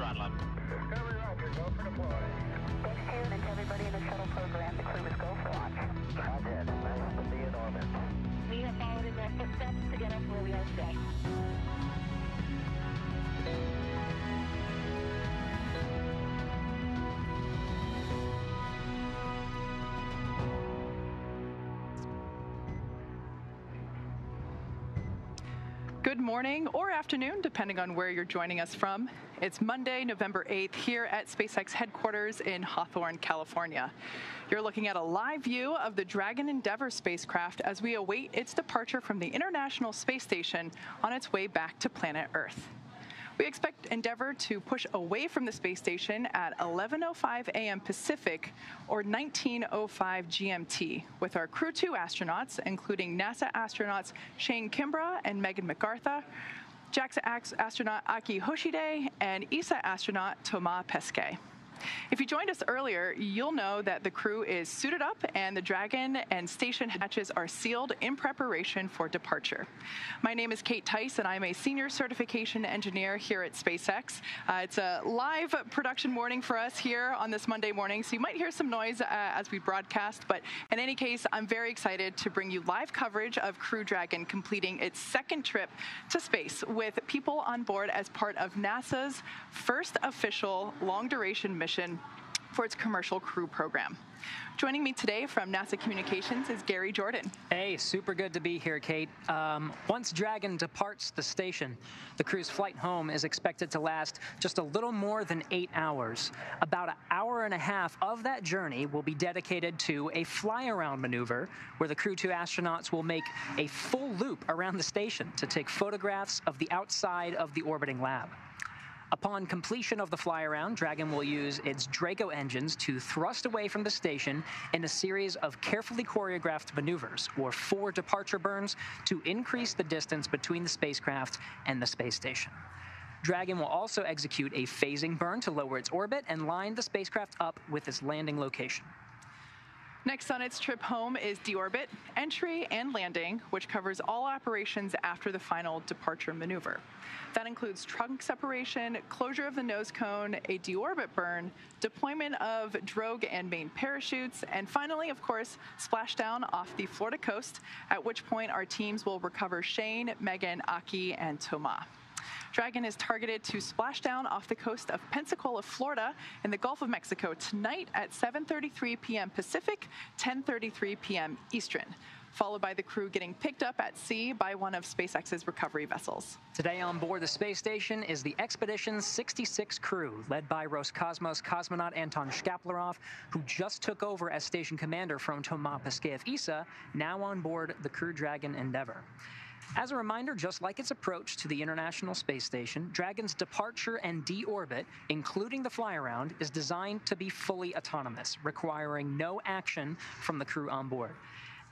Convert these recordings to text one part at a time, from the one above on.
throttle up. Discovery, roger. Go for deploy. Thanks, June, and to everybody in the shuttle program. The crew is go for launch. Roger. Nice to be in orbit. We have followed in their footsteps to get us where we are today. Good morning or afternoon, depending on where you're joining us from. It's Monday, November 8th, here at SpaceX headquarters in Hawthorne, California. You're looking at a live view of the Dragon Endeavour spacecraft as we await its departure from the International Space Station on its way back to planet Earth. We expect Endeavour to push away from the space station at 11:05 a.m. Pacific or 19:05 GMT with our Crew-2 astronauts, including NASA astronauts Shane Kimbrough and Megan McArthur, JAXA astronaut Akihiko Hoshide, and ESA astronaut Thomas Pesquet. If you joined us earlier, you'll know that the crew is suited up and the Dragon and station hatches are sealed in preparation for departure. My name is Kate Tice, and I'm a senior certification engineer here at SpaceX. It's a live production morning for us here on this Monday morning, so you might hear some noise as we broadcast, but in any case, I'm very excited to bring you live coverage of Crew Dragon completing its second trip to space with people on board as part of NASA's first official long-duration mission for its commercial crew program. Joining me today from NASA Communications is Gary Jordan. Hey, super good to be here, Kate. Once Dragon departs the station, the crew's flight home is expected to last just a little more than 8 hours. About an hour and a half of that journey will be dedicated to a fly-around maneuver where the Crew-2 astronauts will make a full loop around the station to take photographs of the outside of the orbiting lab. Upon completion of the fly-around, Dragon will use its Draco engines to thrust away from the station in a series of carefully choreographed maneuvers, or 4 departure burns, to increase the distance between the spacecraft and the space station. Dragon will also execute a phasing burn to lower its orbit and line the spacecraft up with its landing location. Next on its trip home is Deorbit, entry and landing, which covers all operations after the final departure maneuver. That includes trunk separation, closure of the nose cone, a deorbit burn, deployment of drogue and main parachutes, and finally, of course, splashdown off the Florida coast, at which point our teams will recover Shane, Megan, Aki, and Thomas. Dragon is targeted to splash down off the coast of Pensacola, Florida, in the Gulf of Mexico tonight at 7:33 p.m. Pacific, 10:33 p.m. Eastern, followed by the crew getting picked up at sea by one of SpaceX's recovery vessels. Today on board the space station is the Expedition 66 crew, led by Roscosmos cosmonaut Anton Shkaplerov, who just took over as station commander from Thomas Pesquet of ESA, now on board the Crew Dragon Endeavour. As a reminder, just like its approach to the International Space Station, Dragon's departure and deorbit, including the fly-around, is designed to be fully autonomous, requiring no action from the crew on board.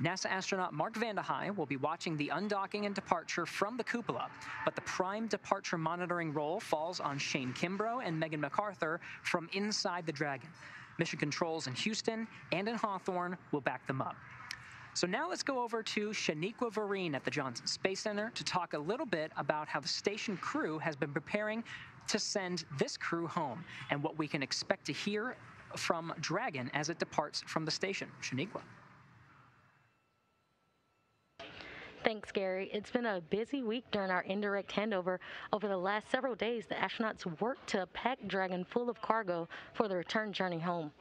NASA astronaut Mark Vande Hei will be watching the undocking and departure from the cupola, but the prime departure monitoring role falls on Shane Kimbrough and Megan McArthur from inside the Dragon. Mission controls in Houston and in Hawthorne will back them up. So now let's go over to Shaniqua Vereen at the Johnson Space Center to talk a little bit about how the station crew has been preparing to send this crew home and what we can expect to hear from Dragon as it departs from the station. Shaniqua. Thanks, Gary. It's been a busy week during our indirect handover. Over the last several days, the astronauts worked to pack Dragon full of cargo for the return journey home.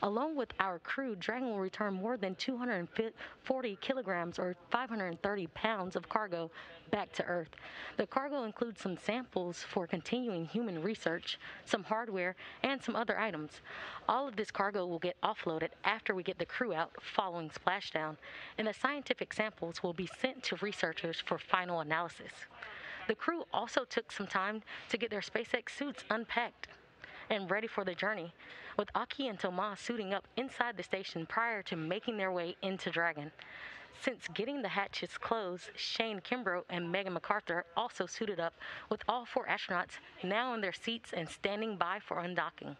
Along with our crew, Dragon will return more than 240 kilograms or 530 pounds of cargo back to Earth. The cargo includes some samples for continuing human research, some hardware, and some other items. All of this cargo will get offloaded after we get the crew out following splashdown, and the scientific samples will be sent to researchers for final analysis. The crew also took some time to get their SpaceX suits unpacked and ready for the journey, with Aki and Thomas suiting up inside the station prior to making their way into Dragon. Since getting the hatches closed, Shane Kimbrough and Megan McArthur also suited up, with all 4 astronauts now in their seats and standing by for undocking.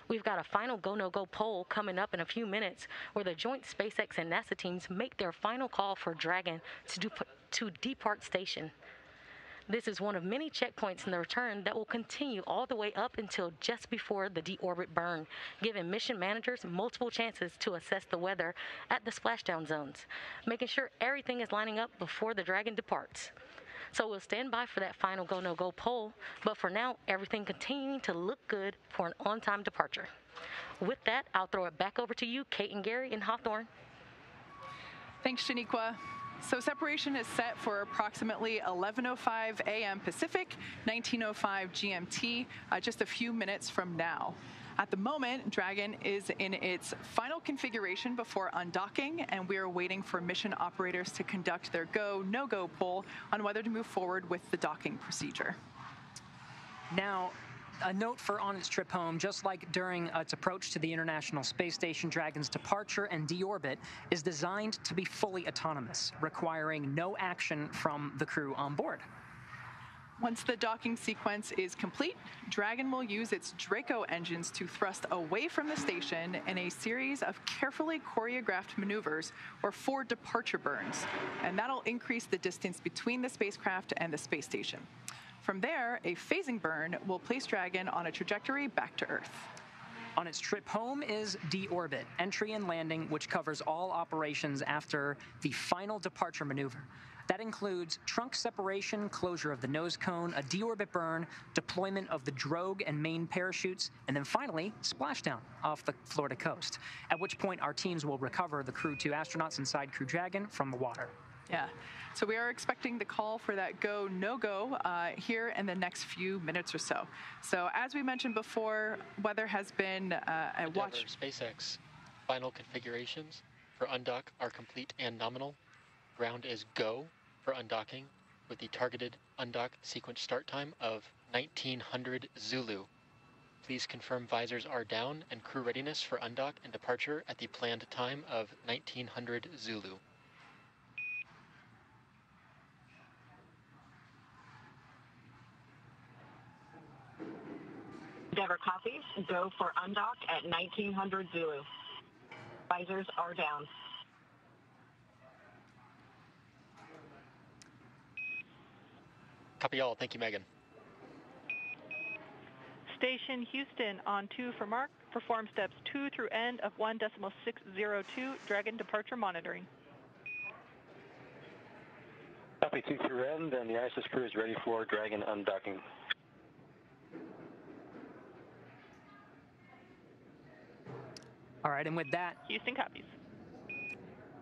We've got a final go-no-go poll coming up in a few minutes where the joint SpaceX and NASA teams make their final call for Dragon to depart station. This is one of many checkpoints in the return that will continue all the way up until just before the Deorbit Burn, giving mission managers multiple chances to assess the weather at the splashdown zones, making sure everything is lining up before the Dragon departs. So we'll stand by for that final go, no-go poll, but for now, everything continuing to look good for an on-time departure. With that, I'll throw it back over to you, Kate and Gary in Hawthorne. Thanks, Shaniqua. So separation is set for approximately 11:05 a.m. Pacific, 19:05 GMT, just a few minutes from now. At the moment, Dragon is in its final configuration before undocking, and we are waiting for mission operators to conduct their go, no-go poll on whether to move forward with the docking procedure. Now, a note for on its trip home, just like during its approach to the International Space Station, Dragon's departure and deorbit is designed to be fully autonomous, requiring no action from the crew on board. Once the docking sequence is complete, Dragon will use its Draco engines to thrust away from the station in a series of carefully choreographed maneuvers, or 4 departure burns, and that'll increase the distance between the spacecraft and the space station. From there, a phasing burn will place Dragon on a trajectory back to Earth. On its trip home is deorbit, entry and landing, which covers all operations after the final departure maneuver. That includes trunk separation, closure of the nose cone, a deorbit burn, deployment of the drogue and main parachutes, and then finally, splashdown off the Florida coast, at which point our teams will recover the Crew-2 astronauts inside Crew Dragon from the water. Yeah, so we are expecting the call for that go, no-go here in the next few minutes or so. So as we mentioned before, weather has been a watch. SpaceX final configurations for undock are complete and nominal. Ground is go for undocking with the targeted undock sequence start time of 1900 Zulu. Please confirm visors are down and crew readiness for undock and departure at the planned time of 1900 Zulu. Endeavour copies. Go for undock at 1900 Zulu. Visors are down. Copy all. Thank you, Megan. Station Houston on 2 for Mark. Perform steps 2 through end of 1.602 Dragon departure monitoring. Copy 2 through end, and the ISS crew is ready for Dragon undocking. All right, and with that, Houston copies.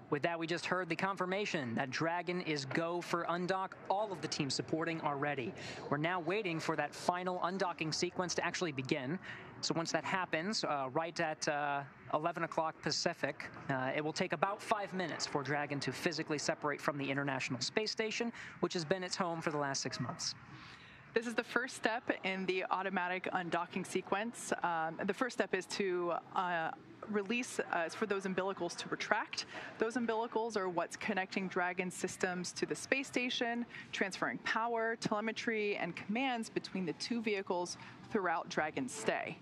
With that, we just heard the confirmation that Dragon is go for undock. All of the teams supporting are ready. We're now waiting for that final undocking sequence to actually begin. So once that happens, right at 11 o'clock Pacific, it will take about 5 minutes for Dragon to physically separate from the International Space Station, which has been its home for the last 6 months. This is the first step in the automatic undocking sequence. The first step is to release for those umbilicals to retract. Those umbilicals are what's connecting Dragon systems to the space station, transferring power, telemetry, and commands between the 2 vehicles throughout Dragon's stay.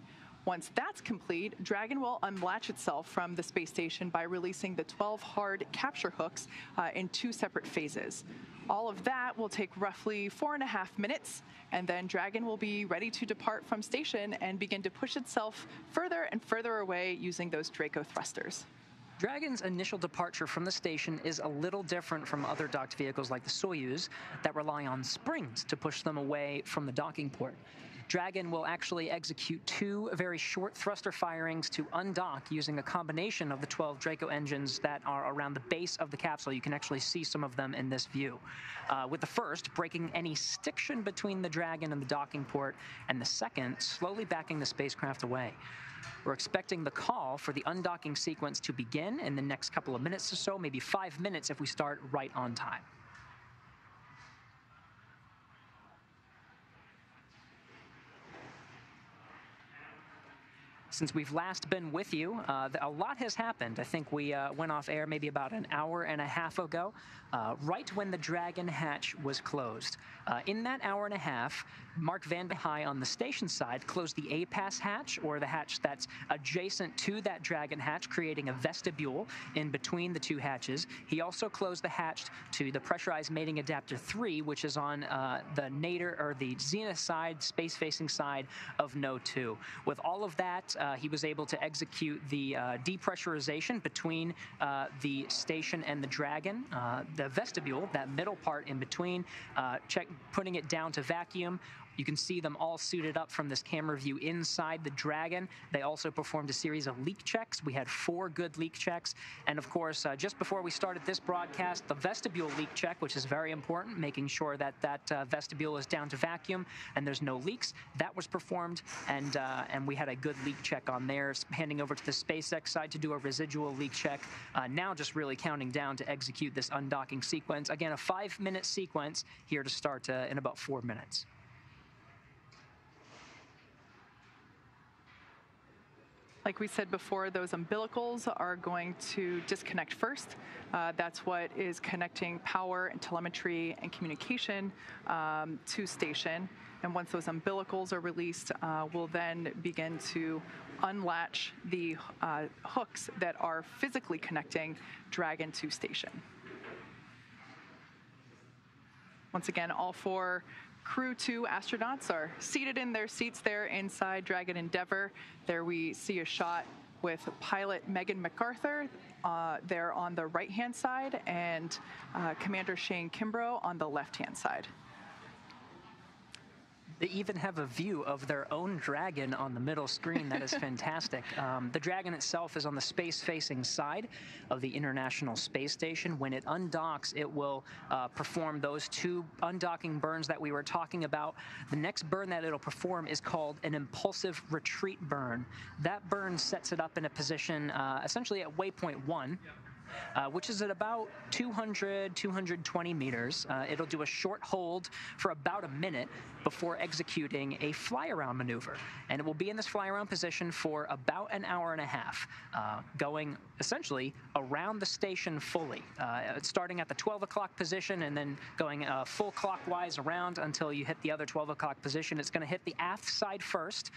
Once that's complete, Dragon will unlatch itself from the space station by releasing the 12 hard capture hooks in 2 separate phases. All of that will take roughly 4.5 minutes, and then Dragon will be ready to depart from station and begin to push itself further and further away using those Draco thrusters. Dragon's initial departure from the station is a little different from other docked vehicles like the Soyuz that rely on springs to push them away from the docking port. Dragon will actually execute 2 very short thruster firings to undock using a combination of the 12 Draco engines that are around the base of the capsule. You can actually see some of them in this view. With the first breaking any stiction between the Dragon and the docking port, and the second slowly backing the spacecraft away. We're expecting the call for the undocking sequence to begin in the next couple of minutes or so, maybe 5 minutes if we start right on time. since we've last been with you, a lot has happened. I think we went off air maybe about an hour and a half ago, right when the Dragon hatch was closed. In that hour and a half, Mark Van High on the station side closed the A-Pass hatch, or the hatch that's adjacent to that Dragon hatch, creating a vestibule in between the two hatches. He also closed the hatch to the pressurized mating adapter 3, which is on the nadir or the zenith side, space-facing side of No. 2. With all of that, he was able to execute the depressurization between the station and the Dragon, the vestibule, that middle part in between, putting it down to vacuum. You can see them all suited up from this camera view inside the Dragon. They also performed a series of leak checks. We had 4 good leak checks. And of course, just before we started this broadcast, the vestibule leak check, which is very important, making sure that that vestibule is down to vacuum and there's no leaks. That was performed, and we had a good leak check on there. Handing over to the SpaceX side to do a residual leak check. Now just really counting down to execute this undocking sequence. Again, a 5-minute sequence here to start in about 4 minutes. Like we said before, those umbilicals are going to disconnect first. That's what is connecting power and telemetry and communication to station. And once those umbilicals are released, we'll then begin to unlatch the hooks that are physically connecting Dragon to station. Once again, all 4 Crew-2 astronauts are seated in their seats there inside Dragon Endeavour. There we see a shot with pilot Megan McArthur there on the right-hand side, and Commander Shane Kimbrough on the left-hand side. They even have a view of their own Dragon on the middle screen. That is fantastic. The Dragon itself is on the space-facing side of the International Space Station. When it undocks, it will perform those 2 undocking burns that we were talking about. The next burn that it'll perform is called an impulsive retreat burn. That burn sets it up in a position essentially at waypoint 1. Which is at about 220 meters. It'll do a short hold for about a minute before executing a fly-around maneuver. And it will be in this fly-around position for about an hour and a half, going essentially around the station fully, starting at the 12 o'clock position and then going full clockwise around until you hit the other 12 o'clock position. It's going to hit the aft side first,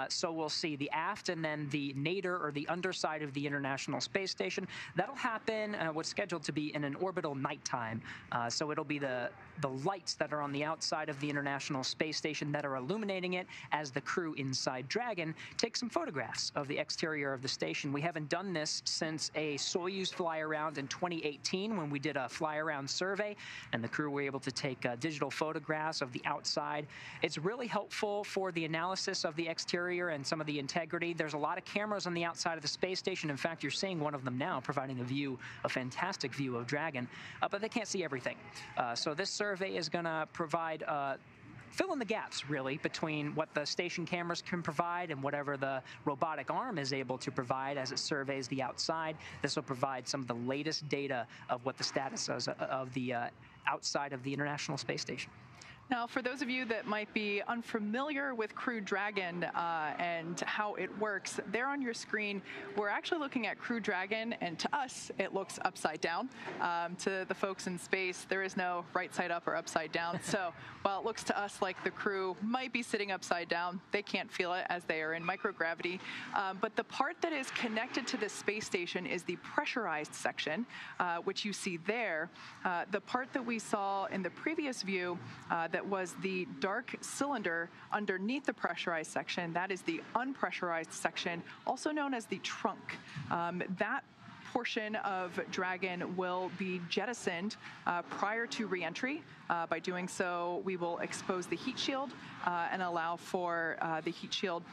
so we'll see the aft and then the nadir, or the underside of the International Space Station. That'll happen what's scheduled to be in an orbital nighttime. So it'll be the lights that are on the outside of the International Space Station that are illuminating it as the crew inside Dragon take some photographs of the exterior of the station. We haven't done this since a Soyuz fly-around in 2018 when we did a fly-around survey, and the crew were able to take digital photographs of the outside. It's really helpful for the analysis of the exterior and some of the integrity. There's a lot of cameras on the outside of the space station. In fact, you're seeing one of them now providing a fantastic view of Dragon, but they can't see everything. So this survey is going to provide fill in the gaps, really, between what the station cameras can provide and whatever the robotic arm is able to provide as it surveys the outside. This will provide some of the latest data of what the status is of the outside of the International Space Station. Now, for those of you that might be unfamiliar with Crew Dragon and how it works, there on your screen, we're actually looking at Crew Dragon, and to us, it looks upside down. To the folks in space, there is no right side up or upside down. So while it looks to us like the crew might be sitting upside down, they can't feel it as they are in microgravity. But the part that is connected to the space station is the pressurized section, which you see there. The part that we saw in the previous view that was the dark cylinder underneath the pressurized section, that is the unpressurized section, also known as the trunk. That portion of Dragon will be jettisoned prior to re-entry. By doing so, we will expose the heat shield and allow for the heat shield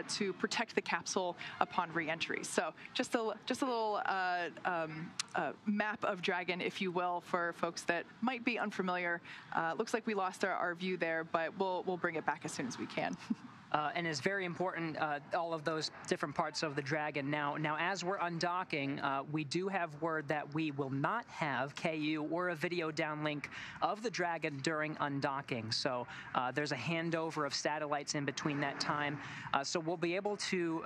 to protect the capsule upon re-entry. So just a little map of Dragon, if you will, for folks that might be unfamiliar. Looks like we lost our view there, but we'll bring it back as soon as we can. and is very important, all of those different parts of the Dragon. Now as we're undocking, we do have word that we will not have KU or a video downlink of the Dragon during undocking. So there's a handover of satellites in between that time. So we'll be able to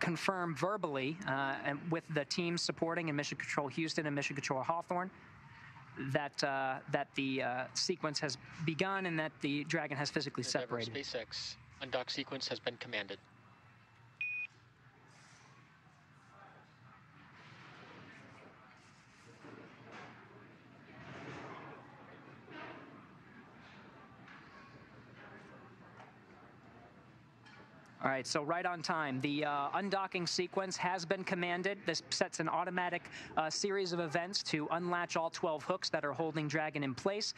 confirm verbally and with the teams supporting in Mission Control Houston and Mission Control Hawthorne that the sequence has begun and that the Dragon has physically separated. SpaceX undock sequence has been commanded. All right, so right on time. The undocking sequence has been commanded. This sets an automatic series of events to unlatch all 12 hooks that are holding Dragon in place.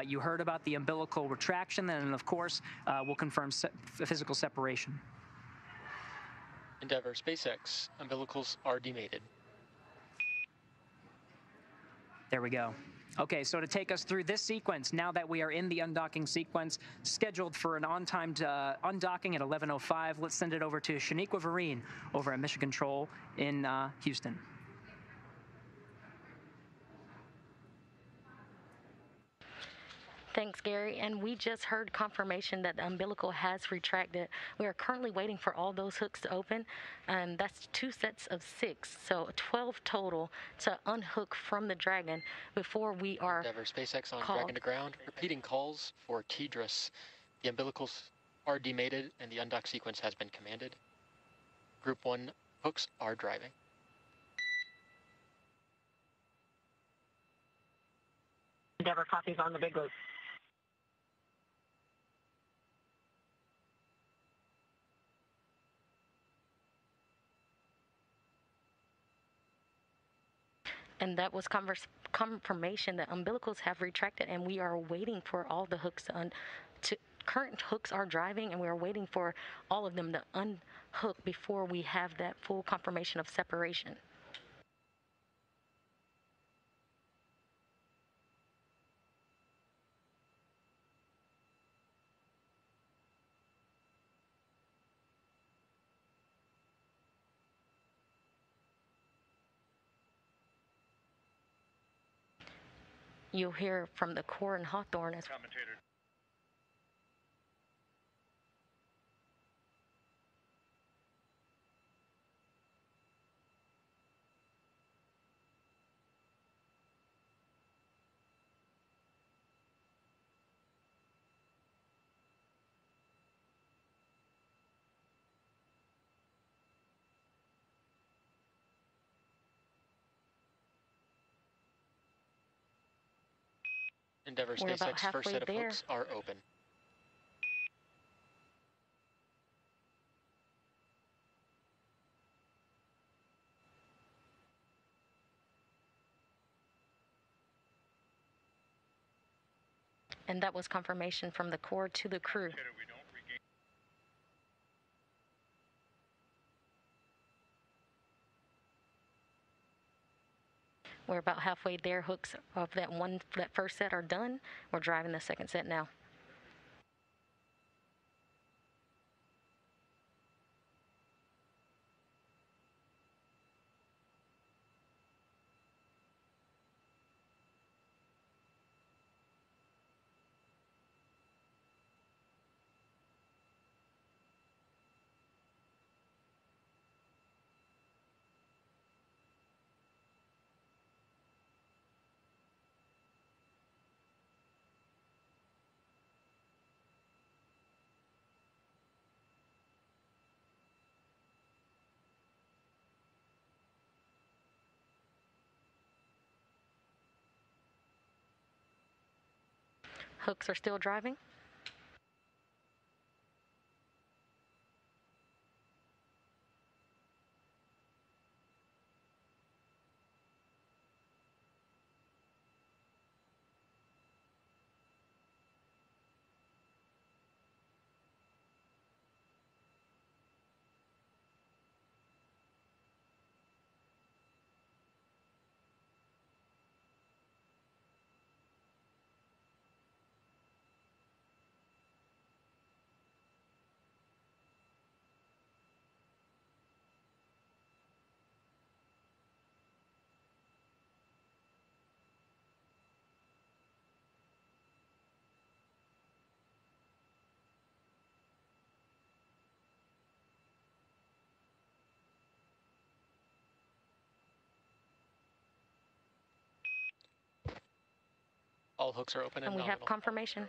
You heard about the umbilical retraction, and of course, we'll confirm physical separation. Endeavour, SpaceX, umbilicals are demated. There we go. Okay, so to take us through this sequence, now that we are in the undocking sequence, scheduled for an on-timed undocking at 11:05, let's send it over to Shaniqua Vereen over at Mission Control in Houston. Thanks, Gary. And we just heard confirmation that the umbilical has retracted. We are currently waiting for all those hooks to open, and that's 2 sets of 6, so 12 total to unhook from the Dragon before we are Endeavour, SpaceX on called. Dragon to ground. Repeating calls for TDRS. The umbilicals are demated, and the undock sequence has been commanded. Group 1 hooks are driving. Endeavour copies on the big loop. And that was confirmation that umbilicals have retracted, and we are waiting for all the hooks to current hooks are driving, and we are waiting for all of them to unhook before we have that full confirmation of separation. You'll hear from the Core and Hawthorne as Commentator. Endeavour, We're about SpaceX first halfway set of there. hooks are open. and that was confirmation from the Core to the crew. We're about halfway there. Hooks of that first set are done. We're driving the second set now. Hooks are still driving. All hooks are open and we have confirmation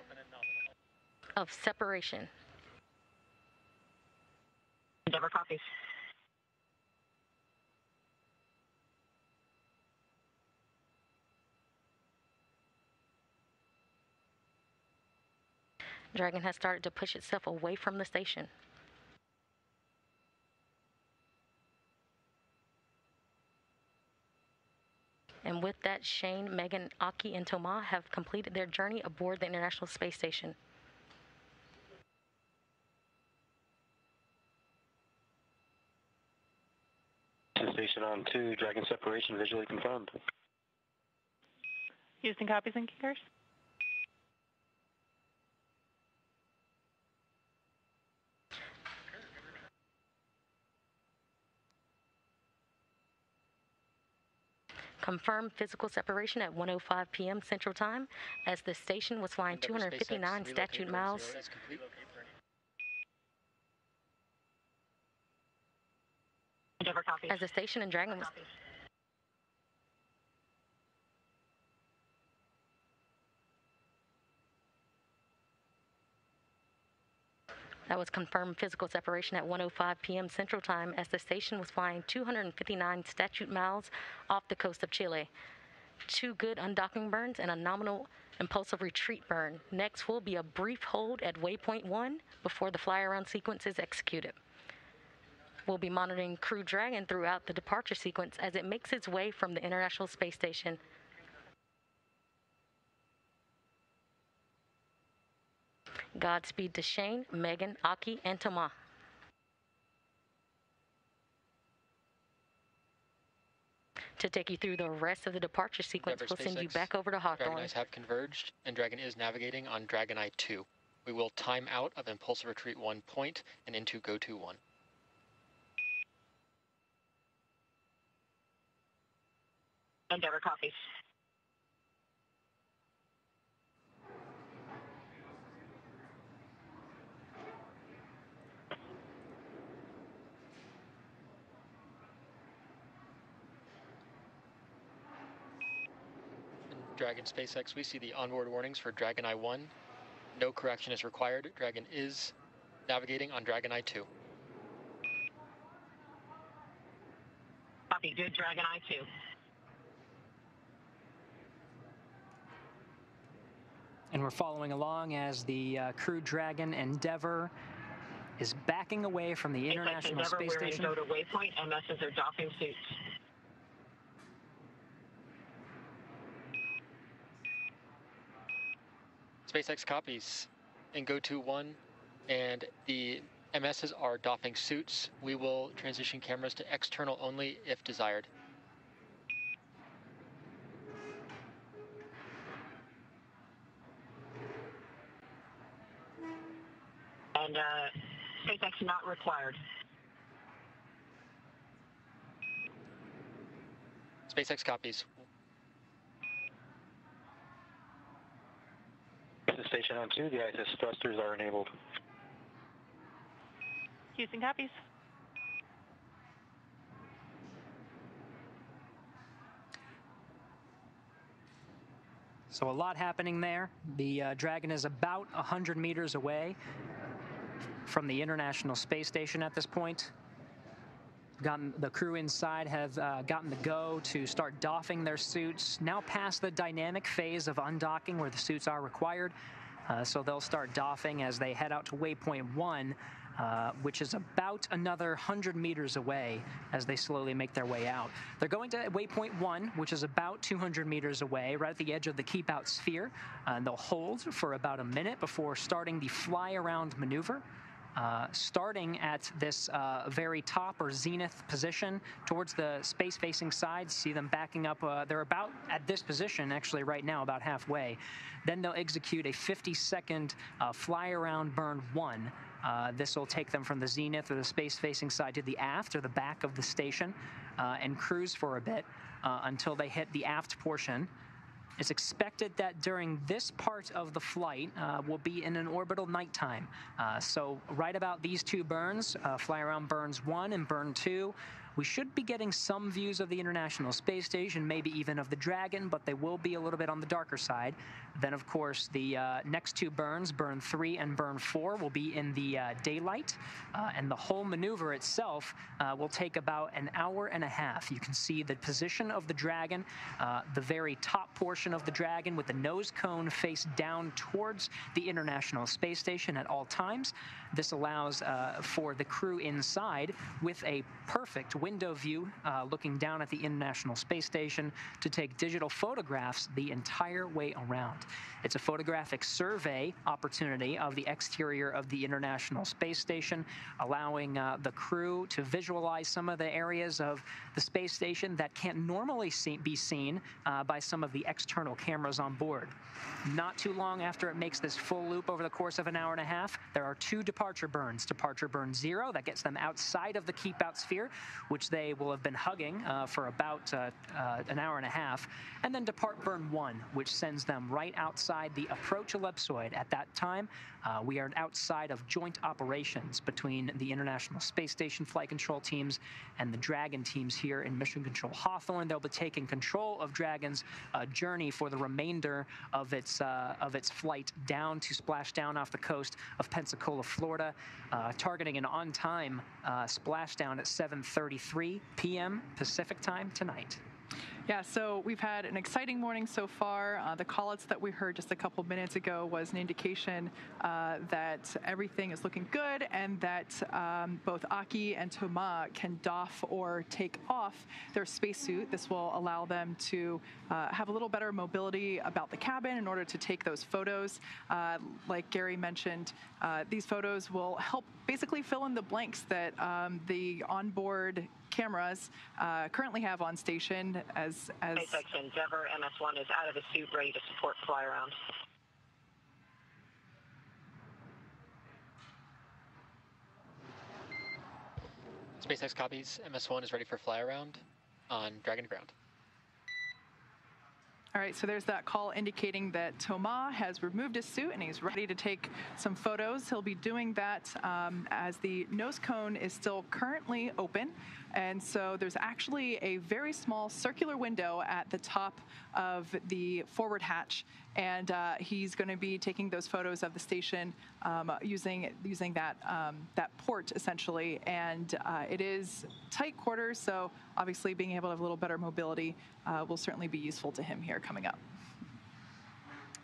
of separation. Endeavor copies. Dragon has started to push itself away from the station. And with that, Shane, Megan, Aki, and Thomas have completed their journey aboard the International Space Station. Station on 2, Dragon separation visually confirmed. Houston copies and kickers. Confirmed physical separation at 1:05 p.m. Central Time as the station was flying 259 statute miles. Endeavor copies. As the station and Dragon was... That was confirmed physical separation at 1:05 p.m. Central Time as the station was flying 259 statute miles off the coast of Chile. 2 good undocking burns and a nominal impulsive retreat burn. Next will be a brief hold at waypoint 1 before the fly-around sequence is executed. We'll be monitoring Crew Dragon throughout the departure sequence as it makes its way from the International Space Station. Godspeed to Shane, Megan, Aki, and Thomas. To take you through the rest of the departure sequence, we'll send you back over to Hawthorne. Dragon eyes have converged, and Dragon is navigating on Dragon Eye 2. We will time out of Impulsive Retreat 1 point and into Go to 1. Endeavor copies. Dragon SpaceX, we see the onboard warnings for Dragon Eye 1. No correction is required. Dragon is navigating on Dragon Eye 2. Copy, good, Dragon Eye 2. And we're following along as the Crew Dragon Endeavor is backing away from the International Space Station. We're going to go to waypoint. MSs are doffing suits. SpaceX copies in Go to 1, and the MSs are doffing suits. We will transition cameras to external only if desired. And SpaceX not required. SpaceX copies. Station on 2, the ISS thrusters are enabled. Houston copies. So a lot happening there. The Dragon is about 100 meters away from the International Space Station at this point. The crew inside have gotten the go to start doffing their suits. Now past the dynamic phase of undocking where the suits are required. So they'll start doffing as they head out to waypoint 1, which is about another 100 meters away as they slowly make their way out. They're going to waypoint 1, which is about 200 meters away, right at the edge of the keep out sphere. And they'll hold for about a minute before starting the fly around maneuver. Starting at this very top or zenith position towards the space-facing side. See them backing up. They're about at this position, actually, right now, about halfway. Then they'll execute a 50-second fly-around burn 1. This will take them from the zenith or the space-facing side to the aft or the back of the station and cruise for a bit until they hit the aft portion. It's expected that during this part of the flight will be in an orbital nighttime. So right about these two burns, fly around burns 1 and burn 2, we should be getting some views of the International Space Station, maybe even of the Dragon, but they will be a little bit on the darker side. Then, of course, the next two burns, Burn 3 and Burn 4, will be in the daylight, and the whole maneuver itself will take about an hour and a half. You can see the position of the Dragon, the very top portion of the Dragon with the nose cone face down towards the International Space Station at all times. This allows for the crew inside with a perfect window view looking down at the International Space Station to take digital photographs the entire way around. It's a photographic survey opportunity of the exterior of the International Space Station, allowing the crew to visualize some of the areas of the space station that can't normally be seen by some of the external cameras on board. Not too long after it makes this full loop over the course of an hour and a half, there are two departure burns. Departure burn 0, that gets them outside of the keep out sphere, which they will have been hugging for about an hour and a half, and then depart burn 1, which sends them right outside the approach ellipsoid. At that time, we are outside of joint operations between the International Space Station flight control teams and the Dragon teams here in Mission Control Hawthorne. They'll be taking control of Dragon's journey for the remainder of its flight down to splash down off the coast of Pensacola, Florida, targeting an on-time splashdown at 7:33 p.m. Pacific time tonight. Yeah, so we've had an exciting morning so far. The call-outs that we heard just a couple minutes ago was an indication that everything is looking good and that both Aki and Thomas can doff or take off their spacesuit. This will allow them to have a little better mobility about the cabin in order to take those photos. Like Gary mentioned, these photos will help basically fill in the blanks that the onboard cameras currently have on station as SpaceX Endeavour MS-1 is out of the suit, ready to support fly around. SpaceX copies. MS-1 is ready for fly around on Dragon ground. All right, so there's that call indicating that Thomas has removed his suit and he's ready to take some photos. He'll be doing that as the nose cone is still currently open. And so there's actually a very small circular window at the top of the forward hatch. And he's going to be taking those photos of the station using that port, essentially. And it is tight quarters, so obviously being able to have a little better mobility will certainly be useful to him here coming up.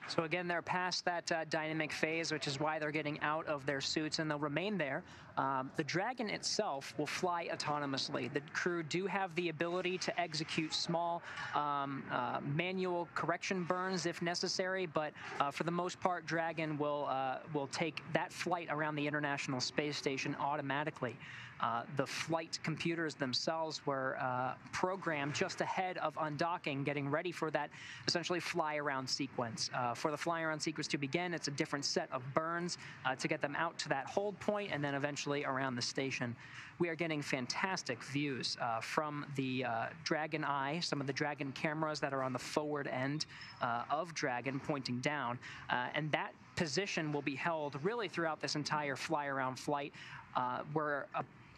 So again, they're past that dynamic phase, which is why they're getting out of their suits, and they'll remain there. The Dragon itself will fly autonomously. The crew do have the ability to execute small manual correction burns if necessary, but for the most part, Dragon will take that flight around the International Space Station automatically. The flight computers themselves were programmed just ahead of undocking, getting ready for that essentially fly-around sequence. For the fly-around sequence to begin, it's a different set of burns to get them out to that hold point and then eventually around the station. We are getting fantastic views from the Dragon Eye, some of the Dragon cameras that are on the forward end of Dragon pointing down, and that position will be held really throughout this entire fly-around flight. We're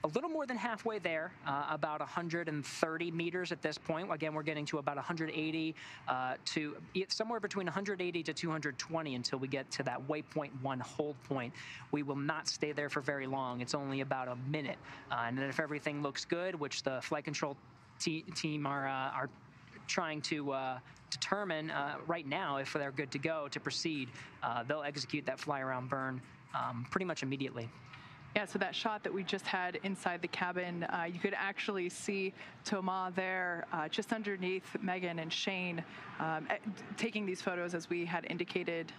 a little more than halfway there, about 130 meters at this point. Again, we're getting to about 180 to somewhere between 180 to 220 until we get to that waypoint 1 hold point. We will not stay there for very long. It's only about a minute. And then if everything looks good, which the flight control team are trying to determine right now if they're good to go to proceed, they'll execute that fly around burn pretty much immediately. Yeah, so that shot that we just had inside the cabin, you could actually see Thomas there just underneath Megan and Shane taking these photos as we had indicated.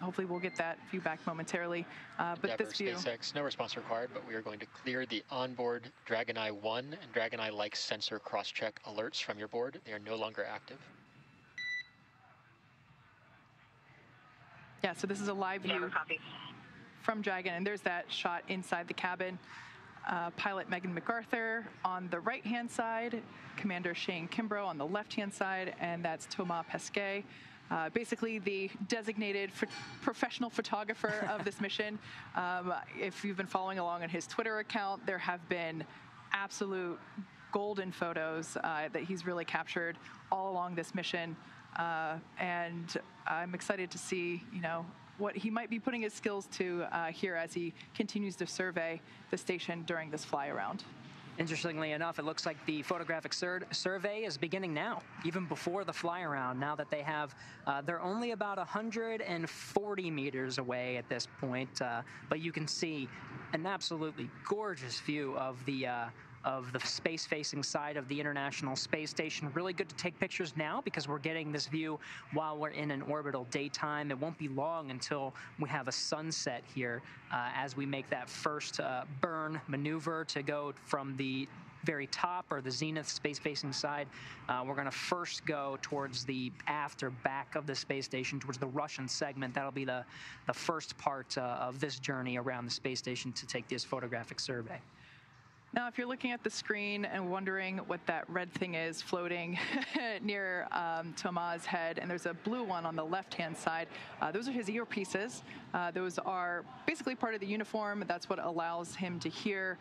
Hopefully we'll get that view back momentarily. But Endeavour, this view... SpaceX, no response required, but we are going to clear the onboard Dragon Eye 1 and Dragon Eye-like sensor cross-check alerts from your board. They are no longer active. Yeah, so this is a live view from Dragon, and there's that shot inside the cabin. Pilot Megan McArthur on the right-hand side, Commander Shane Kimbrough on the left-hand side, and that's Thomas Pesquet, basically the designated professional photographer of this mission. If you've been following along on his Twitter account, there have been absolute golden photos that he's really captured all along this mission. And I'm excited to see, what he might be putting his skills to here as he continues to survey the station during this fly around. Interestingly enough, it looks like the photographic survey is beginning now, even before the fly around. Now that they have, they're only about 140 meters away at this point, but you can see an absolutely gorgeous view of the space-facing side of the International Space Station. Really good to take pictures now because we're getting this view while we're in an orbital daytime. It won't be long until we have a sunset here as we make that first burn maneuver to go from the very top or the zenith space-facing side. We're going to first go towards the aft or back of the space station, towards the Russian segment. That'll be the first part of this journey around the space station to take this photographic survey. Now, if you're looking at the screen and wondering what that red thing is floating near Thomas' head, and there's a blue one on the left-hand side, those are his earpieces. Those are basically part of the uniform. That's what allows him to hear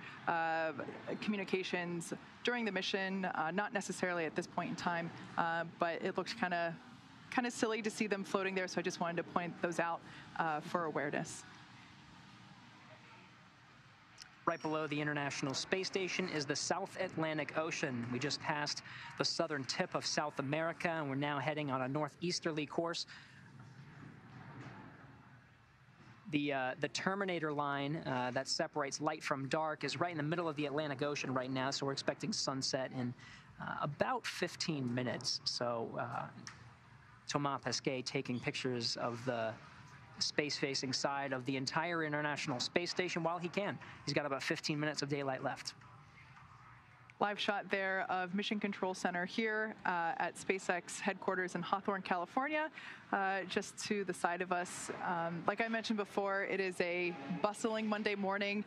communications during the mission, not necessarily at this point in time, but it looks kind of silly to see them floating there, so I just wanted to point those out for awareness. Right below the International Space Station is the South Atlantic Ocean. We just passed the southern tip of South America, and we're now heading on a northeasterly course. The Terminator line that separates light from dark is right in the middle of the Atlantic Ocean right now, so we're expecting sunset in about 15 minutes. So Thomas Pesquet taking pictures of the space-facing side of the entire International Space Station while he can. He's got about 15 minutes of daylight left. Live shot there of Mission Control Center here at SpaceX headquarters in Hawthorne, California, just to the side of us. Like I mentioned before, it is a bustling Monday morning.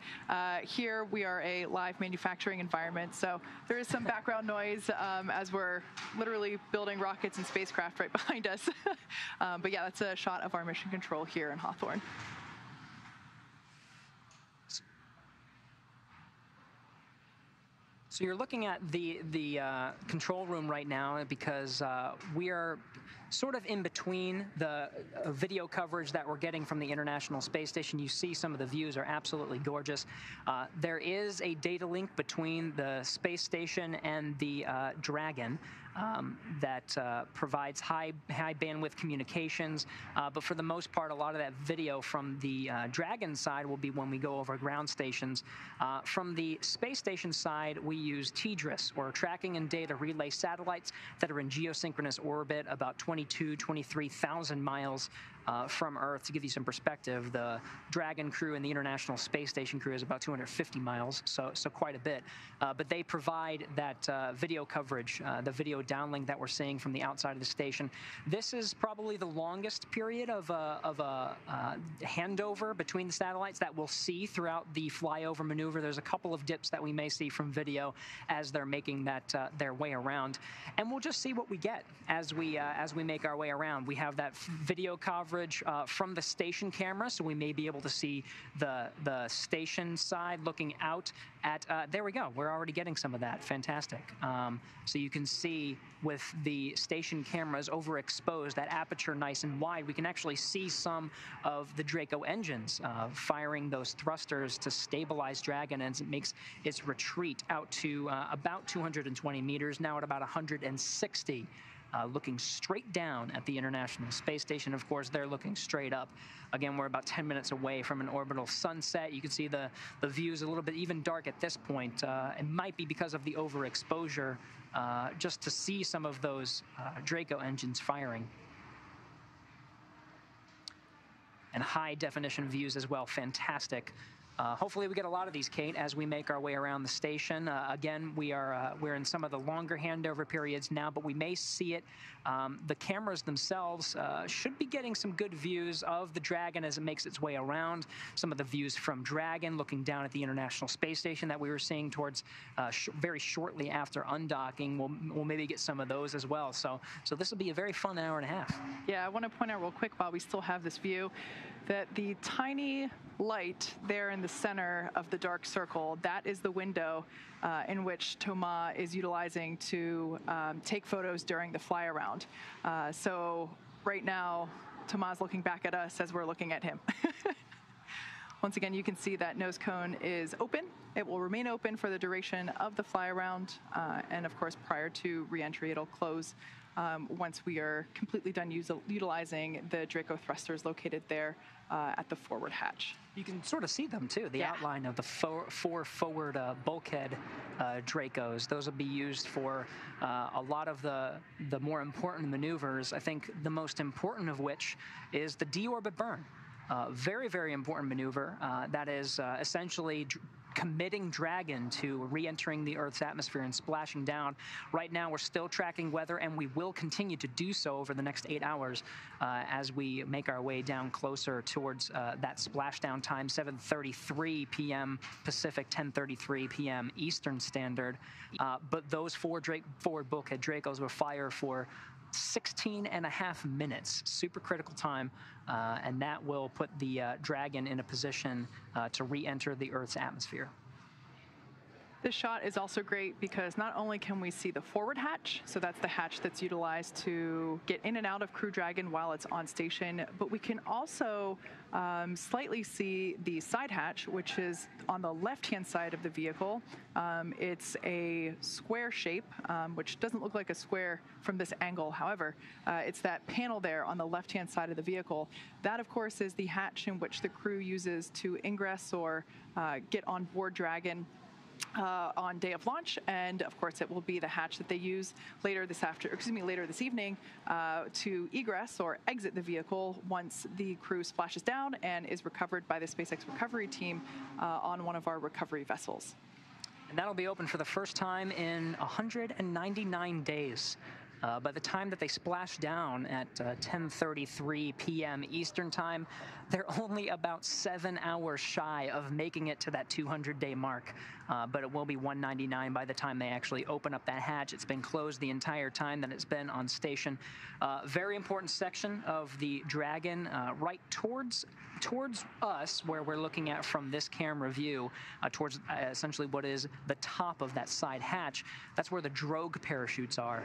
Here we are a live manufacturing environment, so there is some background noise as we're literally building rockets and spacecraft right behind us. But yeah, that's a shot of our mission control here in Hawthorne. So you're looking at the control room right now because we are sort of in between the video coverage that we're getting from the International Space Station. You see some of the views are absolutely gorgeous. There is a data link between the space station and the Dragon that provides high bandwidth communications, but for the most part, a lot of that video from the Dragon side will be when we go over ground stations. From the space station side, we use TDRS, or Tracking and Data Relay Satellites, that are in geosynchronous orbit about 23,000 miles from Earth. To give you some perspective, the Dragon crew and the International Space Station crew is about 250 miles, so quite a bit. But they provide that video coverage, the video downlink that we're seeing from the outside of the station. This is probably the longest period of a handover between the satellites that we'll see throughout the flyover maneuver. There's a couple of dips that we may see from video as they're making that their way around, and we'll just see what we get as we make our way around. We have that video coverage from the station camera, so we may be able to see the station side looking out at, there we go, we're already getting some of that. Fantastic. So you can see with the station cameras overexposed, that aperture nice and wide, we can actually see some of the Draco engines firing those thrusters to stabilize Dragon as it makes its retreat out to about 220 meters, now at about 160. Looking straight down at the International Space Station. Of course, they're looking straight up. Again, we're about 10 minutes away from an orbital sunset. You can see the views a little bit even dark at this point. It might be because of the overexposure, just to see some of those Draco engines firing. And high definition views as well. Fantastic. Hopefully we get a lot of these, Kate, as we make our way around the station. Again, we're in some of the longer handover periods now, but we may see it. The cameras themselves should be getting some good views of the Dragon as it makes its way around. Some of the views from Dragon looking down at the International Space Station that we were seeing towards very shortly after undocking. We'll maybe get some of those as well. So this will be a very fun hour and a half. Yeah, I want to point out real quick while we still have this view that the tiny light there in the center of the dark circle, that is the window in which Thomas is utilizing to take photos during the fly around. So right now, Thomas is looking back at us as we're looking at him. Once again, you can see that nose cone is open. It will remain open for the duration of the fly around. And of course, prior to re-entry, it'll close once we are completely done utilizing the Draco thrusters located there at the forward hatch. You can sort of see them too, the outline of the four forward bulkhead Dracos. Those will be used for a lot of the more important maneuvers. I think the most important of which is the Deorbit Burn. Very, very important maneuver that is essentially committing Dragon to re-entering the Earth's atmosphere and splashing down. Right now, we're still tracking weather, and we will continue to do so over the next 8 hours as we make our way down closer towards that splashdown time, 7:33 p.m. Pacific, 10:33 p.m. Eastern Standard. But those forward bulkhead Dracos will fire for 16.5 minutes, super critical time, and that will put the Dragon in a position to re-enter the Earth's atmosphere. This shot is also great because not only can we see the forward hatch, so that's the hatch that's utilized to get in and out of Crew Dragon while it's on station, but we can also slightly see the side hatch, which is on the left-hand side of the vehicle. It's a square shape, which doesn't look like a square from this angle. However, it's that panel there on the left-hand side of the vehicle. That, of course, is the hatch in which the crew uses to ingress or get on board Dragon on day of launch, and of course it will be the hatch that they use later this evening to egress or exit the vehicle once the crew splashes down and is recovered by the SpaceX recovery team on one of our recovery vessels. And that'll be open for the first time in 199 days. By the time that they splash down at 10:33 p.m. Eastern Time, they're only about 7 hours shy of making it to that 200-day mark. But it will be 199 by the time they actually open up that hatch. It's been closed the entire time that it's been on station. Very important section of the Dragon, right towards us, where we're looking at from this camera view, towards essentially what is the top of that side hatch. That's where the drogue parachutes are.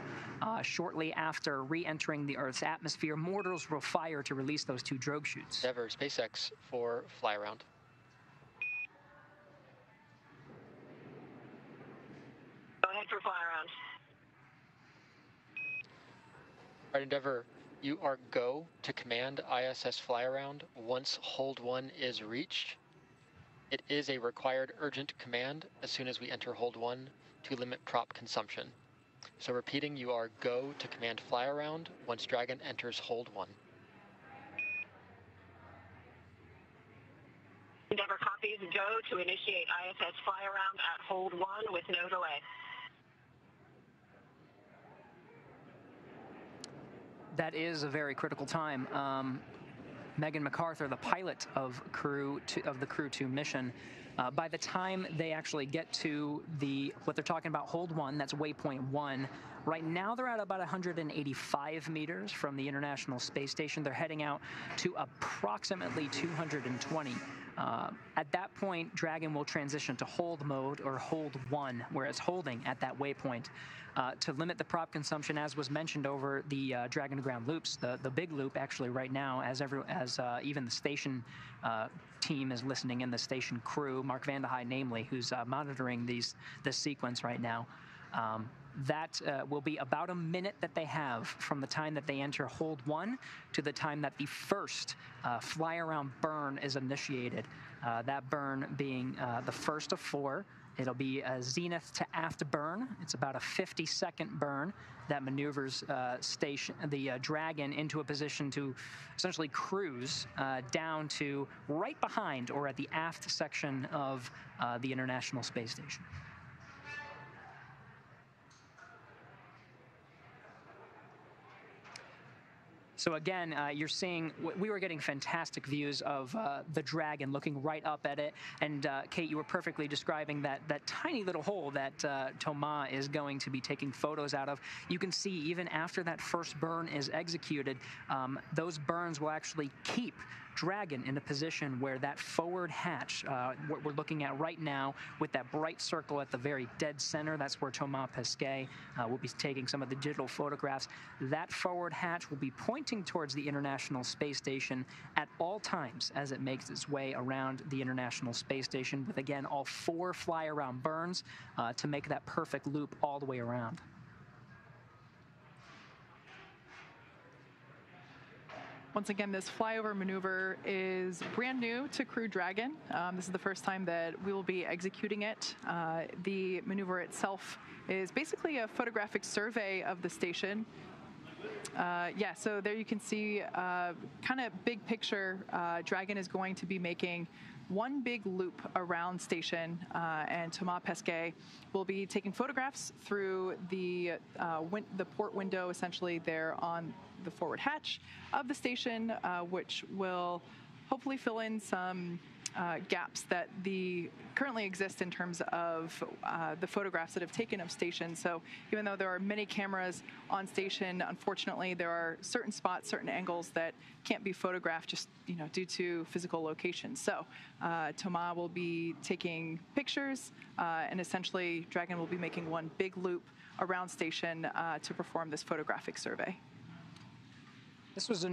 Shortly after re-entering the Earth's atmosphere, mortars will fire to release those 2 drogue chutes. Endeavour, SpaceX for fly around. Go ahead for fly around. All right, Endeavour, you are go to command ISS fly around once hold 1 is reached. It is a required urgent command as soon as we enter hold 1 to limit prop consumption. So repeating, you are go to command fly around once Dragon enters hold 1. Endeavour copies go to initiate ISS fly around at hold 1 with no delay. That is a very critical time. Megan McArthur, the pilot of the Crew-2 mission, by the time they actually get to what they're talking about, hold 1, that's waypoint 1. Right now they're at about 185 meters from the International Space Station. They're heading out to approximately 220. At that point, Dragon will transition to hold mode, or hold 1, where it's holding at that waypoint. To limit the prop consumption, as was mentioned over the Dragon to ground loops, the big loop actually right now, as even the station team is listening in, the station crew, Mark Vanderheide namely, who's monitoring this sequence right now. That will be about a minute that they have from the time that they enter hold 1 to the time that the first fly around burn is initiated. That burn being the first of 4. It'll be a zenith to aft burn. It's about a 50-second burn that maneuvers the Dragon into a position to essentially cruise down to right behind or at the aft section of the International Space Station. So again, you're seeing, we were getting fantastic views of the Dragon looking right up at it. And Kate, you were perfectly describing that tiny little hole that Thomas is going to be taking photos out of. You can see even after that first burn is executed, those burns will actually keep Dragon in a position where that forward hatch, what we're looking at right now with that bright circle at the very dead center, that's where Thomas Pesquet will be taking some of the digital photographs. That forward hatch will be pointing towards the International Space Station at all times as it makes its way around the International Space Station, with, again, all 4 fly-around burns to make that perfect loop all the way around. Once again, this flyover maneuver is brand new to Crew Dragon. This is the first time that we will be executing it. The maneuver itself is basically a photographic survey of the station. Yeah, so there you can see kind of big picture. Dragon is going to be making one big loop around station, and Thomas Pesquet will be taking photographs through the port window, essentially there on the forward hatch of the station, which will hopefully fill in some gaps that currently exist in terms of the photographs that have taken of station. So even though there are many cameras on station, unfortunately there are certain spots, certain angles that can't be photographed just due to physical location. So Thomas will be taking pictures, and essentially Dragon will be making one big loop around station to perform this photographic survey. This was a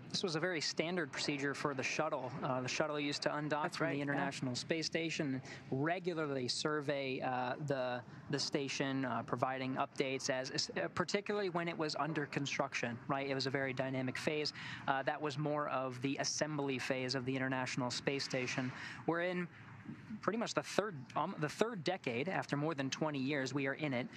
this was a very standard procedure for the shuttle. The shuttle used to undock from the International Space Station, regularly survey the station, providing updates, particularly when it was under construction, right? It was a very dynamic phase. That was more of the assembly phase of the International Space Station. We're in pretty much the third decade. After more than 20 years, we are in it.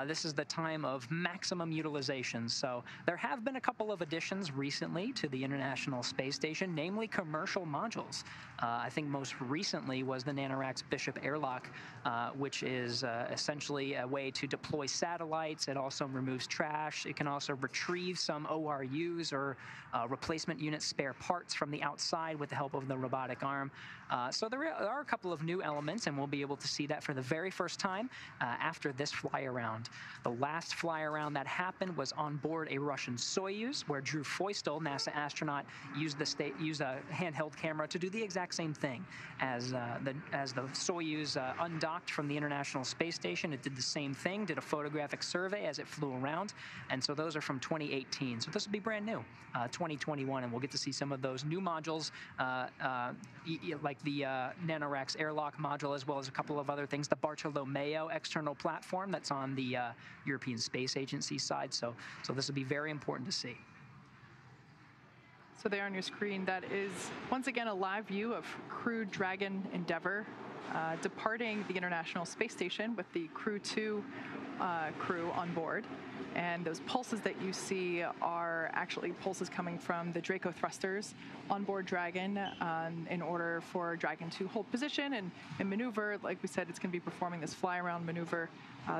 This is the time of maximum utilization. So there have been a couple of additions recently to the International Space Station, namely commercial modules. I think most recently was the NanoRacks Bishop airlock, which is essentially a way to deploy satellites. It also removes trash. It can also retrieve some ORUs or replacement unit spare parts from the outside with the help of the robotic arm. So there are a couple of new elements, and we'll be able to see that for the very first time after this fly-around. The last fly-around that happened was on board a Russian Soyuz, where Drew Feustel, NASA astronaut, used a handheld camera to do the exact same thing. As the Soyuz undocked from the International Space Station, it did the same thing, did a photographic survey as it flew around, and so those are from 2018. So this will be brand new, 2021, and we'll get to see some of those new modules, like the NanoRacks airlock module, as well as a couple of other things. The Bartolomeo external platform that's on the European Space Agency side. So this will be very important to see. So there on your screen, that is once again a live view of Crew Dragon Endeavour departing the International Space Station with the Crew-2 crew on board. And those pulses that you see are actually pulses coming from the Draco thrusters on board Dragon in order for Dragon to hold position and maneuver. Like we said, it's going to be performing this fly-around maneuver.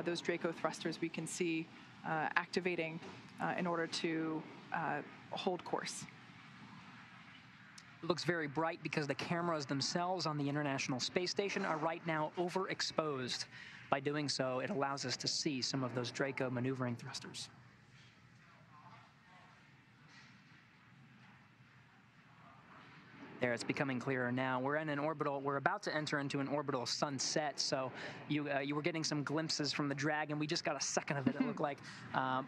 Those Draco thrusters we can see activating in order to hold course. It looks very bright because the cameras themselves on the International Space Station are right now overexposed. By doing so, it allows us to see some of those Draco maneuvering thrusters. There, it's becoming clearer now. We're in an orbital. We're about to enter into an orbital sunset. So you were getting some glimpses from the Dragon. We just got a second of it. It looked like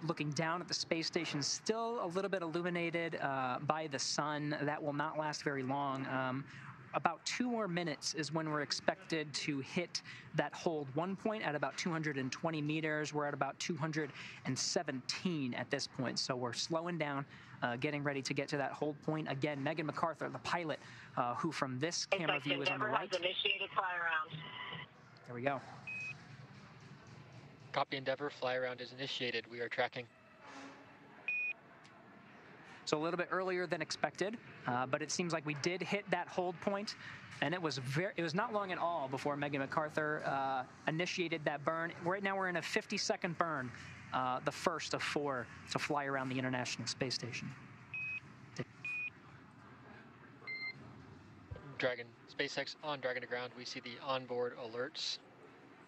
looking down at the space station, still a little bit illuminated by the sun. That will not last very long. About 2 more minutes is when we're expected to hit that hold 1 point at about 220 meters. We're at about 217 at this point. So we're slowing down, getting ready to get to that hold point. Again, Megan McArthur, the pilot, who from this camera view is on the right. Initiated fly-around. There we go. Copy Endeavour, fly-around is initiated. We are tracking. So a little bit earlier than expected, but it seems like we did hit that hold point, and it was not long at all before Megan McArthur initiated that burn. Right now we're in a 50-second burn, the first of 4 to fly around the International Space Station. Dragon, SpaceX on Dragon to ground. We see the onboard alerts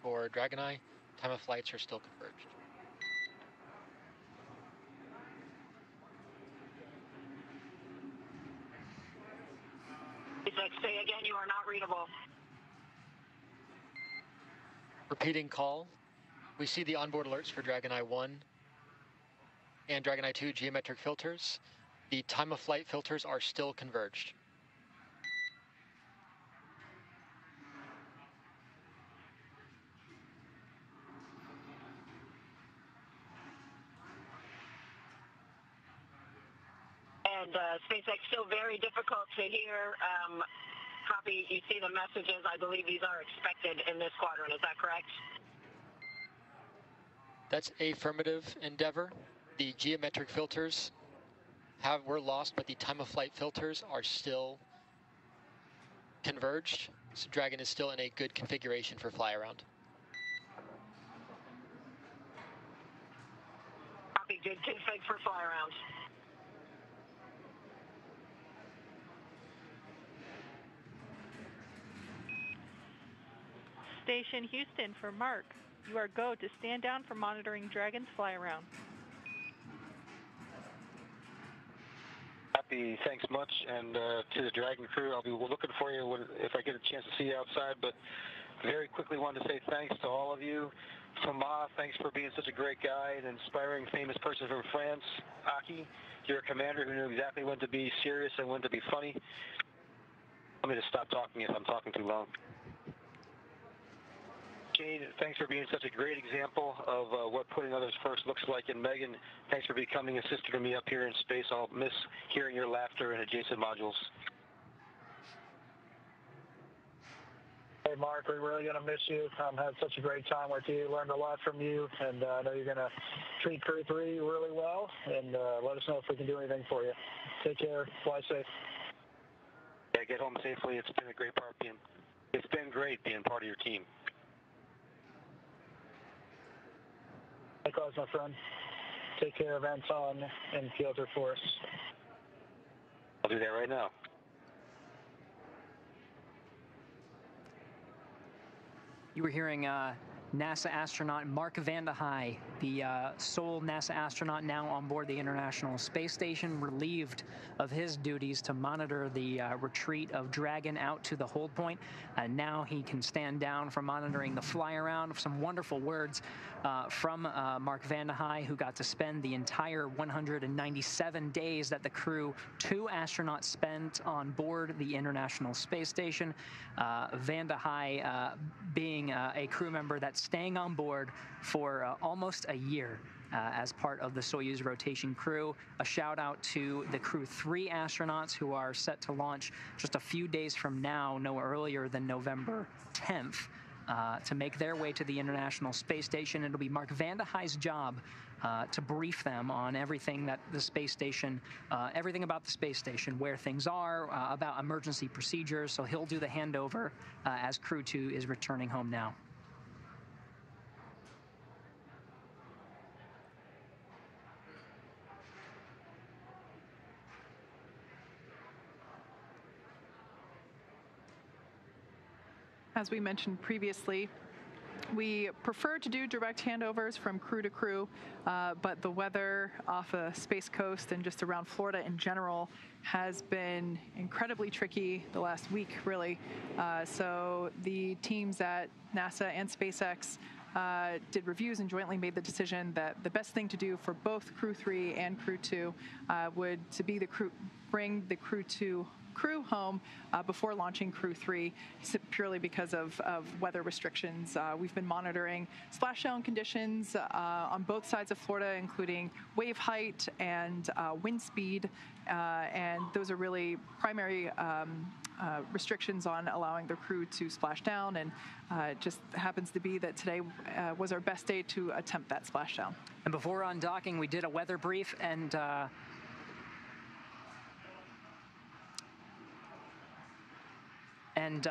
for Dragon Eye. Time of flights are still converged. SpaceX, say again, you are not readable. Repeating call. We see the onboard alerts for Dragon I-1 and Dragon I-2 geometric filters. The time of flight filters are still converged. And SpaceX, still very difficult to hear. Copy, you see the messages. I believe these are expected in this quadrant. Is that correct? That's affirmative, Endeavor. The geometric filters were lost, but the time of flight filters are still converged. So Dragon is still in a good configuration for fly around. Copy, good config for fly around. Station Houston for Mark. You are go to stand down for monitoring Dragon's fly around. Copy, thanks much. And to the Dragon crew, I'll be looking for you if I get a chance to see you outside. But very quickly wanted to say thanks to all of you. Thomas, thanks for being such a great guy, an inspiring, famous person from France. Aki, you're a commander who knew exactly when to be serious and when to be funny. Let me just stop talking if I'm talking too long. Jade, thanks for being such a great example of what putting others first looks like. And Megan, thanks for becoming a sister to me up here in space. I'll miss hearing your laughter in adjacent modules. Hey, Mark, we're really going to miss you. Had such a great time with you. Learned a lot from you. And I know you're going to treat Crew-2 really well. And let us know if we can do anything for you. Take care. Fly safe. Yeah, get home safely. It's been a great part being. It's been great being part of your team. Likewise, my friend. Take care of Anton and Piotr for us. I'll do that right now. You were hearing NASA astronaut Mark Vande Hei, the sole NASA astronaut now on board the International Space Station, relieved of his duties to monitor the retreat of Dragon out to the hold point. Now he can stand down for monitoring the fly around. Some wonderful words from Mark Vande Hei, who got to spend the entire 197 days that the Crew-2 astronauts spent on board the International Space Station. Vande Hei being a crew member that's staying on board for almost a year as part of the Soyuz rotation crew. A shout out to the Crew-3 astronauts who are set to launch just a few days from now, no earlier than November 10th, to make their way to the International Space Station. It'll be Mark Vande Hei's job to brief them on everything that the space station, everything about the space station, where things are, about emergency procedures. So he'll do the handover as Crew-2 is returning home now. As we mentioned previously, we prefer to do direct handovers from crew to crew, but the weather off a Space Coast and just around Florida in general has been incredibly tricky the last week, really. So the teams at NASA and SpaceX did reviews and jointly made the decision that the best thing to do for both Crew-3 and Crew-2 would to be bring the Crew-2 crew home before launching Crew-3, purely because of weather restrictions. We've been monitoring splashdown conditions on both sides of Florida, including wave height and wind speed, and those are really primary restrictions on allowing the crew to splash down, and it just happens to be that today was our best day to attempt that splashdown. And before undocking, we did a weather brief, and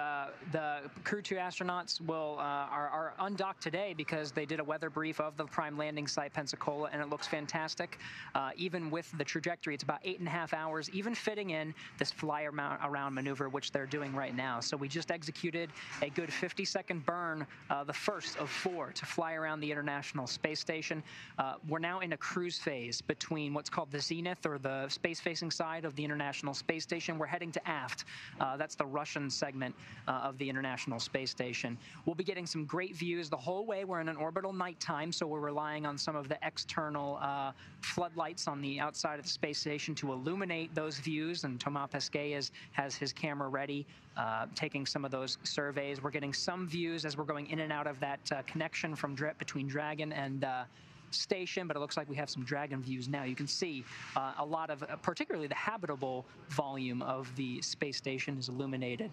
the Crew-2 astronauts are undocked today because they did a weather brief of the prime landing site, Pensacola, and it looks fantastic. Even with the trajectory, it's about 8.5 hours, even fitting in this fly-around maneuver, which they're doing right now. So we just executed a good 50-second burn, the first of 4 to fly around the International Space Station. We're now in a cruise phase between what's called the zenith, or the space-facing side of the International Space Station. We're heading to aft. That's the Russian segment of the International Space Station. We'll be getting some great views the whole way. We're in an orbital nighttime, so we're relying on some of the external floodlights on the outside of the space station to illuminate those views, and Thomas Pesquet has his camera ready, taking some of those surveys. We're getting some views as we're going in and out of that connection from between Dragon and station, but it looks like we have some Dragon views now. You can see a lot of, particularly the habitable volume of the space station is illuminated.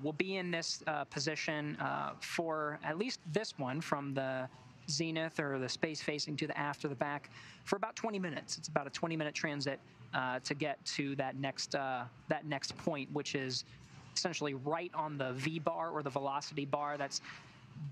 We'll be in this position for at least this one, from the zenith or the space facing to the aft or the back, for about 20 minutes. It's about a 20-minute transit to get to that next point, which is essentially right on the V bar, or the velocity bar. That's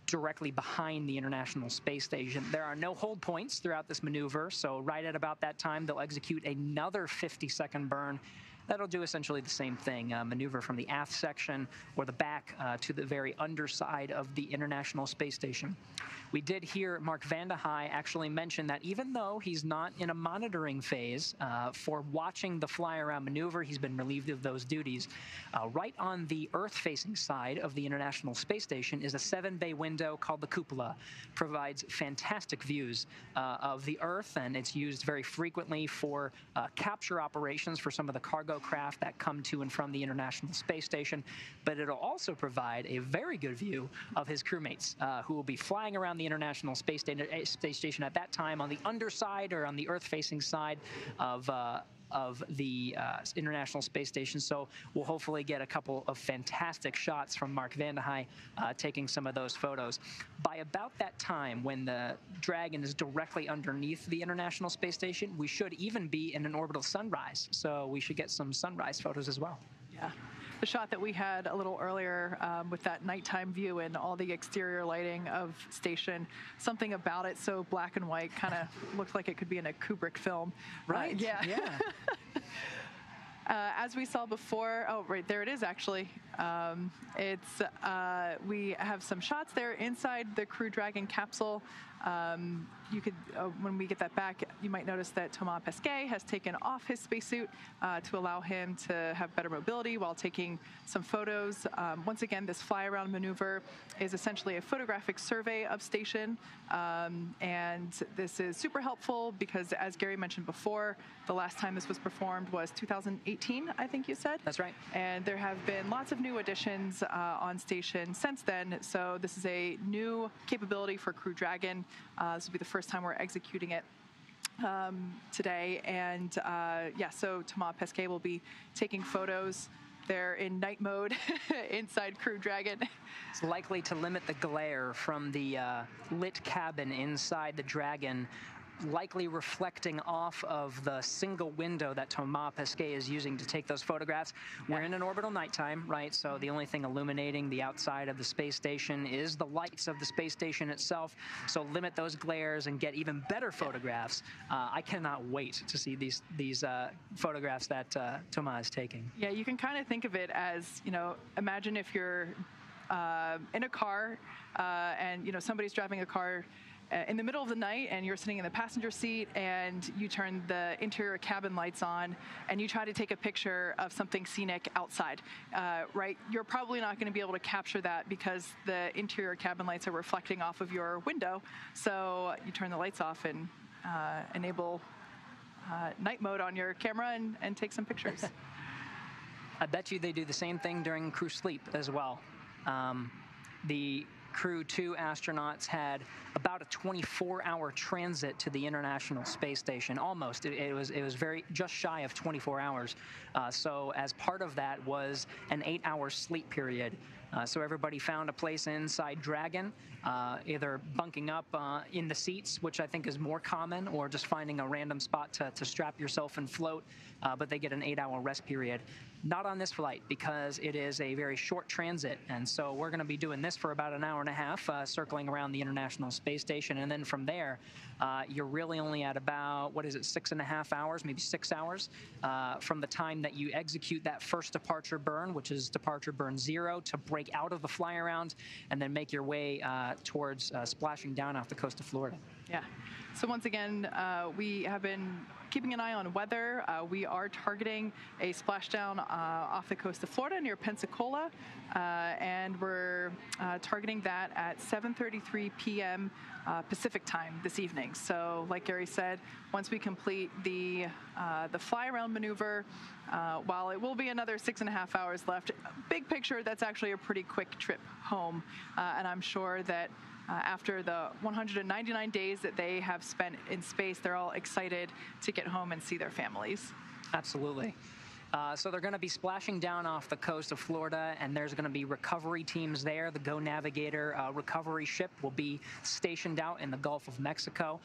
directly behind the International Space Station. There are no hold points throughout this maneuver, so right at about that time, they'll execute another 50-second burn. That'll do essentially the same thing, maneuver from the aft section or the back to the very underside of the International Space Station. We did hear Mark Vande Hei actually mention that even though he's not in a monitoring phase for watching the fly-around maneuver, he's been relieved of those duties. Right on the Earth-facing side of the International Space Station is a 7-bay window called the cupola. Provides fantastic views of the Earth, and it's used very frequently for capture operations for some of the cargo craft that come to and from the International Space Station. But it'll also provide a very good view of his crewmates who will be flying around the International Space Station at that time on the underside or on the Earth-facing side of the International Space Station. So we'll hopefully get a couple of fantastic shots from Mark Vande Hei taking some of those photos. By about that time, when the Dragon is directly underneath the International Space Station, we should even be in an orbital sunrise. So we should get some sunrise photos as well. Yeah. The shot that we had a little earlier with that nighttime view and all the exterior lighting of station, something about it so black and white, kind of looked like it could be in a Kubrick film. Right. Yeah. As we saw before, oh, right there it is actually. We have some shots there inside the Crew Dragon capsule. You could, when we get that back, you might notice that Thomas Pesquet has taken off his spacesuit to allow him to have better mobility while taking some photos. Once again, this fly-around maneuver is essentially a photographic survey of station, and this is super helpful because, as Gary mentioned before, the last time this was performed was 2018, I think you said? That's right. And there have been lots of new additions on station since then, so this is a new capability for Crew Dragon. This will be the first time we're executing it today, and yeah, so Thomas Pesquet will be taking photos. They're in night mode inside Crew Dragon. It's likely to limit the glare from the lit cabin inside the Dragon, likely reflecting off of the single window that Thomas Pesquet is using to take those photographs. We're in an orbital nighttime, right? So the only thing illuminating the outside of the space station is the lights of the space station itself. So limit those glares and get even better photographs. I cannot wait to see these photographs that Thomas is taking. Yeah, you can kind of think of it as, you know, imagine if you're in a car and, you know, somebody's driving a car in the middle of the night and you're sitting in the passenger seat and you turn the interior cabin lights on and you try to take a picture of something scenic outside, right? You're probably not going to be able to capture that because the interior cabin lights are reflecting off of your window. So you turn the lights off and enable night mode on your camera and take some pictures. I bet you they do the same thing during crew sleep as well. The Crew-2 astronauts had about a 24-hour transit to the International Space Station. Almost. It was very just shy of 24 hours. So as part of that was an 8-hour sleep period. So everybody found a place inside Dragon, either bunking up in the seats, which I think is more common, or just finding a random spot to strap yourself and float, but they get an 8-hour rest period. Not on this flight, because it is a very short transit, and so we're going to be doing this for about an hour and a half, circling around the International Space Station, and then from there, you're really only at about, 6.5 hours, maybe 6 hours, from the time that you execute that first departure burn, which is departure burn 0, to break out of the fly around, and then make your way towards splashing down off the coast of Florida. Yeah. So once again, we have been keeping an eye on weather. We are targeting a splashdown off the coast of Florida near Pensacola, and we're targeting that at 7:33 p.m. Pacific time this evening. So like Gary said, once we complete the fly around maneuver, while it will be another 6.5 hours left, big picture, that's actually a pretty quick trip home. And I'm sure that after the 199 days that they have spent in space, they're all excited to get home and see their families. Absolutely. So they're going to be splashing down off the coast of Florida, and there's going to be recovery teams there. The Go Navigator recovery ship will be stationed out in the Gulf of Mexico.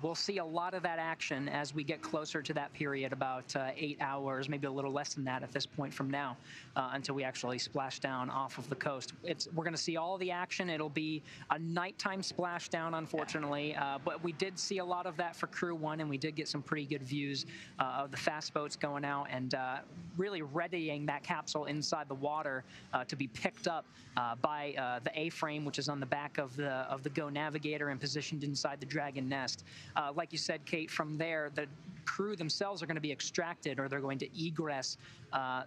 We'll see a lot of that action as we get closer to that period, about 8 hours, maybe a little less than that at this point from now, until we actually splash down off of the coast. We're going to see all the action. It'll be a nighttime splashdown, unfortunately, but we did see a lot of that for Crew-1, and we did get some pretty good views of the fast boats going out and really readying that capsule inside the water to be picked up by the A-frame, which is on the back of the Go Navigator and positioned inside the Dragon nest. Like you said, Kate, from there, the crew themselves are going to be extracted, or they're going to egress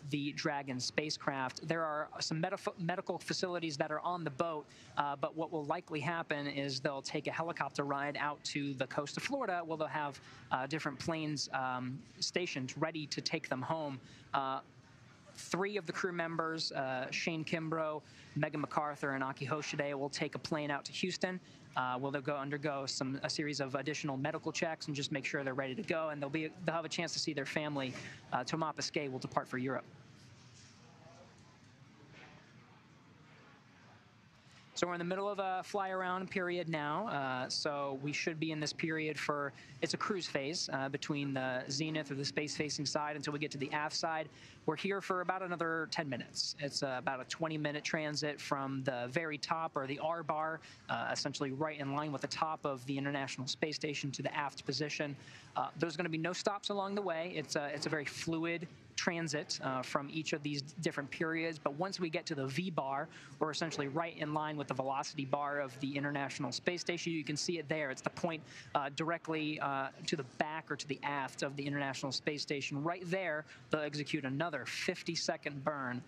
the Dragon spacecraft. There are some medical facilities that are on the boat, but what will likely happen is they'll take a helicopter ride out to the coast of Florida, where they'll have different planes stationed ready to take them home. 3 of the crew members, Shane Kimbrough, Megan McArthur, and Akihiko Hoshide, will take a plane out to Houston. They'll undergo a series of additional medical checks and just make sure they're ready to go, and they'll have a chance to see their family. Thomas Pesquet will depart for Europe. So we're in the middle of a fly-around period now, so we should be in this period for, it's a cruise phase between the zenith or the space-facing side until we get to the aft side. We're here for about another 10 minutes. It's about a 20-minute transit from the very top, or the R-bar, essentially right in line with the top of the International Space Station, to the aft position. There's going to be no stops along the way. It's a very fluid transit from each of these different periods, but once we get to the V-bar, we're essentially right in line with the velocity bar of the International Space Station. You can see it there. It's the point directly to the back or to the aft of the International Space Station. Right there, they'll execute another 50-second burn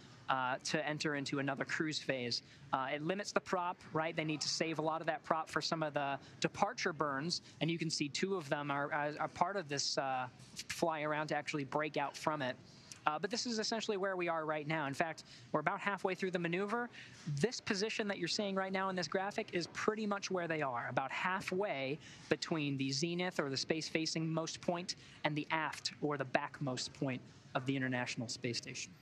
to enter into another cruise phase. It limits the prop, right? They need to save a lot of that prop for some of the departure burns, and you can see 2 of them are part of this fly around to actually break out from it. But this is essentially where we are right now. In fact, we're about halfway through the maneuver. This position that you're seeing right now in this graphic is pretty much where they are, about halfway between the zenith, or the space-facing most point, and the aft, or the backmost point of the International Space Station.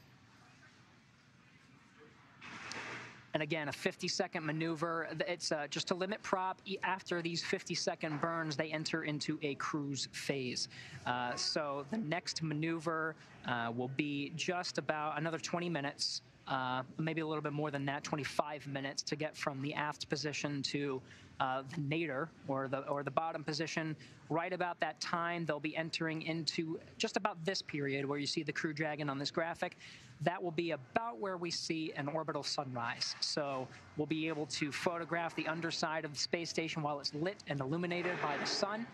And again, a 50-second maneuver. It's just to limit prop. After these 50-second burns, they enter into a cruise phase. So the next maneuver will be just about another 20 minutes, maybe a little bit more than that, 25 minutes, to get from the aft position to the nadir, or the bottom position. Right about that time, they'll be entering into just about this period where you see the Crew Dragon on this graphic. That will be about where we see an orbital sunrise. So we'll be able to photograph the underside of the space station while it's lit and illuminated by the sun.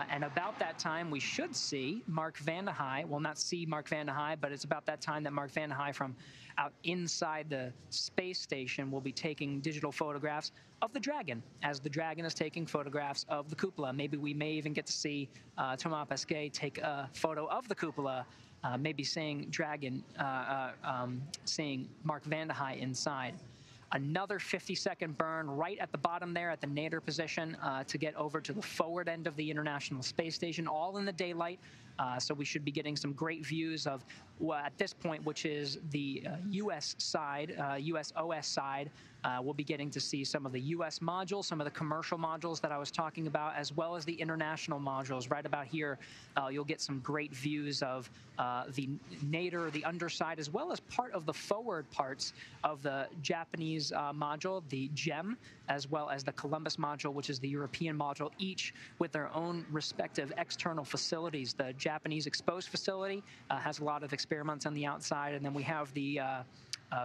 And about that time, we should see Mark Vande Hei. Well, not see Mark Vande Hei, but it's about that time that Mark Vande Hei from out inside the space station will be taking digital photographs of the Dragon, as the Dragon is taking photographs of the cupola. Maybe we may even get to see Thomas Pesquet take a photo of the cupola, maybe seeing Dragon, seeing Mark Vande Hei inside. Another 50-second burn right at the bottom there at the nadir position to get over to the forward end of the International Space Station, all in the daylight. So we should be getting some great views of, well, at this point, which is the U.S. side, U.S. OS side. We'll be getting to see some of the U.S. modules, some of the commercial modules that I was talking about, as well as the international modules. Right about here, you'll get some great views of the nadir, the underside, as well as part of the forward parts of the Japanese module, the GEM, as well as the Columbus module, which is the European module, each with their own respective external facilities. The Japanese exposed facility has a lot of experiments on the outside, and then we have the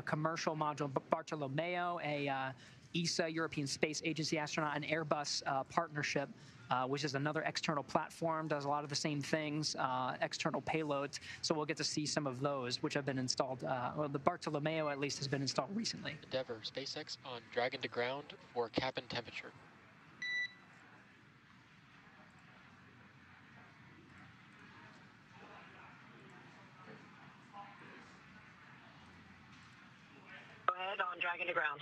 commercial module Bartolomeo, a ESA, European Space Agency astronaut, and Airbus partnership, which is another external platform, does a lot of the same things, external payloads. So we'll get to see some of those, which have been installed. Well, the Bartolomeo, at least, has been installed recently. Endeavour, SpaceX on Dragon to ground for cabin temperature. Go ahead on Dragon to ground.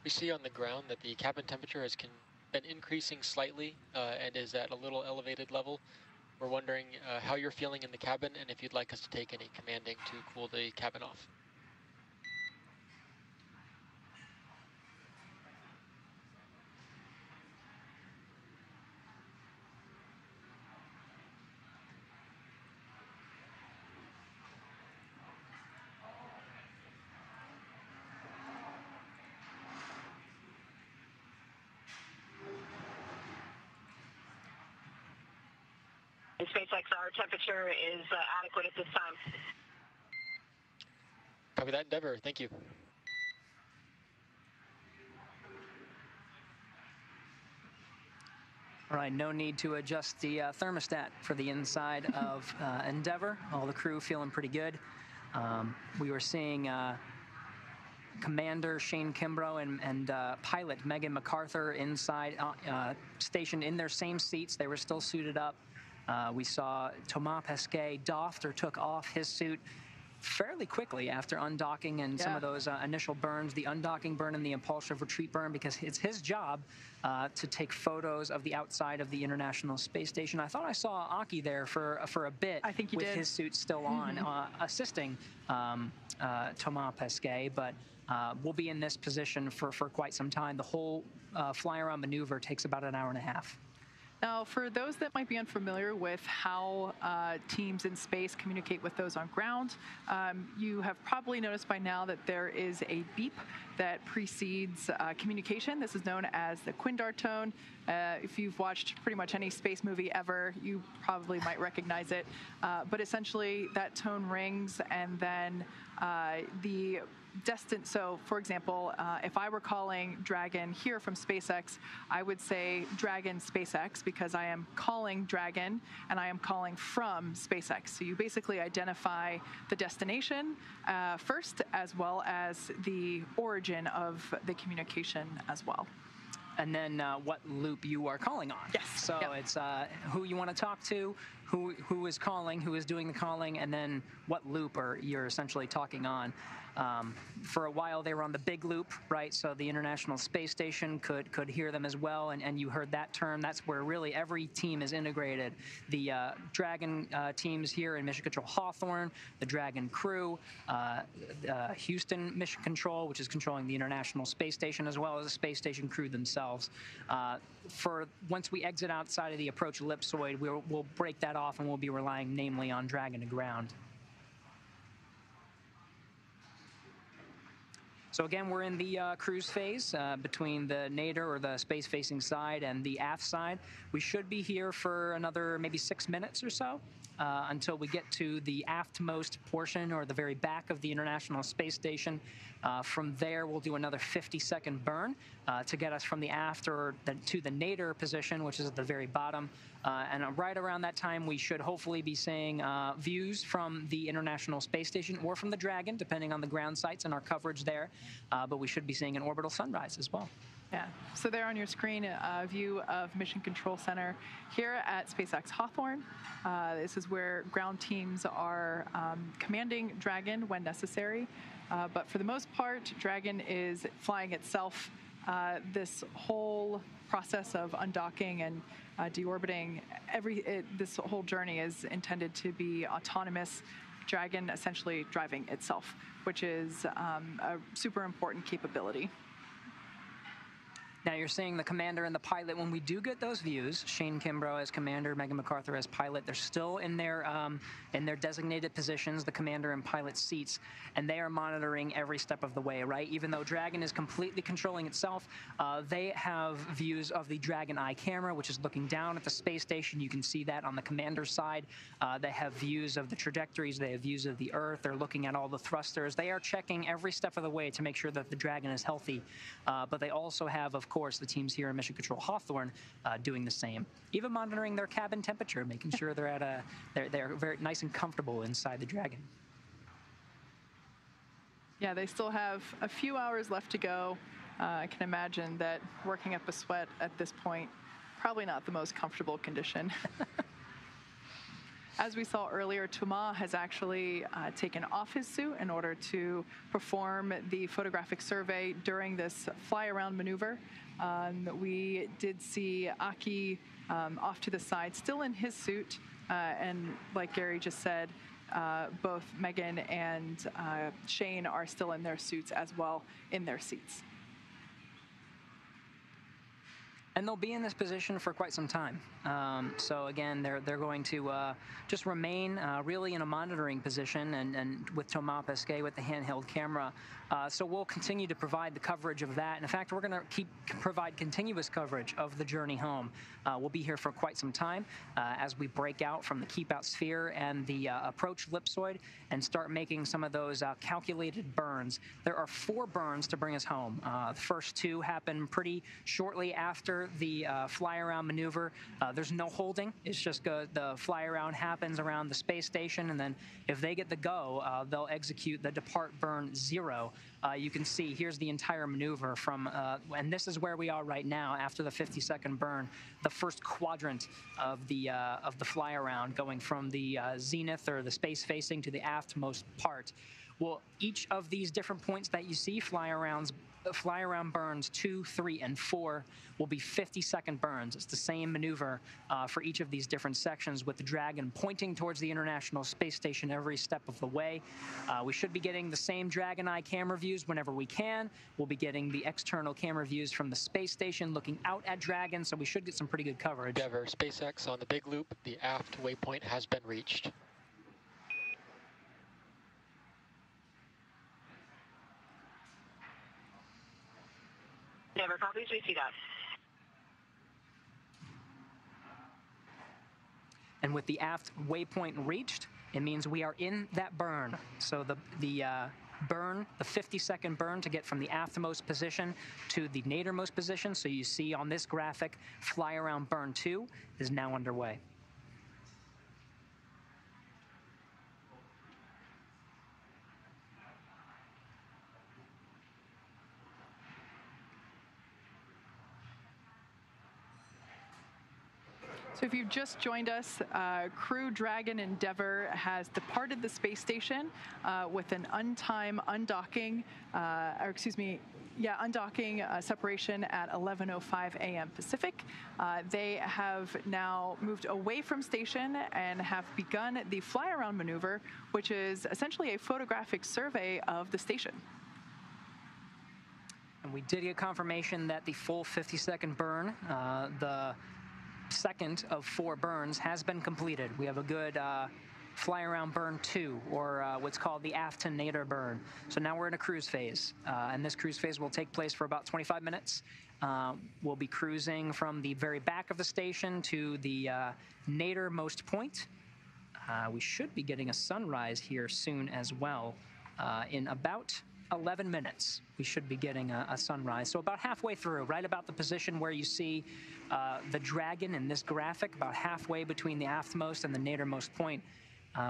We see on the ground that the cabin temperature has been increasing slightly and is at a little elevated level. We're wondering how you're feeling in the cabin and if you'd like us to take any commanding to cool the cabin off. In SpaceX, our temperature is adequate at this time. Copy that, Endeavour. Thank you. All right, no need to adjust the thermostat for the inside of Endeavour. All the crew feeling pretty good. We were seeing Commander Shane Kimbrough and pilot Megan McArthur inside, stationed in their same seats. They were still suited up. We saw Thomas Pesquet doffed or took off his suit fairly quickly after undocking and some of those initial burns, the undocking burn and the impulsive retreat burn, because it's his job to take photos of the outside of the International Space Station. I thought I saw Aki there for a bit. I think you with did. His suit still on, assisting Thomas Pesquet, but we'll be in this position for quite some time. The whole fly-around maneuver takes about an hour and a half. Now, for those that might be unfamiliar with how teams in space communicate with those on ground, you have probably noticed by now that there is a beep that precedes communication. This is known as the Quindar Tone. If you've watched pretty much any space movie ever, you probably might recognize it. But essentially, that tone rings, and then so for example, if I were calling Dragon here from SpaceX, I would say Dragon SpaceX because I am calling Dragon and I am calling from SpaceX. So you basically identify the destination first, as well as the origin of the communication as well. And then what loop you are calling on. Yes. So it's who you want to talk to, who is calling, who is doing the calling, and then what loop you're essentially talking on. For a while, they were on the big loop, right? So the International Space Station could hear them as well, and you heard that term. That's where really every team is integrated. The Dragon teams here in Mission Control Hawthorne, the Dragon crew, Houston Mission Control, which is controlling the International Space Station, as well as the Space Station crew themselves. Once we exit outside of the approach ellipsoid, we'll break that off, and we'll be relying namely on Dragon to ground. So again, we're in the cruise phase between the nadir or the space-facing side and the aft side. We should be here for another maybe 6 minutes or so until we get to the aftmost portion or the very back of the International Space Station. From there, we'll do another 50-second burn to get us from the aft to the nadir position, which is at the very bottom. And right around that time, we should hopefully be seeing views from the International Space Station or from the Dragon, depending on the ground sites and our coverage there. But we should be seeing an orbital sunrise as well. Yeah, so there on your screen, a view of Mission Control Center here at SpaceX Hawthorne. This is where ground teams are commanding Dragon when necessary. But for the most part, Dragon is flying itself. This whole process of undocking and deorbiting. This whole journey is intended to be autonomous, Dragon essentially driving itself, which is a super important capability. Now you're seeing the commander and the pilot. When we do get those views, Shane Kimbrough as commander, Megan McArthur as pilot, they're still in their designated positions, the commander and pilot seats, and they are monitoring every step of the way, right? Even though Dragon is completely controlling itself, they have views of the Dragon Eye camera, which is looking down at the space station. You can see that on the commander's side. They have views of the trajectories. They have views of the Earth. They're looking at all the thrusters. They are checking every step of the way to make sure that the Dragon is healthy. But they also have, of course, the teams here in Mission Control Hawthorne doing the same, even monitoring their cabin temperature, making sure they're at they're very nice and comfortable inside the Dragon. Yeah, they still have a few hours left to go. I can imagine that working up a sweat at this point, probably not the most comfortable condition. As we saw earlier, Thomas has actually taken off his suit in order to perform the photographic survey during this fly-around maneuver. We did see Aki off to the side, still in his suit, and like Gary just said, both Megan and Shane are still in their suits as well, in their seats. And they'll be in this position for quite some time. So again, they're going to just remain really in a monitoring position, and with Thomas Pesquet with the handheld camera. So we'll continue to provide the coverage of that. And in fact, we're going to provide continuous coverage of the journey home. We'll be here for quite some time as we break out from the keep out sphere and the approach ellipsoid and start making some of those calculated burns. There are 4 burns to bring us home. The first 2 happen pretty shortly after the fly-around maneuver. There's no holding. It's just the fly-around happens around the space station, and then if they get the go, they'll execute the depart burn 0. You can see here's the entire maneuver from, and this is where we are right now after the 50-second burn, the first quadrant of the fly-around going from the zenith or the space-facing to the aftmost part. Well, each of these different points that you see, fly-around burns 2, 3, and 4 will be 50-second burns. It's the same maneuver for each of these different sections, with the Dragon pointing towards the International Space Station every step of the way. We should be getting the same Dragon Eye camera views whenever we can. We'll be getting the external camera views from the space station looking out at Dragon, so we should get some pretty good coverage. Endeavour, SpaceX on the big loop. The aft waypoint has been reached. Never copies, we see that. And with the aft waypoint reached, it means we are in that burn. So the burn, the 50-second burn to get from the aftmost position to the nadirmost position, so you see on this graphic, fly around burn 2 is now underway. So if you've just joined us, Crew Dragon Endeavour has departed the space station with an undocking separation at 11:05 a.m. Pacific. They have now moved away from station and have begun the fly-around maneuver, which is essentially a photographic survey of the station. And we did get confirmation that the full 50-second burn, the second of 4 burns, has been completed. We have a good fly around burn 2, or what's called the aft to nadir burn. So now we're in a cruise phase, and this cruise phase will take place for about 25 minutes. We'll be cruising from the very back of the station to the nadirmost point. We should be getting a sunrise here soon as well. In about 11 minutes, we should be getting a sunrise. So about halfway through, right about the position where you see the Dragon in this graphic, about halfway between the aftmost and the nadirmost point,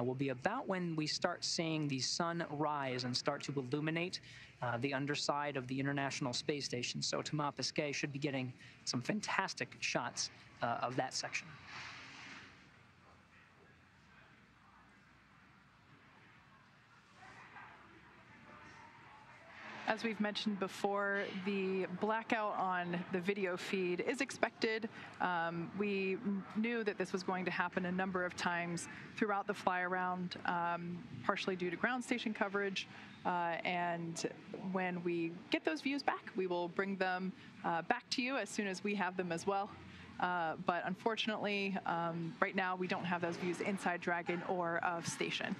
will be about when we start seeing the sun rise and start to illuminate the underside of the International Space Station. So Thomas Pesquet should be getting some fantastic shots of that section. As we've mentioned before, the blackout on the video feed is expected. We knew that this was going to happen a number of times throughout the fly around, partially due to ground station coverage. And when we get those views back, we will bring them back to you as soon as we have them as well. But unfortunately, right now we don't have those views inside Dragon or of station.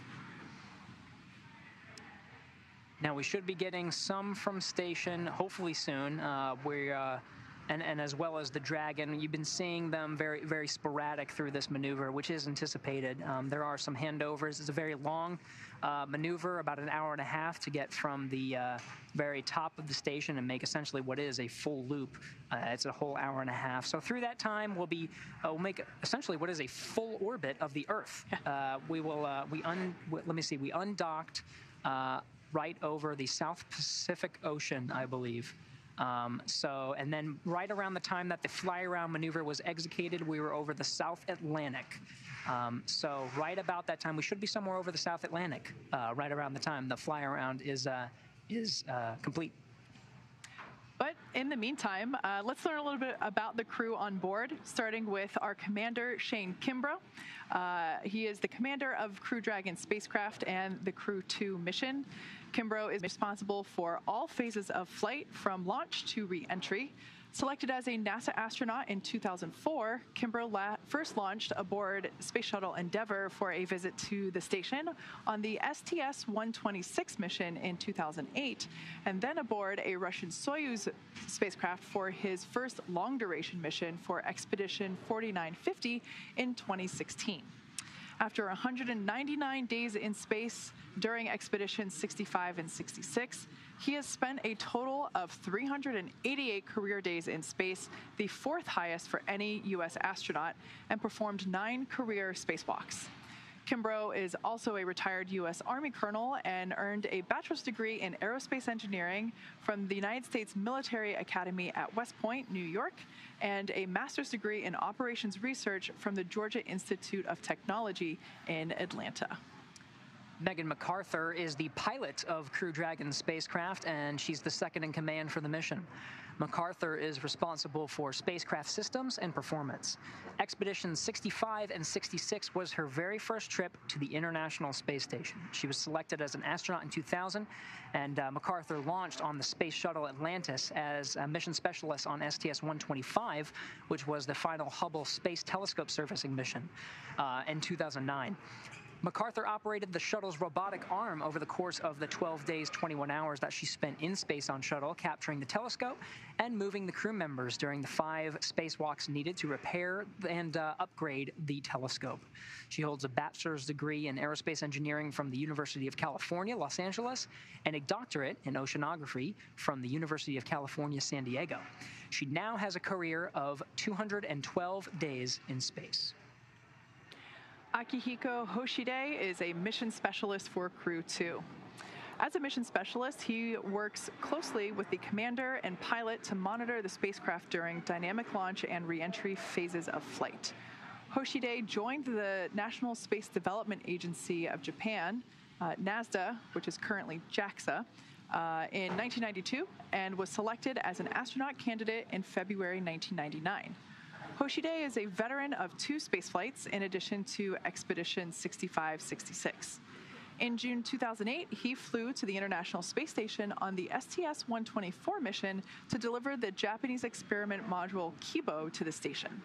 Now we should be getting some from station, hopefully soon. And as well as the Dragon, you've been seeing them very, very sporadic through this maneuver, which is anticipated. There are some handovers. It's a very long maneuver, about an hour and a half to get from the very top of the station and make essentially what is a full loop. It's a whole hour and a half. So through that time, we'll make essentially what is a full orbit of the Earth. We undocked right over the South Pacific Ocean, I believe. And then right around the time that the fly-around maneuver was executed, we were over the South Atlantic. So right about that time, we should be somewhere over the South Atlantic, right around the time the fly-around is complete. But in the meantime, let's learn a little bit about the crew on board, starting with our commander, Shane Kimbrough. He is the commander of Crew Dragon spacecraft and the Crew-2 mission. Kimbrough is responsible for all phases of flight from launch to re-entry. Selected as a NASA astronaut in 2004, Kimbrough first launched aboard Space Shuttle Endeavour for a visit to the station on the STS-126 mission in 2008, and then aboard a Russian Soyuz spacecraft for his first long-duration mission for Expedition 4950 in 2016. After 199 days in space during Expeditions 65 and 66, he has spent a total of 388 career days in space, the fourth highest for any U.S. astronaut, and performed 9 career spacewalks. Kimbrough is also a retired U.S. Army colonel and earned a bachelor's degree in aerospace engineering from the United States Military Academy at West Point, New York, and a master's degree in operations research from the Georgia Institute of Technology in Atlanta. Megan McArthur is the pilot of Crew Dragon spacecraft, and she's the second in command for the mission. McArthur is responsible for spacecraft systems and performance. Expeditions 65 and 66 was her very first trip to the International Space Station. She was selected as an astronaut in 2000, and McArthur launched on the Space Shuttle Atlantis as a mission specialist on STS-125, which was the final Hubble Space Telescope servicing mission in 2009. McArthur operated the shuttle's robotic arm over the course of the 12 days, 21 hours that she spent in space on shuttle, capturing the telescope and moving the crew members during the 5 spacewalks needed to repair and upgrade the telescope. She holds a bachelor's degree in aerospace engineering from the University of California, Los Angeles, and a doctorate in oceanography from the University of California, San Diego. She now has a career of 212 days in space. Akihiko Hoshide is a mission specialist for Crew-2. As a mission specialist, he works closely with the commander and pilot to monitor the spacecraft during dynamic launch and re-entry phases of flight. Hoshide joined the National Space Development Agency of Japan, NASDA, which is currently JAXA, in 1992 and was selected as an astronaut candidate in February 1999. Hoshide is a veteran of 2 spaceflights in addition to Expedition 65-66. In June 2008, he flew to the International Space Station on the STS-124 mission to deliver the Japanese experiment module Kimbrough to the station.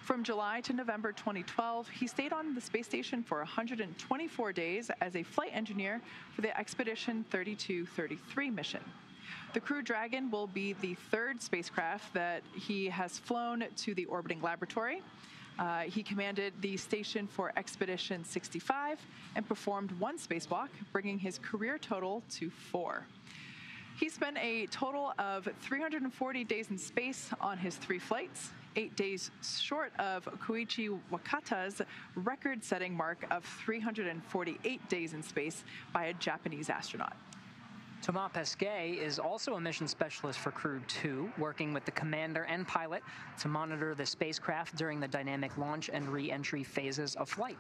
From July to November 2012, he stayed on the space station for 124 days as a flight engineer for the Expedition 32-33 mission. The Crew Dragon will be the 3rd spacecraft that he has flown to the orbiting laboratory. He commanded the station for Expedition 65 and performed 1 spacewalk, bringing his career total to 4. He spent a total of 340 days in space on his 3 flights, 8 days short of Koichi Wakata's record-setting mark of 348 days in space by a Japanese astronaut. Thomas Pesquet is also a mission specialist for Crew-2, working with the commander and pilot to monitor the spacecraft during the dynamic launch and re-entry phases of flight.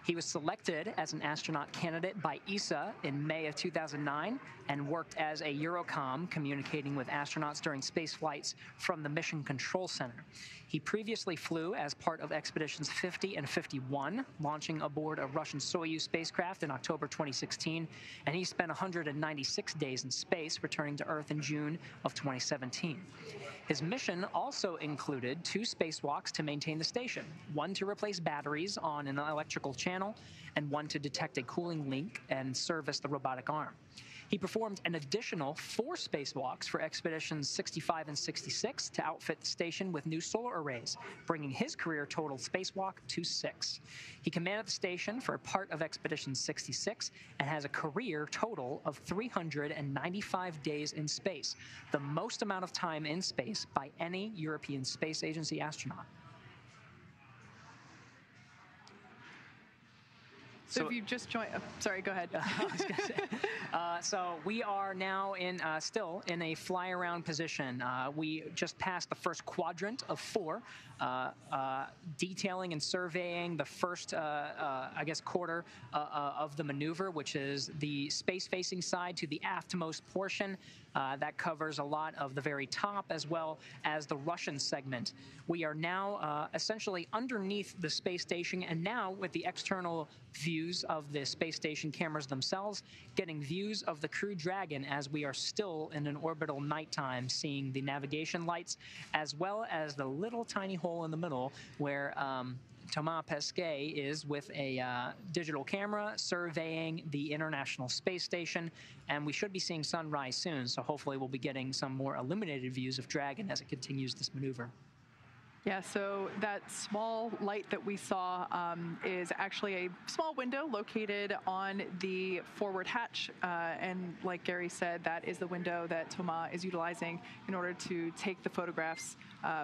He was selected as an astronaut candidate by ESA in May of 2009 and worked as a Eurocom communicating with astronauts during space flights from the Mission Control Center. He previously flew as part of Expeditions 50 and 51, launching aboard a Russian Soyuz spacecraft in October 2016, and he spent 196 days in space, returning to Earth in June of 2017. His mission also included 2 spacewalks to maintain the station, one to replace batteries on an electrical channel, and one to detect a cooling leak and service the robotic arm. He performed an additional 4 spacewalks for Expeditions 65 and 66 to outfit the station with new solar arrays, bringing his career total spacewalk to 6. He commanded the station for part of Expedition 66 and has a career total of 395 days in space, the most amount of time in space by any European Space Agency astronaut. So if you just joined, sorry, go ahead. I was gonna say, so we are now still in a fly-around position. We just passed the first quadrant of 4, detailing and surveying the first, I guess, quarter of the maneuver, which is the space-facing side to the aftmost portion. That covers a lot of the very top as well as the Russian segment. We are now essentially underneath the space station, and now with the external views of the space station cameras themselves, getting views of the Crew Dragon as we are still in an orbital nighttime, seeing the navigation lights as well as the little tiny hole in the middle where Thomas Pesquet is with a digital camera surveying the International Space Station, and we should be seeing sunrise soon, so hopefully we'll be getting some more illuminated views of Dragon as it continues this maneuver. Yeah, so that small light that we saw is actually a small window located on the forward hatch. And like Gary said, that is the window that Thomas is utilizing in order to take the photographs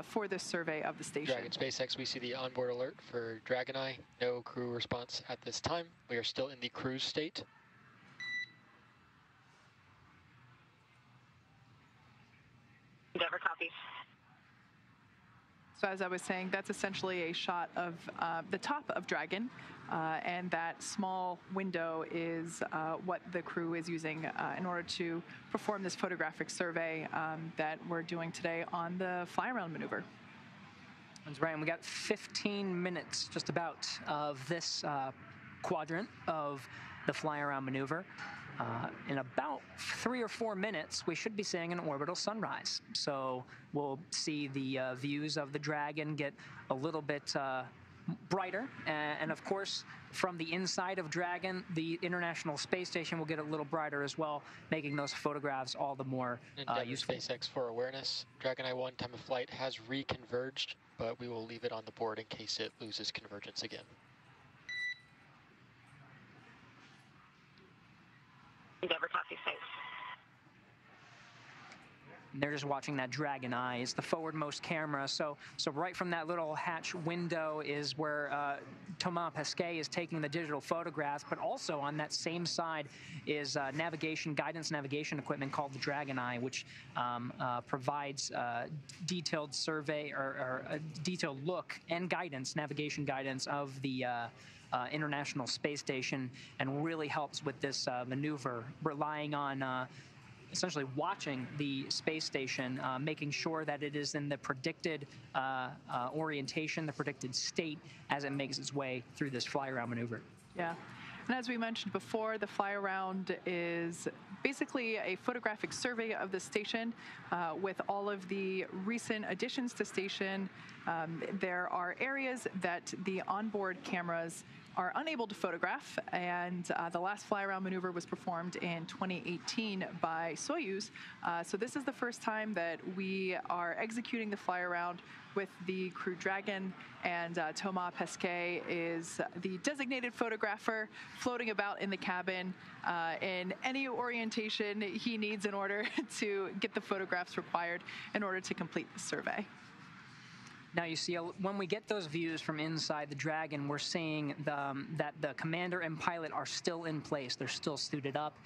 for this survey of the station. Dragon SpaceX, we see the onboard alert for Dragon Eye. No crew response at this time. We are still in the cruise state. Endeavour copies. So as I was saying, that's essentially a shot of the top of Dragon, and that small window is what the crew is using in order to perform this photographic survey that we're doing today on the fly-around maneuver. That's right, and we got 15 minutes just about of this quadrant of the fly-around maneuver. In about 3 or 4 minutes, we should be seeing an orbital sunrise. So we'll see the views of the Dragon get a little bit brighter. And of course, from the inside of Dragon, the International Space Station will get a little brighter as well, making those photographs all the more useful. SpaceX for awareness. Dragon Eye 1 time of flight has reconverged, but we will leave it on the board in case it loses convergence again. Endeavour copy, thanks. They're just watching that Dragon Eye. It's the forwardmost camera. So right from that little hatch window is where Thomas Pesquet is taking the digital photographs, but also on that same side is guidance navigation equipment called the Dragon Eye, which provides detailed survey or a detailed look and navigation guidance of the International Space Station, and really helps with this maneuver, relying on essentially watching the space station, making sure that it is in the predicted orientation, the predicted state as it makes its way through this fly-around maneuver. Yeah. And as we mentioned before, the fly-around is basically a photographic survey of the station with all of the recent additions to station. There are areas that the onboard cameras are unable to photograph, and the last fly-around maneuver was performed in 2018 by Soyuz. So this is the first time that we are executing the fly-around with the Crew Dragon, and Thomas Pesquet is the designated photographer floating about in the cabin in any orientation he needs in order to get the photographs required in order to complete the survey. Now you see, when we get those views from inside the Dragon, we're seeing that the commander and pilot are still in place. They're still suited up.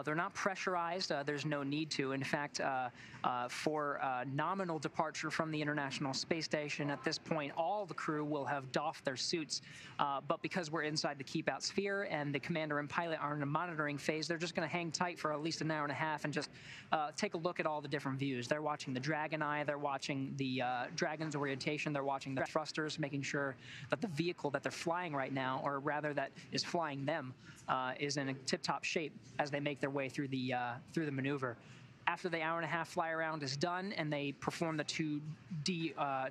They're not pressurized. There's no need to. In fact, for nominal departure from the International Space Station, at this point, all the crew will have doffed their suits. But because we're inside the keep-out sphere and the commander and pilot are in a monitoring phase, they're just going to hang tight for at least an hour and a half and just take a look at all the different views. They're watching the Dragon Eye. They're watching the Dragon's orientation. They're watching the thrusters, making sure that the vehicle that they're flying right now, or rather that is flying them, is in a tip-top shape as they make their way through the maneuver. After the hour-and-a-half fly-around is done and they perform the two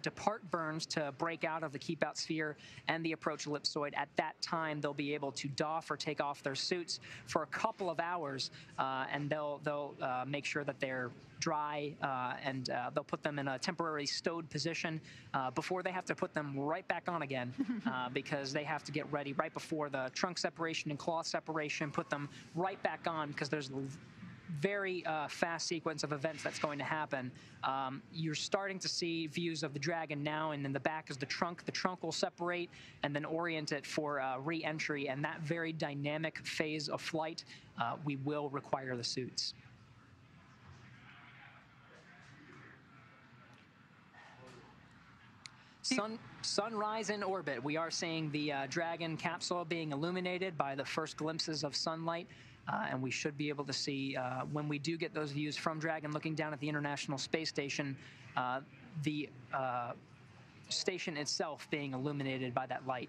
depart burns to break out of the keep-out sphere and the approach ellipsoid, at that time they'll be able to doff or take off their suits for a couple of hours, and they'll make sure that they're dry, and they'll put them in a temporary stowed position before they have to put them right back on again, because they have to get ready right before the trunk separation and cloth separation, put them right back on because there's very fast sequence of events that's going to happen. You're starting to see views of the Dragon now, and in the back is the trunk. The trunk will separate and then orient it for re-entry, and that very dynamic phase of flight, we will require the suits. Sunrise in orbit. We are seeing the Dragon capsule being illuminated by the first glimpses of sunlight. And we should be able to see, when we do get those views from Dragon looking down at the International Space Station, the station itself being illuminated by that light.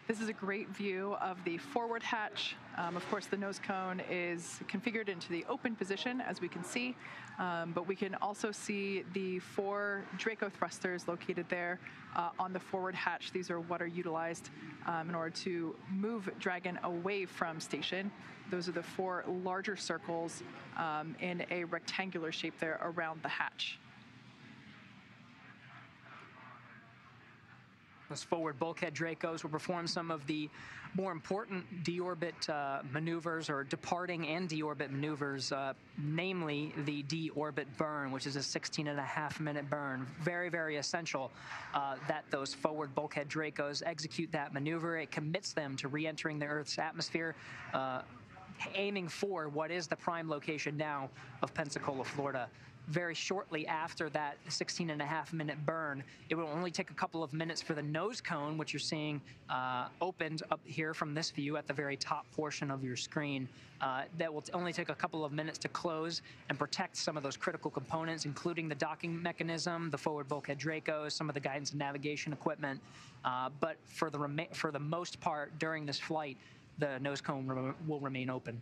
This is a great view of the forward hatch. Of course, the nose cone is configured into the open position, as we can see, but we can also see the 4 Draco thrusters located there on the forward hatch. These are what are utilized in order to move Dragon away from station. Those are the 4 larger circles in a rectangular shape there around the hatch. Those forward bulkhead Dracos will perform some of the more important deorbit maneuvers, or departing and deorbit maneuvers, namely the Deorbit Burn, which is a 16.5-minute burn. Very, very essential that those forward bulkhead Dracos execute that maneuver. It commits them to re-entering the Earth's atmosphere, aiming for what is the prime location now of Pensacola, Florida. Very shortly after that 16.5-minute burn, it will only take a couple of minutes for the nose cone, which you're seeing opened up here from this view at the very top portion of your screen. That will only take a couple of minutes to close and protect some of those critical components, including the docking mechanism, the forward bulkhead Dracos, some of the guidance and navigation equipment. But for the most part, during this flight, the nose cone will remain open.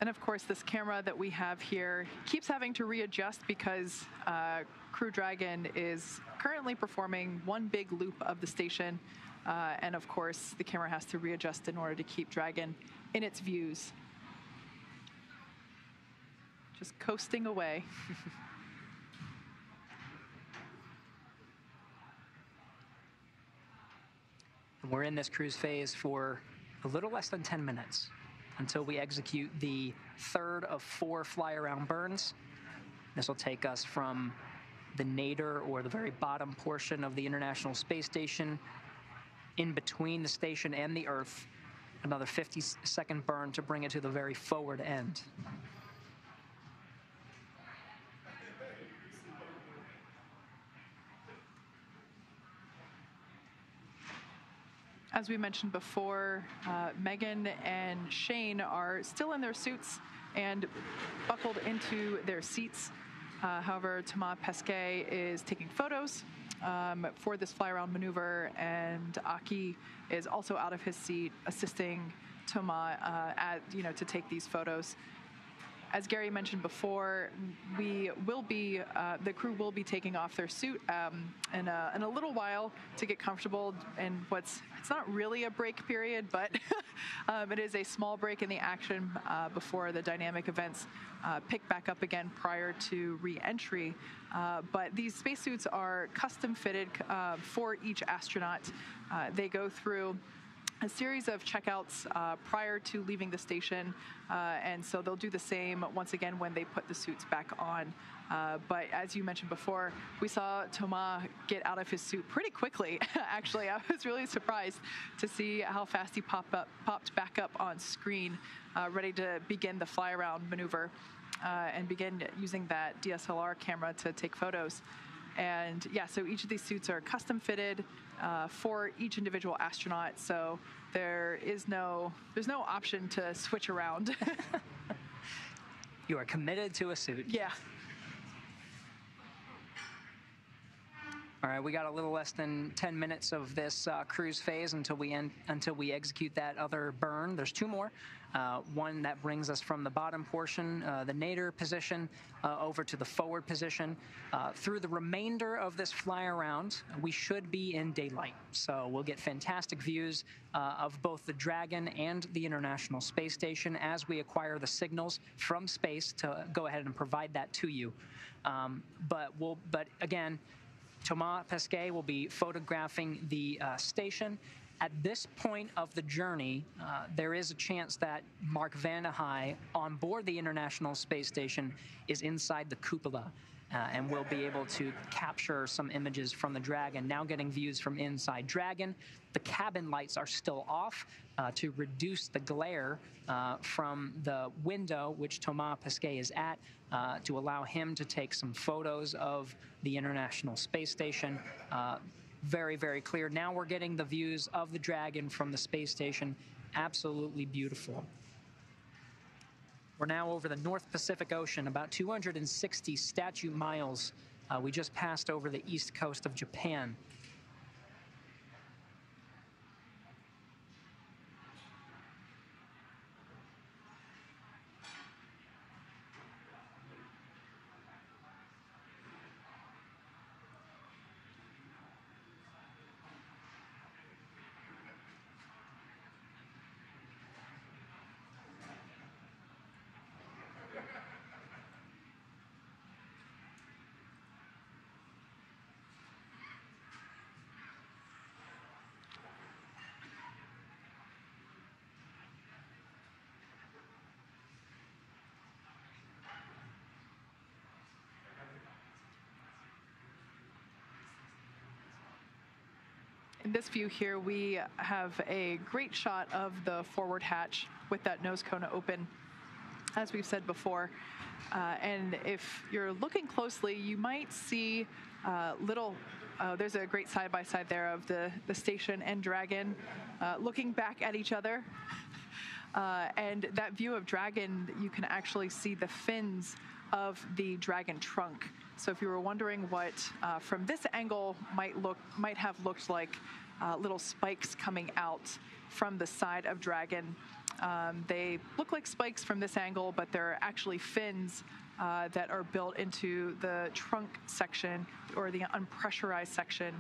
And of course, this camera that we have here keeps having to readjust because Crew Dragon is currently performing one big loop of the station. And of course, the camera has to readjust in order to keep Dragon in its views. Just coasting away. We're in this cruise phase for a little less than 10 minutes. Until we execute the 3rd of 4 fly-around burns. This will take us from the nadir, or the very bottom portion of the International Space Station, in between the station and the Earth. Another 50-second burn to bring it to the very forward end. As we mentioned before, Megan and Shane are still in their suits and buckled into their seats. However, Thomas Pesquet is taking photos for this fly-around maneuver, and Aki is also out of his seat, assisting Thomas to take these photos. As Gary mentioned before, the crew will be taking off their suit in a little while to get comfortable in it's not really a break period, but it is a small break in the action before the dynamic events pick back up again prior to re-entry. But these spacesuits are custom fitted for each astronaut. They go through a series of checkouts prior to leaving the station, and so they'll do the same once again when they put the suits back on. But as you mentioned before, we saw Thomas get out of his suit pretty quickly. Actually, I was really surprised to see how fast he popped back up on screen, ready to begin the fly-around maneuver and begin using that DSLR camera to take photos. And yeah, so each of these suits are custom fitted for each individual astronaut. So there's no option to switch around. You are committed to a suit. Yeah. All right, we got a little less than 10 minutes of this cruise phase until we execute that other burn. There's two more. One that brings us from the bottom portion, the nadir position, over to the forward position. Through the remainder of this fly around, we should be in daylight. So we'll get fantastic views of both the Dragon and the International Space Station as we acquire the signals from space to go ahead and provide that to you. But again, Thomas Pesquet will be photographing the station. At this point of the journey, there is a chance that Mark Vande on board the International Space Station is inside the cupola, and we'll be able to capture some images from the Dragon. Now getting views from inside Dragon. The cabin lights are still off to reduce the glare from the window which Thomas Pesquet is at, to allow him to take some photos of the International Space Station. Very, very clear. Now we're getting the views of the Dragon from the space station. Absolutely beautiful. We're now over the North Pacific Ocean, about 260 statute miles. We just passed over the east coast of Japan. In this view here, we have a great shot of the forward hatch with that nose cone open, as we've said before. And if you're looking closely, you might see there's a great side-by-side there of the station and Dragon looking back at each other. And that view of Dragon, you can actually see the fins of the Dragon trunk. So if you were wondering what from this angle might have looked like little spikes coming out from the side of Dragon, they look like spikes from this angle, but they're actually fins that are built into the trunk section, or the unpressurized section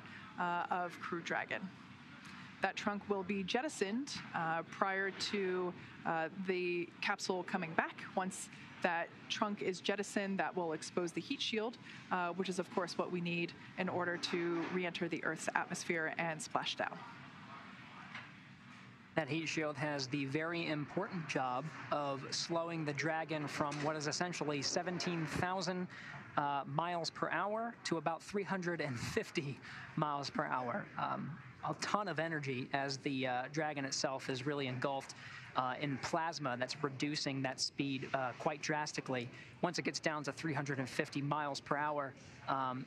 of Crew Dragon. That trunk will be jettisoned prior to the capsule coming back. Once that trunk is jettisoned, that will expose the heat shield, which is of course what we need in order to re-enter the Earth's atmosphere and splash down. That heat shield has the very important job of slowing the Dragon from what is essentially 17,000 miles per hour to about 350 miles per hour. A ton of energy, as the Dragon itself is really engulfed in plasma that's reducing that speed quite drastically. Once it gets down to 350 miles per hour,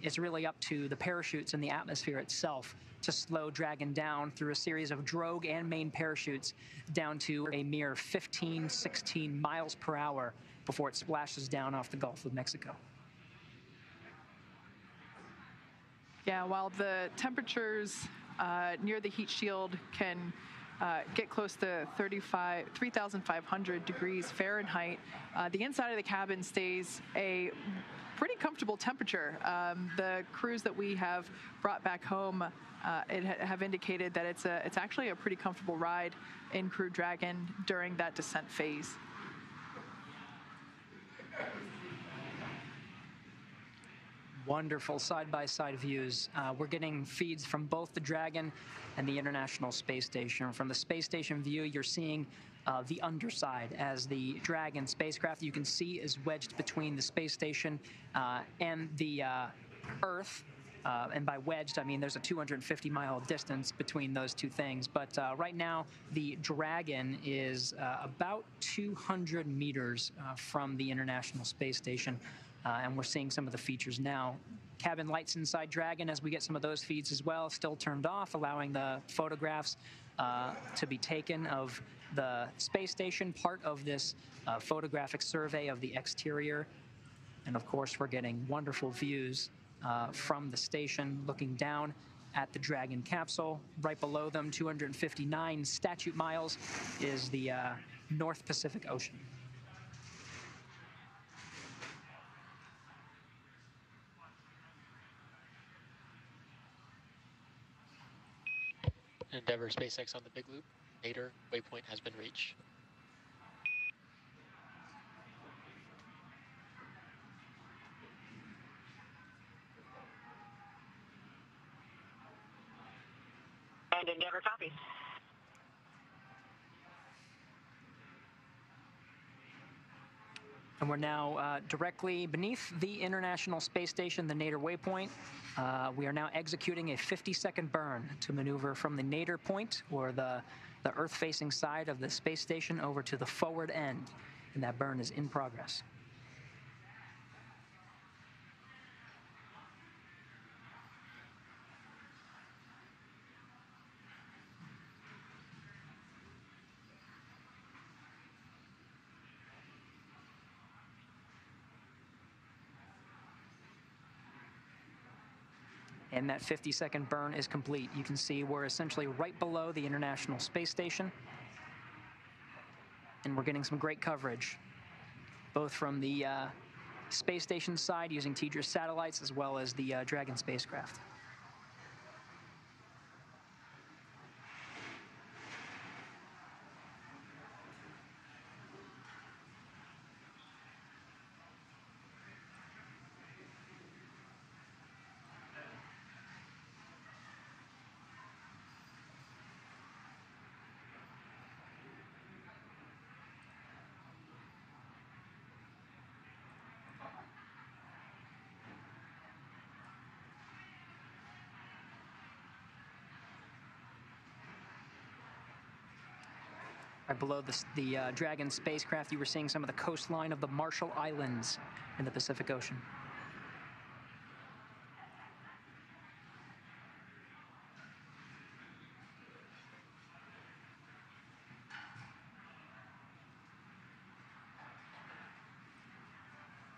it's really up to the parachutes in the atmosphere itself to slow Dragon down through a series of drogue and main parachutes down to a mere 15, 16 miles per hour before it splashes down off the Gulf of Mexico. Yeah, while the temperatures near the heat shield can get close to 3,500 degrees Fahrenheit, the inside of the cabin stays a pretty comfortable temperature. The crews that we have brought back home have indicated that it's actually a pretty comfortable ride in Crew Dragon during that descent phase. Wonderful side-by-side views. We're getting feeds from both the Dragon and the International Space Station. From the space station view, you're seeing the underside as the Dragon spacecraft, you can see, is wedged between the space station and the Earth. And by wedged, I mean there's a 250-mile distance between those two things. But right now, the Dragon is about 200 meters from the International Space Station. And we're seeing some of the features now. Cabin lights inside Dragon, as we get some of those feeds as well, still turned off, allowing the photographs to be taken of the space station, part of this photographic survey of the exterior. And of course, we're getting wonderful views from the station, looking down at the Dragon capsule. Right below them, 259 statute miles, is the North Pacific Ocean. Endeavour SpaceX on the big loop. Nadir waypoint has been reached. And Endeavour copies. And we're now directly beneath the International Space Station, the Nadir waypoint. We are now executing a 50-second burn to maneuver from the Nadir point, or the Earth-facing side of the space station, over to the forward end. And that burn is in progress. And that 50-second burn is complete. You can see we're essentially right below the International Space Station. And we're getting some great coverage, both from the space station side using TDRS satellites, as well as the Dragon spacecraft. Right below the Dragon spacecraft, you were seeing some of the coastline of the Marshall Islands in the Pacific Ocean.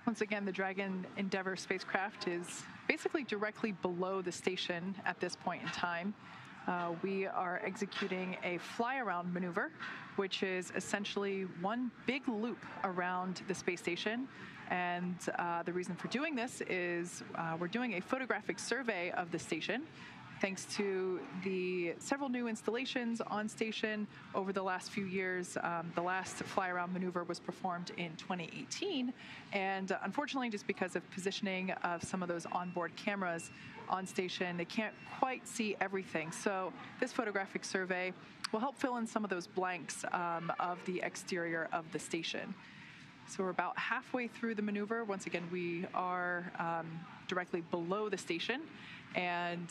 Once again, the Dragon Endeavour spacecraft is basically directly below the station at this point in time. We are executing a fly-around maneuver, which is essentially one big loop around the space station. And the reason for doing this is we're doing a photographic survey of the station, thanks to the several new installations on station over the last few years. The last fly-around maneuver was performed in 2018, and unfortunately, just because of positioning of some of those onboard cameras on station, they can't quite see everything. So this photographic survey will help fill in some of those blanks of the exterior of the station. So we're about halfway through the maneuver. Once again, we are directly below the station. And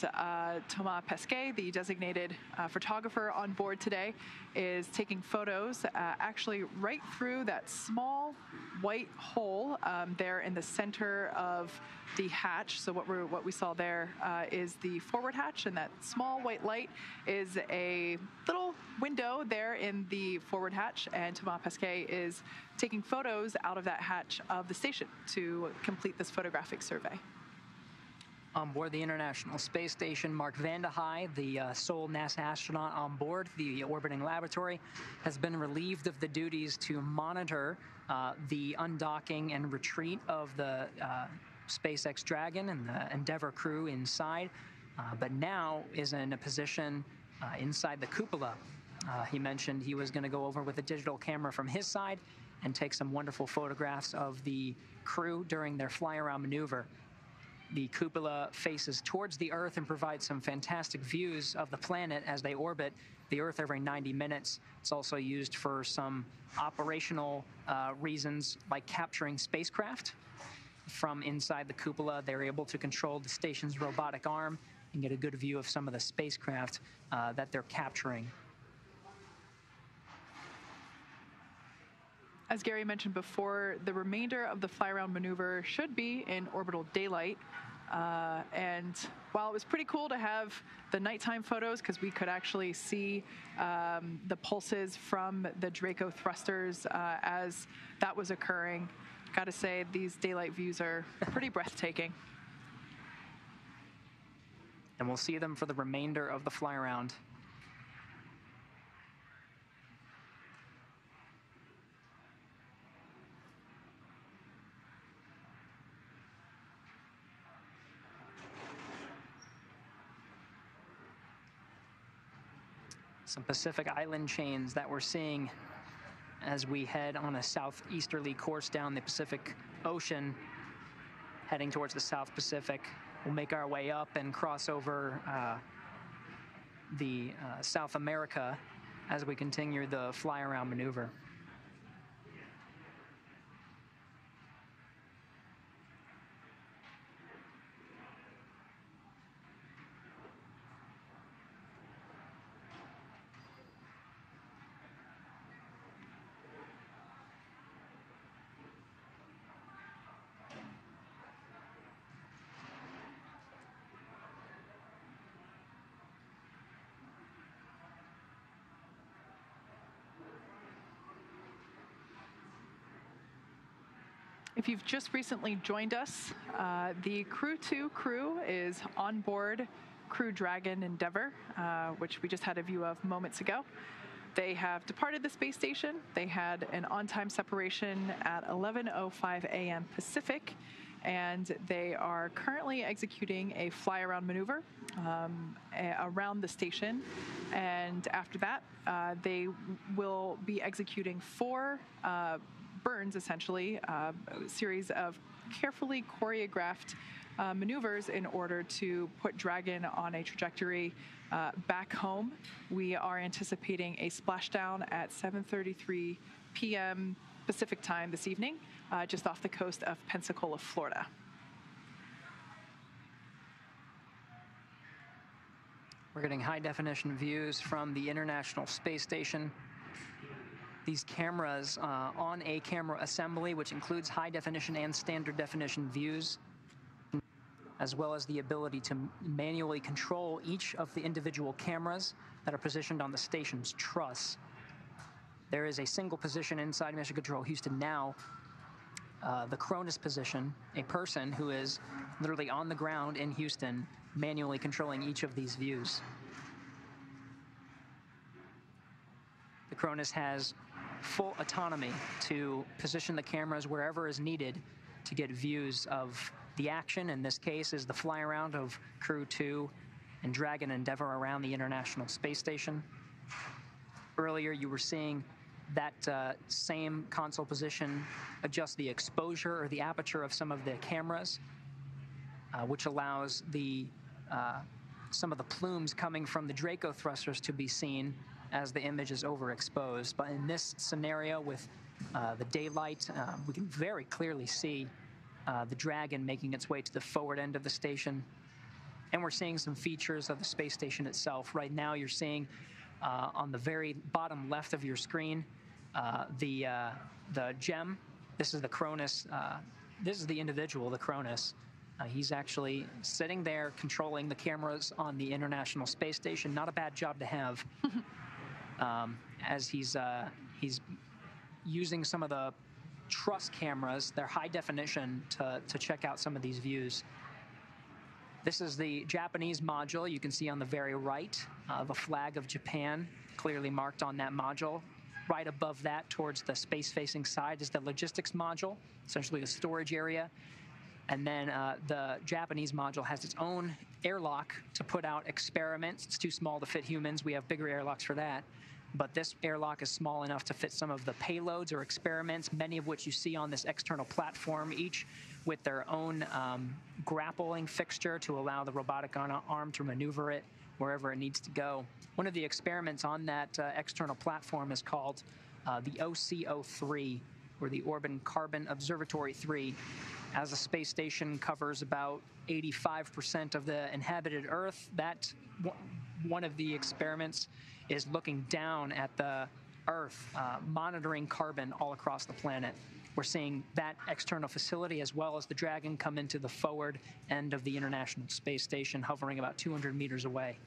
Thomas Pesquet, the designated photographer on board today, is taking photos actually right through that small white hole there in the center of the hatch. So what we saw there is the forward hatch, and that small white light is a little window there in the forward hatch, and Thomas Pesquet is taking photos out of that hatch of the station to complete this photographic survey. On board the International Space Station, Mark Vande Hei, the sole NASA astronaut on board the orbiting laboratory, has been relieved of the duties to monitor the undocking and retreat of the SpaceX Dragon and the Endeavour crew inside, but now is in a position inside the cupola. He mentioned he was going to go over with a digital camera from his side and take some wonderful photographs of the crew during their fly-around maneuver. The cupola faces towards the Earth and provides some fantastic views of the planet as they orbit the Earth every 90 minutes. It's also used for some operational reasons, like capturing spacecraft. From inside the cupola, they're able to control the station's robotic arm and get a good view of some of the spacecraft that they're capturing. As Gary mentioned before, the remainder of the fly-around maneuver should be in orbital daylight. And while it was pretty cool to have the nighttime photos, because we could actually see the pulses from the Draco thrusters as that was occurring, gotta say, these daylight views are pretty breathtaking. And we'll see them for the remainder of the fly-around. Some Pacific Island chains that we're seeing as we head on a southeasterly course down the Pacific Ocean, heading towards the South Pacific. We'll make our way up and cross over the South America as we continue the fly-around maneuver. If you've just recently joined us, the Crew-2 crew is on board Crew Dragon Endeavour, which we just had a view of moments ago. They have departed the space station. They had an on-time separation at 11:05 a.m. Pacific, and they are currently executing a fly-around maneuver around the station. And after that, they will be executing 4 burns, essentially, a series of carefully choreographed maneuvers in order to put Dragon on a trajectory back home. We are anticipating a splashdown at 7:33 p.m. Pacific time this evening, just off the coast of Pensacola, Florida. We're getting high-definition views from the International Space Station. These cameras on a camera assembly, which includes high-definition and standard-definition views, as well as the ability to manually control each of the individual cameras that are positioned on the station's truss. There is a single position inside Mission Control Houston now, the Cronus position, a person who is literally on the ground in Houston, manually controlling each of these views. The Cronus has full autonomy to position the cameras wherever is needed to get views of the action. In this case is the fly around of Crew-2 and Dragon Endeavour around the International Space Station. Earlier you were seeing that same console position adjust the exposure or the aperture of some of the cameras, which allows the some of the plumes coming from the Draco thrusters to be seen as the image is overexposed. But in this scenario with the daylight, we can very clearly see the Dragon making its way to the forward end of the station. And we're seeing some features of the space station itself. Right now you're seeing on the very bottom left of your screen the gem. This is the Cronus. This is the individual, the Cronus. He's actually sitting there controlling the cameras on the International Space Station. Not a bad job to have. As he's using some of the truss cameras, they're high definition, to check out some of these views. This is the Japanese module. You can see on the very right the flag of Japan clearly marked on that module. Right above that, towards the space-facing side, is the logistics module, essentially a storage area. And then the Japanese module has its own airlock to put out experiments. It's too small to fit humans. We have bigger airlocks for that. but this airlock is small enough to fit some of the payloads or experiments, many of which you see on this external platform, each with their own grappling fixture to allow the robotic arm to maneuver it wherever it needs to go. One of the experiments on that external platform is called the OCO3, or the Orbital Carbon Observatory 3. As the space station covers about 85% of the inhabited Earth, that one of the experiments is looking down at the Earth, monitoring carbon all across the planet. We're seeing that external facility as well as the Dragon come into the forward end of the International Space Station, hovering about 200 meters away.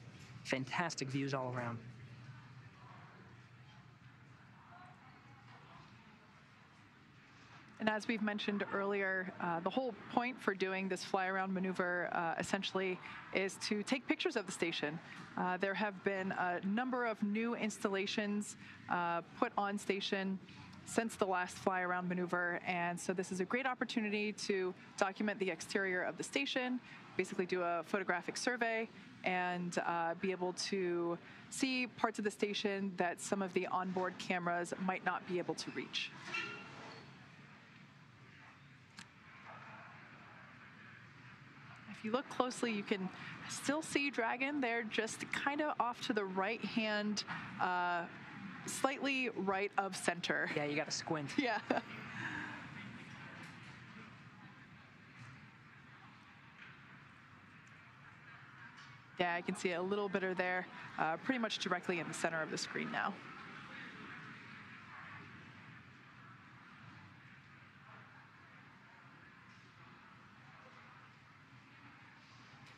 Fantastic views all around. And as we've mentioned earlier, the whole point for doing this fly-around maneuver essentially is to take pictures of the station. There have been a number of new installations put on station since the last fly-around maneuver, and so this is a great opportunity to document the exterior of the station, basically do a photographic survey, and be able to see parts of the station that some of the onboard cameras might not be able to reach. If you look closely, you can still see Dragon there, just kind of off to the right hand, slightly right of center. Yeah, you got to squint. Yeah. Yeah, I can see a little bit of there, pretty much directly in the center of the screen now.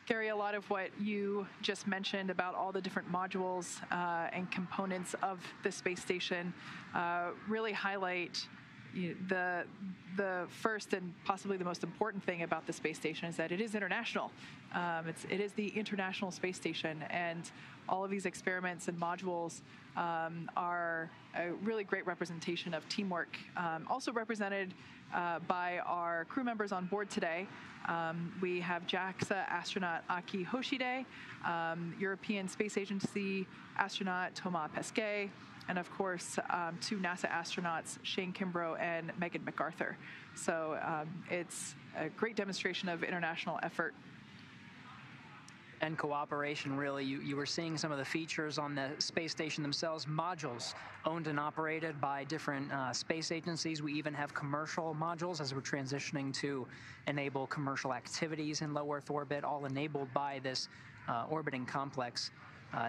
Gary, a lot of what you just mentioned about all the different modules and components of the space station really highlight the first and possibly the most important thing about the space station is that it is international. It is the International Space Station, and all of these experiments and modules are a really great representation of teamwork. Also represented by our crew members on board today. We have JAXA astronaut Akihiko Hoshide, European Space Agency astronaut Thomas Pesquet, and of course, two NASA astronauts, Shane Kimbrough and McArthur. So it's a great demonstration of international effort. And cooperation, really. You were seeing some of the features on the space station themselves, modules owned and operated by different space agencies. We even have commercial modules as we're transitioning to enable commercial activities in low Earth orbit, all enabled by this orbiting complex.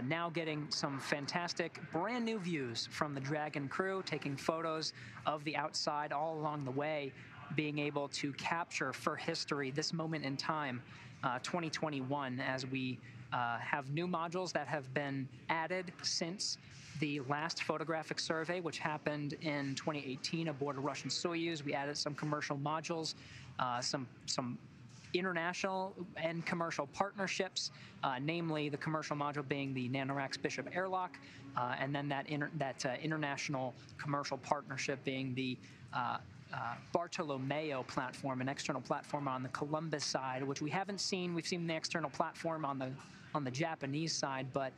Now getting some fantastic brand new views from the Dragon crew, taking photos of the outside all along the way, being able to capture for history this moment in time, 2021, as we have new modules that have been added since the last photographic survey, which happened in 2018 aboard a Russian Soyuz. We added some commercial modules, some international and commercial partnerships, namely the commercial module being the Nanoracks Bishop airlock, and then that international commercial partnership being the Bartolomeo platform, an external platform on the Columbus side, which we haven't seen. We've seen the external platform on the Japanese side, but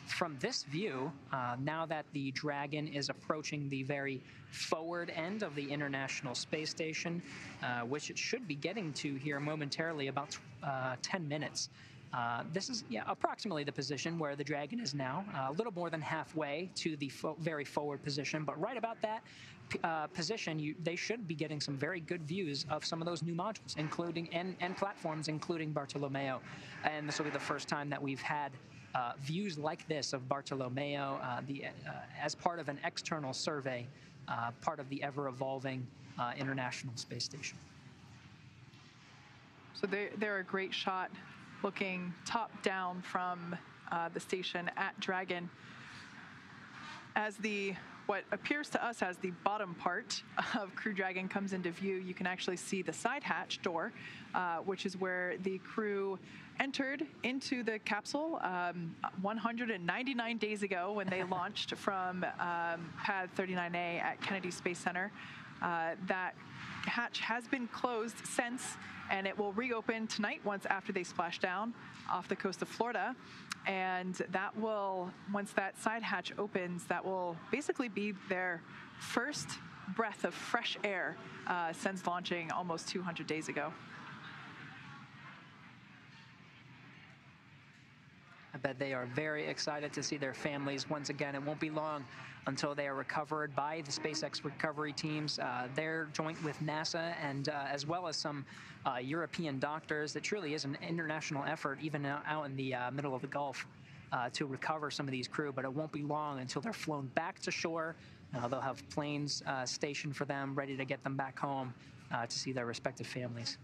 from this view, now that the Dragon is approaching the very forward end of the International Space Station, which it should be getting to here momentarily, about 10 minutes. This is approximately the position where the Dragon is now, a little more than halfway to the very forward position, but right about that position, they should be getting some very good views of some of those new modules, including and platforms, including Bartolomeo. And this will be the first time that we've had views like this of Bartolomeo as part of an external survey, part of the ever-evolving International Space Station. So they're a great shot looking top down from the station at Dragon. As what appears to us as the bottom part of Crew Dragon comes into view, you can actually see the side hatch door, which is where the crew entered into the capsule 199 days ago when they launched from Pad 39A at Kennedy Space Center. That hatch has been closed since, and it will reopen tonight after they splash down off the coast of Florida. And that will, once that side hatch opens, that will basically be their first breath of fresh air since launching almost 200 days ago. I bet they are very excited to see their families once again. It won't be long until they are recovered by the SpaceX recovery teams. They're joint with NASA and as well as some European doctors. It truly is an international effort, even out in the middle of the Gulf, to recover some of these crew. But it won't be long until they're flown back to shore. They'll have planes stationed for them, ready to get them back home to see their respective families.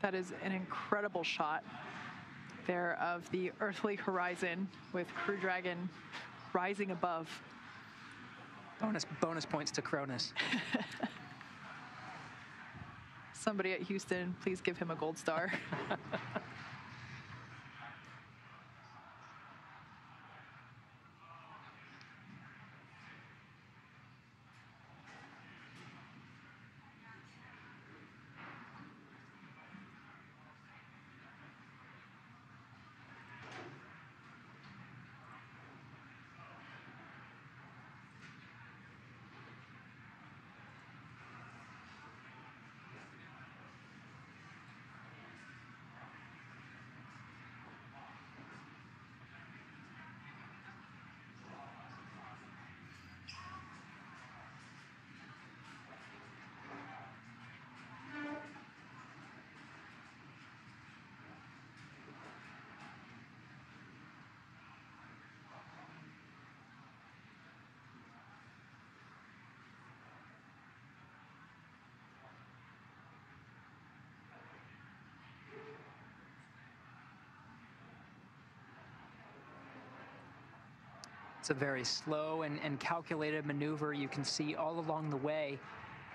That is an incredible shot there of the earthly horizon with Crew Dragon rising above. Bonus points to Cronus. Somebody at Houston, please give him a gold star. It's a very slow and calculated maneuver. You can see all along the way,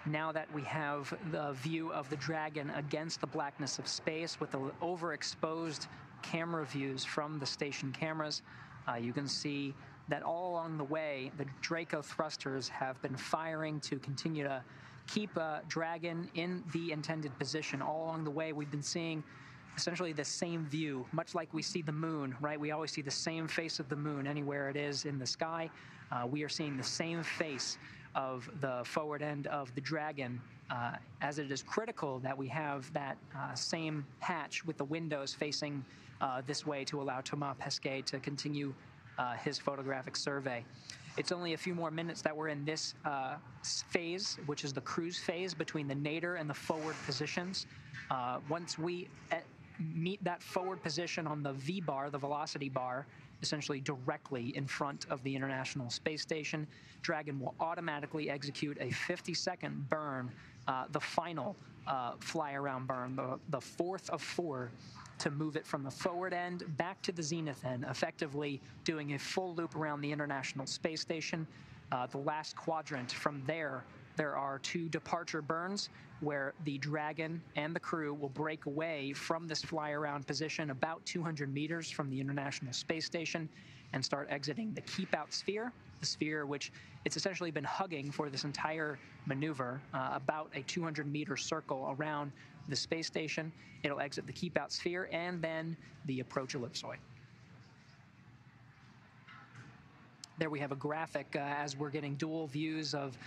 now that we have the view of the Dragon against the blackness of space with the overexposed camera views from the station cameras, you can see that all along the way, the Draco thrusters have been firing to continue to keep Dragon in the intended position. All along the way, we've been seeing essentially the same view, much like we see the moon, right? We always see the same face of the moon anywhere it is in the sky. We are seeing the same face of the forward end of the Dragon, as it is critical that we have that same hatch with the windows facing this way to allow Thomas Pesquet to continue his photographic survey. It's only a few more minutes that we're in this phase, which is the cruise phase between the nadir and the forward positions. Once we meet that forward position on the V bar, the velocity bar, essentially directly in front of the International Space Station, Dragon will automatically execute a 50-second burn, the final fly-around burn, the fourth of 4, to move it from the forward end back to the zenith end, effectively doing a full loop around the International Space Station. The last quadrant from there are 2 departure burns where the Dragon and the crew will break away from this fly-around position about 200 meters from the International Space Station and start exiting the keep-out sphere, the sphere which it's essentially been hugging for this entire maneuver, about a 200-meter circle around the space station. It'll exit the keep-out sphere and then the approach ellipsoid. There we have a graphic as we're getting dual views of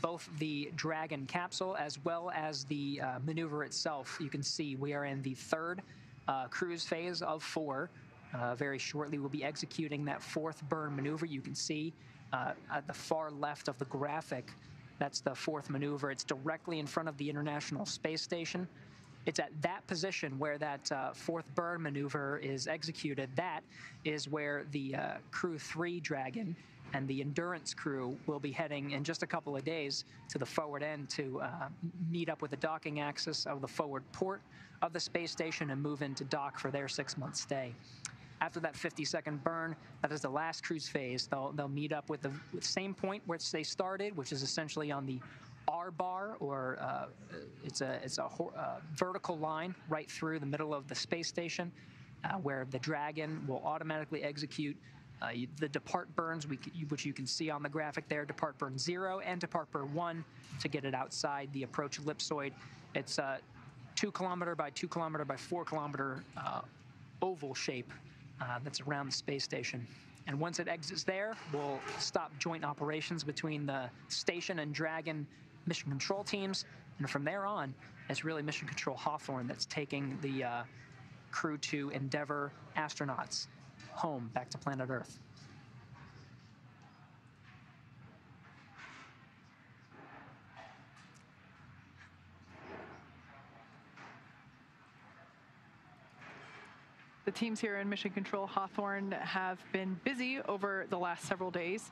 both the Dragon capsule as well as the maneuver itself. You can see we are in the 3rd cruise phase of 4. Very shortly we'll be executing that 4th burn maneuver. You can see at the far left of the graphic, that's the 4th maneuver. It's directly in front of the International Space Station. It's at that position where that 4th burn maneuver is executed. That is where the Crew-3 Dragon and the Endurance crew will be heading in just a couple of days to the forward end to meet up with the docking axis of the forward port of the space station and move into dock for their 6-month stay. After that 50-second burn, that is the last cruise phase. They'll meet up with the same point where they started, which is essentially on the R bar, or it's a vertical line right through the middle of the space station, where the Dragon will automatically execute the depart burns, which you can see on the graphic there, depart burn 0 and depart burn 1, to get it outside the approach ellipsoid. It's a 2 kilometer by 2 kilometer by 4 kilometer oval shape that's around the space station. And once it exits there, we'll stop joint operations between the station and Dragon mission control teams. And from there on, it's really Mission Control Hawthorne that's taking the Crew-2 Endeavour astronauts home back to planet Earth. The teams here in Mission Control Hawthorne have been busy over the last several days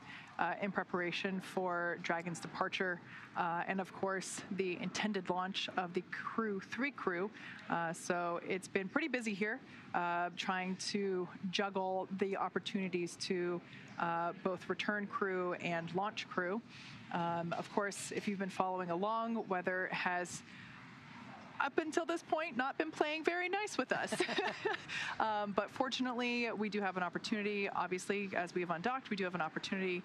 in preparation for Dragon's departure and, of course, the intended launch of the Crew-3 crew. So it's been pretty busy here, trying to juggle the opportunities to both return crew and launch crew. Of course, if you've been following along, weather has up until this point not been playing very nice with us. But fortunately, we do have an opportunity. Obviously, as we have undocked, we do have an opportunity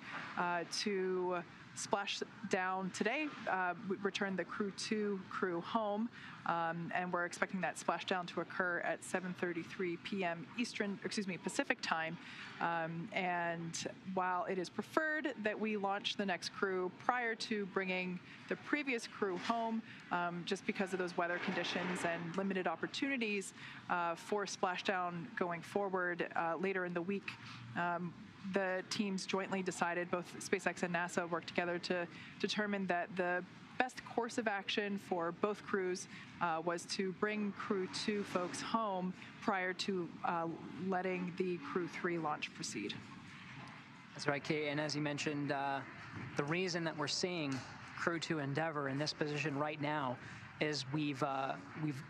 to splash down today, return the Crew-2 crew home, and we're expecting that splashdown to occur at 7:33 p.m. Pacific time. And while it is preferred that we launch the next crew prior to bringing the previous crew home, just because of those weather conditions and limited opportunities for splashdown going forward later in the week, the teams jointly decided, both SpaceX and NASA worked together to determine that the best course of action for both crews was to bring Crew-2 folks home prior to letting the Crew-3 launch proceed. That's right, Kate. And as you mentioned, the reason that we're seeing Crew-2 Endeavour in this position right now is we've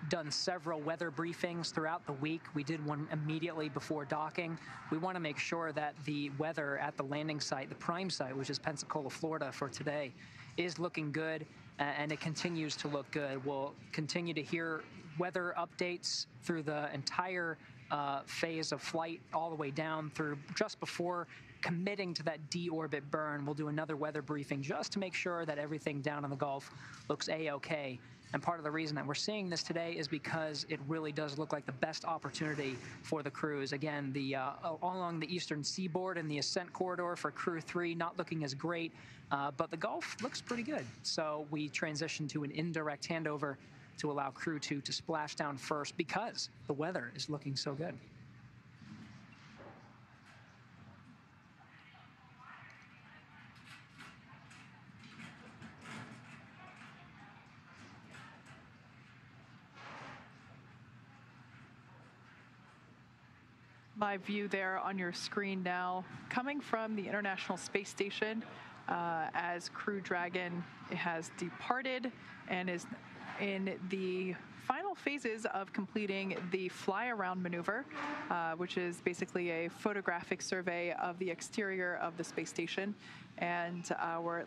done several weather briefings throughout the week. We did one immediately before docking. We want to make sure that the weather at the landing site, the prime site, which is Pensacola, Florida, for today, is looking good, and it continues to look good. We'll continue to hear weather updates through the entire phase of flight, all the way down through just before committing to that deorbit burn. We'll do another weather briefing just to make sure that everything down in the Gulf looks A-OK. And part of the reason that we're seeing this today is because it really does look like the best opportunity for the crews. Again, all along the eastern seaboard and the ascent corridor for Crew-3 not looking as great, but the Gulf looks pretty good. So we transitioned to an indirect handover to allow Crew-2 to splash down first because the weather is looking so good. Live view there on your screen now, coming from the International Space Station as Crew Dragon has departed and is in the final phases of completing the fly-around maneuver, which is basically a photographic survey of the exterior of the space station. And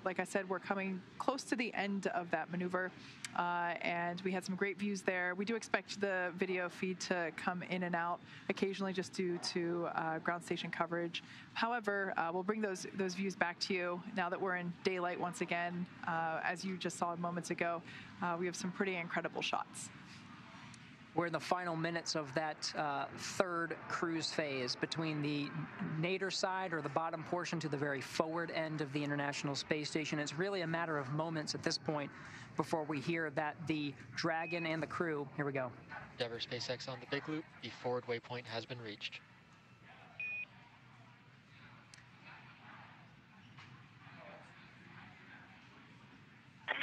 like I said, we're coming close to the end of that maneuver, and we had some great views there. We do expect the video feed to come in and out occasionally just due to ground station coverage. However, we'll bring those views back to you now that we're in daylight once again. As you just saw moments ago, we have some pretty incredible shots. We're in the final minutes of that third cruise phase between the nadir side, or the bottom portion, to the very forward end of the International Space Station. It's really a matter of moments at this point before we hear that the Dragon and the crew, here we go. Endeavour SpaceX on the big loop. The forward waypoint has been reached.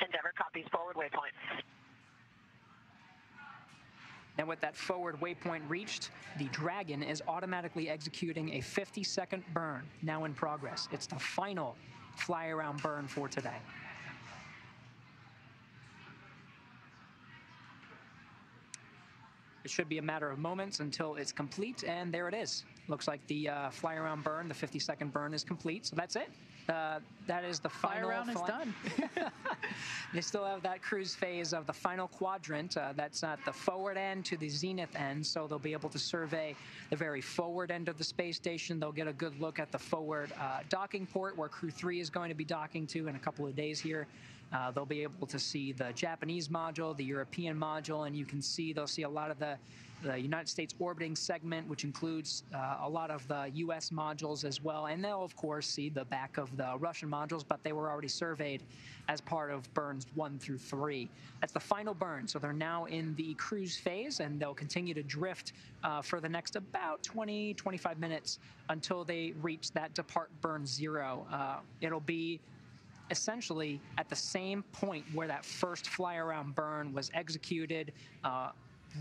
Endeavour copies forward waypoint. Now with that forward waypoint reached, the Dragon is automatically executing a 50-second burn, now in progress. It's the final fly-around burn for today. It should be a matter of moments until it's complete, and there it is. Looks like the fly-around burn, the 50-second burn, is complete, so that's it. That is the final fly-around is done. They still have that cruise phase of the final quadrant. That's at the forward end to the zenith end, so they'll be able to survey the very forward end of the space station. They'll get a good look at the forward docking port where Crew-2 is going to be docking to in a couple of days here. They'll be able to see the Japanese module, the European module, and they'll see a lot of the United States orbiting segment, which includes a lot of the U.S. modules as well. And they'll, of course, see the back of the Russian modules, but they were already surveyed as part of burns 1 through 3. That's the final burn. So they're now in the cruise phase, and they'll continue to drift for the next about 20, 25 minutes until they reach that depart burn 0. It'll be essentially at the same point where that first fly-around burn was executed,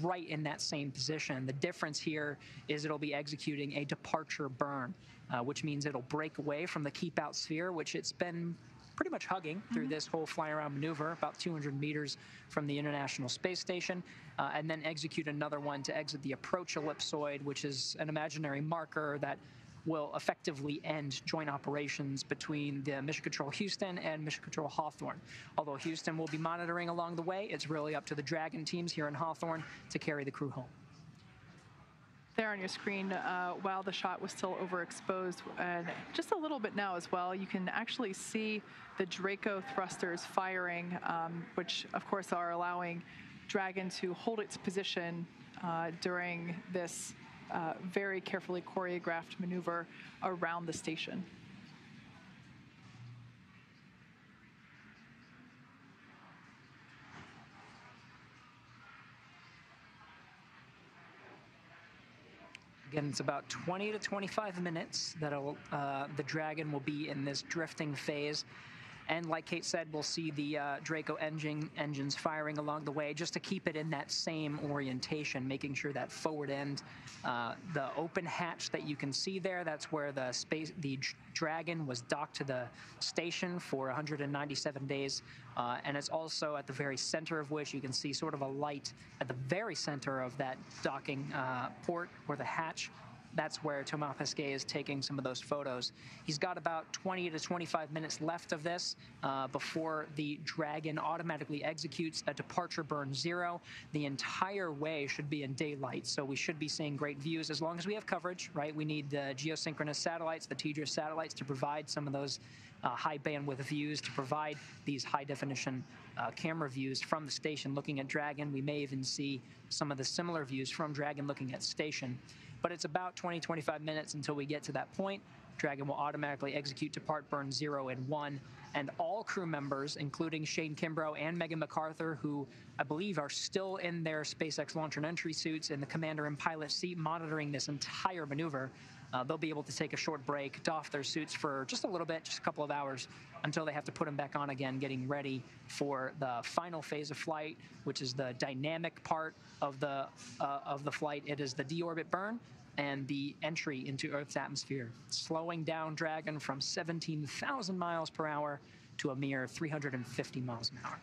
right in that same position. The difference here is it'll be executing a departure burn, which means it'll break away from the keep-out sphere, which it's been pretty much hugging through this whole fly-around maneuver, about 200 meters from the International Space Station, and then execute another one to exit the approach ellipsoid, which is an imaginary marker that will effectively end joint operations between the Mission Control Houston and Mission Control Hawthorne. Although Houston will be monitoring along the way, it's really up to the Dragon teams here in Hawthorne to carry the crew home. There on your screen, while the shot was still overexposed, and just a little bit now as well, you can actually see the Draco thrusters firing, which of course are allowing Dragon to hold its position during this very carefully choreographed maneuver around the station. Again, it's about 20 to 25 minutes that the Dragon will be in this drifting phase. And like Kate said, we'll see the Draco engines firing along the way just to keep it in that same orientation, making sure that forward end, the open hatch that you can see there, that's where the Dragon was docked to the station for 197 days. And it's also at the very center of which you can see sort of a light at the very center of that docking port or the hatch. That's where Thomas Pesquet is taking some of those photos. He's got about 20 to 25 minutes left of this before the Dragon automatically executes a departure burn 0. The entire way should be in daylight, so we should be seeing great views as long as we have coverage, right? We need the geosynchronous satellites, the TDRS satellites, to provide some of those high bandwidth views, to provide these high definition camera views from the station looking at Dragon. We may even see some of the similar views from Dragon looking at station. But it's about 20-25 minutes until we get to that point. Dragon will automatically execute depart burn 0 and 1, and all crew members, including Shane Kimbrough and Megan McArthur, who I believe are still in their SpaceX launch and entry suits in the commander and pilot seat monitoring this entire maneuver, they'll be able to take a short break, doff their suits for just a little bit, just a couple of hours, until they have to put them back on again, getting ready for the final phase of flight, which is the dynamic part of the flight. It is the deorbit burn and the entry into Earth's atmosphere, slowing down Dragon from 17,000 miles per hour to a mere 350 miles an hour.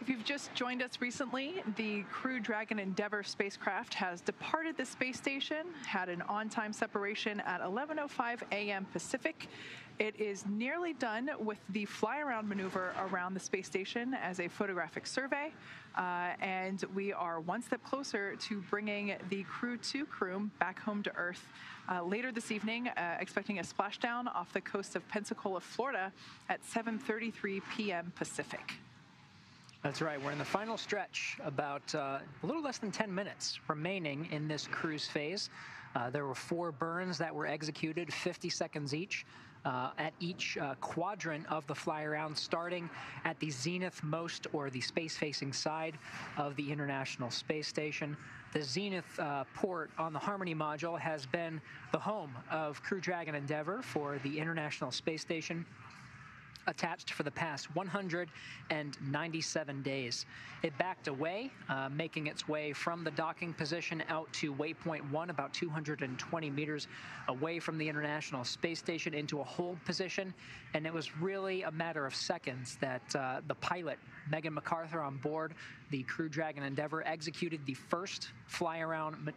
If you've just joined us recently, the Crew Dragon Endeavour spacecraft has departed the space station, had an on-time separation at 11:05 a.m. Pacific. It is nearly done with the fly-around maneuver around the space station as a photographic survey, and we are one step closer to bringing the Crew-2 crew back home to Earth later this evening, expecting a splashdown off the coast of Pensacola, Florida at 7:33 p.m. Pacific. That's right. We're in the final stretch, about a little less than 10 minutes remaining in this cruise phase. There were 4 burns that were executed, 50 seconds each, at each quadrant of the fly-around, starting at the zenith-most, or the space-facing side of the International Space Station. The zenith port on the Harmony module has been the home of Crew Dragon Endeavour for the International Space Station, attached for the past 197 days. It backed away, making its way from the docking position out to Waypoint 1, about 220 meters away from the International Space Station, into a hold position. And it was really a matter of seconds that the pilot, Megan McArthur, on board the Crew Dragon Endeavour, executed the first fly-around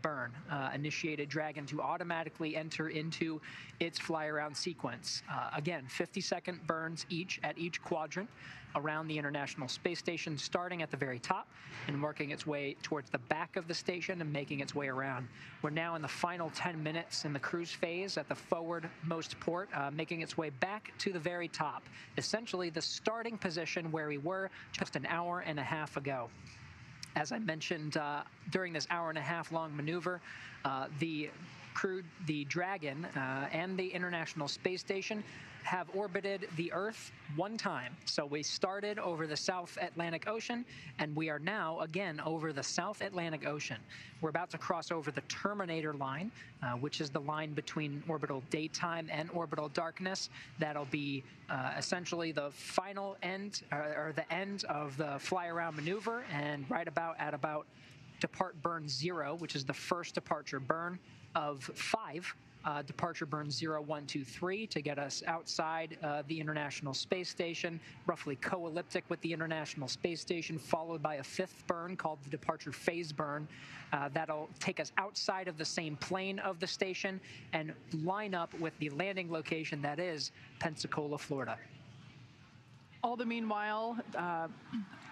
burn, initiated Dragon to automatically enter into its fly-around sequence. Again, 50-second burns each at each quadrant around the International Space Station, starting at the very top and working its way towards the back of the station and making its way around. We're now in the final 10 minutes in the cruise phase at the forward-most port, making its way back to the very top, essentially the starting position where we were just an hour and a half ago. As I mentioned, during this hour-and-a-half long maneuver, the Dragon and the International Space Station have orbited the Earth one time. So we started over the South Atlantic Ocean, and we are now again over the South Atlantic Ocean. We're about to cross over the terminator line, which is the line between orbital daytime and orbital darkness. That'll be essentially the final end, or the end of the fly-around maneuver, and right about at depart burn 0, which is the first departure burn of 5. Departure burn 0, 1, 2, 3 to get us outside the International Space Station, roughly co-elliptic with the International Space Station, followed by a 5th burn called the departure phase burn. That'll take us outside of the same plane of the station and line up with the landing location that is Pensacola, Florida. All the meanwhile,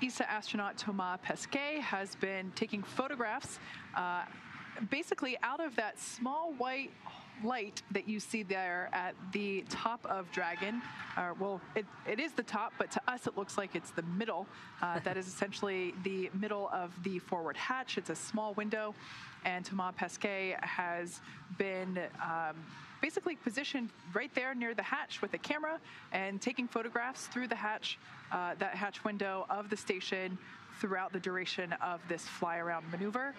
ESA astronaut Thomas Pesquet has been taking photographs basically out of that small white light that you see there at the top of Dragon. Well, it is the top, but to us it looks like it's the middle. That is essentially the middle of the forward hatch. It's a small window, and Thomas Pesquet has been basically positioned right there near the hatch with a camera and taking photographs through the hatch, that hatch window of the station throughout the duration of this fly-around maneuver.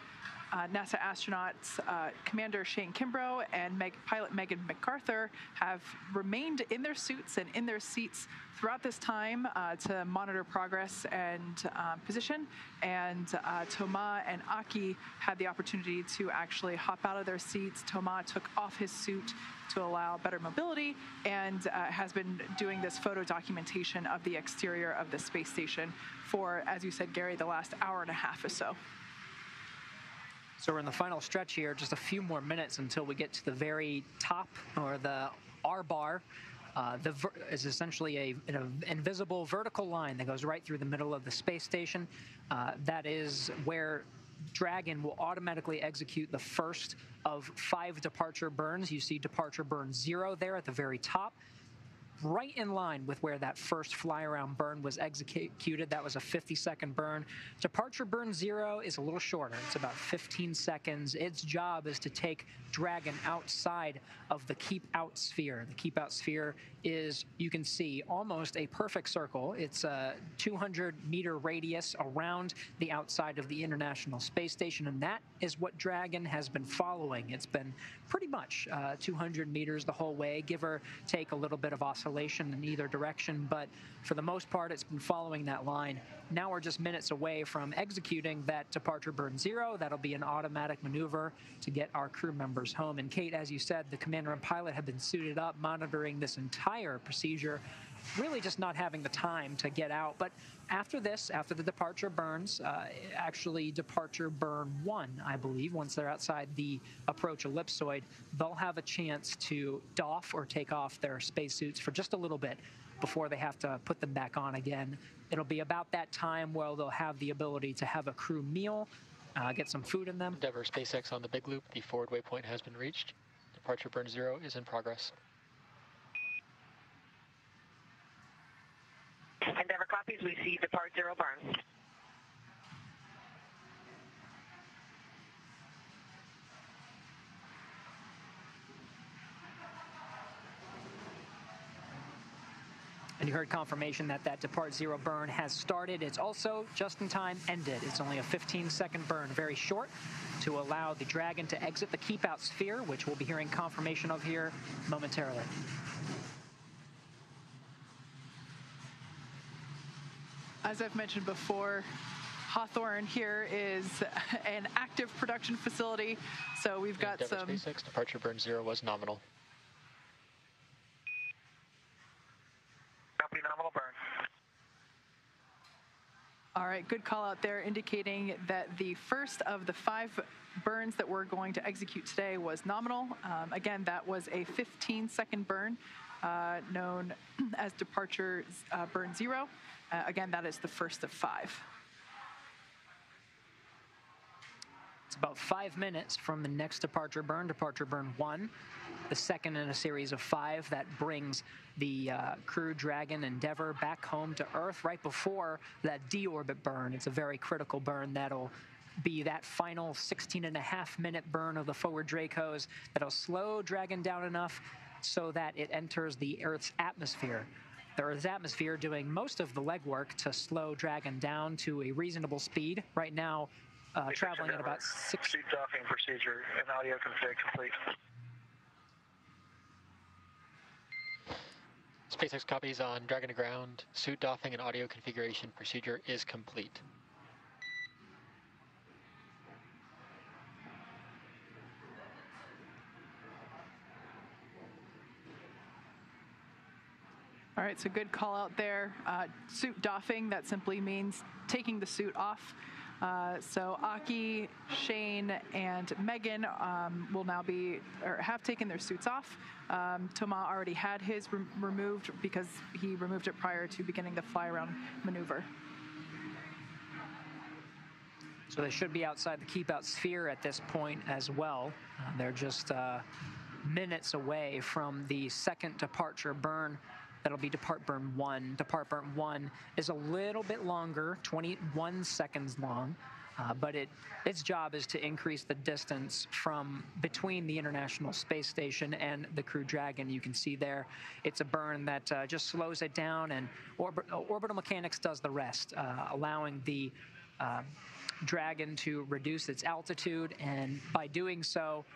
NASA astronauts Commander Shane Kimbrough and pilot Megan McArthur have remained in their suits and in their seats throughout this time to monitor progress and position. And Thomas and Aki had the opportunity to actually hop out of their seats. Thomas took off his suit to allow better mobility and has been doing this photo documentation of the exterior of the space station for, as you said, Gary, the last hour and a half or so. So we're in the final stretch here, just a few more minutes until we get to the very top, or the R-bar. Is essentially an invisible vertical line that goes right through the middle of the space station. That is where Dragon will automatically execute the first of 5 departure burns. You see departure burn 0 there at the very top, right in line with where that first fly-around burn was executed. That was a 50-second burn. Departure burn 0 is a little shorter. It's about 15 seconds. Its job is to take Dragon outside of the keep-out sphere. The keep-out sphere is, you can see, almost a perfect circle. It's a 200-meter radius around the outside of the International Space Station, and that is what Dragon has been following. It's been pretty much 200 meters the whole way, give or take a little bit of oscillation in either direction, but for the most part, it's been following that line. Now we're just minutes away from executing that departure burn 0. That'll be an automatic maneuver to get our crew members home. And Kate, as you said, the commander and pilot have been suited up, monitoring this entire procedure really just not having the time to get out. But after this, after the departure burns, actually departure burn 1, I believe, once they're outside the approach ellipsoid, they'll have a chance to doff or take off their spacesuits for just a little bit before they have to put them back on again. It'll be about that time where they'll have the ability to have a crew meal, get some food in them. Endeavour SpaceX on the big loop. The forward waypoint has been reached. Departure burn 0 is in progress. Endeavour copies. We see depart 0 burn. And you heard confirmation that that depart 0 burn has started. It's also just in time ended. It's only a 15-second burn, very short, to allow the Dragon to exit the keep out sphere, which we'll be hearing confirmation of here momentarily. As I've mentioned before, Hawthorne here is an active production facility, so we've got Endeavour some... SpaceX, departure burn 0 was nominal. Copy, nominal burn. All right, good call out there indicating that the first of the 5 burns that we're going to execute today was nominal. Again, that was a 15-second burn known as departure burn 0. Again, that is the first of 5. It's about 5 minutes from the next departure burn 1, the second in a series of 5 that brings the Crew Dragon Endeavour back home to Earth right before that deorbit burn. It's a very critical burn that'll be that final 16.5-minute burn of the forward Dracos that'll slow Dragon down enough so that it enters the Earth's atmosphere. The Earth's atmosphere doing most of the legwork to slow Dragon down to a reasonable speed. Right now, traveling at about 6... Seat docking procedure and audio config complete. SpaceX copies on Dragon to ground. Suit doffing and audio configuration procedure is complete. All right, so good call out there. Suit doffing, that simply means taking the suit off. So Aki, Shane, and Megan will now be, or have taken their suits off. Thomas already had his removed because he removed it prior to beginning the fly-around maneuver. So they should be outside the keep-out sphere at this point as well. They're just minutes away from the second departure burn. That'll be depart burn 1. Depart burn 1 is a little bit longer, 21 seconds long, but its job is to increase the distance from between the International Space Station and the Crew Dragon. You can see there, it's a burn that just slows it down, and orbital mechanics does the rest, allowing the Dragon to reduce its altitude, and by doing so,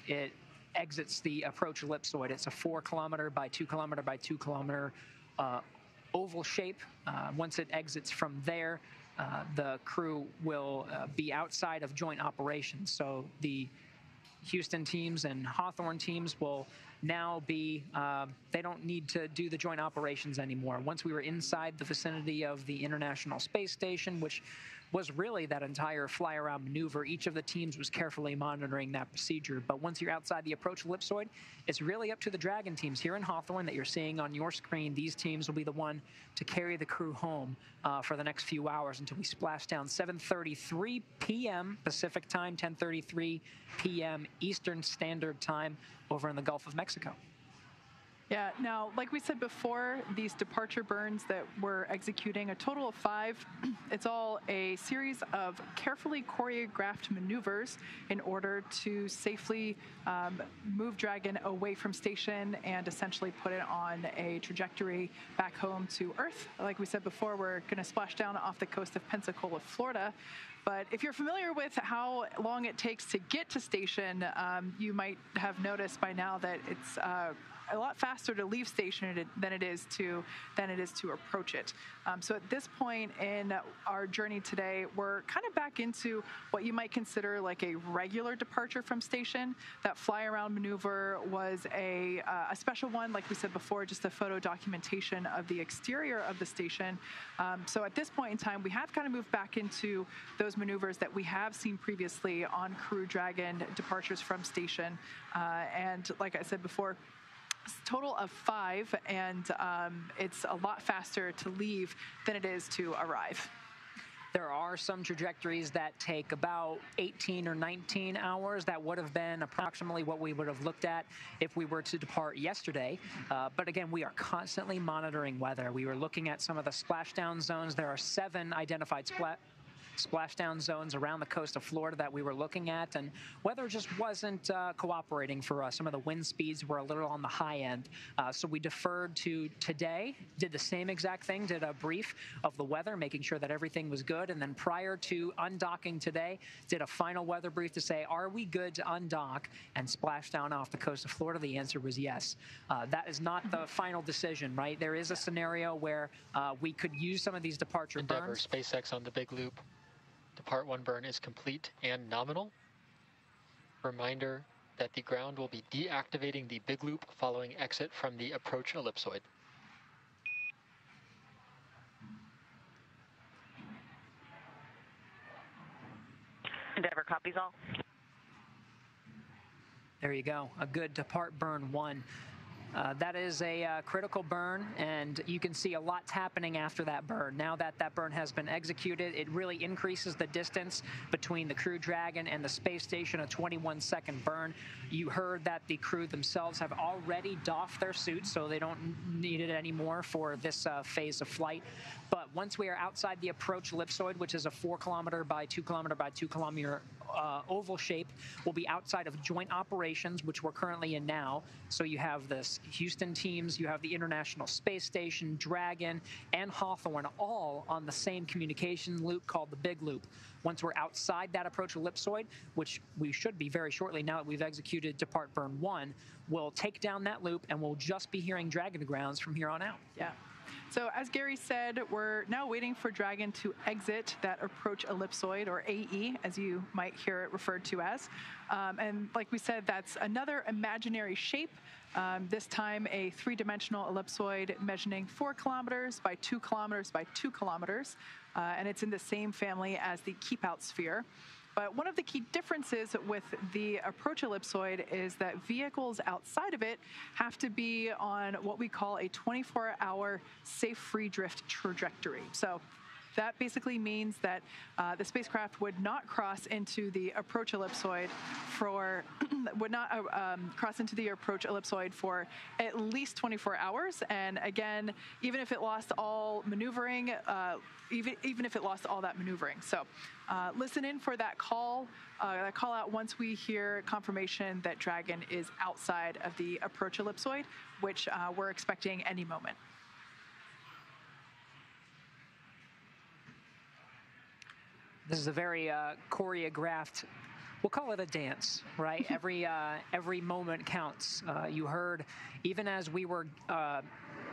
it exits the approach ellipsoid. It's a 4 kilometer by 2 kilometer by 2 kilometer oval shape. Once it exits from there, the crew will be outside of joint operations. So the Houston teams and Hawthorne teams will now be, they don't need to do the joint operations anymore. Once we were inside the vicinity of the International Space Station, which was really that entire fly-around maneuver, each of the teams was carefully monitoring that procedure. But once you're outside the approach ellipsoid, it's really up to the Dragon teams here in Hawthorne that you're seeing on your screen. These teams will be the one to carry the crew home for the next few hours until we splash down 7:33 p.m. Pacific time, 10:33 p.m. Eastern Standard Time over in the Gulf of Mexico. Yeah, now, like we said before, these departure burns that we're executing, a total of 5, it's all a series of carefully choreographed maneuvers in order to safely move Dragon away from station and essentially put it on a trajectory back home to Earth. Like we said before, we're going to splash down off the coast of Pensacola, Florida. But if you're familiar with how long it takes to get to station, you might have noticed by now that it's a lot faster to leave station than it is to approach it. So at this point in our journey today, we're kind of back into what you might consider like a regular departure from station. That fly around maneuver was a special one, like we said before, just a photo documentation of the exterior of the station. So at this point in time, we have kind of moved back into those maneuvers that we have seen previously on Crew Dragon departures from station. And like I said before, it's a total of 5, and it's a lot faster to leave than it is to arrive. There are some trajectories that take about 18 or 19 hours. That would have been approximately what we would have looked at if we were to depart yesterday. But again, we are constantly monitoring weather. We were looking at some of the splashdown zones. There are 7 identified splashdown zones around the coast of Florida that we were looking at, and weather just wasn't cooperating for us. Some of the wind speeds were a little on the high end, so we deferred to today, did the same exact thing, did a brief of the weather, making sure that everything was good, and then prior to undocking today, did a final weather brief to say, are we good to undock and splash down off the coast of Florida? The answer was yes. That is not the final decision, right? There is a scenario where we could use some of these departure burns. SpaceX on the big loop. Depart 1 burn is complete and nominal. Reminder that the ground will be deactivating the big loop following exit from the approach ellipsoid. Endeavour copies all. There you go, a good depart burn 1. That is a critical burn, and you can see a lot's happening after that burn. Now that that burn has been executed, it really increases the distance between the Crew Dragon and the space station, a 21-second burn. You heard that the crew themselves have already doffed their suits, so they don't need it anymore for this phase of flight. But once we are outside the approach ellipsoid, which is a 4 kilometer by 2 kilometer by 2 kilometer oval shape, will be outside of joint operations, which we're currently in now. So you have this Houston teams, you have the International Space Station, Dragon, and Hawthorne all on the same communication loop called the Big Loop. Once we're outside that approach ellipsoid, which we should be very shortly now that we've executed Depart Burn 1, we'll take down that loop and we'll just be hearing Dragon to grounds from here on out. Yeah. So as Gary said, we're now waiting for Dragon to exit that approach ellipsoid, or AE, as you might hear it referred to as. And like we said, that's another imaginary shape, this time a 3-dimensional ellipsoid measuring 4 kilometers by 2 kilometers by 2 kilometers. And it's in the same family as the Keep Out sphere. But one of the key differences with the approach ellipsoid is that vehicles outside of it have to be on what we call a 24-hour safe free drift trajectory. So that basically means that the spacecraft would not cross into the approach ellipsoid for for at least 24 hours. And again, even if it lost all maneuvering, even if it lost all that maneuvering. So listen in for that call out once we hear confirmation that Dragon is outside of the approach ellipsoid, which we're expecting any moment. This is a very choreographed, we'll call it a dance, right? Every moment counts. You heard, even as we were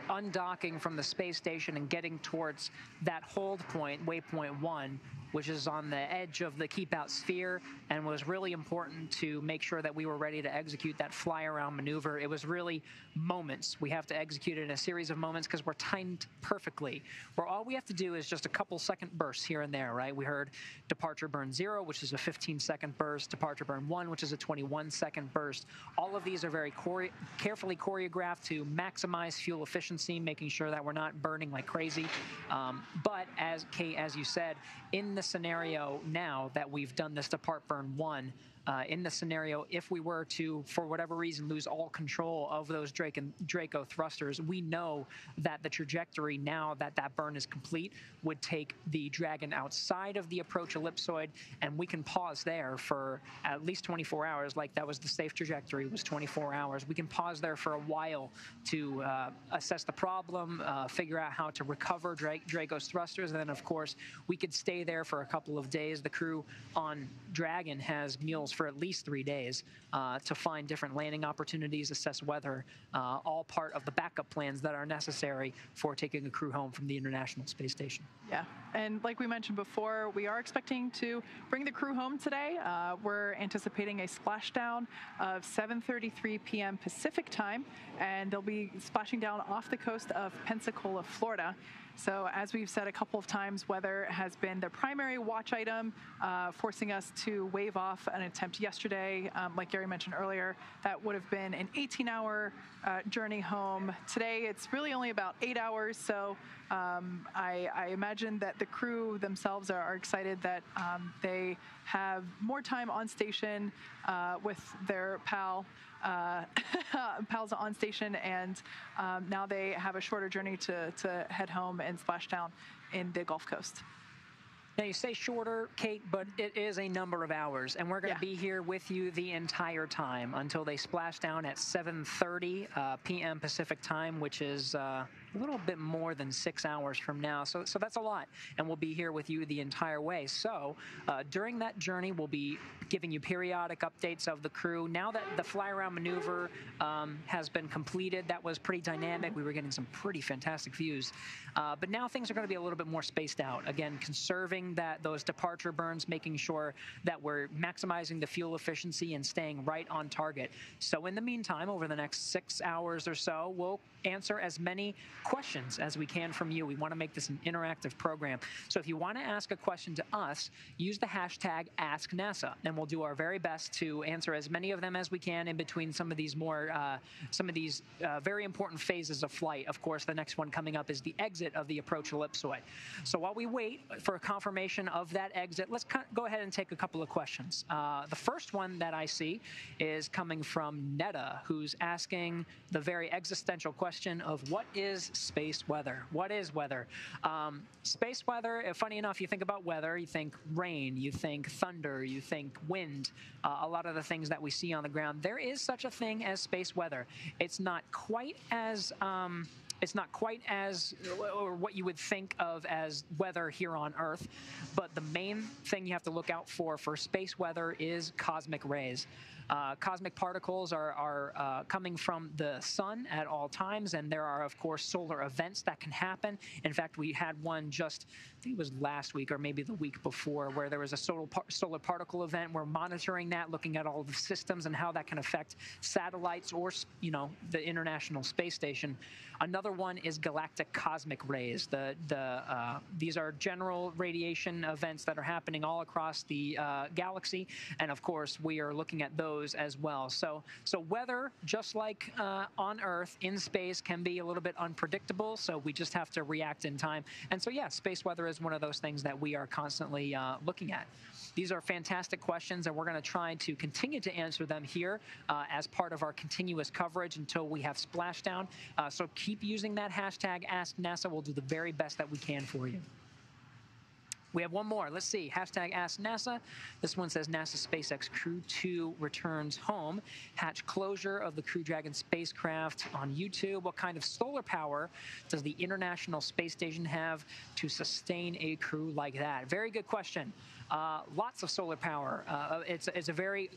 undocking from the space station and getting towards that hold point, waypoint 1, which is on the edge of the Keep Out sphere, and was really important to make sure that we were ready to execute that fly around maneuver. It was really moments. We have to execute it in a series of moments because we're timed perfectly, where all we have to do is just a couple second bursts here and there, right? We heard Departure Burn 0, which is a 15-second burst, Departure Burn 1, which is a 21-second burst. All of these are very carefully choreographed to maximize fuel efficiency, making sure that we're not burning like crazy. But as Kate, as you said, in the scenario now that we've done this Depart Burn 1, in the scenario, if we were to, for whatever reason, lose all control of those Draco thrusters, we know that the trajectory now that that burn is complete would take the Dragon outside of the approach ellipsoid, and we can pause there for at least 24 hours. Like that was the safe trajectory, was 24 hours. We can pause there for a while to assess the problem, figure out how to recover Draco's thrusters, and then of course we could stay there for a couple of days. The crew on Dragon has meals for at least 3 days to find different landing opportunities, assess weather, all part of the backup plans that are necessary for taking a crew home from the International Space Station. Yeah, and like we mentioned before, we are expecting to bring the crew home today. We're anticipating a splashdown of 7:33 p.m. Pacific time, and they'll be splashing down off the coast of Pensacola, Florida. So as we've said a couple of times, weather has been the primary watch item, forcing us to wave off an attempt yesterday. Like Gary mentioned earlier, that would have been an 18-hour journey home. Today, it's really only about 8 hours. So I imagine that the crew themselves are excited that they have more time on station with their pals on station, and now they have a shorter journey to head home and splash down in the Gulf Coast. Now, you say shorter, Kate, but it is a number of hours, and we're going to be here with you the entire time until they splash down at 7:30 p.m. Pacific time, which is a little bit more than 6 hours from now. So that's a lot, and we'll be here with you the entire way. So during that journey, we'll be giving you periodic updates of the crew. Now that the fly-around maneuver has been completed, that was pretty dynamic. We were getting some pretty fantastic views. But now things are going to be a little bit more spaced out. Again, conserving those departure burns, making sure that we're maximizing the fuel efficiency and staying right on target. So in the meantime, over the next 6 hours or so, we'll answer as many questions as we can from you. We want to make this an interactive program. So if you want to ask a question to us, use the hashtag AskNASA, and we'll do our very best to answer as many of them as we can in between some of these very important phases of flight. Of course, the next one coming up is the exit of the approach ellipsoid. So while we wait for a confirmation of that exit, let's go ahead and take a couple of questions. The first one that I see is coming from Netta, who's asking the very existential question of what is space weather? What is weather? Space weather, funny enough, you think about weather, you think rain, you think thunder, you think wind, a lot of the things that we see on the ground. There is such a thing as space weather. It's not quite as or what you would think of as weather here on Earth, but the main thing you have to look out for space weather is cosmic rays. Cosmic particles are coming from the sun at all times, and there are, of course, solar events that can happen. In fact, we had one just, I think it was last week or maybe the week before, where there was a solar particle event. We're monitoring that, looking at all the systems and how that can affect satellites or, the International Space Station. Another one is galactic cosmic rays. These are general radiation events that are happening all across the galaxy, and of course, we are looking at those as well. So weather, just like on Earth, in space can be a little bit unpredictable, so we just have to react in time. And so, yeah, space weather is one of those things that we are constantly looking at. These are fantastic questions, and we're going to try to continue to answer them here as part of our continuous coverage until we have splashdown. So keep using that hashtag AskNASA. We'll do the very best that we can for you. We have one more. Let's see. Hashtag AskNASA. This one says NASA SpaceX Crew-2 returns home. Hatch closure of the Crew Dragon spacecraft on YouTube. What kind of solar power does the International Space Station have to sustain a crew like that? Very good question. Lots of solar power. It's a very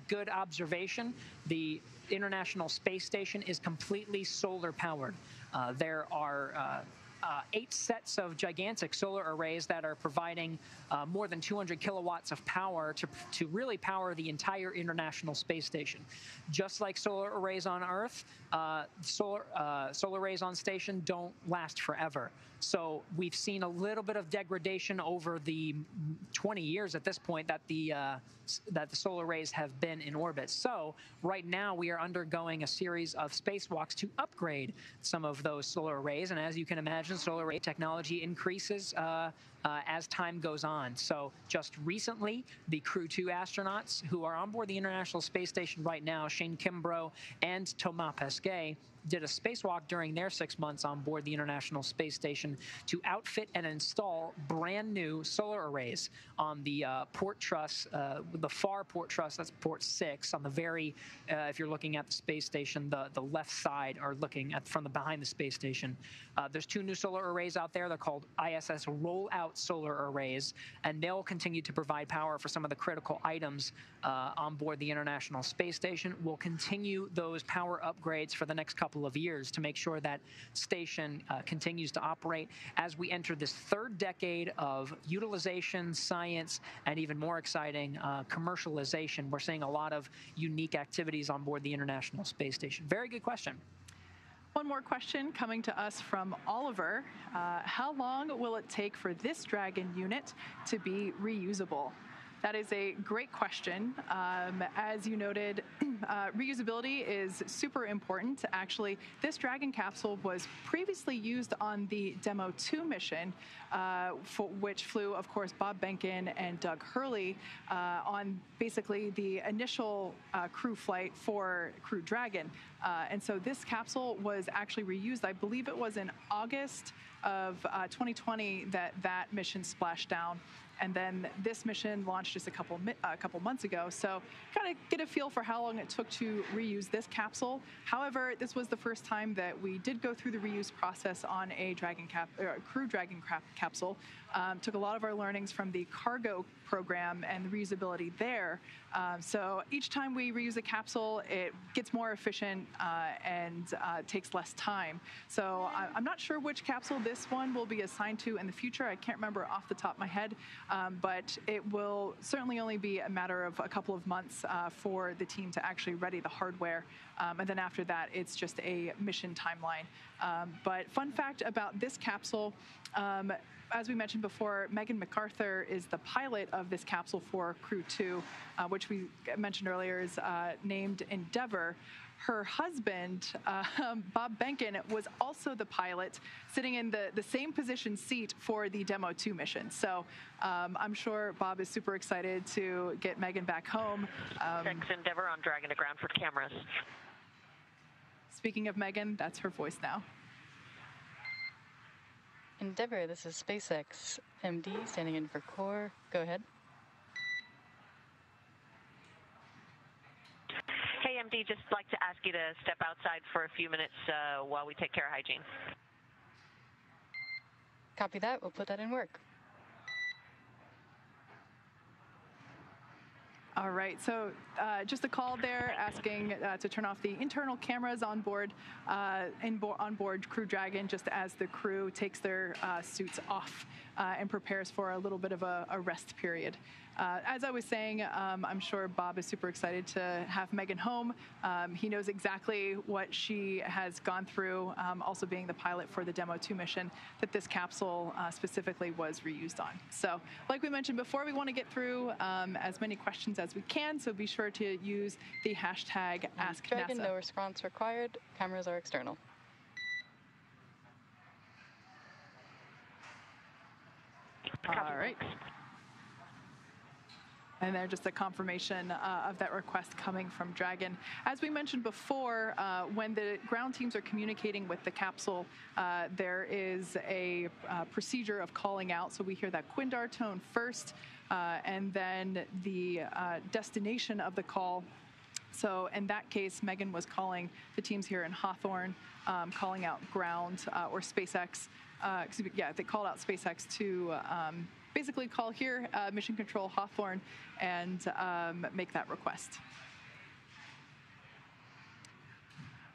good observation. The International Space Station is completely solar powered. There are 8 sets of gigantic solar arrays that are providing more than 200 kilowatts of power to really power the entire International Space Station. Just like solar arrays on Earth, solar arrays on station don't last forever. So we've seen a little bit of degradation over the 20 years at this point that the solar arrays have been in orbit. So right now we are undergoing a series of spacewalks to upgrade some of those solar arrays. And as you can imagine, solar array technology increases as time goes on. So just recently, the Crew-2 astronauts who are on board the International Space Station right now, Shane Kimbrough and Thomas Pesquet, did a spacewalk during their 6 months on board the International Space Station to outfit and install brand new solar arrays on the port truss, the far port truss, that's port 6, on the very, if you're looking at the space station, the left side, or looking at from the behind the space station. There's 2 new solar arrays out there. They're called ISS Rollout without solar arrays, and they'll continue to provide power for some of the critical items on board the International Space Station. We'll continue those power upgrades for the next couple of years to make sure that station continues to operate as we enter this third decade of utilization, science, and even more exciting, commercialization. We're seeing a lot of unique activities on board the International Space Station. Very good question. One more question coming to us from Oliver. How long will it take for this Dragon unit to be reusable? That is a great question. As you noted, reusability is super important. Actually, this Dragon capsule was previously used on the Demo 2 mission, for which flew, of course, Bob Behnken and Doug Hurley on basically the initial crew flight for Crew Dragon. And so this capsule was actually reused. I believe it was in August of 2020 that mission splashed down. And then this mission launched just a couple months ago. So kind of get a feel for how long it took to reuse this capsule. However, this was the first time that we did go through the reuse process on a Crew Dragon capsule. Took a lot of our learnings from the cargo program and the reusability there. So each time we reuse a capsule, it gets more efficient and takes less time. So I'm not sure which capsule this one will be assigned to in the future. I can't remember off the top of my head, but it will certainly only be a matter of a couple of months for the team to actually ready the hardware. And then after that, it's just a mission timeline. But fun fact about this capsule, as we mentioned before, Megan McArthur is the pilot of this capsule for Crew-2, which we mentioned earlier is named Endeavour. Her husband, Bob Behnken, was also the pilot, sitting in the same position seat for the Demo 2 mission. So I'm sure Bob is super excited to get Megan back home. Thanks, Endeavour on Dragon to ground for cameras. Speaking of Megan, that's her voice now. Endeavour, this is SpaceX MD standing in for Core. Go ahead. Hey, MD, just like to ask you to step outside for a few minutes while we take care of hygiene. Copy that. We'll put that in work. All right, so just a call there asking to turn off the internal cameras on board Crew Dragon, just as the crew takes their suits off and prepares for a little bit of a rest period. As I was saying, I'm sure Bob is super excited to have Megan home. He knows exactly what she has gone through, also being the pilot for the Demo 2 mission that this capsule specifically was reused on. So like we mentioned before, we want to get through as many questions as we can, so be sure to use the hashtag AskNASA. Dragon, no response required. Cameras are external. All right. And then just a confirmation of that request coming from Dragon. As we mentioned before, when the ground teams are communicating with the capsule, there is a procedure of calling out. So we hear that Quindar tone first, and then the destination of the call. So in that case, Megan was calling the teams here in Hawthorne, calling out ground or SpaceX. Excuse me, yeah, they called out SpaceX to basically call here, Mission Control Hawthorne, and make that request.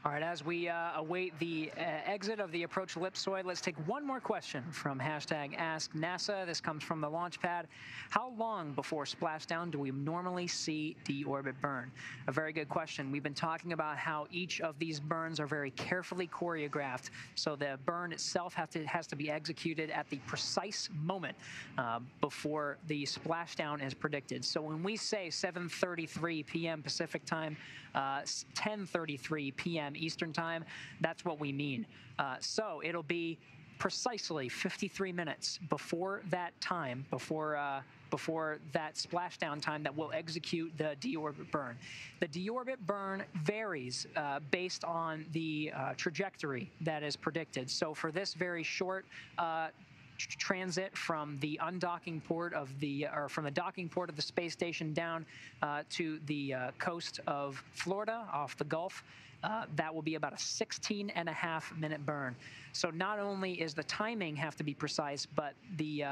All right, as we await the exit of the approach ellipsoid, let's take one more question from hashtag AskNASA. This comes from the launch pad. How long before splashdown do we normally see deorbit burn? A very good question. We've been talking about how each of these burns are very carefully choreographed, so the burn itself has to be executed at the precise moment before the splashdown is predicted. So when we say 7:33 p.m. Pacific time, 10:33 p.m. Eastern time, that's what we mean. So it'll be precisely 53 minutes before that time, before that splashdown time, that we'll execute the deorbit burn. The deorbit burn varies based on the trajectory that is predicted. So for this very short transit from the undocking port of from the docking port of the space station down to the coast of Florida off the Gulf, that will be about a 16.5-minute burn. So not only is the timing have to be precise, but the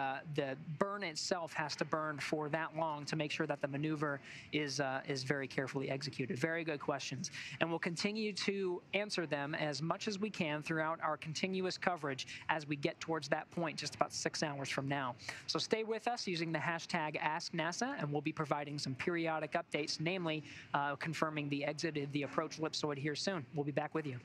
burn itself has to burn for that long to make sure that the maneuver is very carefully executed. Very good questions, and we'll continue to answer them as much as we can throughout our continuous coverage as we get towards that point, just about 6 hours from now. So stay with us using the hashtag AskNASA, and we'll be providing some periodic updates, namely confirming the exit of the approach ellipsoid here soon. We'll be back with you.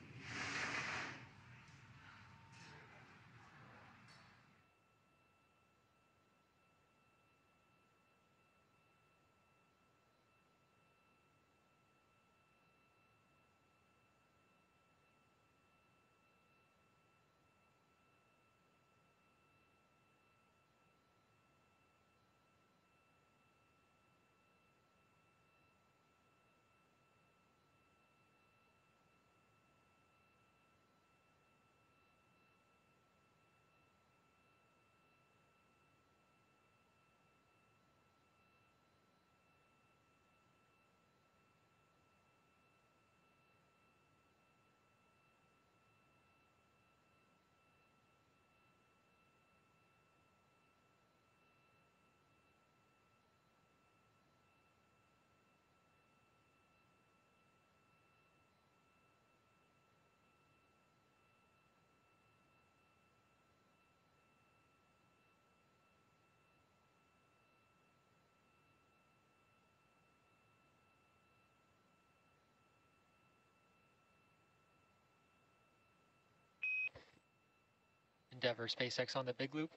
Endeavour SpaceX on the big loop.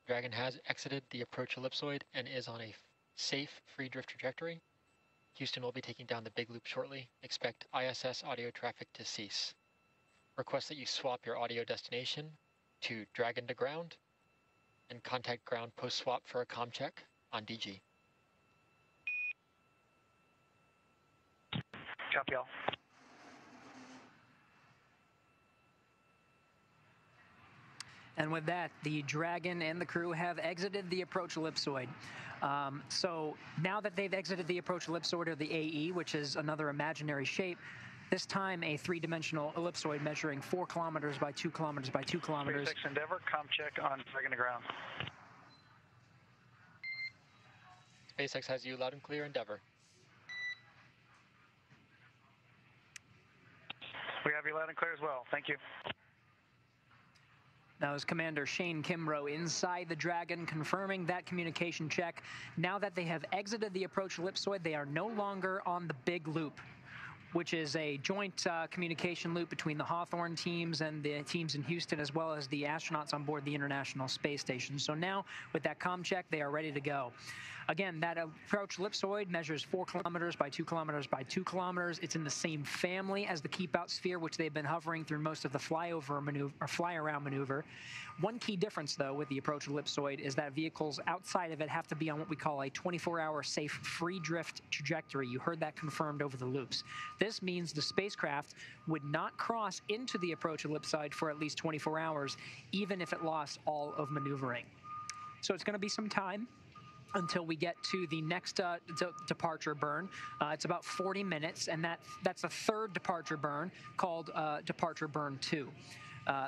Dragon has exited the approach ellipsoid and is on a safe free drift trajectory. Houston will be taking down the big loop shortly. Expect ISS audio traffic to cease. Request that you swap your audio destination to Dragon to ground and contact ground post-swap for a comm check on DG. Copy all. And with that, the Dragon and the crew have exited the approach ellipsoid. So now that they've exited the approach ellipsoid, or the AE, which is another imaginary shape, this time a three-dimensional ellipsoid measuring 4 kilometers by 2 kilometers by 2 kilometers. SpaceX Endeavour, comm check on Dragon to ground. SpaceX has you loud and clear, Endeavour. We have you loud and clear as well. Thank you. That was Commander Shane Kimbrough inside the Dragon, confirming that communication check. Now that they have exited the approach ellipsoid, they are no longer on the big loop, which is a joint communication loop between the Hawthorne teams and the teams in Houston, as well as the astronauts on board the International Space Station. So now, with that comm check, they are ready to go. Again, that approach ellipsoid measures 4 kilometers by 2 kilometers by 2 kilometers. It's in the same family as the keep-out sphere, which they've been hovering through most of the flyover maneuver, or fly-around maneuver. One key difference, though, with the approach ellipsoid is that vehicles outside of it have to be on what we call a 24-hour safe free drift trajectory. You heard that confirmed over the loops. This means the spacecraft would not cross into the approach ellipsoid for at least 24 hours, even if it lost all of maneuvering. So it's going to be some time until we get to the next departure burn. It's about 40 minutes, and that's a third departure burn called Departure Burn 2.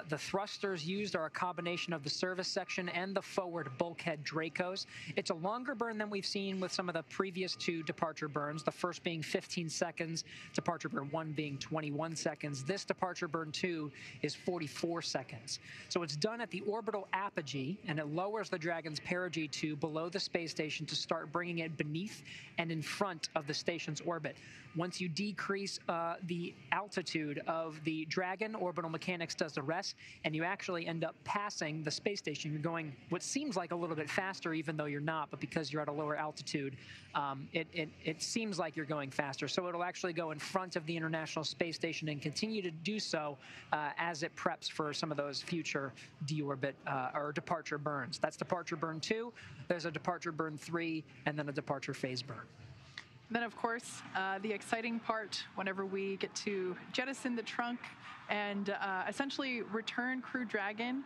The thrusters used are a combination of the service section and the forward bulkhead Dracos. It's a longer burn than we've seen with some of the previous 2 departure burns, the first being 15 seconds, departure burn 1 being 21 seconds. This departure burn 2 is 44 seconds. So it's done at the orbital apogee, and it lowers the Dragon's perigee to below the space station to start bringing it beneath and in front of the station's orbit. Once you decrease the altitude of the Dragon, orbital mechanics does the rest, and you actually end up passing the space station. You're going what seems like a little bit faster, even though you're not, but because you're at a lower altitude, it seems like you're going faster. So it'll actually go in front of the International Space Station and continue to do so as it preps for some of those future deorbit or departure burns. That's departure burn 2. There's a departure burn 3, and then a departure phase burn. Then, of course, the exciting part whenever we get to jettison the trunk and essentially return Crew Dragon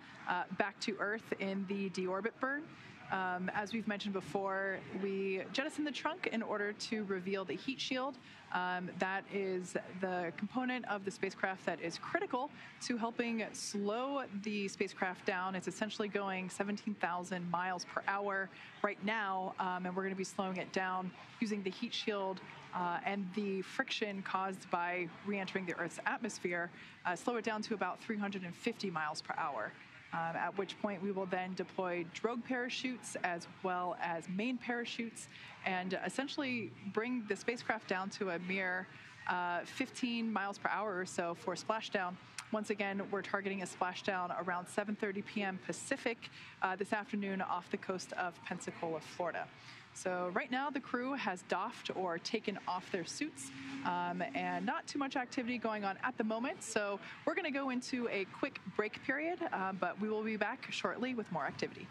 back to Earth in the deorbit burn As we've mentioned before, we jettison the trunk in order to reveal the heat shield. That is the component of the spacecraft that is critical to helping slow the spacecraft down. It's essentially going 17,000 miles per hour right now, and we're going to be slowing it down using the heat shield and the friction caused by re-entering the Earth's atmosphere, slow it down to about 350 miles per hour. At which point we will then deploy drogue parachutes as well as main parachutes and essentially bring the spacecraft down to a mere 15 miles per hour or so for splashdown. Once again, we're targeting a splashdown around 7:30 p.m. Pacific this afternoon off the coast of Pensacola, Florida. So right now the crew has doffed or taken off their suits and not too much activity going on at the moment. So we're going to go into a quick break period, but we will be back shortly with more activity.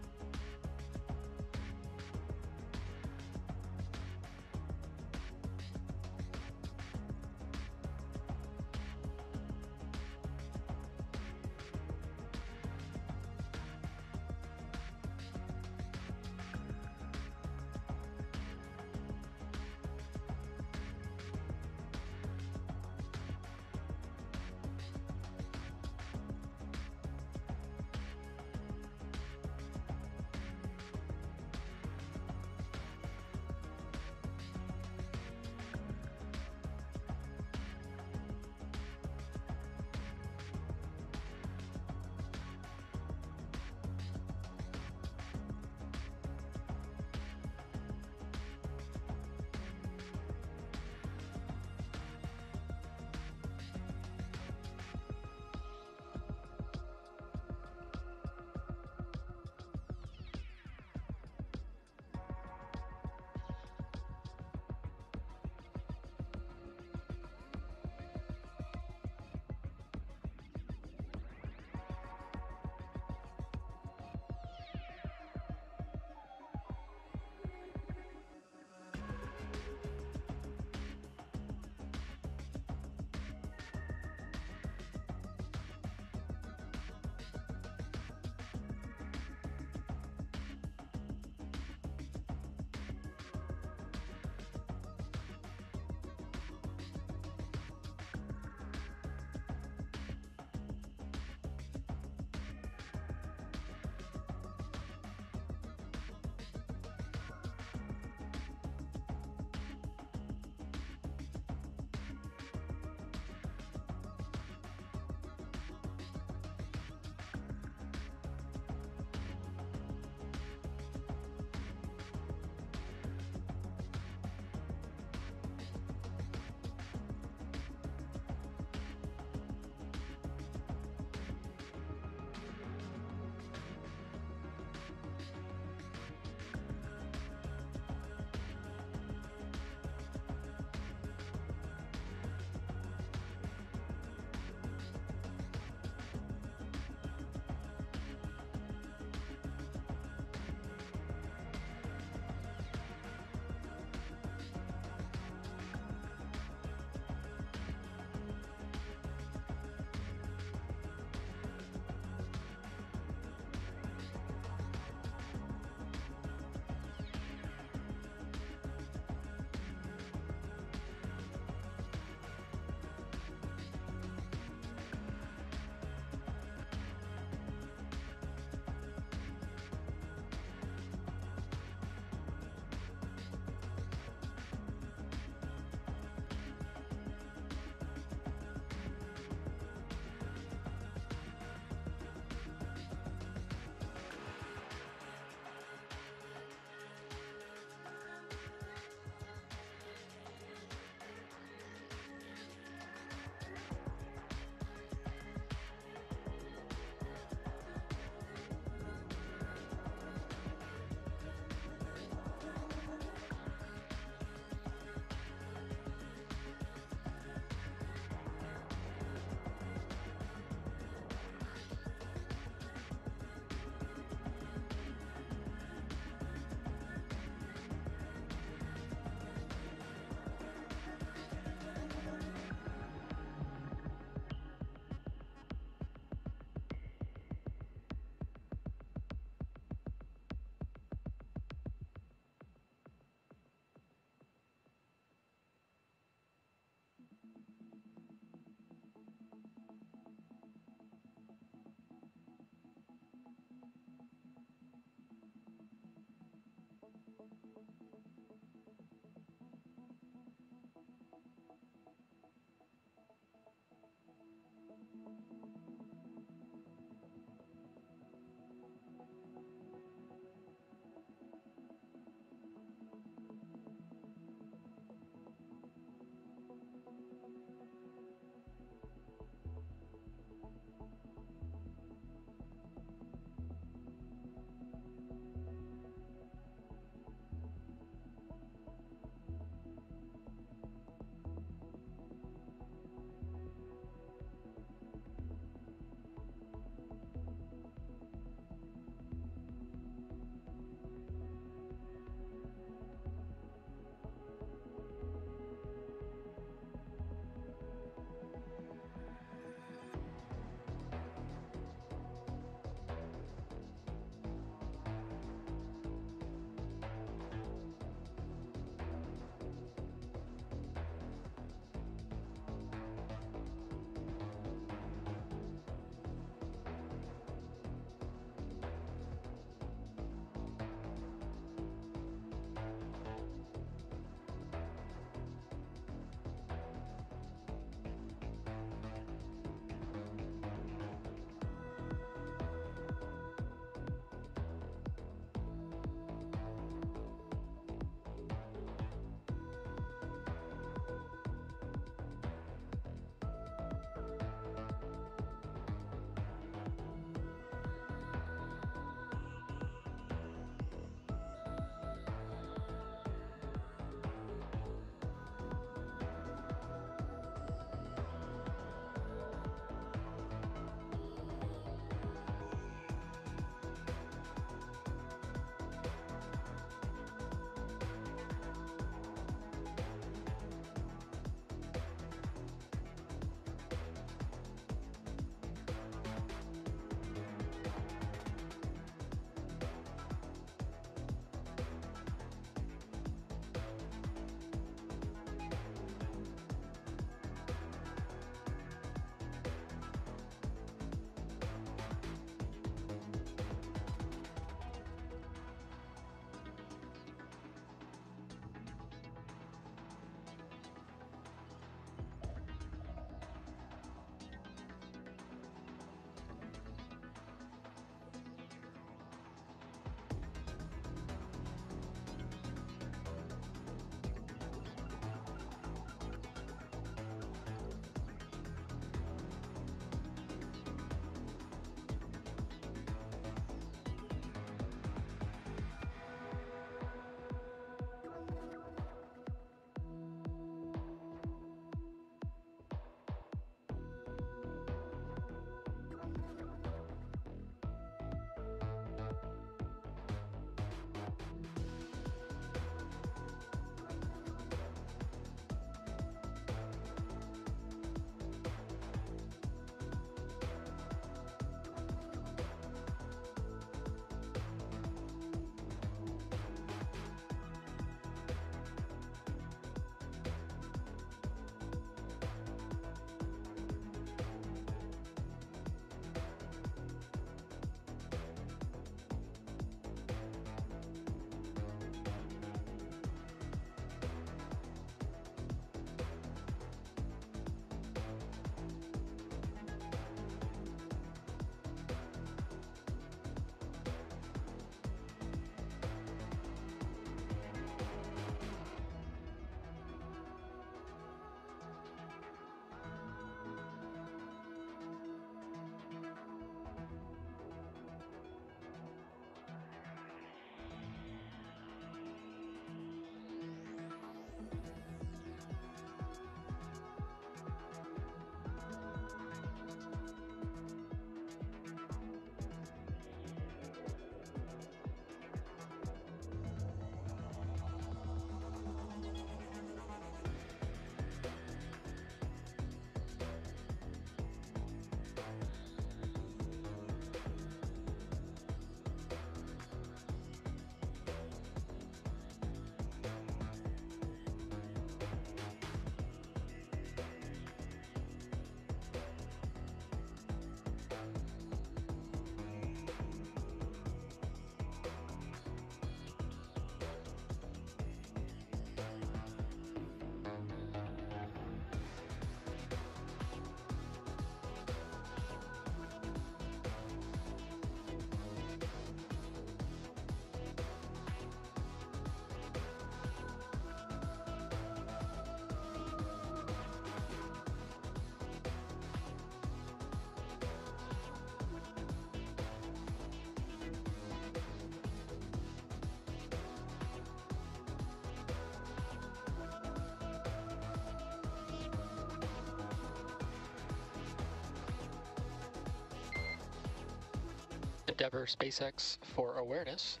Endeavour SpaceX for awareness.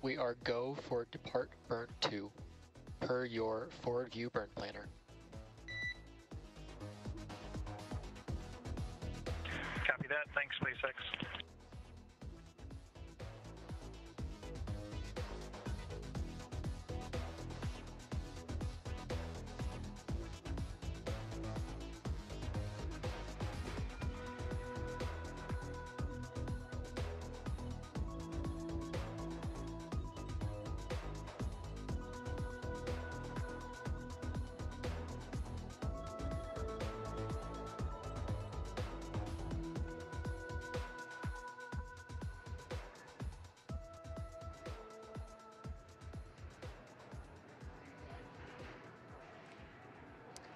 We are go for depart burn 2, per your forward view burn planner. Copy that. Thanks, SpaceX.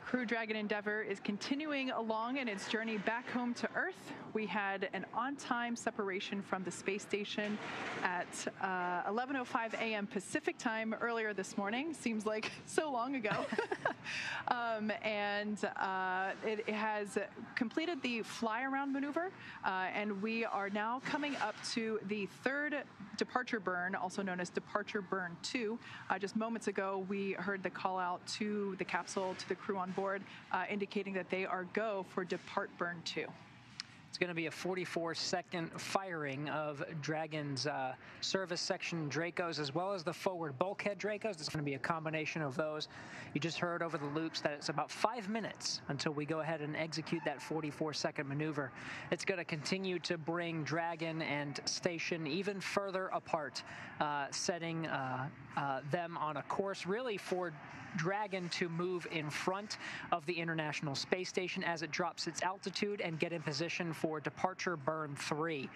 Crew Dragon Endeavour is continuing along in its journey back home to Earth. We had an on-time separation from the space station at 11:05 a.m. Pacific time earlier this morning. Seems like so long ago. It has completed the fly-around maneuver, and we are now coming up to the third departure burn, also known as Departure Burn 2. Just moments ago, we heard the call out to the capsule, to the crew on board, indicating that they are go for Depart Burn 2. It's going to be a 44-second firing of Dragon's service section Dracos, as well as the forward bulkhead Dracos. It's going to be a combination of those. You just heard over the loops that it's about 5 minutes until we go ahead and execute that 44-second maneuver. It's going to continue to bring Dragon and station even further apart, setting them on a course really for Dragon to move in front of the International Space Station as it drops its altitude and get in position for Departure Burn 3.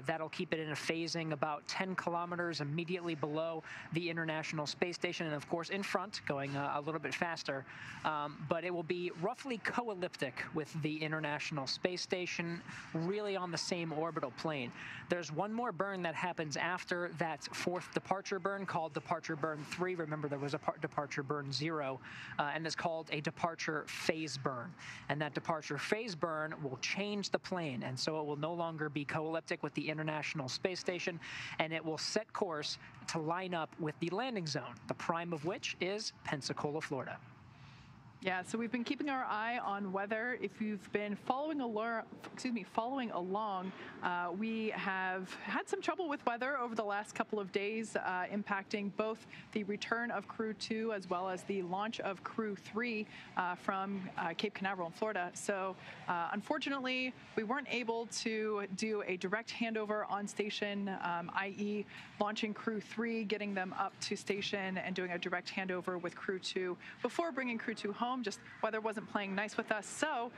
That'll keep it in a phasing about 10 kilometers immediately below the International Space Station, and of course in front, going a little bit faster. But it will be roughly co-elliptic with the International Space Station, really on the same orbital plane. There's one more burn that happens after that fourth departure burn called Departure Burn 3. Remember, there was a Departure Burn 0, and it's called a departure phase burn. And that departure phase burn will change the plane, and so it will no longer be co-elliptic with the International Space Station, and it will set course to line up with the landing zone, the prime of which is Pensacola, Florida. Yeah, so we've been keeping our eye on weather. If you've been following along, we have had some trouble with weather over the last couple of days, impacting both the return of Crew-2 as well as the launch of Crew-3 from Cape Canaveral in Florida. So unfortunately, we weren't able to do a direct handover on station, i.e. launching Crew-3, getting them up to station and doing a direct handover with Crew-2 before bringing Crew-2 home. Just weather wasn't playing nice with us, so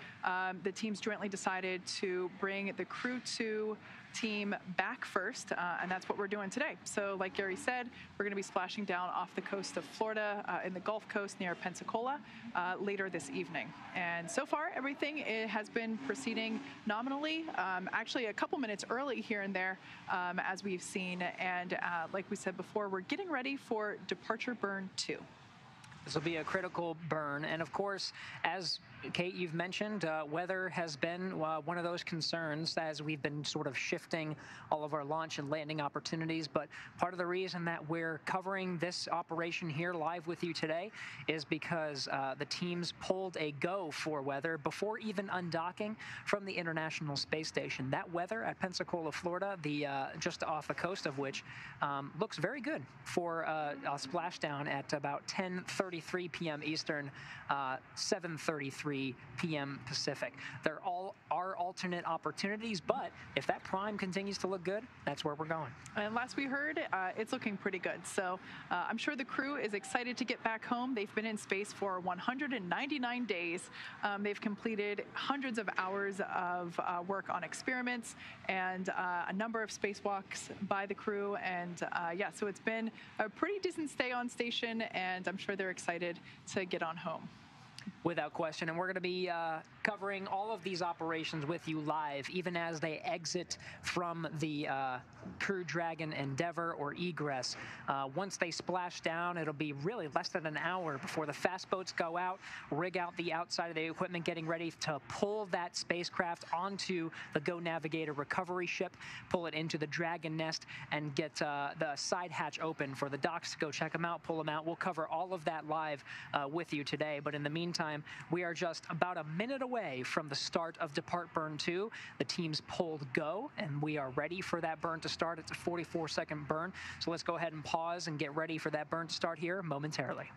the teams jointly decided to bring the Crew-2 team back first, and that's what we're doing today. So like Gary said, we're going to be splashing down off the coast of Florida in the Gulf Coast near Pensacola later this evening. And so far, everything has been proceeding nominally, actually a couple minutes early here and there, as we've seen. And like we said before, we're getting ready for Departure Burn 2. This will be a critical burn, and of course, as Kate, you've mentioned, weather has been one of those concerns as we've been sort of shifting all of our launch and landing opportunities. But part of the reason that we're covering this operation here live with you today is because the teams pulled a go for weather before even undocking from the International Space Station. That weather at Pensacola, Florida, just off the coast of which looks very good for a splashdown at about 10:33 p.m. Eastern, 7:33 p.m. Pacific. There all are alternate opportunities, but if that prime continues to look good, that's where we're going. And last we heard, it's looking pretty good. So I'm sure the crew is excited to get back home. They've been in space for 199 days. They've completed hundreds of hours of work on experiments and a number of spacewalks by the crew. And yeah, so it's been a pretty decent stay on station, and I'm sure they're excited to get on home. Without question, and we're going to be covering all of these operations with you live, even as they exit from the Crew Dragon Endeavor or egress. Once they splash down, it'll be really less than an hour before the fast boats go out, rig out the outside of the equipment, getting ready to pull that spacecraft onto the Go Navigator recovery ship, pull it into the Dragon nest, and get the side hatch open for the docks to go check them out, pull them out. We'll cover all of that live with you today, but in the meantime, we are just about a minute away from the start of Depart Burn 2. The team's pulled go, and we are ready for that burn to start. It's a 44-second burn, so let's go ahead and pause and get ready for that burn to start here momentarily.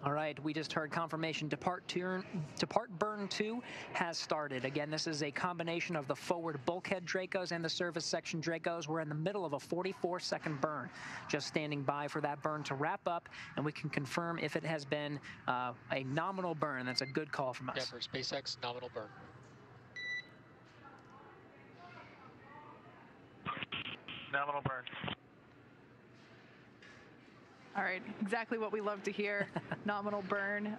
All right, we just heard confirmation Depart Burn 2 has started. Again, this is a combination of the forward bulkhead Dracos and the service section Dracos. We're in the middle of a 44-second burn. Just standing by for that burn to wrap up, and we can confirm if it has been a nominal burn. That's a good call from us. Yeah, for SpaceX, nominal burn. Nominal burn. All right, exactly what we love to hear. Nominal burn.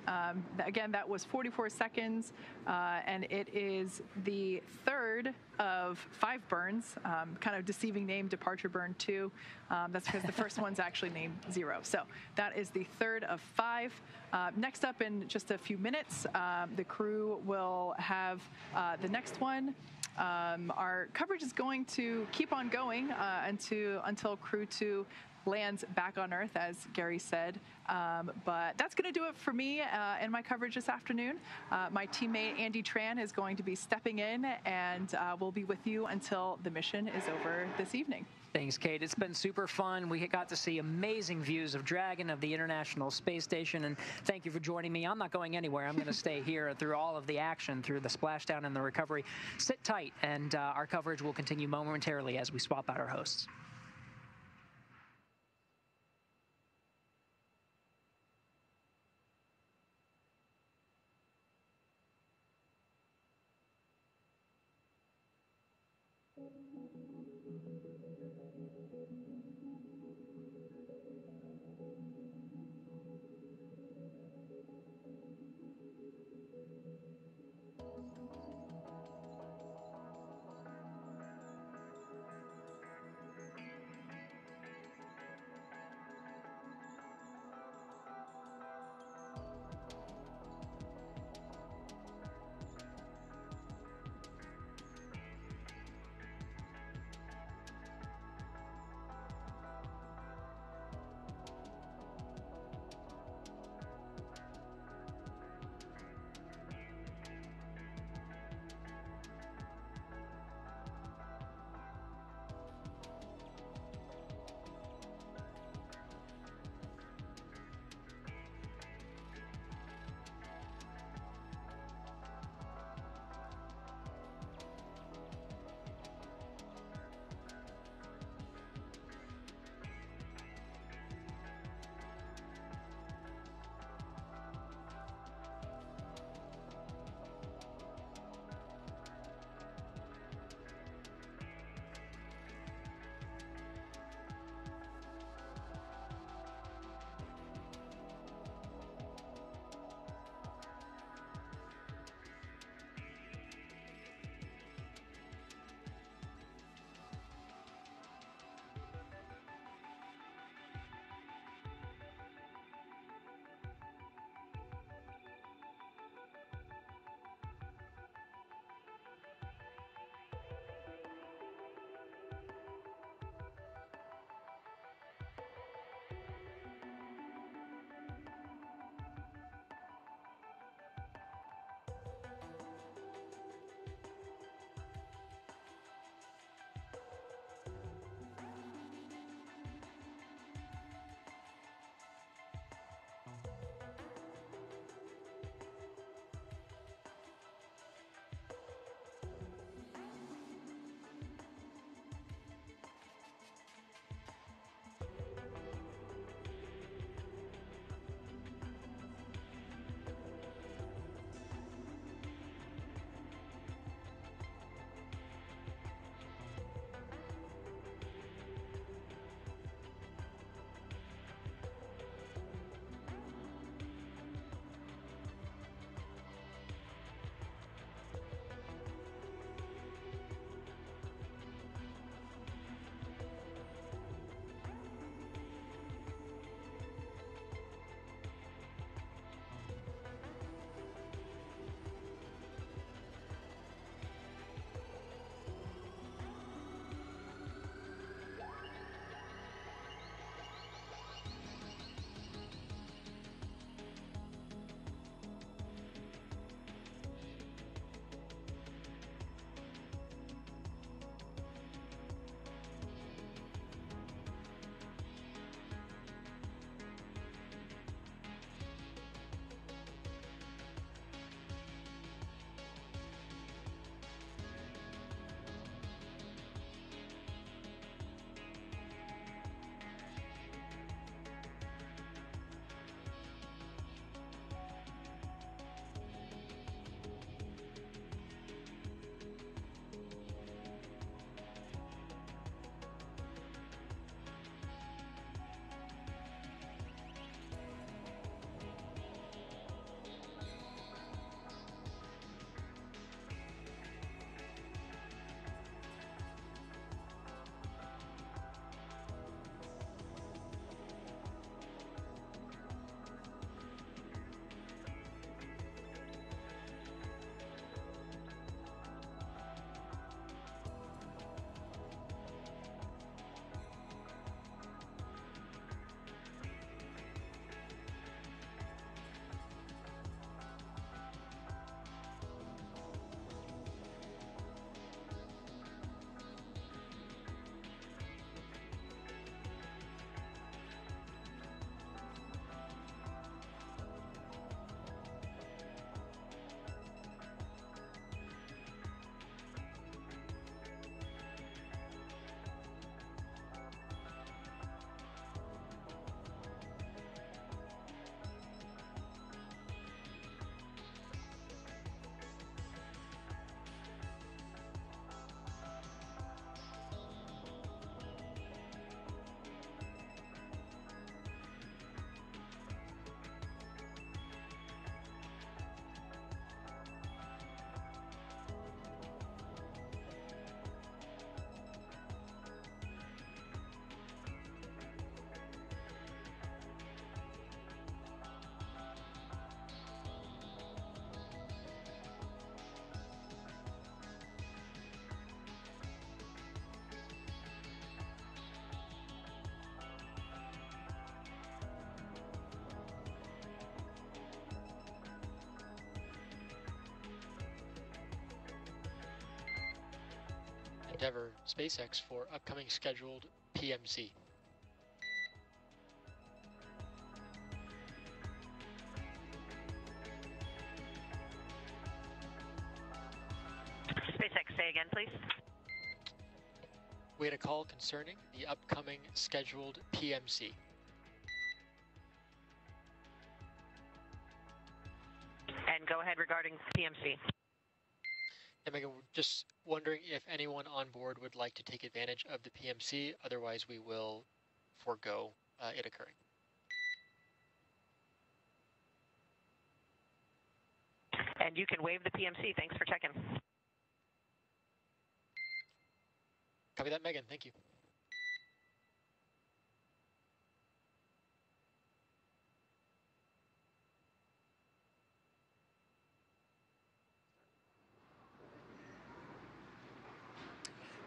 Again, that was 44 seconds, and it is the third of 5 burns. Kind of deceiving name, Departure Burn 2. That's because the first one's actually named 0. So that is the third of 5. Next up in just a few minutes, the crew will have the next one. Our coverage is going to keep on going until Crew-2 lands back on Earth, as Gary said. But that's going to do it for me and my coverage this afternoon. My teammate Andy Tran is going to be stepping in, and we'll be with you until the mission is over this evening. Thanks, Kate. It's been super fun. We got to see amazing views of Dragon, of the International Space Station, and thank you for joining me. I'm not going anywhere. I'm going to stay here through all of the action, through the splashdown and the recovery. Sit tight, and our coverage will continue momentarily as we swap out our hosts. Endeavour SpaceX for upcoming scheduled PMC. SpaceX, say again, please. We had a call concerning the upcoming scheduled PMC. And go ahead regarding PMC. And Megan, we're just wondering if anyone on board would like to take advantage of the PMC. Otherwise, we will forego it occurring. And you can waive the PMC. Thanks for checking. Copy that, Megan. Thank you.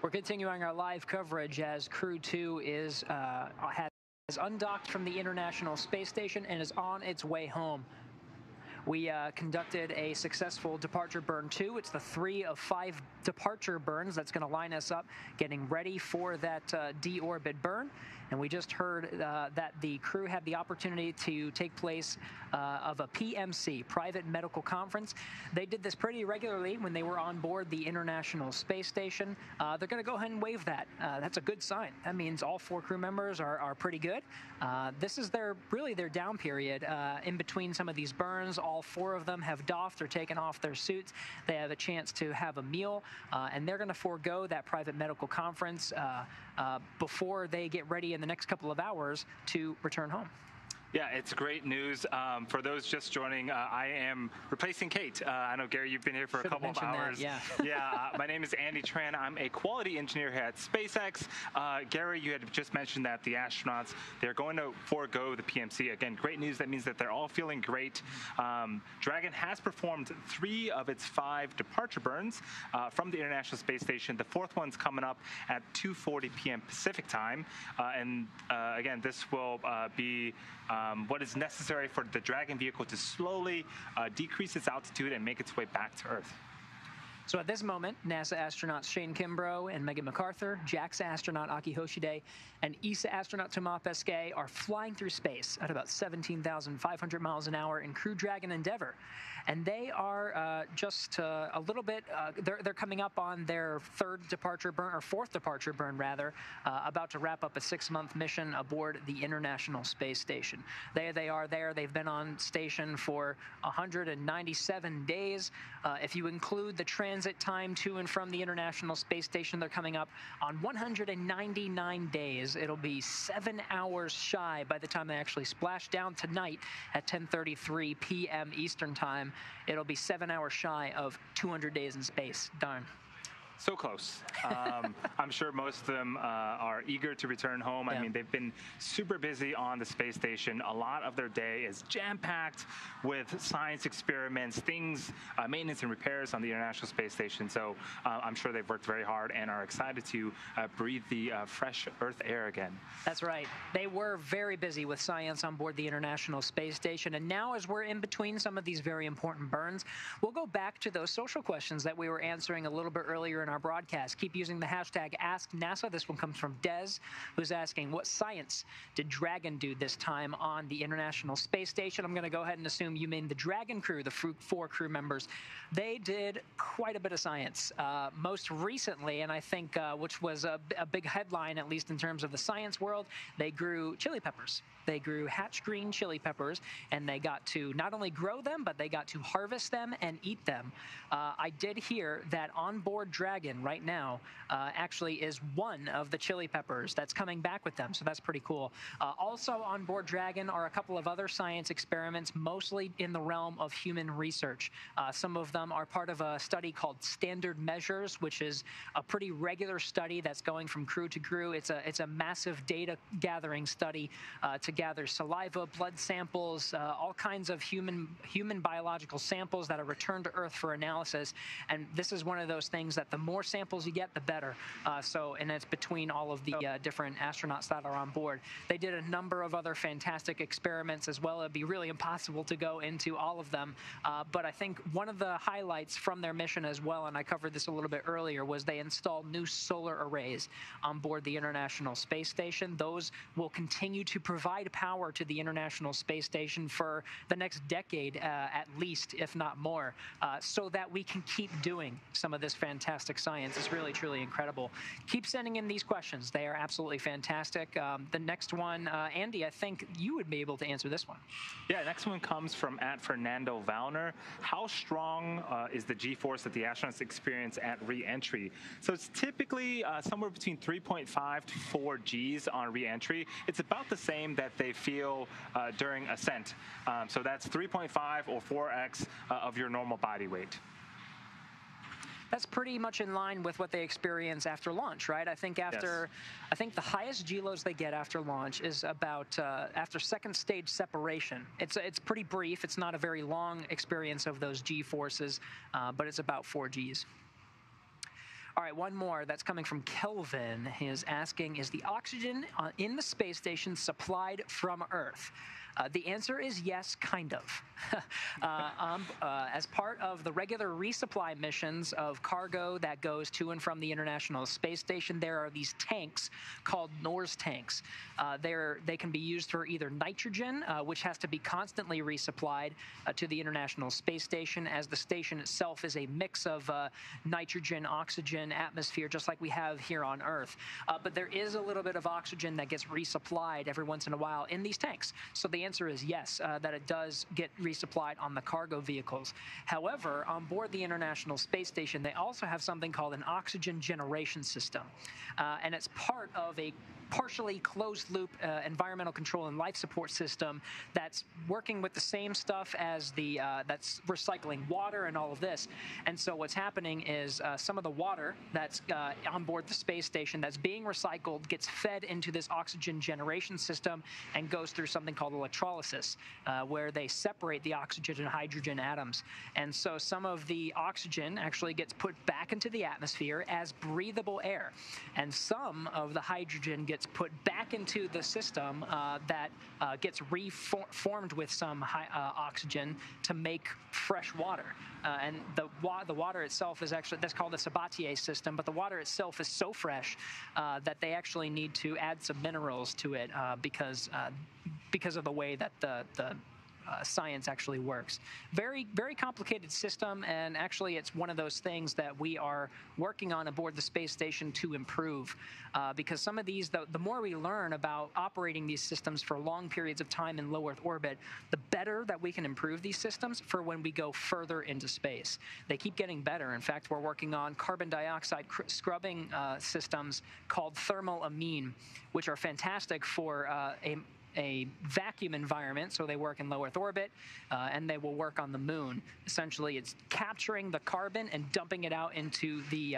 We're continuing our live coverage as Crew-2 has undocked from the International Space Station and is on its way home. We conducted a successful departure burn 2. It's the 3 of 5 departure burns that's going to line us up, getting ready for that deorbit burn. And we just heard that the crew had the opportunity to take place of a PMC, private medical conference. They did this pretty regularly when they were on board the International Space Station. They're going to go ahead and waive that. That's a good sign. That means all 4 crew members are pretty good. This is really their down period in between some of these burns. All 4 of them have doffed or taken off their suits. They have a chance to have a meal, and they're going to forego that private medical conference before they get ready in the next couple of hours to return home. Yeah, it's great news. For those just joining, I am replacing Kate. I know, Gary, you've been here for a couple of hours. That, my name is Andy Tran. I'm a quality engineer here at SpaceX. Gary, you had just mentioned that the astronauts, they're going to forego the PMC. Again, great news. That means that they're all feeling great. Dragon has performed 3 of its 5 departure burns from the International Space Station. The 4th one's coming up at 2:40 p.m. Pacific time. Again, this will be what is necessary for the Dragon vehicle to slowly decrease its altitude and make its way back to Earth. So at this moment, NASA astronauts Shane Kimbrough and Megan McArthur, JAXA astronaut Akihiko Hoshide, and ESA astronaut Thomas Pesquet are flying through space at about 17,500 miles an hour in Crew Dragon Endeavour. And they are just a little bit, they're coming up on their 3rd departure burn, or 4th departure burn rather, about to wrap up a 6-month mission aboard the International Space Station. They are there. They've been on station for 197 days. If you include the transit time to and from the International Space Station, they're coming up on 199 days. It'll be 7 hours shy by the time they actually splash down tonight at 10:33 p.m. Eastern Time. It'll be 7 hours shy of 200 days in space. Darn. So close. I'm sure most of them are eager to return home. I mean, they've been super busy on the space station. A lot of their day is jam-packed with science experiments, things, maintenance and repairs on the International Space Station. So I'm sure they've worked very hard and are excited to breathe the fresh Earth air again. That's right. They were very busy with science on board the International Space Station. And now, as we're in between some of these very important burns, we'll go back to those social questions that we were answering a little bit earlier in our broadcast. Keep using the hashtag AskNASA. This one comes from Des, who's asking, what science did Dragon do this time on the International Space Station? I'm going to go ahead and assume you mean the Dragon crew, the 4 crew members. They did quite a bit of science. Most recently, and I think which was a big headline, at least in terms of the science world, they grew chili peppers. They grew hatch green chili peppers, and they got to not only grow them, but they got to harvest them and eat them. I did hear that on board Dragon right now actually is one of the chili peppers that's coming back with them, so that's pretty cool. Also on board Dragon are a couple of other science experiments, mostly in the realm of human research. Some of them are part of a study called Standard Measures, which is a pretty regular study that's going from crew to crew. It's a massive data gathering study to gather saliva, blood samples, all kinds of human biological samples that are returned to Earth for analysis. And this is one of those things that the more samples you get, the better. And it's between all of the different astronauts that are on board. They did a number of other fantastic experiments as well. It'd be really impossible to go into all of them. But I think one of the highlights from their mission as well, and I covered this a little bit earlier, was they installed new solar arrays on board the International Space Station. Those will continue to provide power to the International Space Station for the next decade at least, if not more, so that we can keep doing some of this fantastic science. It's really, truly incredible. Keep sending in these questions. They are absolutely fantastic. The next one, Andy, I think you would be able to answer this one. Yeah, next one comes from @Fernando Valner. How strong is the G-force that the astronauts experience at re-entry? So it's typically somewhere between 3.5 to 4 Gs on re-entry. It's about the same that they feel during ascent. So that's 3.5 or 4x of your normal body weight. That's pretty much in line with what they experience after launch, right? I think I think the highest G-loads they get after launch is about after second stage separation. It's pretty brief. It's not a very long experience of those G-forces, but it's about 4 Gs. All right, one more that's coming from Kelvin. He is asking, is the oxygen in the space station supplied from Earth? The answer is yes, kind of. As part of the regular resupply missions of cargo that goes to and from the International Space Station, there are these tanks called NORS tanks. They can be used for either nitrogen, which has to be constantly resupplied to the International Space Station, as the station itself is a mix of nitrogen, oxygen, atmosphere, just like we have here on Earth. But there is a little bit of oxygen that gets resupplied every once in a while in these tanks. So the answer is yes, that it does get resupplied on the cargo vehicles. However, on board the International Space Station, they also have something called an oxygen generation system. And it's part of a partially closed-loop environmental control and life support system that's working with the same stuff as the that's recycling water and all of this. And so what's happening is some of the water that's on board the space station that's being recycled gets fed into this oxygen generation system and goes through something called electrolysis, where they separate the oxygen and hydrogen atoms. And so some of the oxygen actually gets put back into the atmosphere as breathable air, and some of the hydrogen gets put back into the system that gets reformed with some oxygen to make fresh water. And the water itself is actually, that's called a Sabatier system, but the water itself is so fresh that they actually need to add some minerals to it because of the way that the science actually works. Very, very complicated system, and actually it's one of those things that we are working on aboard the space station to improve, because some of these, the more we learn about operating these systems for long periods of time in low Earth orbit, the better that we can improve these systems for when we go further into space. They keep getting better. In fact, we're working on carbon dioxide scrubbing systems called thermal amine, which are fantastic for a vacuum environment, so they work in low Earth orbit, and they will work on the moon. Essentially, it's capturing the carbon and dumping it out into the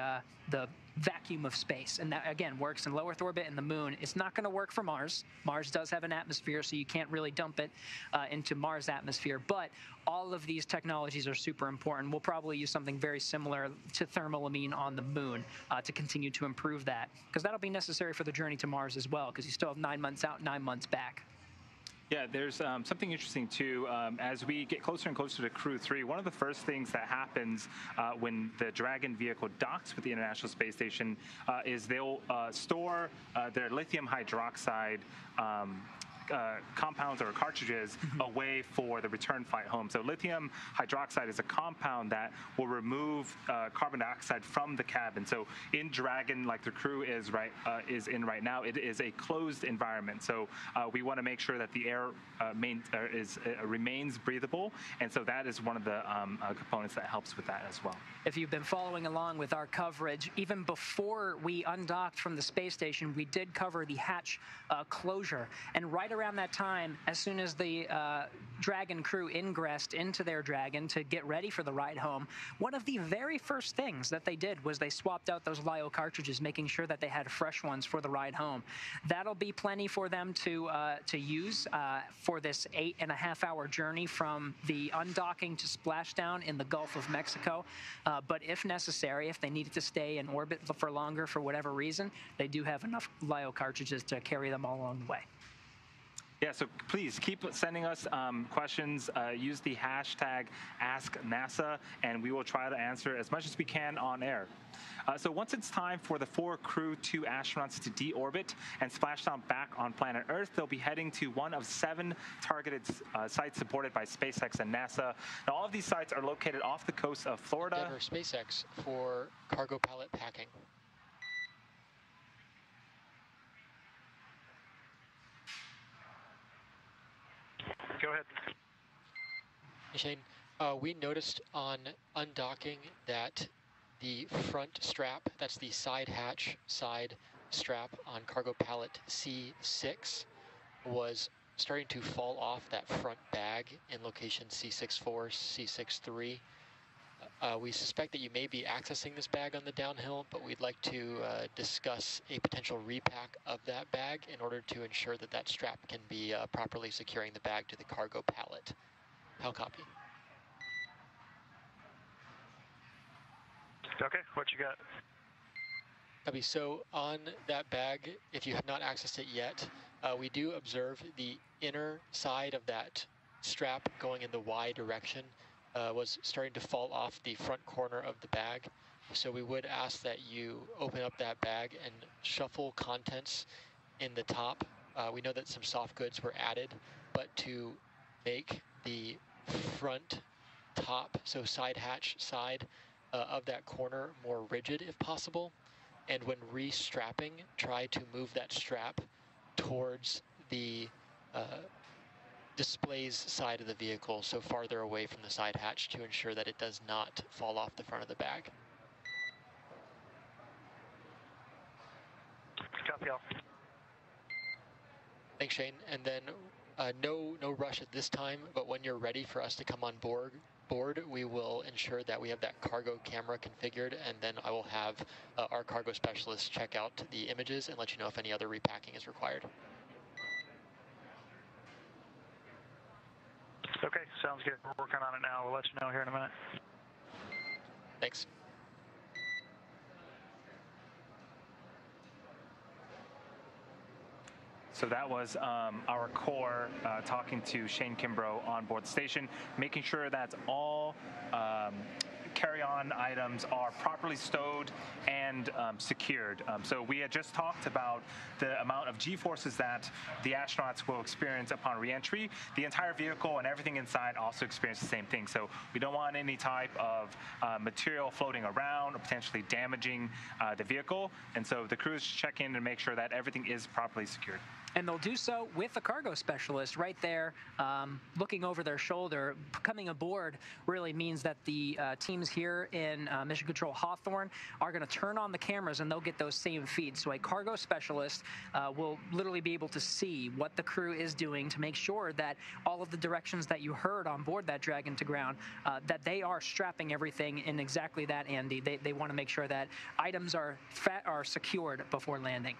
vacuum of space, and that again works in low Earth orbit and the moon. It's not going to work for Mars. Mars does have an atmosphere, so you can't really dump it into Mars' atmosphere, but all of these technologies are super important. We'll probably use something very similar to thermal amine on the moon to continue to improve that, because that'll be necessary for the journey to Mars as well, because you still have 9 months out, 9 months back. Yeah, there's something interesting too. As we get closer and closer to Crew-3, one of the first things that happens when the Dragon vehicle docks with the International Space Station is they'll store their lithium hydroxide compounds or cartridges away for the return flight home. So lithium hydroxide is a compound that will remove carbon dioxide from the cabin. So in Dragon, like the Crew is in right now, it is a closed environment. So we want to make sure that the air remains breathable, and so that is one of the components that helps with that as well. If you've been following along with our coverage, even before we undocked from the space station, we did cover the hatch closure, and right around that time, as soon as the Dragon crew ingressed into their Dragon to get ready for the ride home, one of the very first things that they did was they swapped out those LiO cartridges, making sure that they had fresh ones for the ride home. That'll be plenty for them to use for this 8.5-hour journey from the undocking to splashdown in the Gulf of Mexico. But if necessary, if they needed to stay in orbit for longer for whatever reason, they do have enough LiO cartridges to carry them all along the way. Yeah, so please keep sending us questions. Use the hashtag AskNASA, and we will try to answer as much as we can on air. So once it's time for the 4 Crew-2 astronauts to deorbit and splash down back on planet Earth, they'll be heading to one of 7 targeted sites supported by SpaceX and NASA. Now, all of these sites are located off the coast of Florida. Denver SpaceX for cargo pallet packing. Go ahead. Hey Shane, we noticed on undocking that the front strap, that's the side hatch side strap on cargo pallet C6, was starting to fall off that front bag in location C64, C63. We suspect that you may be accessing this bag on the downhill, but we'd like to discuss a potential repack of that bag in order to ensure that that strap can be properly securing the bag to the cargo pallet. How copy? Okay, what you got? Copy. So on that bag, if you have not accessed it yet, we do observe the inner side of that strap going in the Y direction was starting to fall off the front corner of the bag. So we would ask that you open up that bag and shuffle contents in the top. We know that some soft goods were added, but to make the front top, so side hatch side of that corner more rigid if possible. And when restrapping, try to move that strap towards the displays side of the vehicle, so farther away from the side hatch to ensure that it does not fall off the front of the bag. Copy all. Thanks, Shane. And then no rush at this time, but when you're ready for us to come on board, we will ensure that we have that cargo camera configured, and then I will have our cargo specialist check out the images and let you know if any other repacking is required. Okay, sounds good. We're working on it now. We'll let you know here in a minute. Thanks. So that was our core talking to Shane Kimbrough on board the station, making sure that all carry-on items are properly stowed and secured. So we had just talked about the amount of G-forces that the astronauts will experience upon re-entry. The entire vehicle and everything inside also experience the same thing. So we don't want any type of material floating around or potentially damaging the vehicle. And so the crews check in to make sure that everything is properly secured. And they'll do so with a cargo specialist right there, looking over their shoulder. Coming aboard really means that the teams here in Mission Control Hawthorne are going to turn on the cameras, and they'll get those same feeds. So a cargo specialist will literally be able to see what the crew is doing to make sure that all of the directions that you heard on board that Dragon to ground, that they are strapping everything in exactly that, Andy. They want to make sure that items are secured before landing.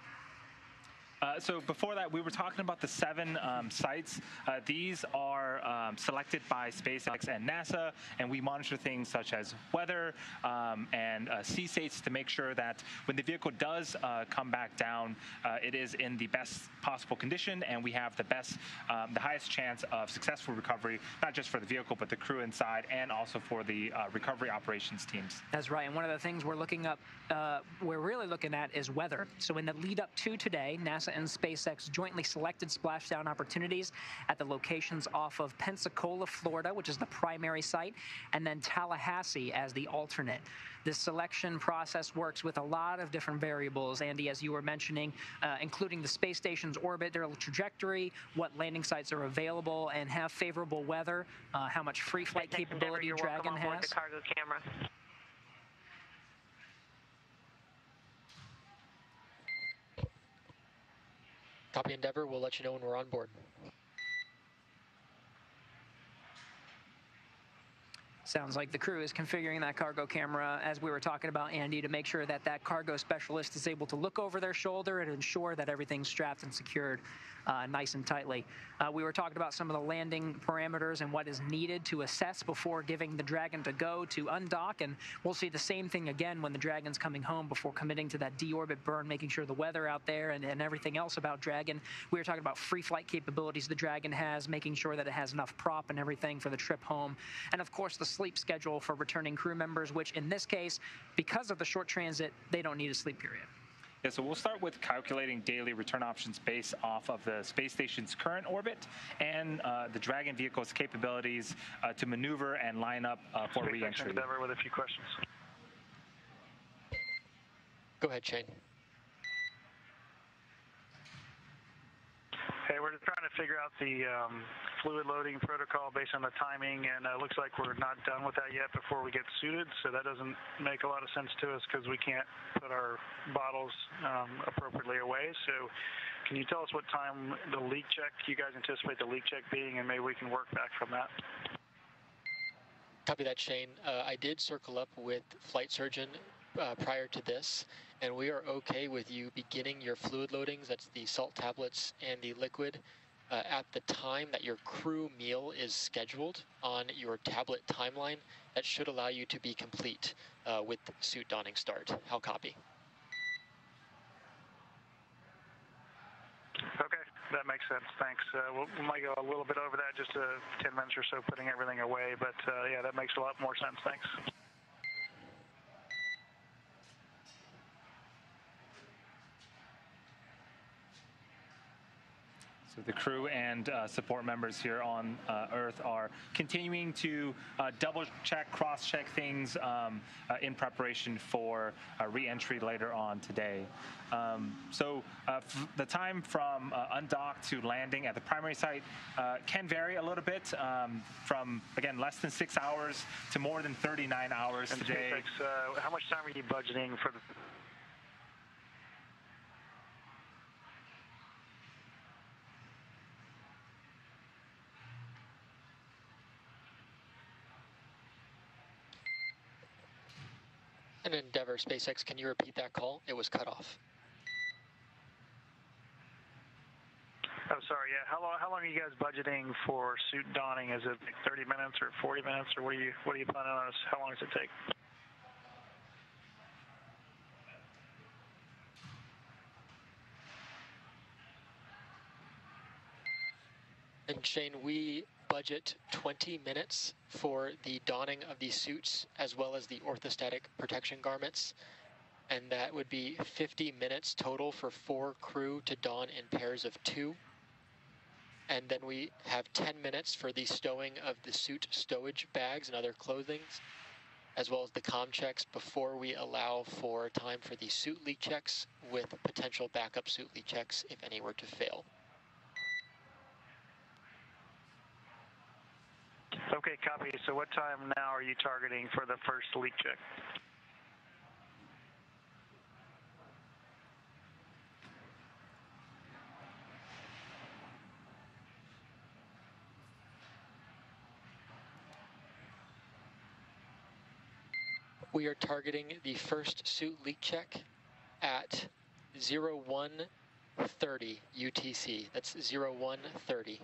So before that, we were talking about the 7 sites. These are selected by SpaceX and NASA, and we monitor things such as weather and sea states to make sure that when the vehicle does come back down, it is in the best possible condition, and we have the highest chance of successful recovery, not just for the vehicle, but the crew inside, and also for the recovery operations teams. That's right, and one of the things we're really looking at is weather. So in the lead up to today, NASA and SpaceX jointly selected splashdown opportunities at the locations off of Pensacola, Florida, which is the primary site, and then Tallahassee as the alternate. This selection process works with a lot of different variables, Andy, as you were mentioning, including the space station's orbit, their trajectory, what landing sites are available, and have favorable weather, how much free flight capability Dragon has. The cargo camera. Copy, Endeavor. We'll let you know when we're on board. Sounds like the crew is configuring that cargo camera, as we were talking about, Andy, to make sure that that cargo specialist is able to look over their shoulder and ensure that everything's strapped and secured nice and tightly. We were talking about some of the landing parameters and what is needed to assess before giving the Dragon to go to undock, and we'll see the same thing again when the Dragon's coming home before committing to that deorbit burn, making sure the weather out there and everything else about Dragon. We were talking about free flight capabilities the Dragon has, making sure that it has enough prop and everything for the trip home, and of course the sleep schedule for returning crew members, which in this case, because of the short transit, they don't need a sleep period. Yeah, so we'll start with calculating daily return options based off of the space station's current orbit and the Dragon vehicle's capabilities to maneuver and line up for re-entry. Endeavor with a few questions. Go ahead, Shane. Hey, we're just trying to figure out the fluid loading protocol based on the timing, and it looks like we're not done with that yet before we get suited, so that doesn't make a lot of sense to us because we can't put our bottles appropriately away. So can you tell us what time the leak check, you guys anticipate the leak check being, and maybe we can work back from that? Copy that, Shane. I did circle up with flight surgeon prior to this, and we are okay with you beginning your fluid loadings, that's the salt tablets and the liquid, at the time that your crew meal is scheduled on your tablet timeline. That should allow you to be complete with suit donning start. How copy? Okay, that makes sense. Thanks. We might go a little bit over that, just 10 minutes or so putting everything away, but yeah, that makes a lot more sense. Thanks. So the crew and support members here on Earth are continuing to double check, cross check things in preparation for re-entry later on today. So the time from undock to landing at the primary site can vary a little bit, from, again, less than 6 hours to more than 39 hours and today. SpaceX, how much time are you budgeting for the... And Endeavor, SpaceX, can you repeat that call? It was cut off. Oh, sorry. Yeah. How long are you guys budgeting for suit donning? Is it 30 minutes or 40 minutes, or what are you planning on? How long does it take? And Shane, we budget 20 minutes for the donning of these suits as well as the orthostatic protection garments, and that would be 50 minutes total for 4 crew to don in pairs of 2. And then we have 10 minutes for the stowing of the suit stowage bags and other clothing, as well as the comm checks before we allow for time for the suit leak checks with potential backup suit leak checks if any were to fail. Okay, copy. So what time now are you targeting for the first leak check? We are targeting the first suit leak check at 01:30 UTC. That's 01:30.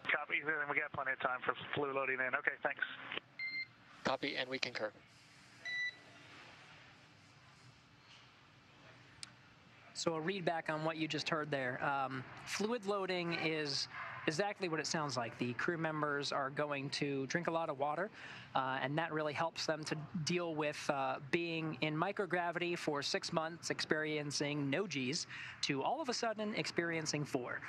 Copy. Then we got plenty of time for fluid loading in. Okay, thanks. Copy, and we concur. So a read back on what you just heard there. Fluid loading is exactly what it sounds like. The crew members are going to drink a lot of water, and that really helps them to deal with being in microgravity for 6 months, experiencing no Gs, to all of a sudden experiencing 4.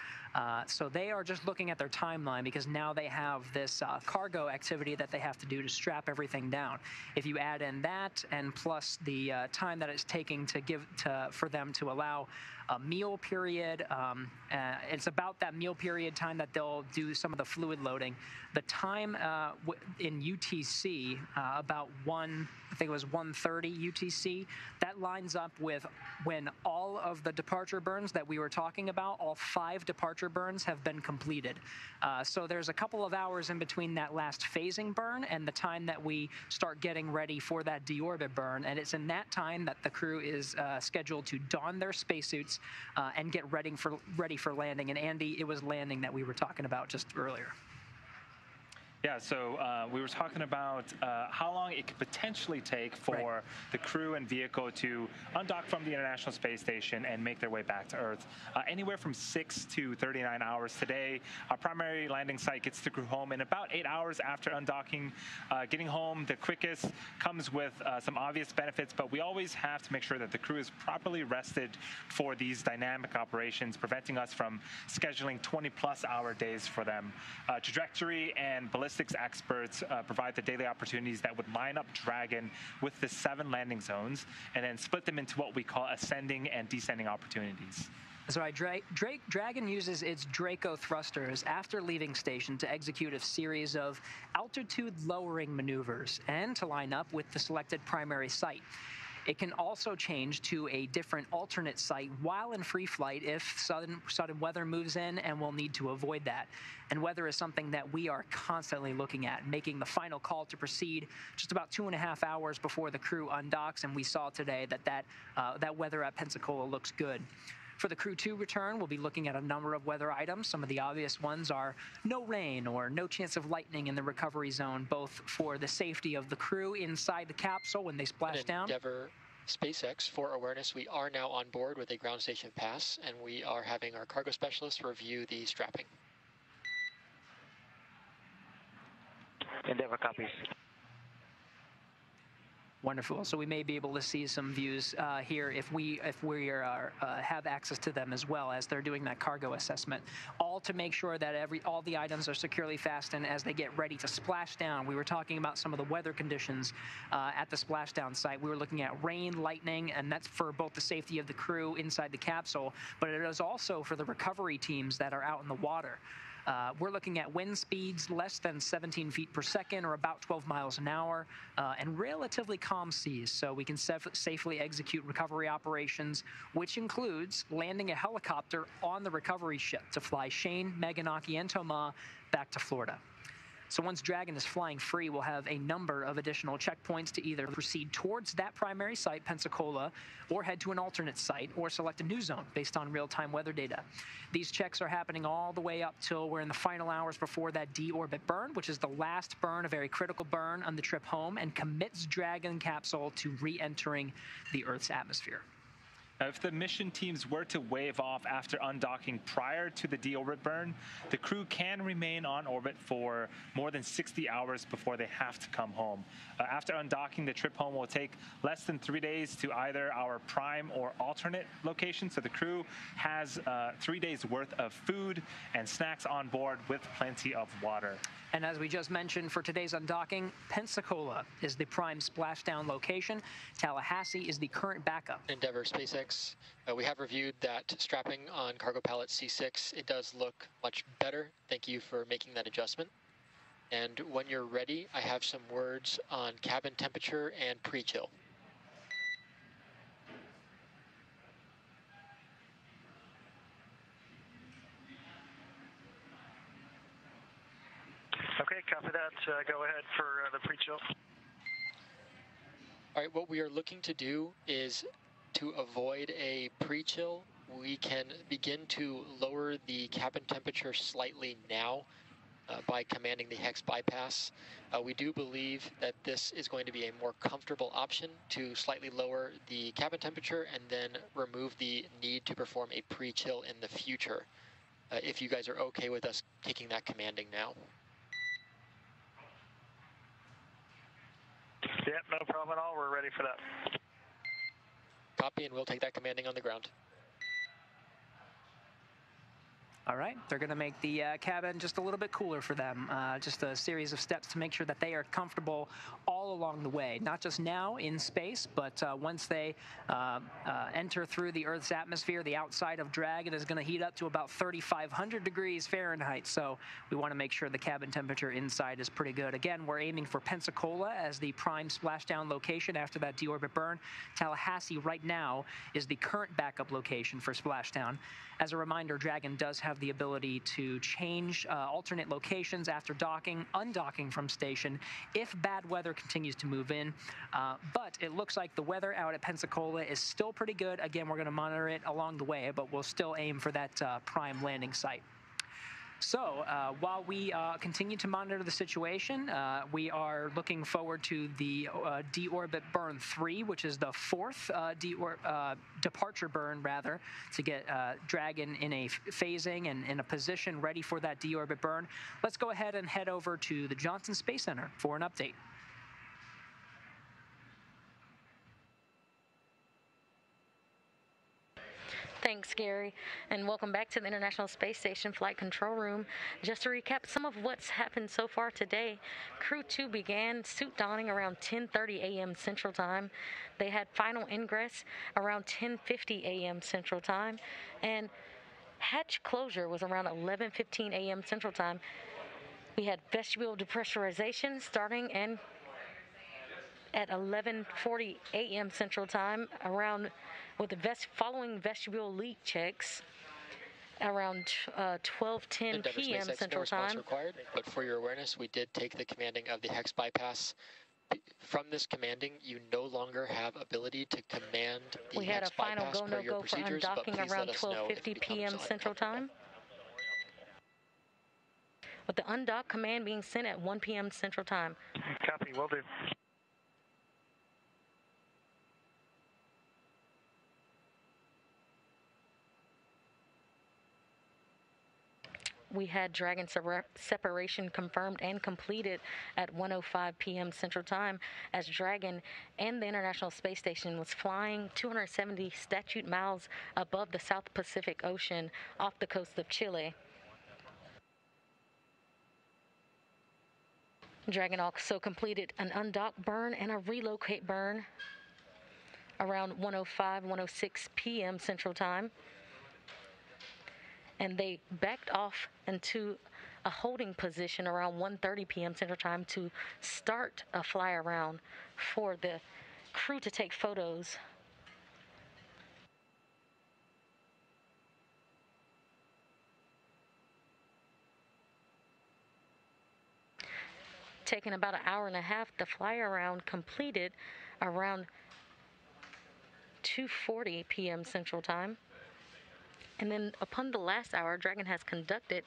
So they are just looking at their timeline because now they have this cargo activity that they have to do to strap everything down. If you add in that and plus the time that it's taking for them to allow a meal period, it's about that meal period time that they'll do some of the fluid loading. The time in UTC, about 1 I think it was 1:30 UTC. That lines up with when all of the departure burns that we were talking about, all 5 departure burns have been completed. So there's a couple of hours in between that last phasing burn and the time that we start getting ready for that deorbit burn. And it's in that time that the crew is scheduled to don their spacesuits and get ready for landing. And Andy, it was landing that we were talking about just earlier. Yeah, so we were talking about how long it could potentially take for the crew and vehicle to undock from the International Space Station and make their way back to Earth. Anywhere from 6 to 39 hours today. Our primary landing site gets the crew home in about 8 hours after undocking. Getting home the quickest comes with some obvious benefits, but we always have to make sure that the crew is properly rested for these dynamic operations, preventing us from scheduling 20-plus hour days for them. Trajectory and ballistics experts provide the daily opportunities that would line up Dragon with the 7 landing zones and then split them into what we call ascending and descending opportunities. So Dragon uses its Draco thrusters after leaving station to execute a series of altitude-lowering maneuvers and to line up with the selected primary site. It can also change to a different alternate site while in free flight if sudden weather moves in, and we'll need to avoid that. And weather is something that we are constantly looking at, making the final call to proceed just about 2.5 hours before the crew undocks, and we saw today that weather at Pensacola looks good. For the Crew-2 return, we'll be looking at a number of weather items. Some of the obvious ones are no rain or no chance of lightning in the recovery zone, both for the safety of the crew inside the capsule when they splash down. Endeavour SpaceX, for awareness, we are now on board with a ground station pass, and we are having our cargo specialist review the strapping. Endeavour copies. Wonderful. So we may be able to see some views here if we have access to them as well as they're doing that cargo assessment. All to make sure that all the items are securely fastened as they get ready to splash down. We were talking about some of the weather conditions at the splashdown site. We were looking at rain, lightning, and that's for both the safety of the crew inside the capsule, but it is also for the recovery teams that are out in the water. We're looking at wind speeds less than 17 feet per second, or about 12 miles an hour, and relatively calm seas, so we can safely execute recovery operations, which includes landing a helicopter on the recovery ship to fly Shane, Maganaki, and Thomas back to Florida. So once Dragon is flying free, we'll have a number of additional checkpoints to either proceed towards that primary site, Pensacola, or head to an alternate site, or select a new zone based on real-time weather data. These checks are happening all the way up till we're in the final hours before that deorbit burn, which is the last burn, a very critical burn on the trip home, and commits Dragon capsule to re-entering the Earth's atmosphere. If the mission teams were to wave off after undocking prior to the deorbit burn, the crew can remain on orbit for more than 60 hours before they have to come home. After undocking, the trip home will take less than 3 days to either our prime or alternate location, so the crew has 3 days worth of food and snacks on board with plenty of water. And as we just mentioned, for today's undocking, Pensacola is the prime splashdown location. Tallahassee is the current backup. Endeavour SpaceX, we have reviewed that strapping on cargo pallet C6. It does look much better. Thank you for making that adjustment. And when you're ready, I have some words on cabin temperature and pre-chill. Okay, copy that. Go ahead for the pre-chill. All right, what we are looking to do is to avoid a pre-chill. We can begin to lower the cabin temperature slightly now by commanding the hex bypass. We do believe that this is going to be a more comfortable option to slightly lower the cabin temperature and then remove the need to perform a pre-chill in the future, if you guys are okay with us taking that commanding now. Yep, no problem at all. We're ready for that. Copy, and we'll take that commanding on the ground. All right, they're going to make the cabin just a little bit cooler for them. Just a series of steps to make sure that they are comfortable all along the way, not just now in space, but once they enter through the Earth's atmosphere, the outside of Dragon is going to heat up to about 3,500 degrees Fahrenheit. So we want to make sure the cabin temperature inside is pretty good. Again, we're aiming for Pensacola as the prime splashdown location after that deorbit burn. Tallahassee right now is the current backup location for splashdown. As a reminder, Dragon does have the ability to change alternate locations after docking, undocking from station if bad weather continues to move in. But it looks like the weather out at Pensacola is still pretty good. Again, we're going to monitor it along the way, but we'll still aim for that prime landing site. So while we continue to monitor the situation, we are looking forward to the Deorbit Burn 3, which is the fourth departure burn, rather, to get Dragon in a phasing and in a position ready for that deorbit burn. Let's go ahead and head over to the Johnson Space Center for an update. Thanks, Gary, and welcome back to the International Space Station Flight Control Room. Just to recap some of what's happened so far today, Crew-2 began suit donning around 10:30 a.m. Central Time. They had final ingress around 10:50 a.m. Central Time, and hatch closure was around 11:15 a.m. Central Time. We had vestibule depressurization starting and at 11:40 a.m. Central Time, around with the following vestibule leak checks around 12:10 p.m. Central Time. Required, but for your awareness, we did take the commanding of the hex bypass. From this commanding, you no longer have ability to command the we had hex a final bypass go per no your go for procedures, undocking around 12:50 p.m. Central Time, with the undock command being sent at 1 p.m. Central Time. Copy, will do. We had Dragon separation confirmed and completed at 1:05 p.m. Central Time, as Dragon and the International Space Station was flying 270 statute miles above the South Pacific Ocean off the coast of Chile. Dragon also completed an undock burn and a relocate burn around 1:05, 1:06 p.m. Central Time. And they backed off into a holding position around 1:30 p.m. Central Time to start a fly around for the crew to take photos. Taking about an hour and a half, the fly around completed around 2:40 p.m. Central Time. And then upon the last hour, Dragon has conducted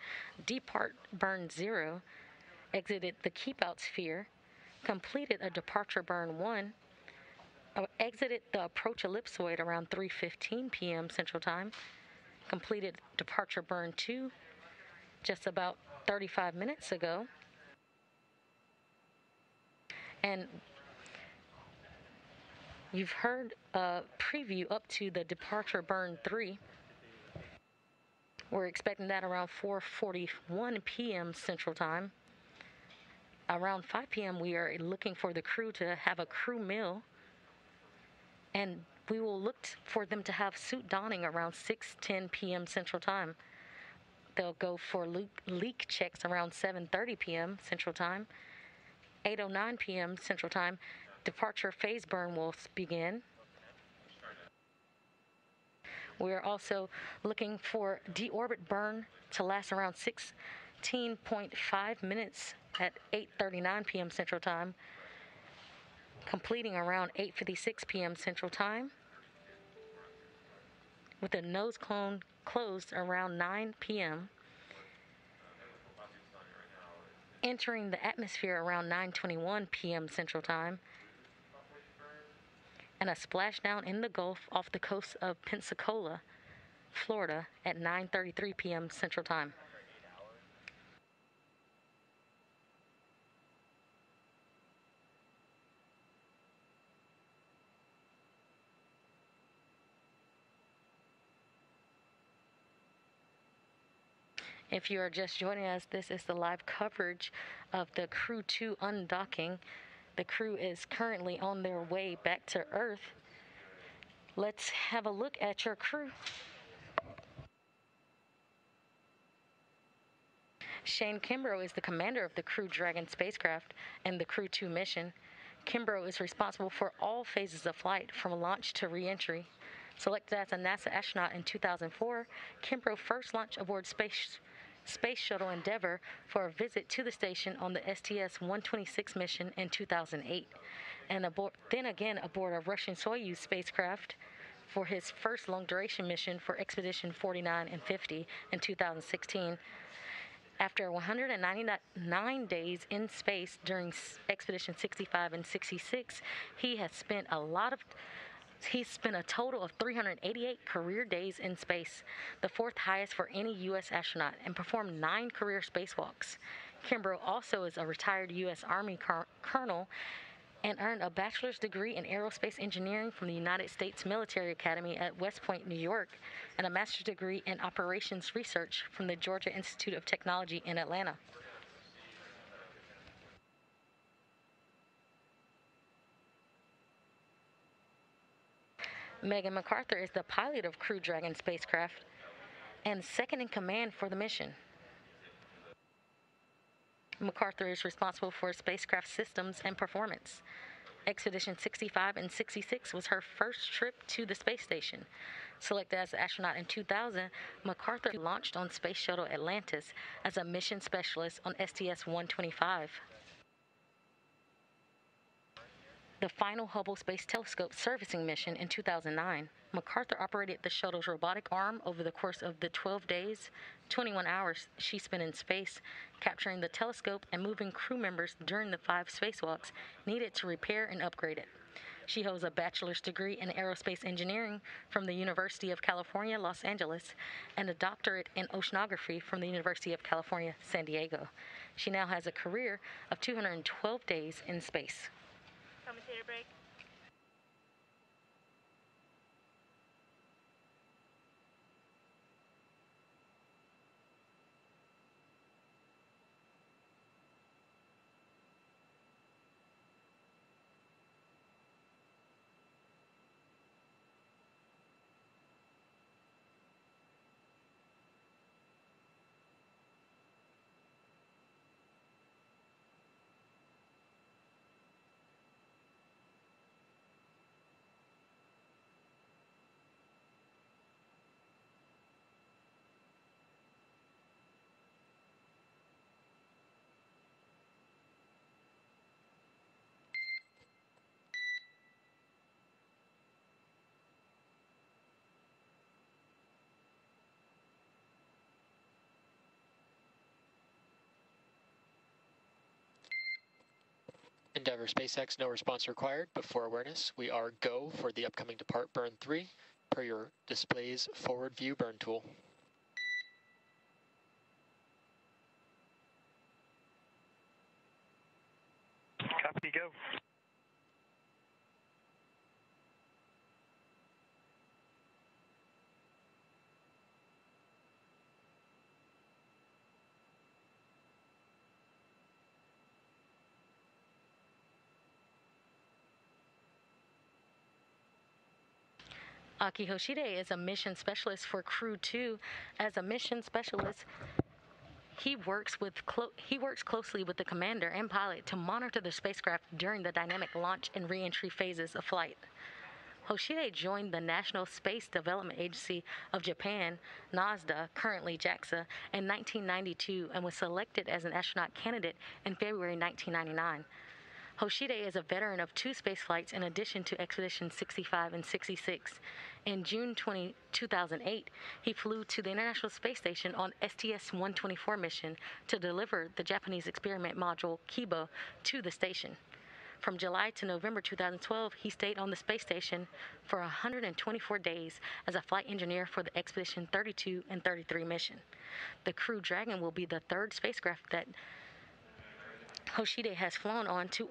Depart Burn 0, exited the Keep Out Sphere, completed a Departure Burn 1, exited the Approach Ellipsoid around 3:15 p.m. Central Time, completed Departure Burn 2 just about 35 minutes ago, and you've heard a preview up to the Departure Burn 3. We're expecting that around 4:41 p.m. Central Time. Around 5 p.m., we are looking for the crew to have a crew meal. And we will look for them to have suit donning around 6:10 p.m. Central Time. They'll go for leak checks around 7:30 p.m. Central Time. 8:09 p.m. Central Time, departure phase burn will begin. We're also looking for deorbit burn to last around 16.5 minutes at 8:39 p.m. Central Time, completing around 8:56 p.m. Central Time, with the nose cone closed around 9 p.m., entering the atmosphere around 9:21 p.m. Central Time, and a splashdown in the Gulf off the coast of Pensacola, Florida at 9:33 p.m. Central Time. If you are just joining us, this is the live coverage of the Crew-2 undocking. The crew is currently on their way back to Earth. Let's have a look at your crew. Shane Kimbrough is the commander of the Crew Dragon spacecraft and the Crew-2 mission. Kimbrough is responsible for all phases of flight, from launch to re-entry. Selected as a NASA astronaut in 2004, Kimbrough first launched aboard Space Shuttle Endeavour for a visit to the station on the STS-126 mission in 2008, and then again aboard a Russian Soyuz spacecraft for his first long-duration mission for Expedition 49 and 50 in 2016. After 199 days in space during Expedition 65 and 66, he spent a total of 388 career days in space, the fourth highest for any U.S. astronaut, and performed 9 career spacewalks. Kimbrough also is a retired U.S. Army colonel and earned a bachelor's degree in aerospace engineering from the United States Military Academy at West Point, New York, and a master's degree in operations research from the Georgia Institute of Technology in Atlanta. Megan McArthur is the pilot of Crew Dragon spacecraft and second in command for the mission. McArthur is responsible for spacecraft systems and performance. Expedition 65 and 66 was her first trip to the space station. Selected as an astronaut in 2000, McArthur launched on Space Shuttle Atlantis as a mission specialist on STS-125. The final Hubble Space Telescope servicing mission in 2009, McArthur operated the shuttle's robotic arm over the course of the 12 days, 21 hours she spent in space, capturing the telescope and moving crew members during the 5 spacewalks needed to repair and upgrade it. She holds a bachelor's degree in aerospace engineering from the University of California, Los Angeles, and a doctorate in oceanography from the University of California, San Diego. She now has a career of 212 days in space. Commentator break. Endeavour SpaceX, no response required, but for awareness, we are go for the upcoming depart burn 3 per your display's forward view burn tool. Copy, go. Akihiko Hoshide is a mission specialist for Crew-2. As a mission specialist, he works closely with the commander and pilot to monitor the spacecraft during the dynamic launch and re-entry phases of flight. Hoshide joined the National Space Development Agency of Japan, NASDA, currently JAXA, in 1992 and was selected as an astronaut candidate in February 1999. Hoshide is a veteran of 2 spaceflights in addition to Expedition 65 and 66. In June 2008, he flew to the International Space Station on STS-124 mission to deliver the Japanese experiment module Kimbrough to the station. From July to November 2012, he stayed on the space station for 124 days as a flight engineer for the Expedition 32 and 33 mission. The Crew Dragon will be the 3rd spacecraft that Hoshide has flown on to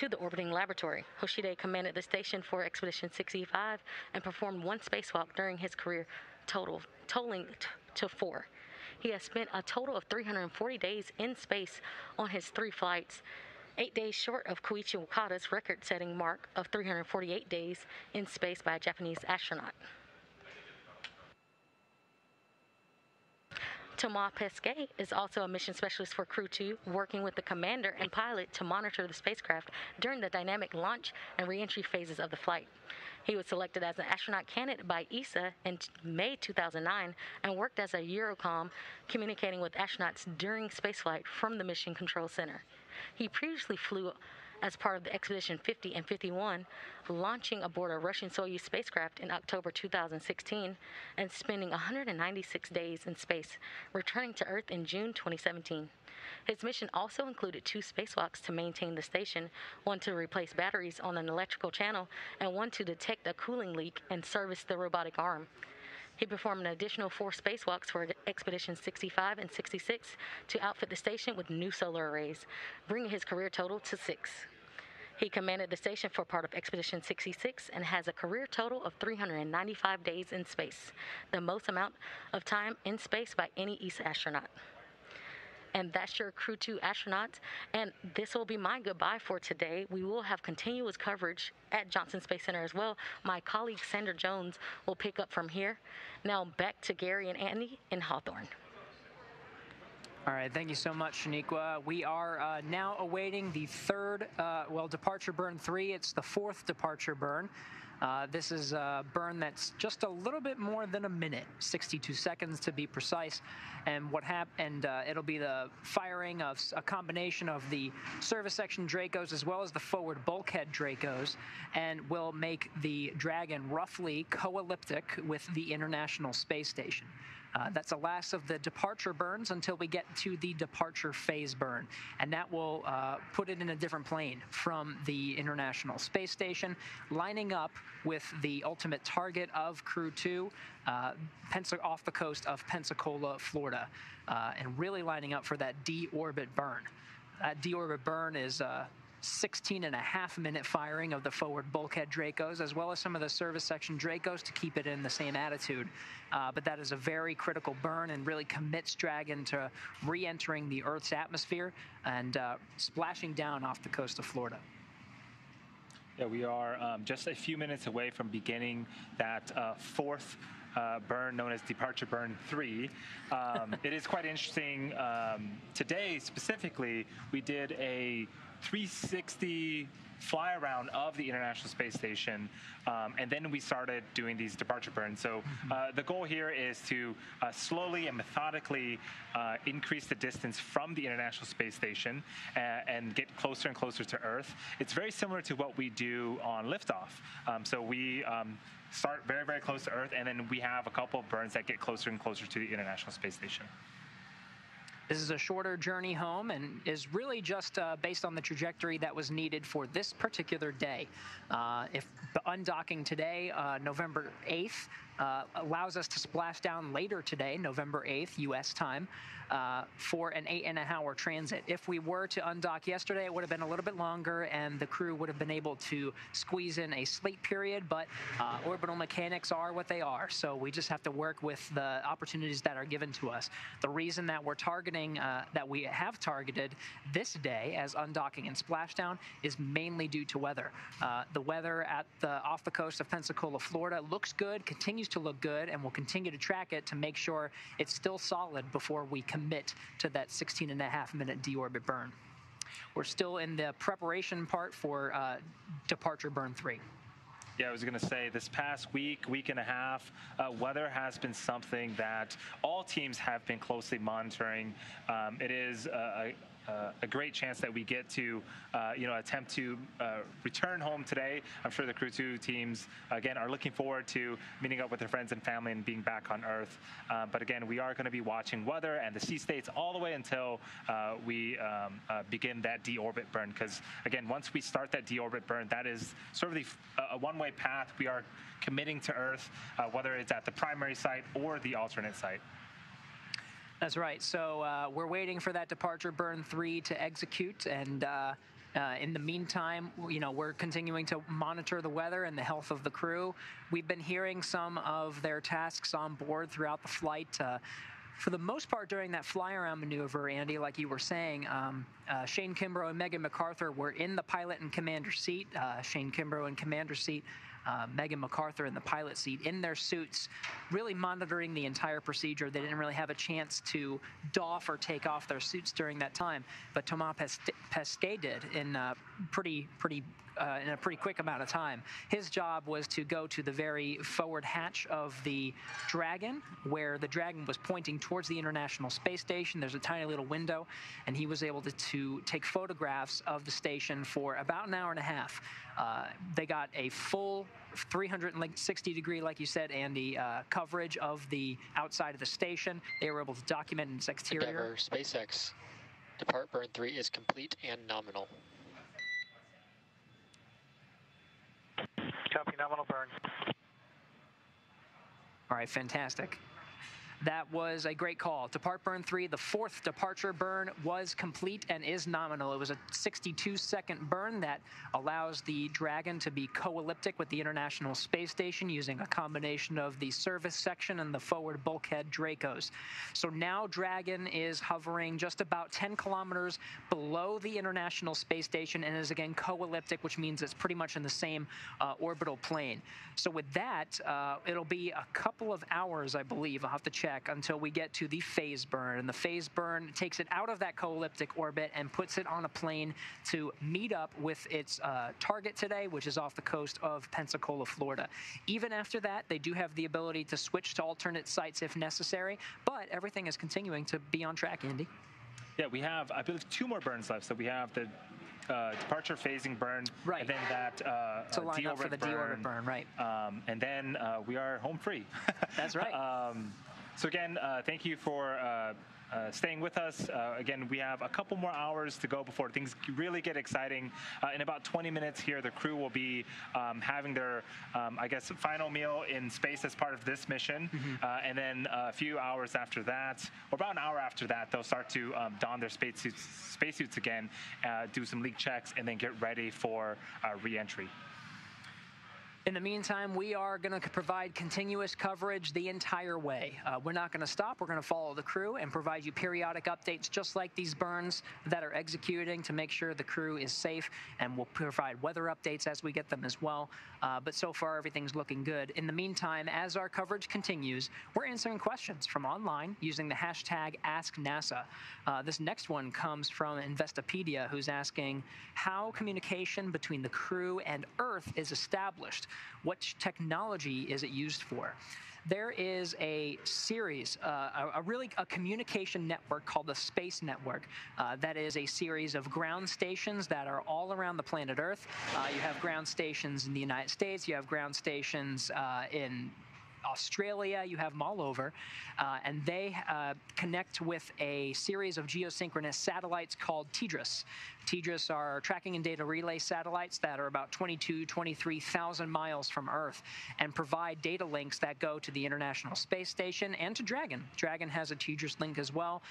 the orbiting laboratory. Hoshide commanded the station for Expedition 65 and performed 1 spacewalk during his career, totaling to 4. He has spent a total of 340 days in space on his 3 flights, 8 days short of Koichi Wakata's record-setting mark of 348 days in space by a Japanese astronaut. Thomas Pesquet is also a mission specialist for Crew-2, working with the commander and pilot to monitor the spacecraft during the dynamic launch and re-entry phases of the flight. He was selected as an astronaut candidate by ESA in May 2009 and worked as a Eurocom, communicating with astronauts during spaceflight from the Mission Control Center. He previously flew as part of the Expedition 50 and 51, launching aboard a Russian Soyuz spacecraft in October 2016 and spending 196 days in space, returning to Earth in June 2017. His mission also included 2 spacewalks to maintain the station, one to replace batteries on an electrical channel, and one to detect a cooling leak and service the robotic arm. He performed an additional 4 spacewalks for Expeditions 65 and 66 to outfit the station with new solar arrays, bringing his career total to 6. He commanded the station for part of Expedition 66 and has a career total of 395 days in space, the most amount of time in space by any ESA astronaut. And that's your Crew-2 astronauts. And this will be my goodbye for today. We will have continuous coverage at Johnson Space Center as well. My colleague Sandra Jones will pick up from here. Now back to Gary and Andy in Hawthorne. All right, thank you so much, Shaniqua. We are now awaiting the third, departure burn 3. It's the 4th departure burn. This is a burn that's just a little bit more than a minute, 62 seconds to be precise. And it'll be the firing of a combination of the service section Dracos as well as the forward bulkhead Dracos, and will make the Dragon roughly co-elliptic with the International Space Station. That's the last of the departure burns until we get to the departure phase burn. And that will put it in a different plane from the International Space Station, lining up with the ultimate target of Crew-2 off the coast of Pensacola, Florida, and really lining up for that deorbit burn. That deorbit burn is 16.5-minute firing of the forward bulkhead Dracos, as well as some of the service section Dracos to keep it in the same attitude. But that is a very critical burn and really commits Dragon to re-entering the Earth's atmosphere and splashing down off the coast of Florida. Yeah, we are just a few minutes away from beginning that 4th burn known as Departure Burn 3. It is quite interesting. Today, specifically, we did a 360 fly around of the International Space Station, and then we started doing these departure burns. So the goal here is to slowly and methodically increase the distance from the International Space Station and get closer and closer to Earth. It's very similar to what we do on liftoff. So we start very, very close to Earth, and then we have a couple of burns that get closer and closer to the International Space Station. This is a shorter journey home and is really just based on the trajectory that was needed for this particular day. If the undocking today, November 8th, allows us to splash down later today, November 8th, U.S. time, for an 8.5-hour transit. If we were to undock yesterday, it would have been a little bit longer, and the crew would have been able to squeeze in a sleep period, but orbital mechanics are what they are, so we just have to work with the opportunities that are given to us. The reason that we're targeting, that we have targeted this day as undocking and splashdown is mainly due to weather. The weather off the coast of Pensacola, Florida looks good, continues to look good, and we'll continue to track it to make sure it's still solid before we commit to that 16.5-minute deorbit burn. We're still in the preparation part for departure burn 3. Yeah, I was going to say, this past week and a half, weather has been something that all teams have been closely monitoring. It is a great chance that we get to, attempt to return home today. I'm sure the Crew-2 teams, again, are looking forward to meeting up with their friends and family and being back on Earth. But again, we are going to be watching weather and the sea states all the way until we begin that deorbit burn. Because again, once we start that deorbit burn, that is sort of a one-way path. We are committing to Earth, whether it's at the primary site or the alternate site. That's right. So we're waiting for that departure burn 3 to execute, and in the meantime, we're continuing to monitor the weather and the health of the crew. We've been hearing some of their tasks on board throughout the flight. For the most part, during that fly-around maneuver, Andy, like you were saying, Shane Kimbrough and Megan McArthur were in the pilot and commander seat. Shane Kimbrough in commander seat, Megan McArthur in the pilot seat, in their suits, really monitoring the entire procedure. They didn't really have a chance to doff or take off their suits during that time, but Thomas Pesquet did in a pretty quick amount of time. His job was to go to the very forward hatch of the Dragon, where the Dragon was pointing towards the International Space Station. There's a tiny little window, and he was able to take photographs of the station for about an hour and a half. They got a full 360-degree, like you said, Andy, coverage of the outside of the station. They were able to document its exterior. Endeavour SpaceX. Depart burn 3 is complete and nominal. Copy, nominal burn. All right, fantastic. That was a great call. Depart burn 3, the fourth departure burn, was complete and is nominal. It was a 62-second burn that allows the Dragon to be co-elliptic with the International Space Station using a combination of the service section and the forward bulkhead Dracos. So now Dragon is hovering just about 10 kilometers below the International Space Station and is again co-elliptic, which means it's pretty much in the same orbital plane. So with that, it'll be a couple of hours, I believe, I'll have to check, until we get to the phase burn. And the phase burn takes it out of that co-elliptic orbit and puts it on a plane to meet up with its target today, which is off the coast of Pensacola, Florida. Even after that, they do have the ability to switch to alternate sites if necessary, but everything is continuing to be on track, Andy. Yeah, we have, I believe, 2 more burns left. So we have the departure phasing burn, right, and then that to line up for the deorbit burn, right? And then we are home free. That's right. So again, thank you for staying with us. Again, we have a couple more hours to go before things really get exciting. In about 20 minutes here, the crew will be having their, I guess, final meal in space as part of this mission. And then a few hours after that, or about an hour after that, they'll start to don their spacesuits again, do some leak checks, and then get ready for re-entry. In the meantime, we are going to provide continuous coverage the entire way. We're not going to stop. We're going to follow the crew and provide you periodic updates just like these burns that are executing to make sure the crew is safe, and we'll provide weather updates as we get them as well. But so far, everything's looking good. In the meantime, as our coverage continues, we're answering questions from online using the hashtag AskNASA. This next one comes from Investopedia, who's asking how communication between the crew and Earth is established. What technology is it used for? There is a series, a communication network called the Space Network. That is a series of ground stations that are all around the planet Earth. You have ground stations in the United States. You have ground stations in Australia, you have them all over, and they connect with a series of geosynchronous satellites called TDRS. TDRS are tracking and data relay satellites that are about 23,000 miles from Earth and provide data links that go to the International Space Station and to Dragon. Dragon has a TDRS link as well.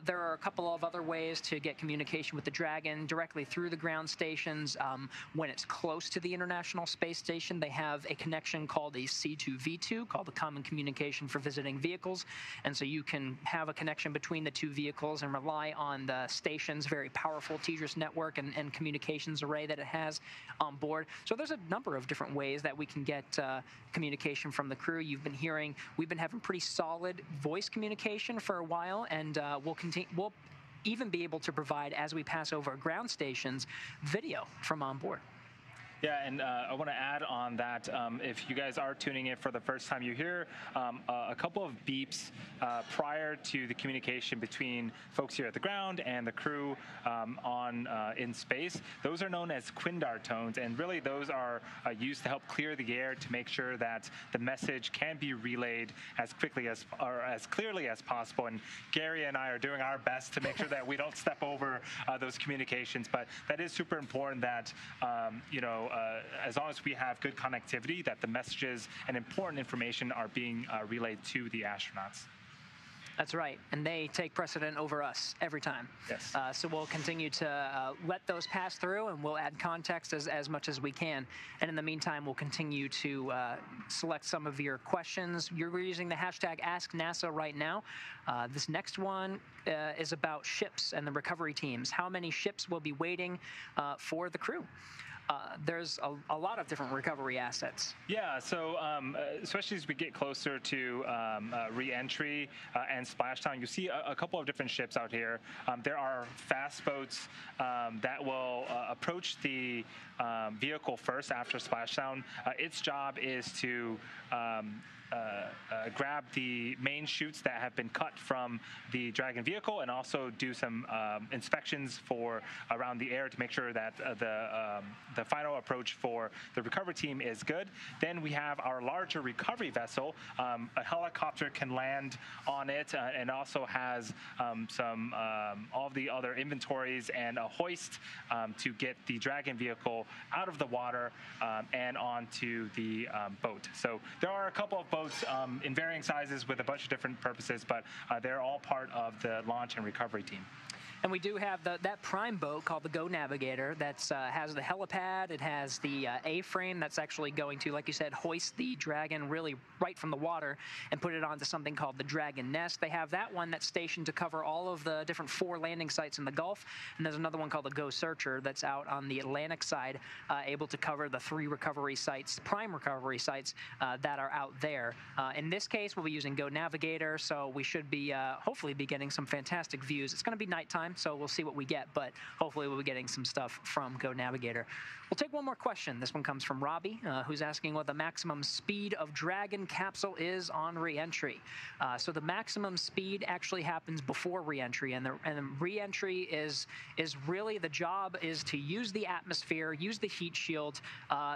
There are a couple of other ways to get communication with the Dragon directly through the ground stations. When it's close to the International Space Station, they have a connection called a C2V2, called the Common Communication for Visiting Vehicles. And so you can have a connection between the two vehicles and rely on the station's very powerful TDRS network and communications array that it has on board. So there's a number of different ways that we can get communication from the crew. You've been hearing, we've been having pretty solid voice communication for a while, and we'll even be able to provide, as we pass over ground stations, video from on board. Yeah, and I want to add on that, if you guys are tuning in for the first time, you hear a couple of beeps prior to the communication between folks here at the ground and the crew in space. Those are known as Quindar tones, and really those are used to help clear the air to make sure that the message can be relayed as quickly as, or as clearly as possible. And Gary and I are doing our best to make sure that we don't step over those communications, but that is super important that, as long as we have good connectivity, that the messages and important information are being relayed to the astronauts. That's right, and they take precedent over us every time. Yes. So we'll continue to let those pass through, and we'll add context as much as we can. And in the meantime, we'll continue to select some of your questions. You're using the hashtag #AskNASA right now. This next one is about ships and the recovery teams. How many ships will be waiting for the crew? There's a lot of different recovery assets. Yeah, so especially as we get closer to re-entry and splashdown, you see a couple of different ships out here. There are fast boats that will approach the vehicle first after splashdown. Its job is to grab the main chutes that have been cut from the Dragon vehicle and also do some inspections for around the air to make sure that the final approach for the recovery team is good. Then we have our larger recovery vessel. A helicopter can land on it and also has some all the other inventories and a hoist to get the Dragon vehicle out of the water and onto the boat. So there are a couple of boats in varying sizes with a bunch of different purposes, but they're all part of the launch and recovery team. And we do have that prime boat called the Go Navigator that has the helipad. It has the A-frame that's actually going to, like you said, hoist the Dragon really right from the water and put it onto something called the Dragon Nest. They have that one that's stationed to cover all of the different 4 landing sites in the Gulf. And there's another one called the Go Searcher that's out on the Atlantic side, able to cover the 3 recovery sites, prime recovery sites that are out there. In this case, we'll be using Go Navigator, so we should be hopefully be getting some fantastic views. It's going to be nighttime, so we'll see what we get, but hopefully we'll be getting some stuff from Go Navigator. We'll take one more question. This one comes from Robbie, who's asking what the maximum speed of Dragon capsule is on re-entry. So the maximum speed actually happens before re-entry, and the re-entry is really the job is to use the atmosphere, use the heat shield.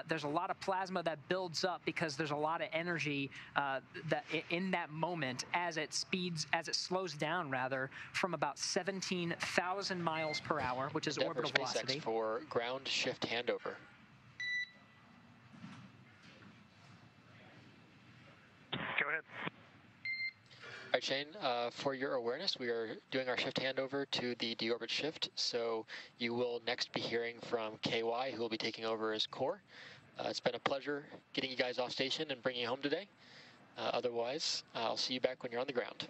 There's a lot of plasma that builds up because there's a lot of energy that in that moment as it slows down rather from about 17,000 miles per hour, which is orbital velocity. For ground shift handover. Go ahead. All right, Shane, for your awareness, we are doing our shift handover to the deorbit shift, so you will next be hearing from KY, who will be taking over as core. It's been a pleasure getting you guys off station and bringing you home today. Otherwise, I'll see you back when you're on the ground.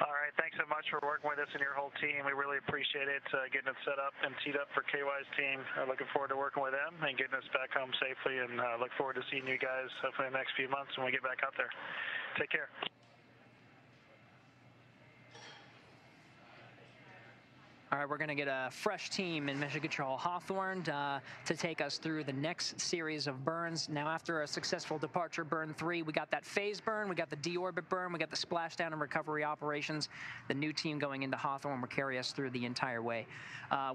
All right, thanks so much for working with us and your whole team. We really appreciate it, getting it set up and teed up for KY's team. Looking forward to working with them and getting us back home safely, and look forward to seeing you guys hopefully in the next few months when we get back out there. Take care. All right, we're going to get a fresh team in Mission Control Hawthorne to take us through the next series of burns. Now, after a successful departure burn 3, we got that phase burn, we got the deorbit burn, we got the splashdown and recovery operations. The new team going into Hawthorne will carry us through the entire way.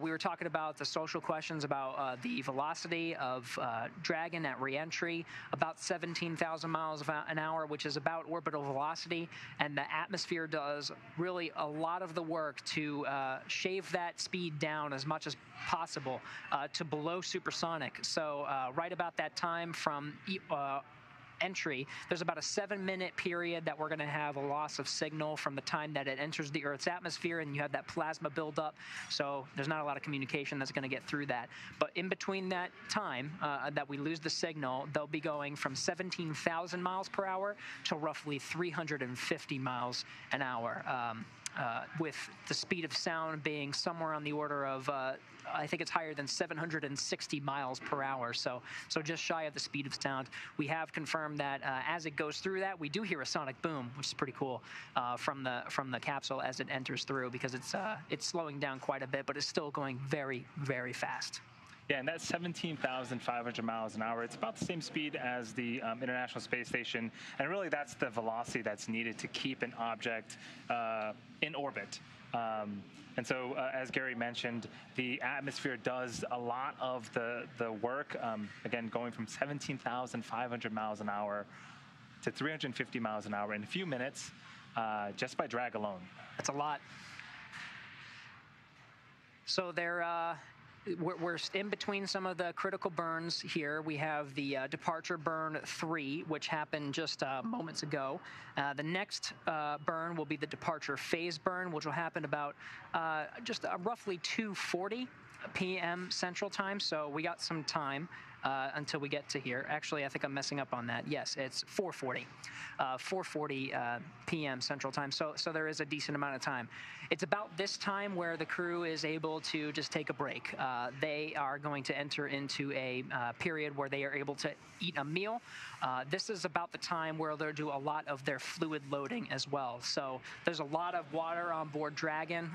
We were talking about the social questions about the velocity of Dragon at re-entry, about 17,000 miles an hour, which is about orbital velocity, and the atmosphere does really a lot of the work to shave that speed down as much as possible to below supersonic. So right about that time from entry, there's about a 7-minute period that we're going to have a loss of signal from the time that it enters the Earth's atmosphere, and you have that plasma buildup. So there's not a lot of communication that's going to get through that. But in between that time that we lose the signal, they'll be going from 17,000 miles per hour to roughly 350 miles an hour. With the speed of sound being somewhere on the order of, I think it's higher than 760 miles per hour, so just shy of the speed of sound. We have confirmed that as it goes through that, we do hear a sonic boom, which is pretty cool from the capsule as it enters through, because it's slowing down quite a bit, but it's still going very, very fast. Yeah, and that's 17,500 miles an hour. It's about the same speed as the International Space Station, and really that's the velocity that's needed to keep an object in orbit. And so, as Gary mentioned, the atmosphere does a lot of the work, again, going from 17,500 miles an hour to 350 miles an hour in a few minutes just by drag alone. That's a lot. So they're we're in between some of the critical burns here. We have the departure burn 3, which happened just moments ago. The next burn will be the departure phase burn, which will happen about just roughly 2:40 p.m. Central Time. So we got some time until we get to here. Actually, I think I'm messing up on that. Yes, it's 4:40 p.m. Central Time. So there is a decent amount of time. It's about this time where the crew is able to just take a break. They are going to enter into a period where they are able to eat a meal. This is about the time where they'll do a lot of their fluid loading as well. So there's a lot of water on board Dragon.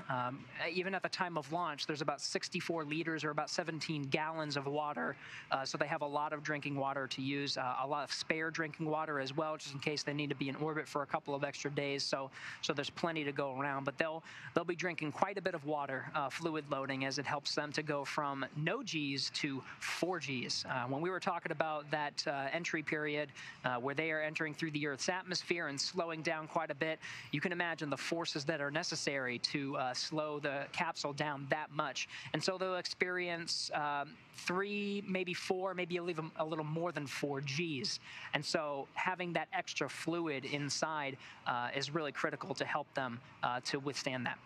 Even at the time of launch, there's about 64 liters or about 17 gallons of water. So they have a lot of drinking water to use, a lot of spare drinking water as well, just in case they need to be in orbit for a couple of extra days. So there's plenty to go around. But they'll be drinking quite a bit of water, fluid loading, as it helps them to go from no Gs to 4 Gs. When we were talking about that entry period where they are entering through the Earth's atmosphere and slowing down quite a bit, you can imagine the forces that are necessary to slow the capsule down that much. And so they'll experience 3, maybe 4, maybe even a little more than 4 Gs. And so having that extra fluid inside is really critical to help them to withstand that.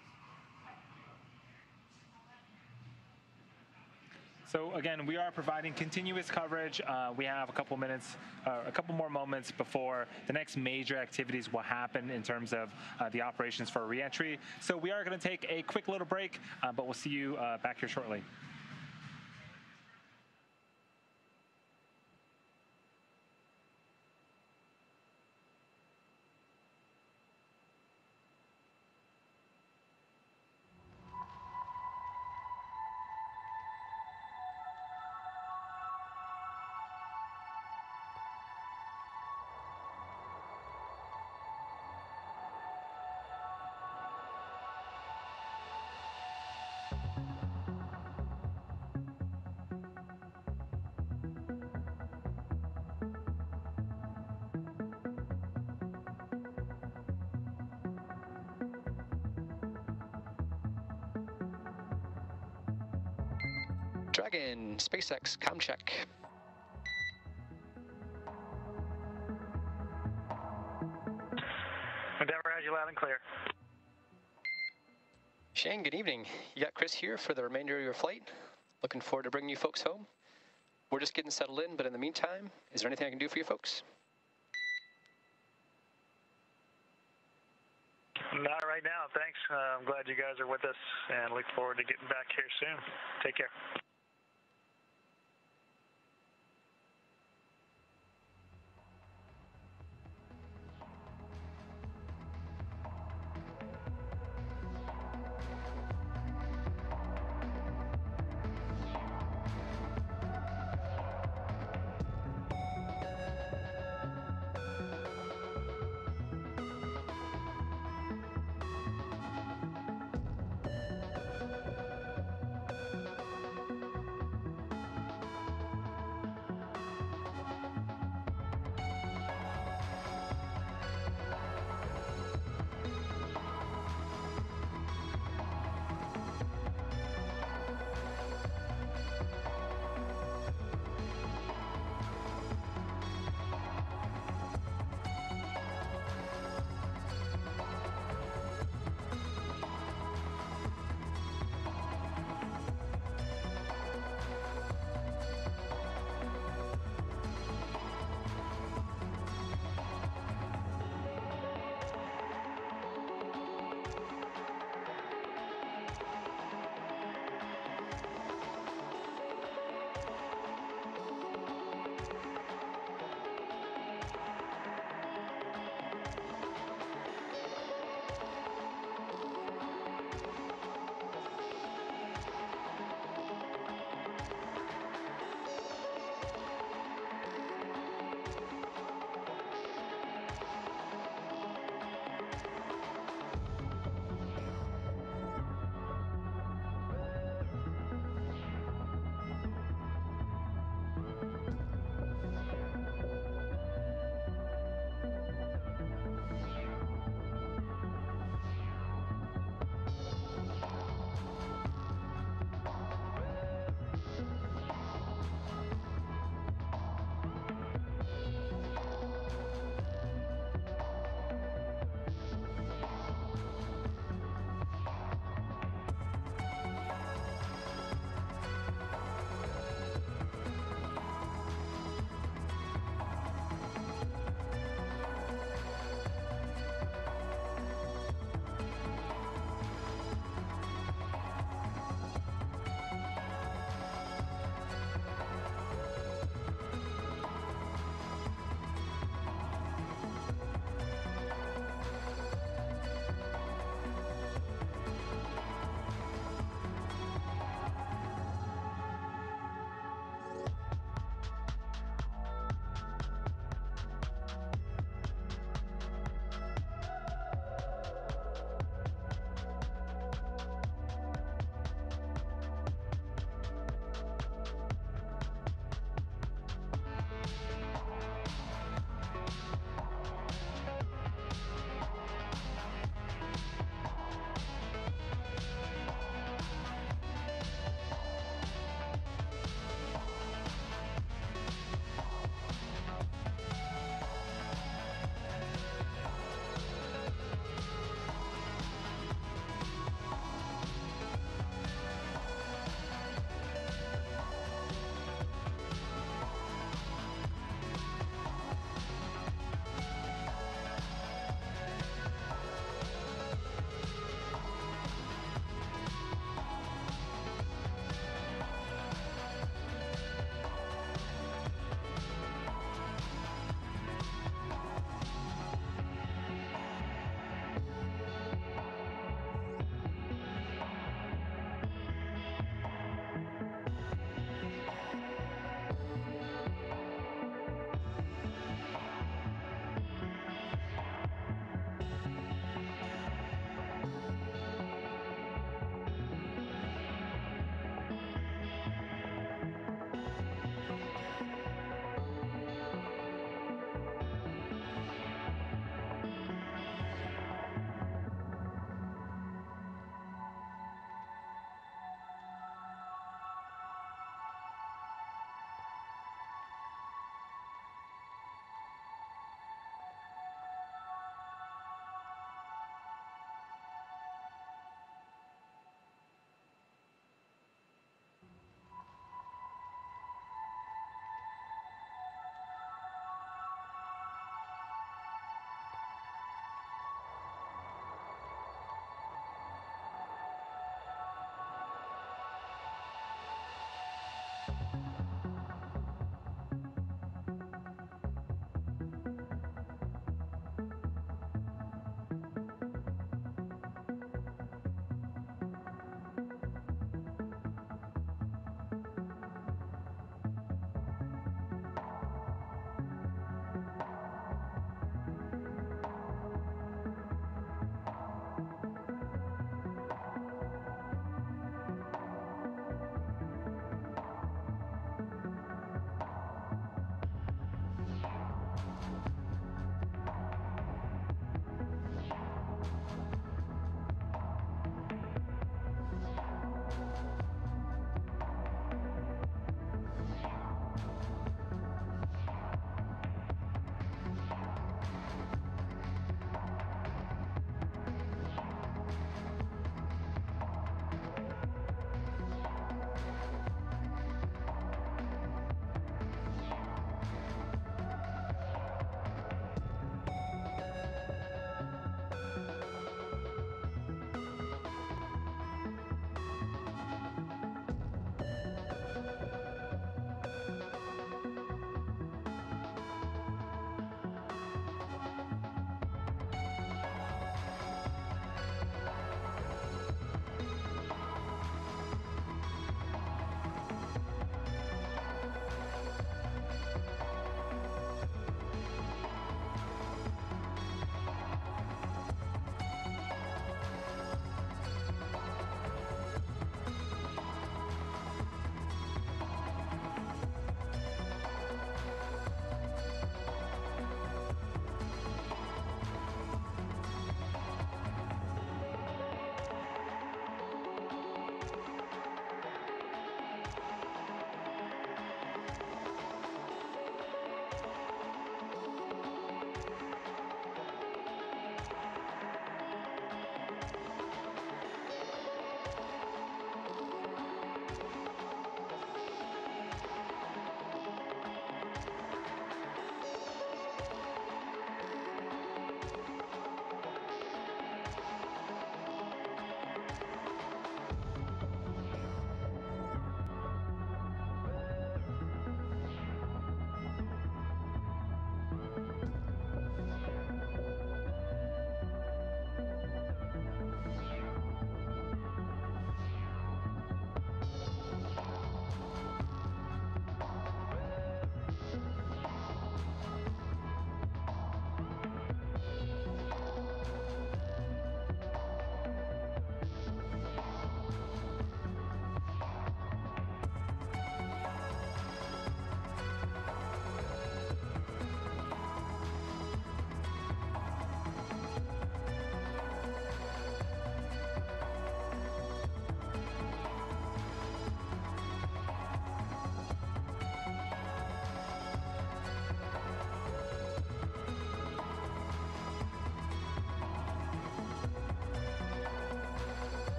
So again, we are providing continuous coverage. We have a couple minutes, a couple more moments before the next major activities will happen in terms of the operations for re-entry. So we are going to take a quick little break, but we'll see you back here shortly. Dragon, SpaceX, com check. Endeavor has you loud and clear. Shane, good evening. You got Chris here for the remainder of your flight. Looking forward to bringing you folks home. We're just getting settled in, but in the meantime, is there anything I can do for you folks? Not right now, thanks. I'm glad you guys are with us and look forward to getting back here soon. Take care.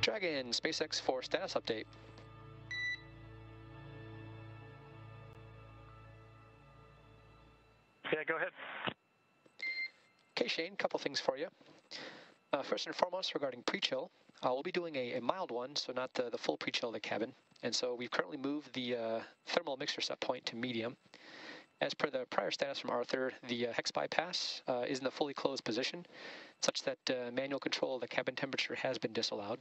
Dragon, SpaceX for status update. Yeah, go ahead. Okay, Shane, couple things for you. First and foremost, regarding pre-chill, we'll be doing a mild one, so not the full pre-chill of the cabin. And so we've currently moved the thermal mixture set point to medium. As per the prior status from Arthur, the hex bypass is in the fully closed position, such that manual control of the cabin temperature has been disallowed.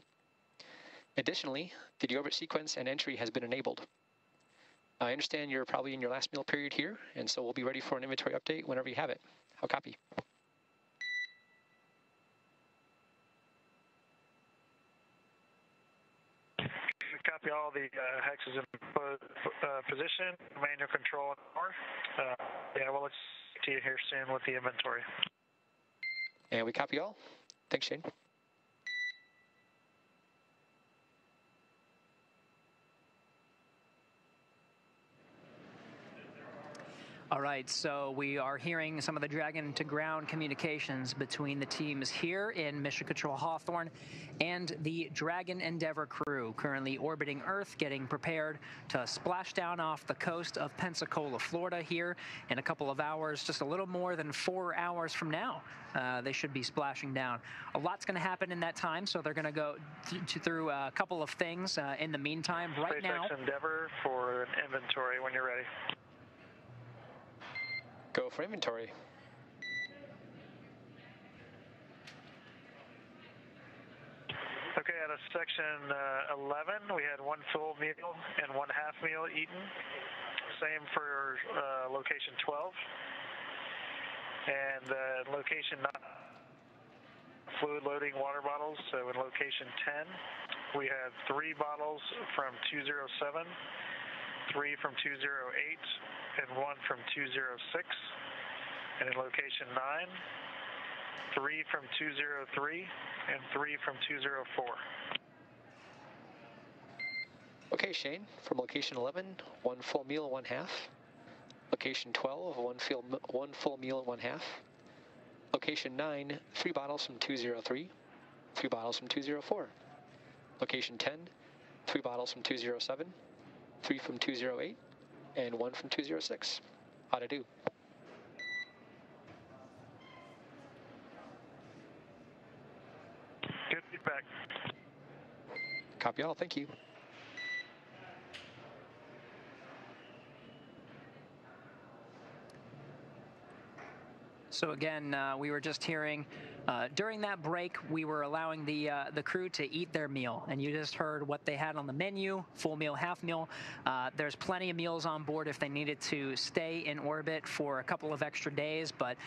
Additionally, the deorbit sequence and entry has been enabled. I understand you're probably in your last meal period here, and so we'll be ready for an inventory update whenever you have it. How copy? Copy all the hexes in position, manual control and more. Yeah, well, let's see you here soon with the inventory. And we copy all. Thanks, Shane. All right, so we are hearing some of the Dragon to ground communications between the teams here in Mission Control Hawthorne and the Dragon Endeavour crew, currently orbiting Earth, getting prepared to splash down off the coast of Pensacola, Florida here in a couple of hours, just a little more than 4 hours from now. They should be splashing down. A lot's going to happen in that time, so they're going to go through a couple of things in the meantime. Right now, SpaceX Endeavour for an inventory when you're ready. Go for inventory. Okay, out of section 11, we had 1 full meal and 1 half meal eaten. Same for location 12. And location 9, fluid loading water bottles. So in location 10, we had 3 bottles from 207, 3 from 208, and 1 from 206. And in location 9, 3 from 203 and 3 from 204. Okay, Shane, from location 11, 1 full meal, 1 half. Location 12, 1 full meal, 1 half. Location 9, 3 bottles from 203, 3 bottles from 204. Location 10, 3 bottles from 207, 3 from 208, and 1 from 206. How'd I do? Good feedback. Copy all, thank you. So again, we were just hearing, during that break, we were allowing the crew to eat their meal. And you just heard what they had on the menu, full meal, half meal. There's plenty of meals on board if they needed to stay in orbit for a couple of extra days. But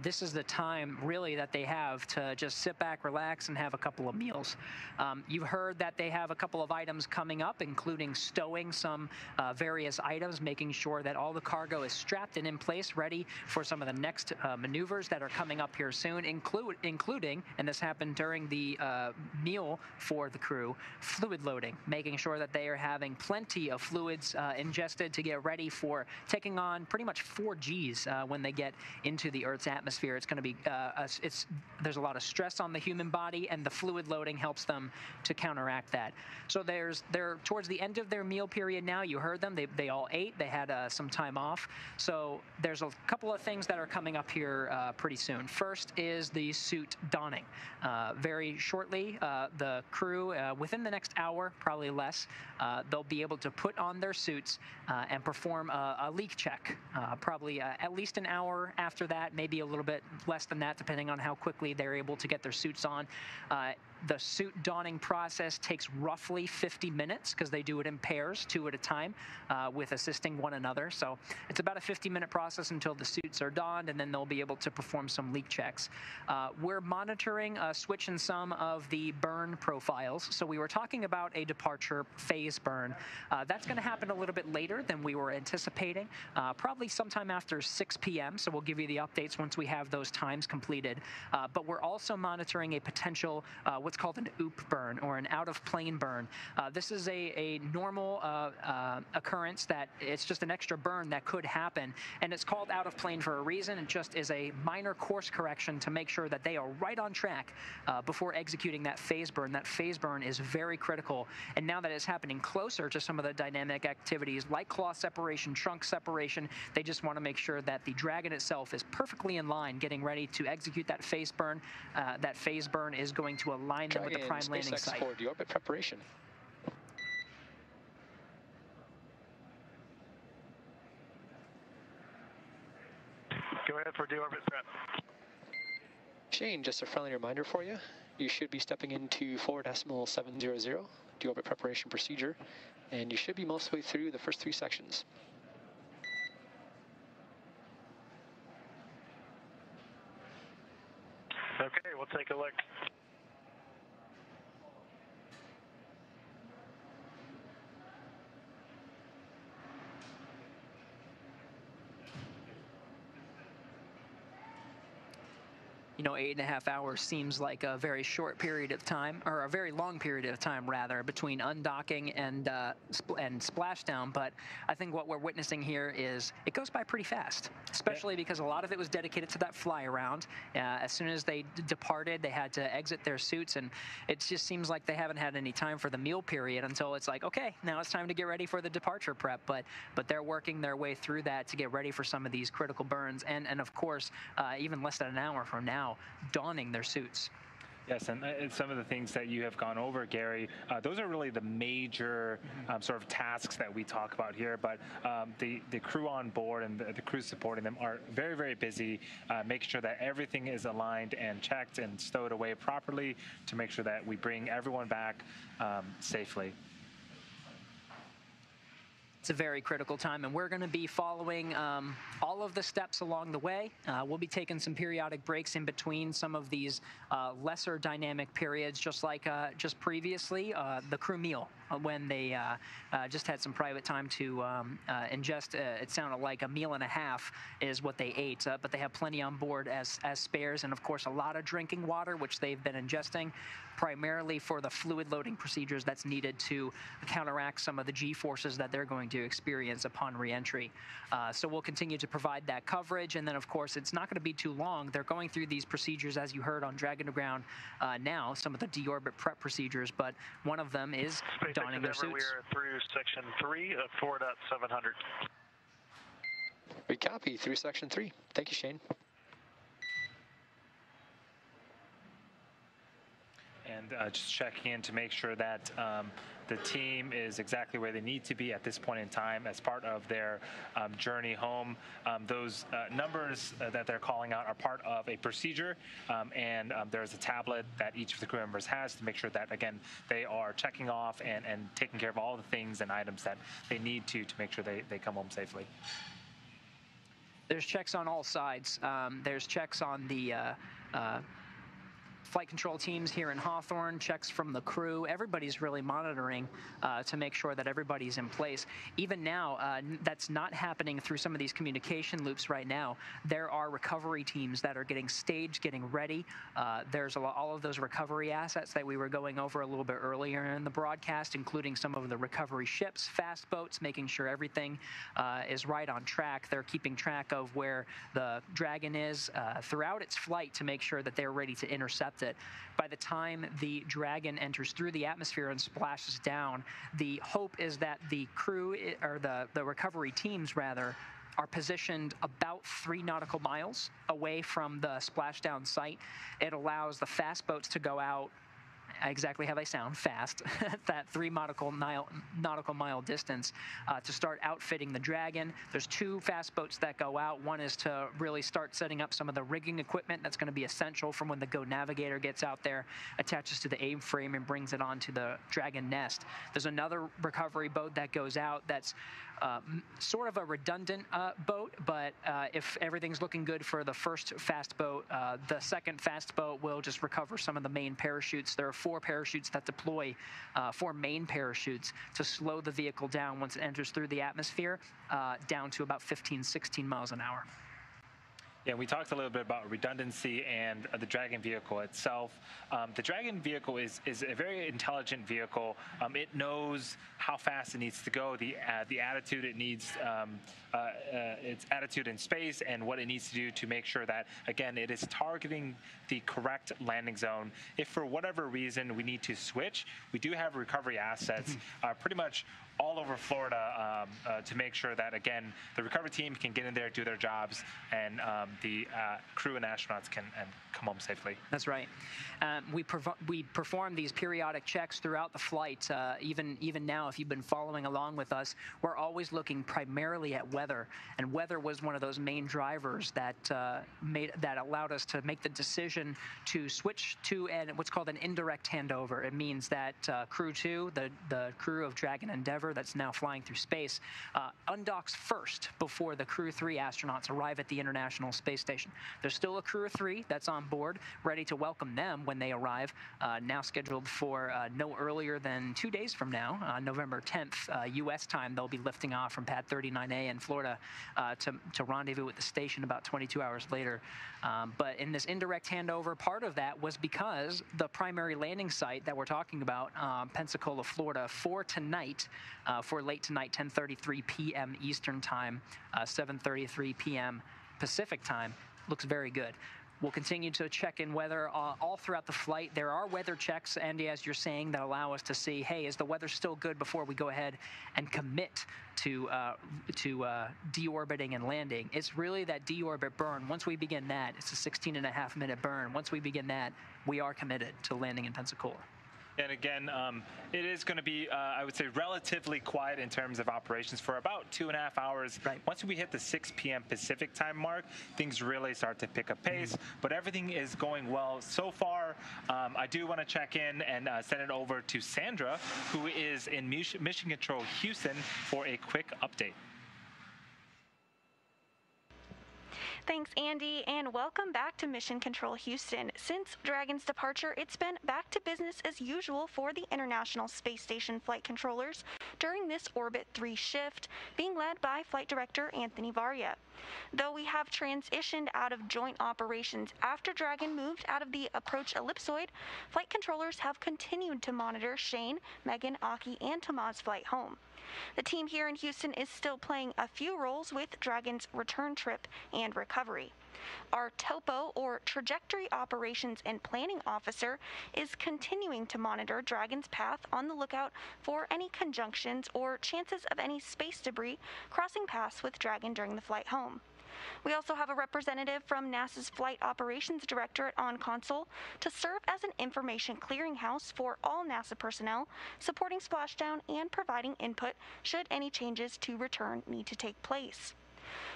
this is the time, really, that they have to just sit back, relax, and have a couple of meals. You've heard that they have a couple of items coming up, including stowing some various items, making sure that all the cargo is strapped and in place, ready for some of the next maneuvers that are coming up here soon, including, and this happened during the meal for the crew, fluid loading, making sure that they are having plenty of fluids ingested to get ready for taking on pretty much 4 Gs when they get into the Earth's atmosphere. It's going to be, there's a lot of stress on the human body, and the fluid loading helps them to counteract that. So they're towards the end of their meal period now. You heard them. They all ate. They had some time off. So there's a couple of things that are coming up here pretty soon. First is the suit donning. Very shortly, the crew, within the next hour, probably less, they'll be able to put on their suits and perform a leak check. Probably at least an hour after that, maybe a little bit less than that, depending on how quickly they're able to get their suits on. The suit donning process takes roughly 50 minutes because they do it in pairs, 2 at a time, with assisting one another. So it's about a 50-minute process until the suits are donned, and then they'll be able to perform some leak checks. We're monitoring a switch in some of the burn profiles. So we were talking about a departure phase burn. That's going to happen a little bit later than we were anticipating, probably sometime after 6 p.m. So we'll give you the updates once we have those times completed. But we're also monitoring a potential what's called an OOP burn, or an out-of-plane burn. This is a normal occurrence that it's just an extra burn that could happen, and it's called out of plane for a reason. It just is a minor course correction to make sure that they are right on track before executing that phase burn. That phase burn is very critical, and now that it's happening closer to some of the dynamic activities like claw separation, trunk separation, they just want to make sure that the Dragon itself is perfectly in line, getting ready to execute that phase burn. That phase burn is going to align them with the prime landing SpaceX site. for deorbit preparation. Go ahead for deorbit prep. Shane, just a friendly reminder for you. You should be stepping into 4.700 deorbit preparation procedure, and you should be most of the way through the first 3 sections. Okay, we'll take a look. You know, 8.5 hours seems like a very short period of time, or a very long period of time, rather, between undocking and splashdown. But I think what we're witnessing here is it goes by pretty fast, especially because a lot of it was dedicated to that fly around. As soon as they departed, they had to exit their suits, and it just seems like they haven't had any time for the meal period until it's like, okay, now it's time to get ready for the departure prep. But they're working their way through that to get ready for some of these critical burns, and of course, even less than an hour from now, donning their suits. Yes, and some of the things that you have gone over, Gary, those are really the major sort of tasks that we talk about here. But the crew on board and the crew supporting them are very, very busy, making sure that everything is aligned and checked and stowed away properly to make sure that we bring everyone back safely. It's a very critical time, and we're going to be following all of the steps along the way. We'll be taking some periodic breaks in between some of these lesser dynamic periods, just like just previously, the crew meal, when they just had some private time to ingest. It sounded like a meal and a half is what they ate, but they have plenty on board as spares, and of course a lot of drinking water, which they've been ingesting, primarily for the fluid loading procedures that's needed to counteract some of the G-forces that they're going to experience upon re-entry. So we'll continue to provide that coverage, and then of course it's not going to be too long. They're going through these procedures, as you heard on Dragon to Ground now, some of the deorbit prep procedures, but one of them is donning their suits. We are through section 3 of 4.700. We copy through section 3. Thank you, Shane. And just checking in to make sure that the team is exactly where they need to be at this point in time as part of their journey home. Those numbers that they're calling out are part of a procedure, and there's a tablet that each of the crew members has to make sure that, again, they are checking off and taking care of all the things and items that they need to make sure they come home safely. There's checks on all sides. There's checks on the flight control teams here in Hawthorne, checks from the crew. Everybody's really monitoring to make sure that everybody's in place. Even now, that's not happening through some of these communication loops right now. There are recovery teams that are getting staged, getting ready. There's all of those recovery assets that we were going over a little bit earlier in the broadcast, including some of the recovery ships, fast boats, making sure everything is right on track. They're keeping track of where the Dragon is throughout its flight to make sure that they're ready to intercept it. By the time the Dragon enters through the atmosphere and splashes down, the hope is that the crew, or the recovery teams rather, are positioned about 3 nautical miles away from the splashdown site. It allows the fast boats to go out exactly how they sound, fast, at that 3 nautical mile distance to start outfitting the Dragon. There's 2 fast boats that go out. One is to really start setting up some of the rigging equipment that's going to be essential from when the Go Navigator gets out there, attaches to the A-frame and brings it onto the Dragon nest. There's another recovery boat that goes out that's sort of a redundant boat, but if everything's looking good for the first fast boat, the second fast boat will just recover some of the main parachutes. There are 4 parachutes that deploy, 4 main parachutes to slow the vehicle down once it enters through the atmosphere, down to about 15, 16 miles an hour. Yeah, we talked a little bit about redundancy and the Dragon vehicle itself. The Dragon vehicle is a very intelligent vehicle. It knows how fast it needs to go, the attitude it needs, its attitude in space, and what it needs to do to make sure that, again, it is targeting the correct landing zone. If for whatever reason we need to switch, we do have recovery assets pretty much all over Florida to make sure that, again, the recovery team can get in there, do their jobs, and the crew and astronauts can come home safely. That's right. We perform these periodic checks throughout the flight. Even now, if you've been following along with us, we're always looking primarily at weather, and weather was one of those main drivers that allowed us to make the decision to switch to what's called an indirect handover. It means that Crew-2, the crew of Dragon Endeavour that's now flying through space, undocks first before the Crew-3 astronauts arrive at the International Space Station. There's still a Crew of 3 that's on board, ready to welcome them when they arrive, now scheduled for no earlier than 2 days from now, November 10th, U.S. time. They'll be lifting off from Pad 39A in Florida to rendezvous with the station about 22 hours later. But in this indirect handover, part of that was because the primary landing site that we're talking about, Pensacola, Florida, for late tonight, 10:33 p.m. Eastern Time, 7:33 p.m. Pacific Time, looks very good. We'll continue to check in weather all throughout the flight. There are weather checks, Andy, as you're saying, that allow us to see, hey, is the weather still good before we go ahead and commit to deorbiting and landing. It's really that deorbit burn. Once we begin that, it's a 16.5-minute burn. Once we begin that, we are committed to landing in Pensacola. And again, it is going to be, I would say, relatively quiet in terms of operations for about 2.5 hours. Right. Once we hit the 6 p.m. Pacific time mark, things really start to pick up pace. But everything is going well so far. I do want to check in and send it over to Sandra, who is in Mission Control Houston, for a quick update. Thanks, Andy, and welcome back to Mission Control Houston. Since Dragon's departure, it's been back to business as usual for the International Space Station flight controllers during this Orbit 3 shift, being led by Flight Director Anthony Varya. Though we have transitioned out of joint operations after Dragon moved out of the approach ellipsoid, flight controllers have continued to monitor Shane, Megan, Aki, and Thomas' flight home. The team here in Houston is still playing a few roles with Dragon's return trip and recovery. Our TOPO, or Trajectory Operations and Planning Officer, is continuing to monitor Dragon's path, on the lookout for any conjunctions or chances of any space debris crossing paths with Dragon during the flight home. We also have a representative from NASA's Flight Operations Directorate on console to serve as an information clearinghouse for all NASA personnel, supporting splashdown and providing input should any changes to return need to take place.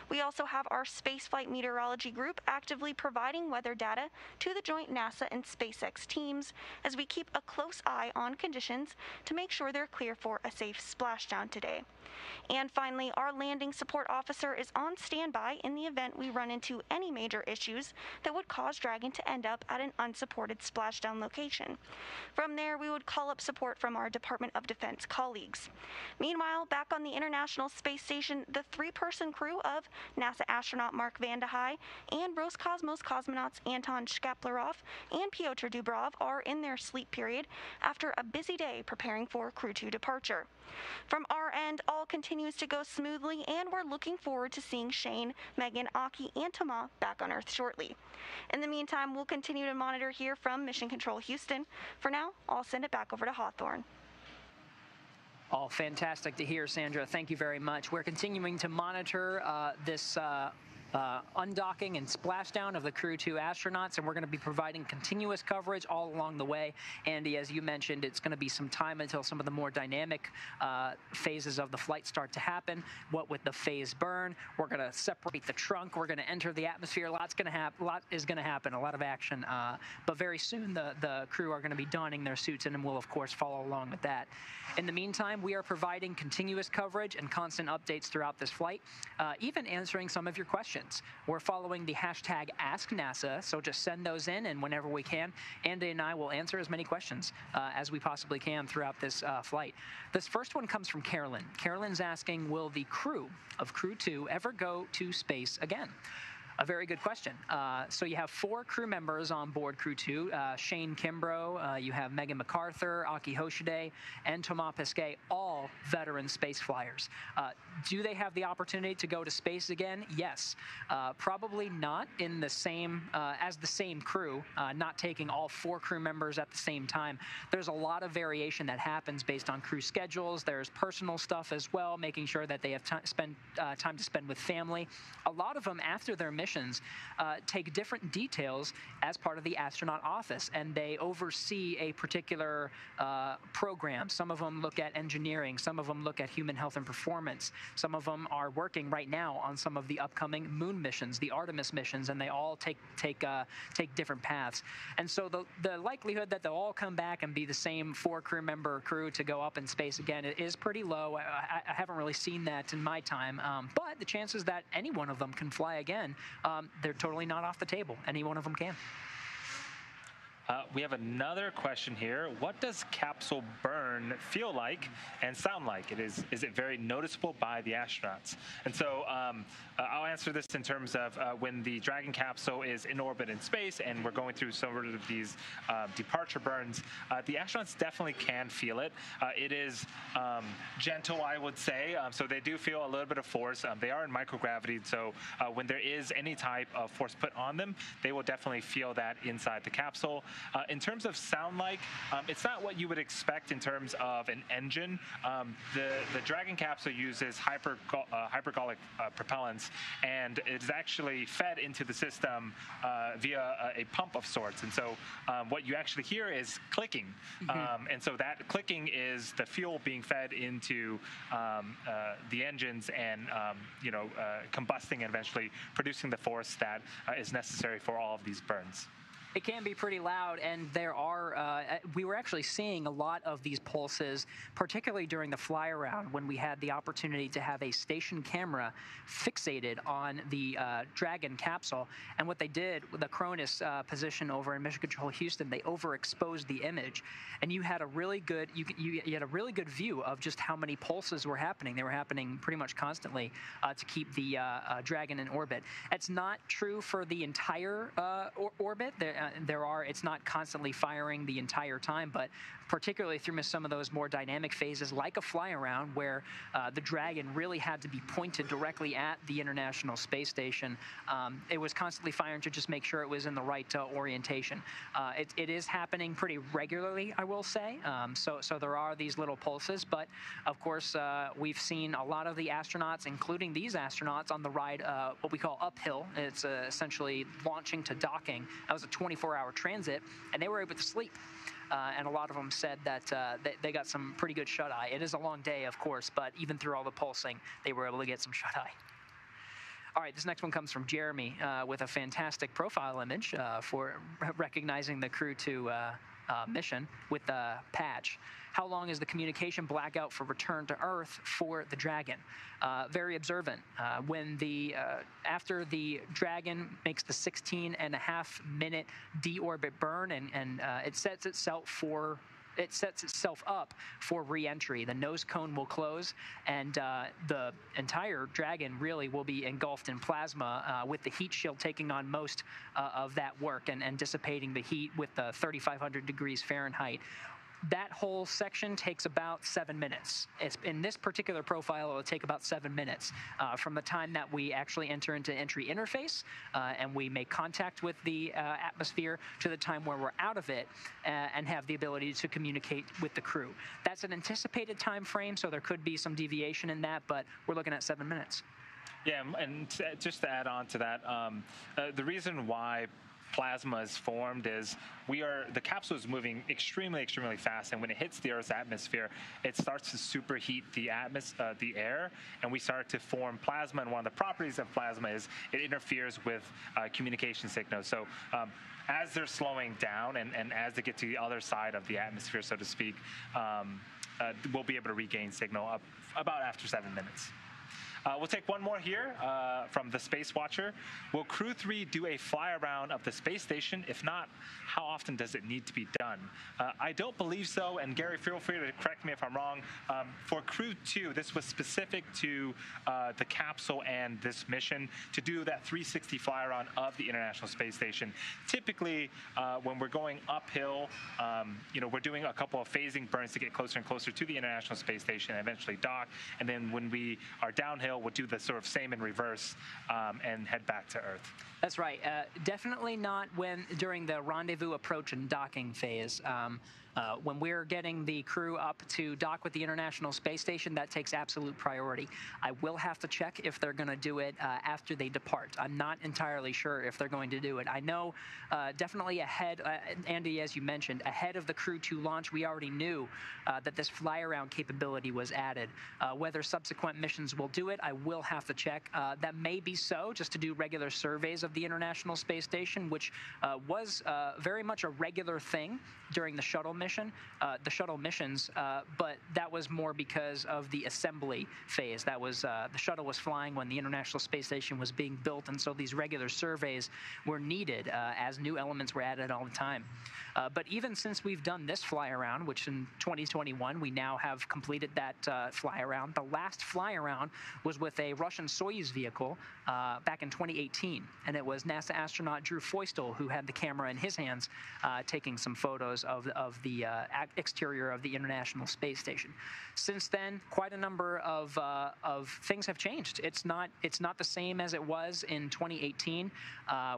We also have our spaceflight meteorology group actively providing weather data to the joint NASA and SpaceX teams as we keep a close eye on conditions to make sure they're clear for a safe splashdown today. And finally, our landing support officer is on standby in the event we run into any major issues that would cause Dragon to end up at an unsupported splashdown location. From there, we would call up support from our Department of Defense colleagues. Meanwhile, back on the International Space Station, the 3-person crew of NASA astronaut Mark Vande Hei and Roscosmos cosmonauts Anton Shkaplerov and Pyotr Dubrov are in their sleep period after a busy day preparing for Crew-2 departure. From our end, all continues to go smoothly, and we're looking forward to seeing Shane, Megan, Aki, and Thomas back on Earth shortly. In the meantime, we'll continue to monitor here from Mission Control Houston. For now, I'll send it back over to Hawthorne. All fantastic to hear, Sandra. Thank you very much. We're continuing to monitor this undocking and splashdown of the Crew-2 astronauts, and we're going to be providing continuous coverage all along the way. Andy, as you mentioned, it's going to be some time until some of the more dynamic phases of the flight start to happen. What with the phase burn, we're going to separate the trunk, we're going to enter the atmosphere. A lot is going to happen, a lot of action. But very soon, the crew are going to be donning their suits, and we'll, of course, follow along with that. In the meantime, we are providing continuous coverage and constant updates throughout this flight, even answering some of your questions. We're following the hashtag AskNASA, so just send those in, and whenever we can, Andy and I will answer as many questions as we possibly can throughout this flight. This first one comes from Carolyn. Carolyn's asking, will the crew of Crew-2 ever go to space again? A very good question. So you have 4 crew members on board Crew-2. Shane Kimbrough, you have Megan McArthur, Akihiko Hoshide, and Thomas Pesquet, all veteran space flyers. Do they have the opportunity to go to space again? Yes. Probably not in the same as the same crew, not taking all 4 crew members at the same time. There's a lot of variation that happens based on crew schedules. There's personal stuff as well, making sure that they have time to spend with family. A lot of them, after their missions, take different details as part of the astronaut office, and they oversee a particular program. Some of them look at engineering. Some of them look at human health and performance. Some of them are working right now on some of the upcoming moon missions, the Artemis missions, and they all take different paths. And so the likelihood that they'll all come back and be the same 4 crew member crew to go up in space again is pretty low. I haven't really seen that in my time, but the chances that any one of them can fly again, they're totally not off the table. Any one of them can. We have another question here. What does capsule burn feel like and sound like? Is it very noticeable by the astronauts? And so I'll answer this in terms of when the Dragon capsule is in orbit in space and we're going through some of these departure burns, the astronauts definitely can feel it. It is gentle, I would say. So they do feel a little bit of force. They are in microgravity, so when there is any type of force put on them, they will definitely feel that inside the capsule. In terms of sound like, it's not what you would expect in terms of an engine. The Dragon capsule uses hypergolic propellants, and it's actually fed into the system via a pump of sorts. And so what you actually hear is clicking. And so that clicking is the fuel being fed into the engines and combusting and eventually producing the force that is necessary for all of these burns. It can be pretty loud, and there are, we were actually seeing a lot of these pulses, particularly during the fly around when we had the opportunity to have a station camera fixated on the Dragon capsule. And what they did with the Cronus position over in Mission Control Houston, they overexposed the image, and you had a really good, you had a really good view of just how many pulses were happening. They were happening pretty much constantly to keep the Dragon in orbit. It's not true for the entire orbit. It's not constantly firing the entire time, but particularly through some of those more dynamic phases like a fly around where the Dragon really had to be pointed directly at the International Space Station. It was constantly firing to just make sure it was in the right orientation. It is happening pretty regularly, I will say. So there are these little pulses, but of course we've seen a lot of the astronauts, including these astronauts, on the ride what we call uphill. It's essentially launching to docking. That was a 24-hour transit, and they were able to sleep. And a lot of them said that they got some pretty good shut-eye. It is a long day, of course, but even through all the pulsing, they were able to get some shut-eye. All right, this next one comes from Jeremy with a fantastic profile image for recognizing the Crew-2 mission with the patch. How long is the communication blackout for return to Earth for the Dragon? Very observant. When after the Dragon makes the 16.5-minute deorbit burn and it sets itself up for re-entry. The nose cone will close, and the entire Dragon really will be engulfed in plasma with the heat shield taking on most of that work and dissipating the heat with the 3,500 degrees Fahrenheit. That whole section takes about 7 minutes. In this particular profile, it will take about 7 minutes from the time that we actually enter into entry interface and we make contact with the atmosphere to the time where we're out of it and have the ability to communicate with the crew. That's an anticipated time frame, so there could be some deviation in that, but we're looking at 7 minutes. Yeah, and just to add on to that, the reason why plasma is formed is the capsule is moving extremely fast, and when it hits the Earth's atmosphere, it starts to superheat the air, and we start to form plasma. And one of the properties of plasma is it interferes with communication signals. So as they're slowing down and as they get to the other side of the atmosphere, so to speak, we'll be able to regain signal about after 7 minutes. We'll take one more here from the Space Watcher. Will Crew-3 do a fly around of the space station? If not, how often does it need to be done? I don't believe so, and Gary, feel free to correct me if I'm wrong. For Crew-2, this was specific to the capsule and this mission to do that 360 fly around of the International Space Station. Typically, when we're going uphill, we're doing a couple of phasing burns to get closer and closer to the International Space Station and eventually dock. And then when we are downhill, we'll do the sort of same in reverse and head back to Earth. That's right. Definitely not during the rendezvous approach and docking phase. When we're getting the crew up to dock with the International Space Station, that takes absolute priority. I will have to check if they're going to do it after they depart. I'm not entirely sure if they're going to do it. I know definitely ahead, Andy, as you mentioned, ahead of the Crew-2 launch, we already knew that this fly-around capability was added. Whether subsequent missions will do it, I will have to check. That may be so, just to do regular surveys of the International Space Station, which was very much a regular thing during the shuttle missions, but that was more because of the assembly phase. That was the shuttle was flying when the International Space Station was being built, and so these regular surveys were needed as new elements were added all the time. But even since we've done this fly around, which in 2021 we now have completed that fly around, the last fly around was with a Russian Soyuz vehicle back in 2018, and it was NASA astronaut Drew Feustel who had the camera in his hands taking some photos of the exterior of the International Space Station. Since then, quite a number of things have changed. It's not the same as it was in 2018.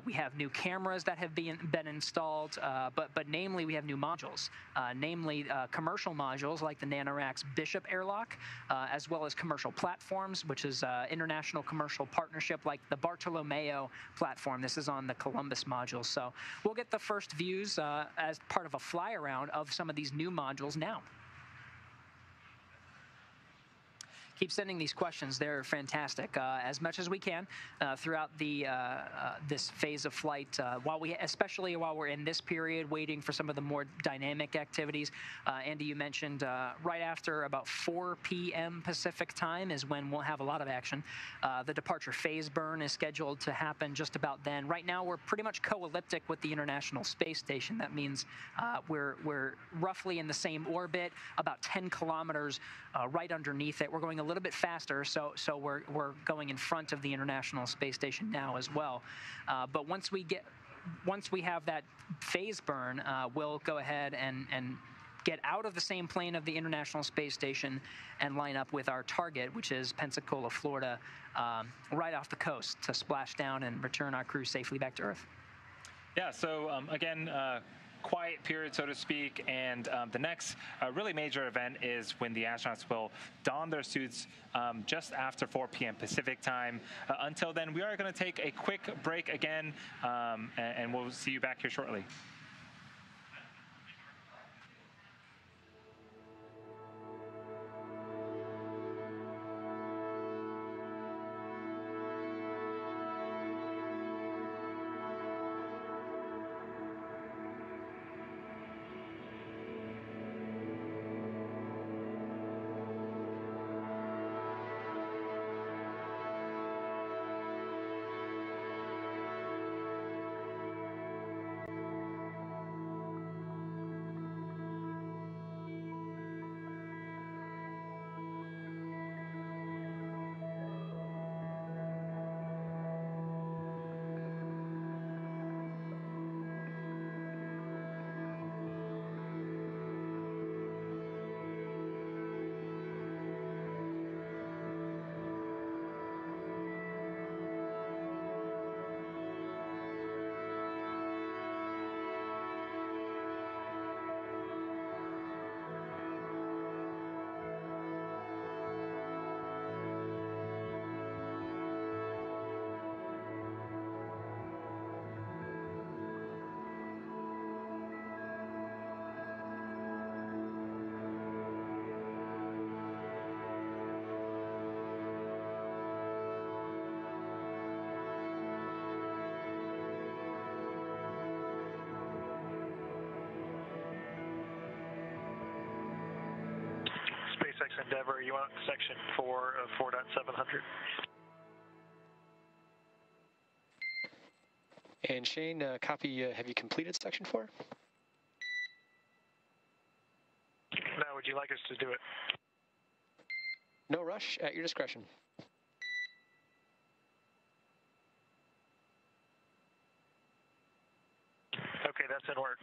We have new cameras that have been installed, but namely we have new modules, namely commercial modules like the NanoRacks Bishop airlock, as well as commercial platforms, which is international commercial partnership like the Bartolomeo platform. This is on the Columbus module. So we'll get the first views as part of a fly around of some of these new modules now. Keep sending these questions. They're fantastic. As much as we can throughout this phase of flight, especially while we're in this period waiting for some of the more dynamic activities. Andy, you mentioned right after about 4 p.m. Pacific time is when we'll have a lot of action. The departure phase burn is scheduled to happen just about then. Right now, we're pretty much co-elliptic with the International Space Station. That means we're roughly in the same orbit, about 10 kilometers right underneath it. We're going a little bit faster, so we're going in front of the International Space Station now as well. But once we have that phase burn, we'll go ahead and get out of the same plane of the International Space Station and line up with our target, which is Pensacola, Florida, right off the coast to splash down and return our crew safely back to Earth. Yeah, so again, quiet period, so to speak, and the next really major event is when the astronauts will don their suits just after 4 p.m. Pacific time. Until then, we are going to take a quick break again, and we'll see you back here shortly. SpaceX Endeavour, you want section 4 of 4.700. And Shane, copy, have you completed section 4? No, would you like us to do it? No rush, at your discretion. Okay, that's in work.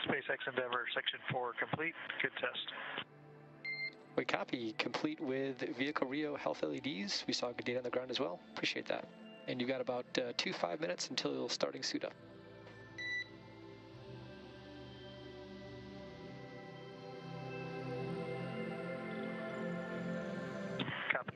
SpaceX Endeavour, section 4 complete. Good test. We copy, complete with Vehicle Rio health LEDs. We saw good data on the ground as well. Appreciate that. And you've got about 5 minutes until starting suit up. Copy.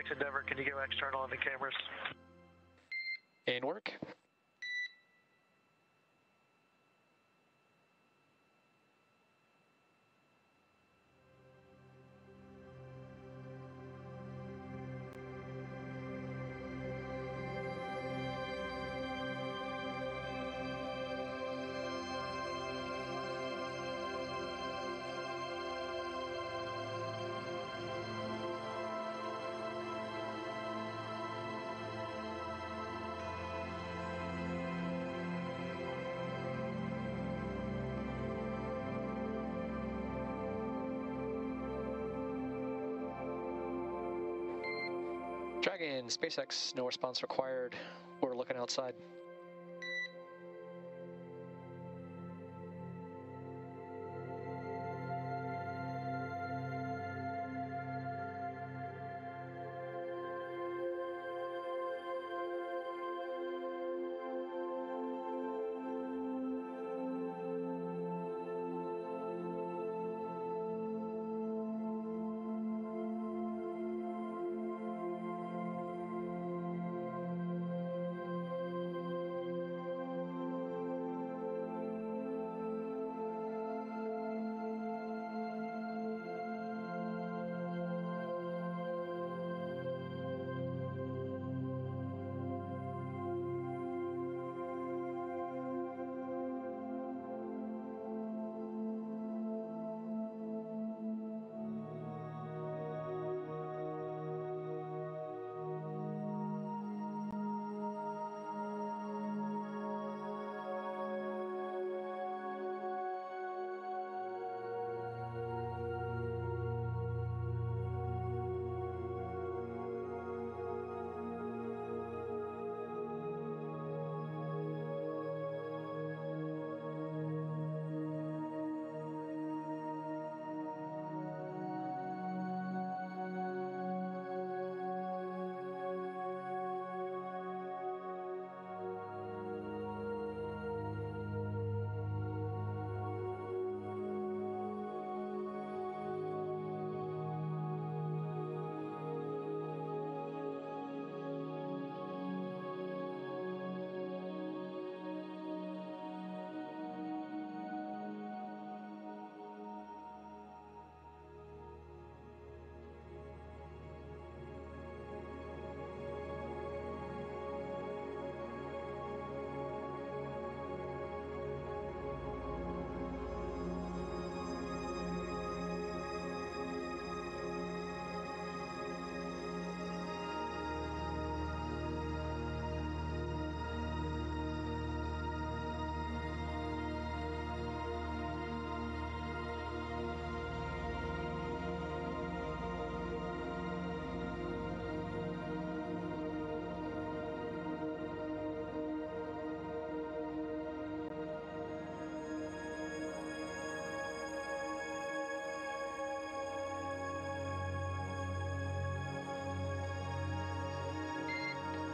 SpaceX Endeavour, can you go external on the cameras? In work. Dragon, SpaceX, no response required. We're looking outside.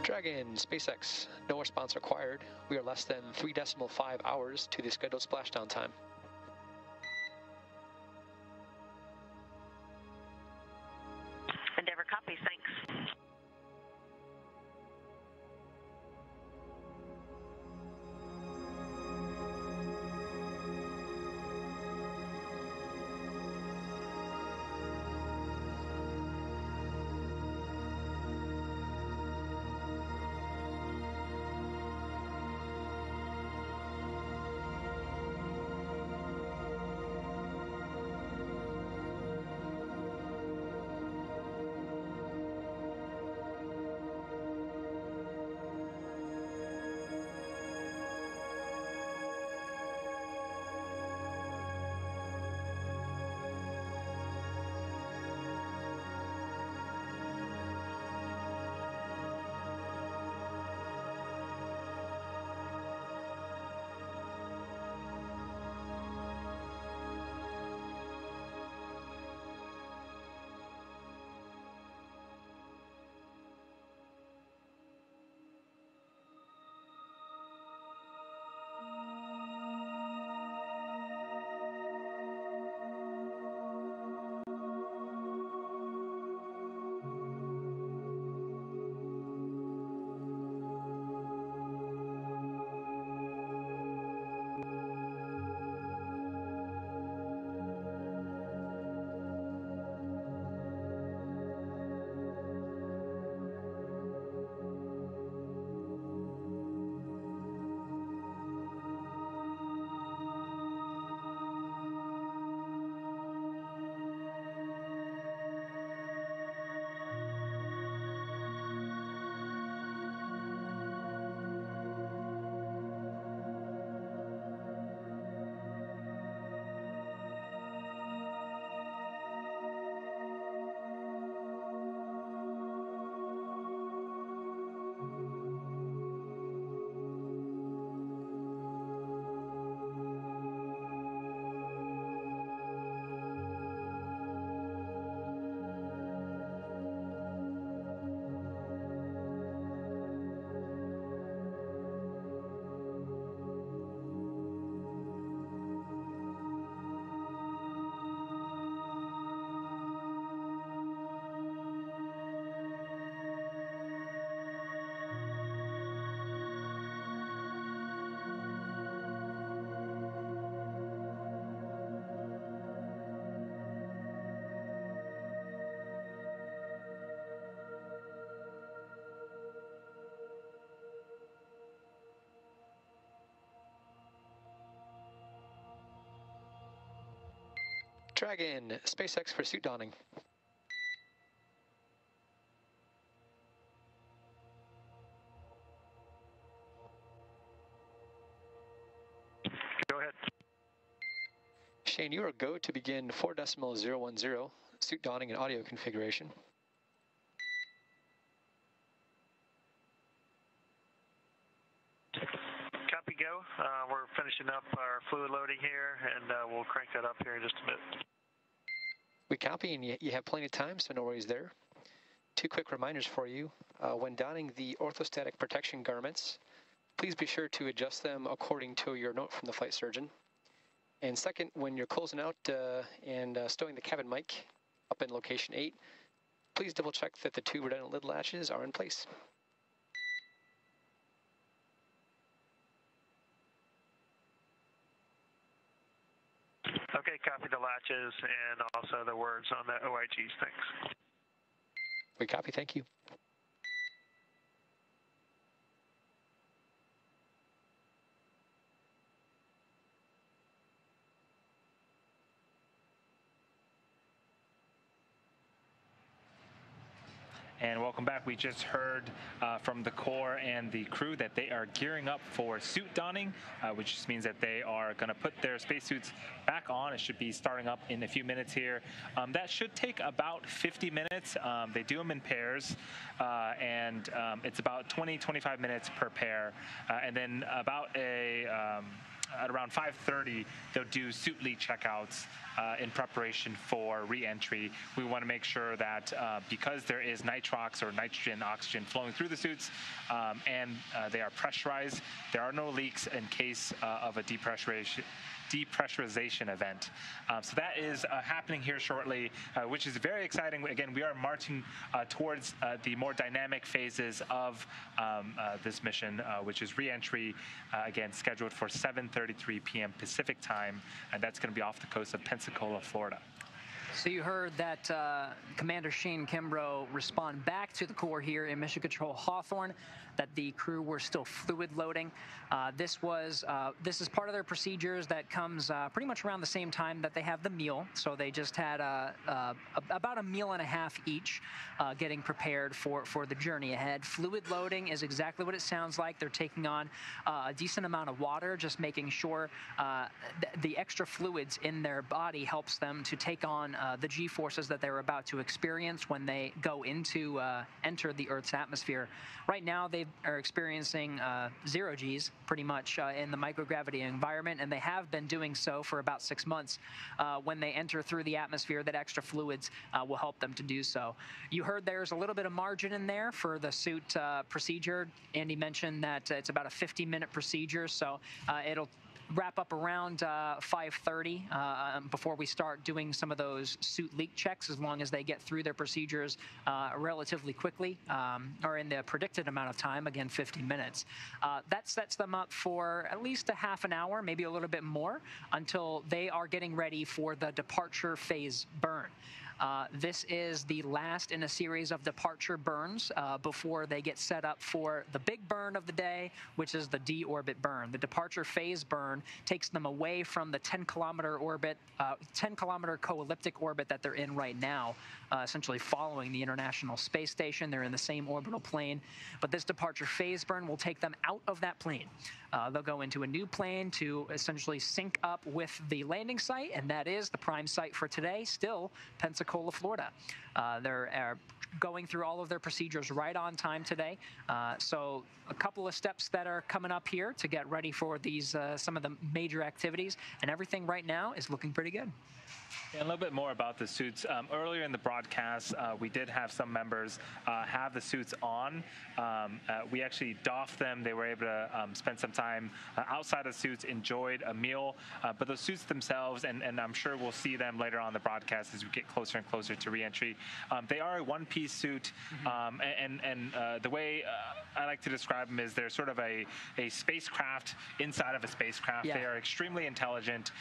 Dragon, SpaceX, no response required. We are less than 3.5 hours to the scheduled splashdown time. Endeavour copies, thanks. Dragon, SpaceX for suit donning. Go ahead. Shane, you are go to begin 4.010, suit donning and audio configuration. Copy, go. We're finishing up our fluid loading here, and we'll crank that up here in just a bit. We copy, and you have plenty of time, so no worries there. 2 quick reminders for you. When donning the orthostatic protection garments, please be sure to adjust them according to your note from the flight surgeon. And second, when you're closing out and stowing the cabin mic up in location 8, please double check that the 2 redundant lid latches are in place. Okay, copy the latches and also the words on the OIGs. Thanks. We copy, thank you. And welcome back. We just heard from the Corps and the crew that they are gearing up for suit donning, which just means that they are going to put their spacesuits back on. It should be starting up in a few minutes here. That should take about 50 minutes. They do them in pairs, and it's about 20-25 minutes per pair. And then about at around 5:30, they'll do suit leak checkouts in preparation for re-entry. We want to make sure that because there is nitrox or nitrogen, oxygen flowing through the suits, and they are pressurized, there are no leaks in case of a depressurization event. So that is happening here shortly, which is very exciting. Again, we are marching towards the more dynamic phases of this mission, which is re-entry, again, scheduled for 7:33 p.m. Pacific time, and that's going to be off the coast of Pensacola, Florida. So you heard that Commander Shane Kimbrough respond back to the Corps here in Mission Control Hawthorne that the crew were still fluid loading. This is part of their procedures that comes pretty much around the same time that they have the meal. So they just had about a meal and a half each getting prepared for the journey ahead. Fluid loading is exactly what it sounds like. They're taking on a decent amount of water, just making sure the extra fluids in their body helps them to take on the G-forces that they're about to experience when they go into enter the Earth's atmosphere. Right now, they are experiencing 0 Gs pretty much in the microgravity environment, and they have been doing so for about 6 months. When they enter through the atmosphere, that extra fluids will help them to do so. You heard there's a little bit of margin in there for the suit procedure. Andy mentioned that it's about a 50-minute procedure, so it'll wrap up around 5:30 before we start doing some of those suit leak checks, as long as they get through their procedures relatively quickly or in the predicted amount of time, again 50 minutes. That sets them up for at least a half an hour, maybe a little bit more, until they are getting ready for the departure phase burn. This is the last in a series of departure burns before they get set up for the big burn of the day, which is the Deorbit burn. The departure phase burn takes them away from the 10-kilometer orbit, 10-kilometer co-elliptic orbit that they're in right now, essentially following the International Space Station. They're in the same orbital plane, but this departure phase burn will take them out of that plane. They'll go into a new plane to essentially sync up with the landing site, and that is the prime site for today, still Pensacola, Florida. They're going through all of their procedures right on time today. So a couple of steps that are coming up here to get ready for these some of the major activities, and everything right now is looking pretty good. Yeah, a little bit more about the suits. Earlier in the broadcast, we did have some members have the suits on. We actually doffed them. They were able to spend some time outside of suits, enjoyed a meal. But those suits themselves, and I'm sure we'll see them later on in the broadcast as we get closer and closer to reentry, they are a one-piece one-piece suit, and the way I like to describe them is they're sort of a spacecraft inside of a spacecraft. Yeah. They are extremely intelligent.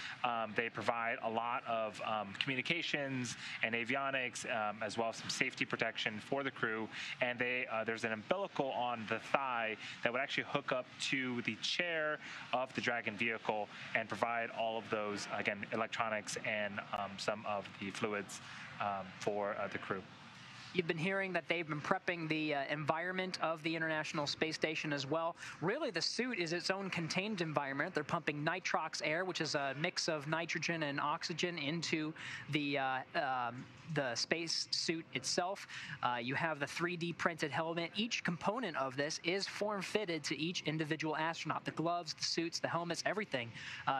They provide a lot of communications and avionics, as well as some safety protection for the crew. And there's an umbilical on the thigh that would actually hook up to the chair of the Dragon vehicle and provide all of those, again, electronics and some of the fluids for the crew. You've been hearing that they've been prepping the environment of the International Space Station as well. Really, the suit is its own contained environment. They're pumping nitrox air, which is a mix of nitrogen and oxygen, into the space suit itself. You have the 3D printed helmet. Each component of this is form-fitted to each individual astronaut. The gloves, the suits, the helmets, everything.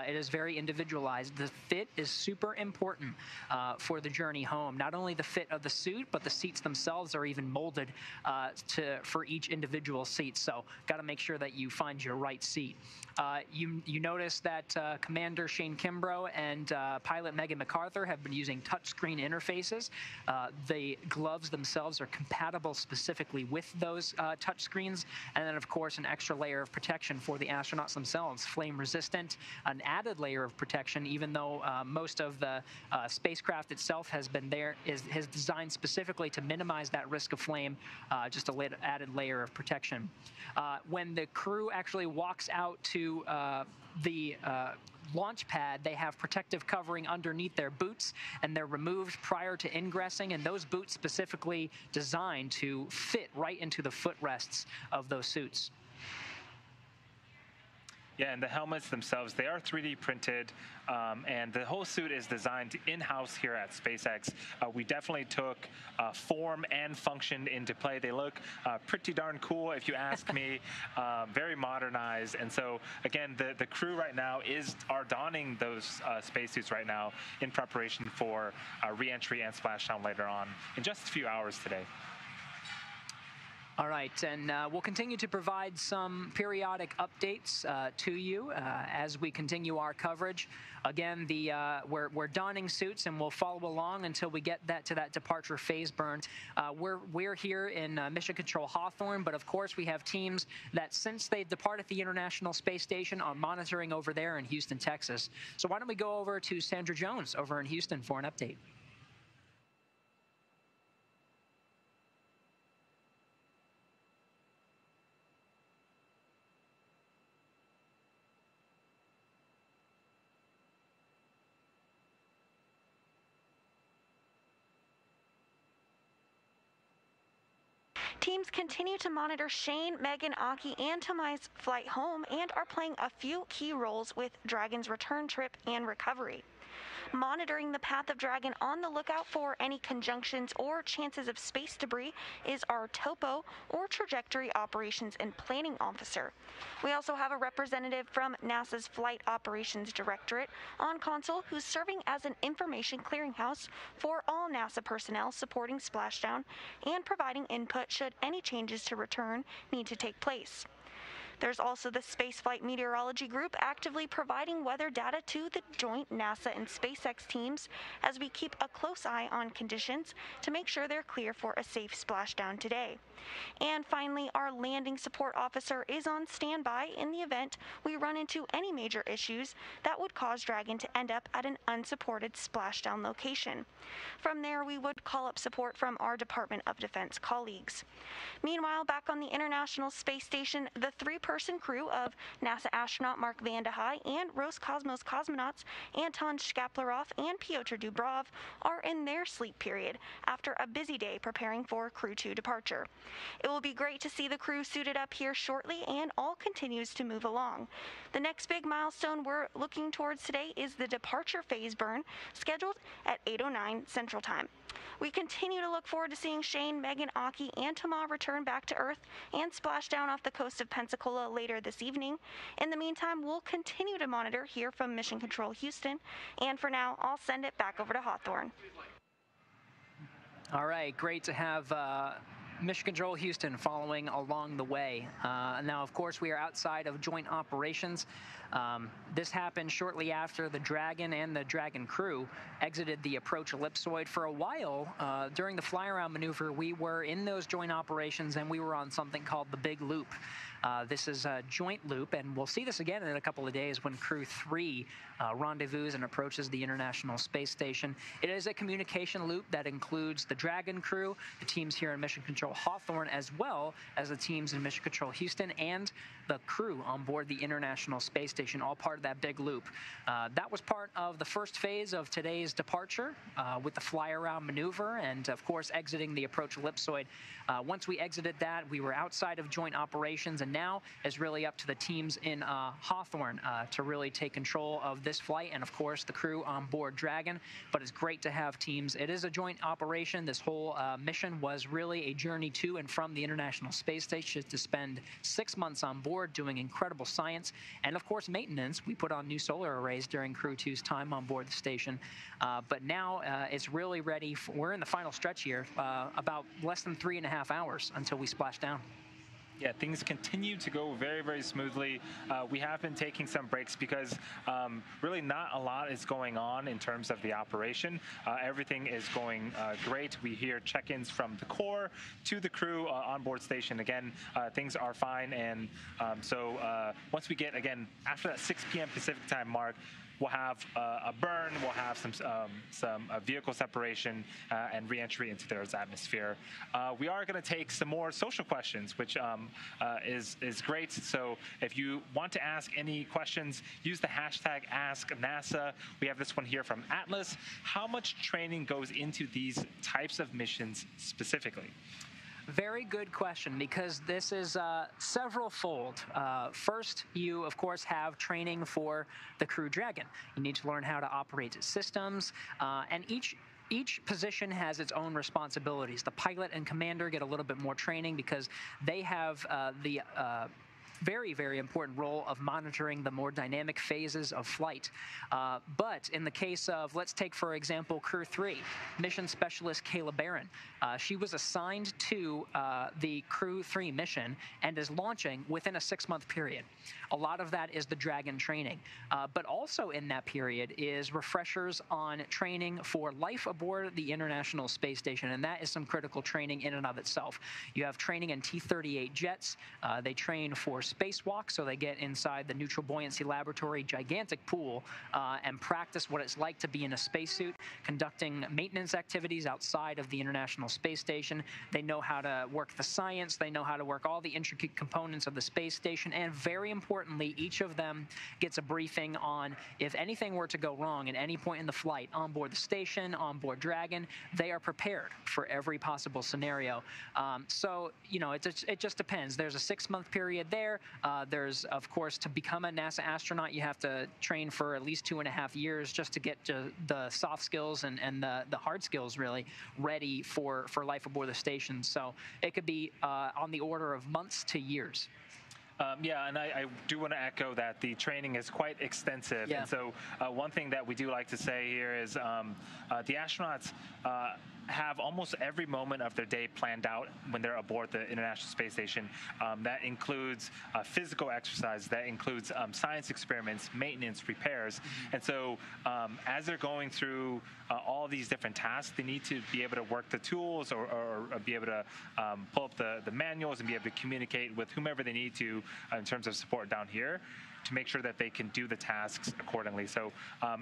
It is very individualized. The fit is super important for the journey home. Not only the fit of the suit, but the seats themselves are even molded for each individual seat. So got to make sure that you find your right seat. You notice that Commander Shane Kimbrough and pilot Megan McArthur have been using touchscreen interfaces. The gloves themselves are compatible specifically with those touchscreens, and then of course an extra layer of protection for the astronauts themselves, flame resistant, an added layer of protection, even though most of the spacecraft itself is designed specifically to minimize that risk of flame, just a added layer of protection. When the crew actually walks out to the launch pad, they have protective covering underneath their boots, and they're removed prior to ingressing, and those boots specifically designed to fit right into the footrests of those suits. Yeah, and the helmets themselves, they are 3D printed, and the whole suit is designed in-house here at SpaceX. We definitely took form and function into play. They look pretty darn cool, if you ask me, very modernized. And so, again, the crew right now are donning those spacesuits right now in preparation for re-entry and splashdown later on in just a few hours today. All right, and we'll continue to provide some periodic updates to you as we continue our coverage. Again, we're donning suits, and we'll follow along until we get to that departure phase burn. We're here in Mission Control Hawthorne, but of course we have teams that, since they departed the International Space Station, are monitoring over there in Houston, Texas. So why don't we go over to Sandra Jones over in Houston for an update. Teams continue to monitor Shane, Megan, Aki, and Tomai's flight home and are playing a few key roles with Dragon's return trip and recovery. Monitoring the path of Dragon, on the lookout for any conjunctions or chances of space debris, is our Topo, or Trajectory Operations and Planning Officer. We also have a representative from NASA's Flight Operations Directorate on console who's serving as an information clearinghouse for all NASA personnel supporting splashdown and providing input should any changes to return need to take place. There's also the Spaceflight Meteorology Group actively providing weather data to the joint NASA and SpaceX teams as we keep a close eye on conditions to make sure they're clear for a safe splashdown today. And finally, our landing support officer is on standby in the event we run into any major issues that would cause Dragon to end up at an unsupported splashdown location. From there, we would call up support from our Department of Defense colleagues. Meanwhile, back on the International Space Station, the three-person crew of NASA astronaut Mark Vande Hei and Roscosmos cosmonauts Anton Shkaplerov and Pyotr Dubrov are in their sleep period after a busy day preparing for Crew-2 departure. It will be great to see the crew suited up here shortly, and all continues to move along. The next big milestone we're looking towards today is the departure phase burn, scheduled at 8:09 Central Time. We continue to look forward to seeing Shane, Megan, Aki, and Tama return back to Earth and splash down off the coast of Pensacola later this evening. In the meantime, we'll continue to monitor here from Mission Control Houston, and for now, I'll send it back over to Hawthorne. All right, great to have Mission Control Houston following along the way. Now, of course, we are outside of joint operations. This happened shortly after the Dragon and the Dragon crew exited the approach ellipsoid. For a while, during the fly-around maneuver, we were in those joint operations, and we were on something called the Big Loop. This is a joint loop, and we'll see this again in a couple of days when Crew-3 rendezvous and approaches the International Space Station. It is a communication loop that includes the Dragon crew, the teams here in Mission Control Hawthorne, as well as the teams in Mission Control Houston and the crew on board the International Space Station, all part of that big loop. That was part of the first phase of today's departure with the fly-around maneuver and, of course, exiting the approach ellipsoid. Once we exited that, we were outside of joint operations, and now it's really up to the teams in Hawthorne to really take control of this flight and, of course, the crew on board Dragon. But it's great to have teams. It is a joint operation. This whole mission was really a journey to and from the International Space Station to spend 6 months on board doing incredible science and, of course, maintenance. We put on new solar arrays during Crew-2's time on board the station. But now it's really ready. We're in the final stretch here, about less than 3.5 hours until we splash down. Yeah, things continue to go very, very smoothly. We have been taking some breaks because really not a lot is going on in terms of the operation. Everything is going great. We hear check-ins from the core to the crew on board station. Again, things are fine. And so once we get, again, after that 6 p.m. Pacific time mark, we'll have a burn, we'll have some vehicle separation and re-entry into the Earth's atmosphere. We are going to take some more social questions, which is great. So if you want to ask any questions, use the hashtag AskNASA. We have this one here from Atlas. How much training goes into these types of missions specifically? Very good question, because this is several-fold. First, you, of course, have training for the Crew Dragon. You need to learn how to operate its systems, and each position has its own responsibilities. The pilot and commander get a little bit more training because they have the very, very important role of monitoring the more dynamic phases of flight. But in the case of, let's take, for example, Crew-3, mission specialist Kayla Barron. She was assigned to the Crew-3 mission and is launching within a 6-month period. A lot of that is the Dragon training. But also in that period is refreshers on training for life aboard the International Space Station, and that is some critical training in and of itself. You have training in T-38 jets. They train for spacewalk, so they get inside the neutral buoyancy laboratory, gigantic pool, and practice what it's like to be in a spacesuit, conducting maintenance activities outside of the International Space Station. They know how to work the science, they know how to work all the intricate components of the space station, and very importantly, each of them gets a briefing on if anything were to go wrong at any point in the flight, on board the station, on board Dragon, they are prepared for every possible scenario. So, you know, it just depends. There's a 6-month period there. There's, of course, to become a NASA astronaut, you have to train for at least 2.5 years just to get to the soft skills and the hard skills, really, ready for life aboard the station. So it could be on the order of months to years. Yeah, and I do want to echo that the training is quite extensive. Yeah. And so one thing that we do like to say here is the astronauts have almost every moment of their day planned out when they're aboard the International Space Station. That includes physical exercise, that includes science experiments, maintenance, repairs. And so as they're going through all these different tasks, they need to be able to work the tools or be able to pull up the manuals and be able to communicate with whomever they need to in terms of support down here, to make sure that they can do the tasks accordingly. So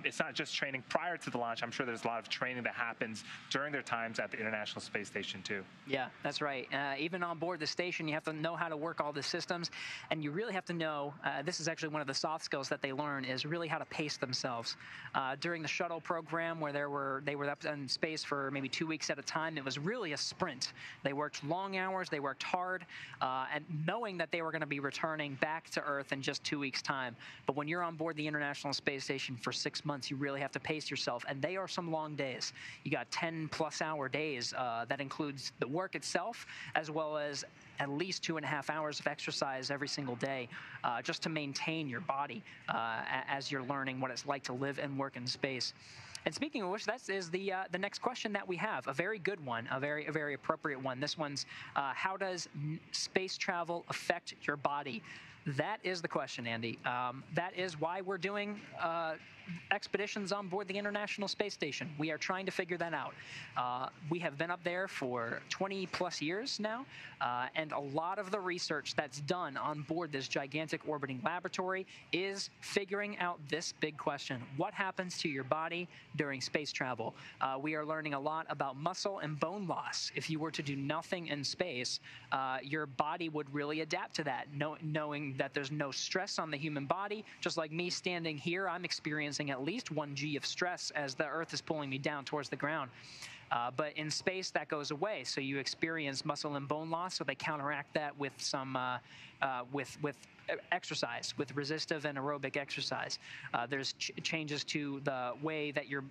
it's not just training prior to the launch. I'm sure there's a lot of training that happens during their times at the International Space Station too. Yeah, that's right. Even on board the station, you have to know how to work all the systems, and you really have to know, this is actually one of the soft skills that they learn, is really how to pace themselves. During the shuttle program, where they were up in space for maybe 2 weeks at a time, it was really a sprint. They worked long hours, they worked hard, and knowing that they were going to be returning back to Earth in just 2 weeks' time. But when you're on board the International Space Station for 6 months, you really have to pace yourself, and they are some long days. You got 10+ hour days. That includes the work itself, as well as at least 2.5 hours of exercise every single day, just to maintain your body as you're learning what it's like to live and work in space. And speaking of which, that is the next question that we have. A very good one, a very appropriate one. This one's, how does space travel affect your body? That is the question, Andy. That is why we're doing expeditions on board the International Space Station. We are trying to figure that out. We have been up there for 20 plus years now, and a lot of the research that's done on board this gigantic orbiting laboratory is figuring out this big question. What happens to your body during space travel? We are learning a lot about muscle and bone loss. If you were to do nothing in space, your body would really adapt to that, knowing that there's no stress on the human body. Just like me standing here, I'm experiencing at least 1 G of stress as the Earth is pulling me down towards the ground. But in space, that goes away. So you experience muscle and bone loss. So they counteract that with some with exercise, with resistive and aerobic exercise. There's changes to the way that your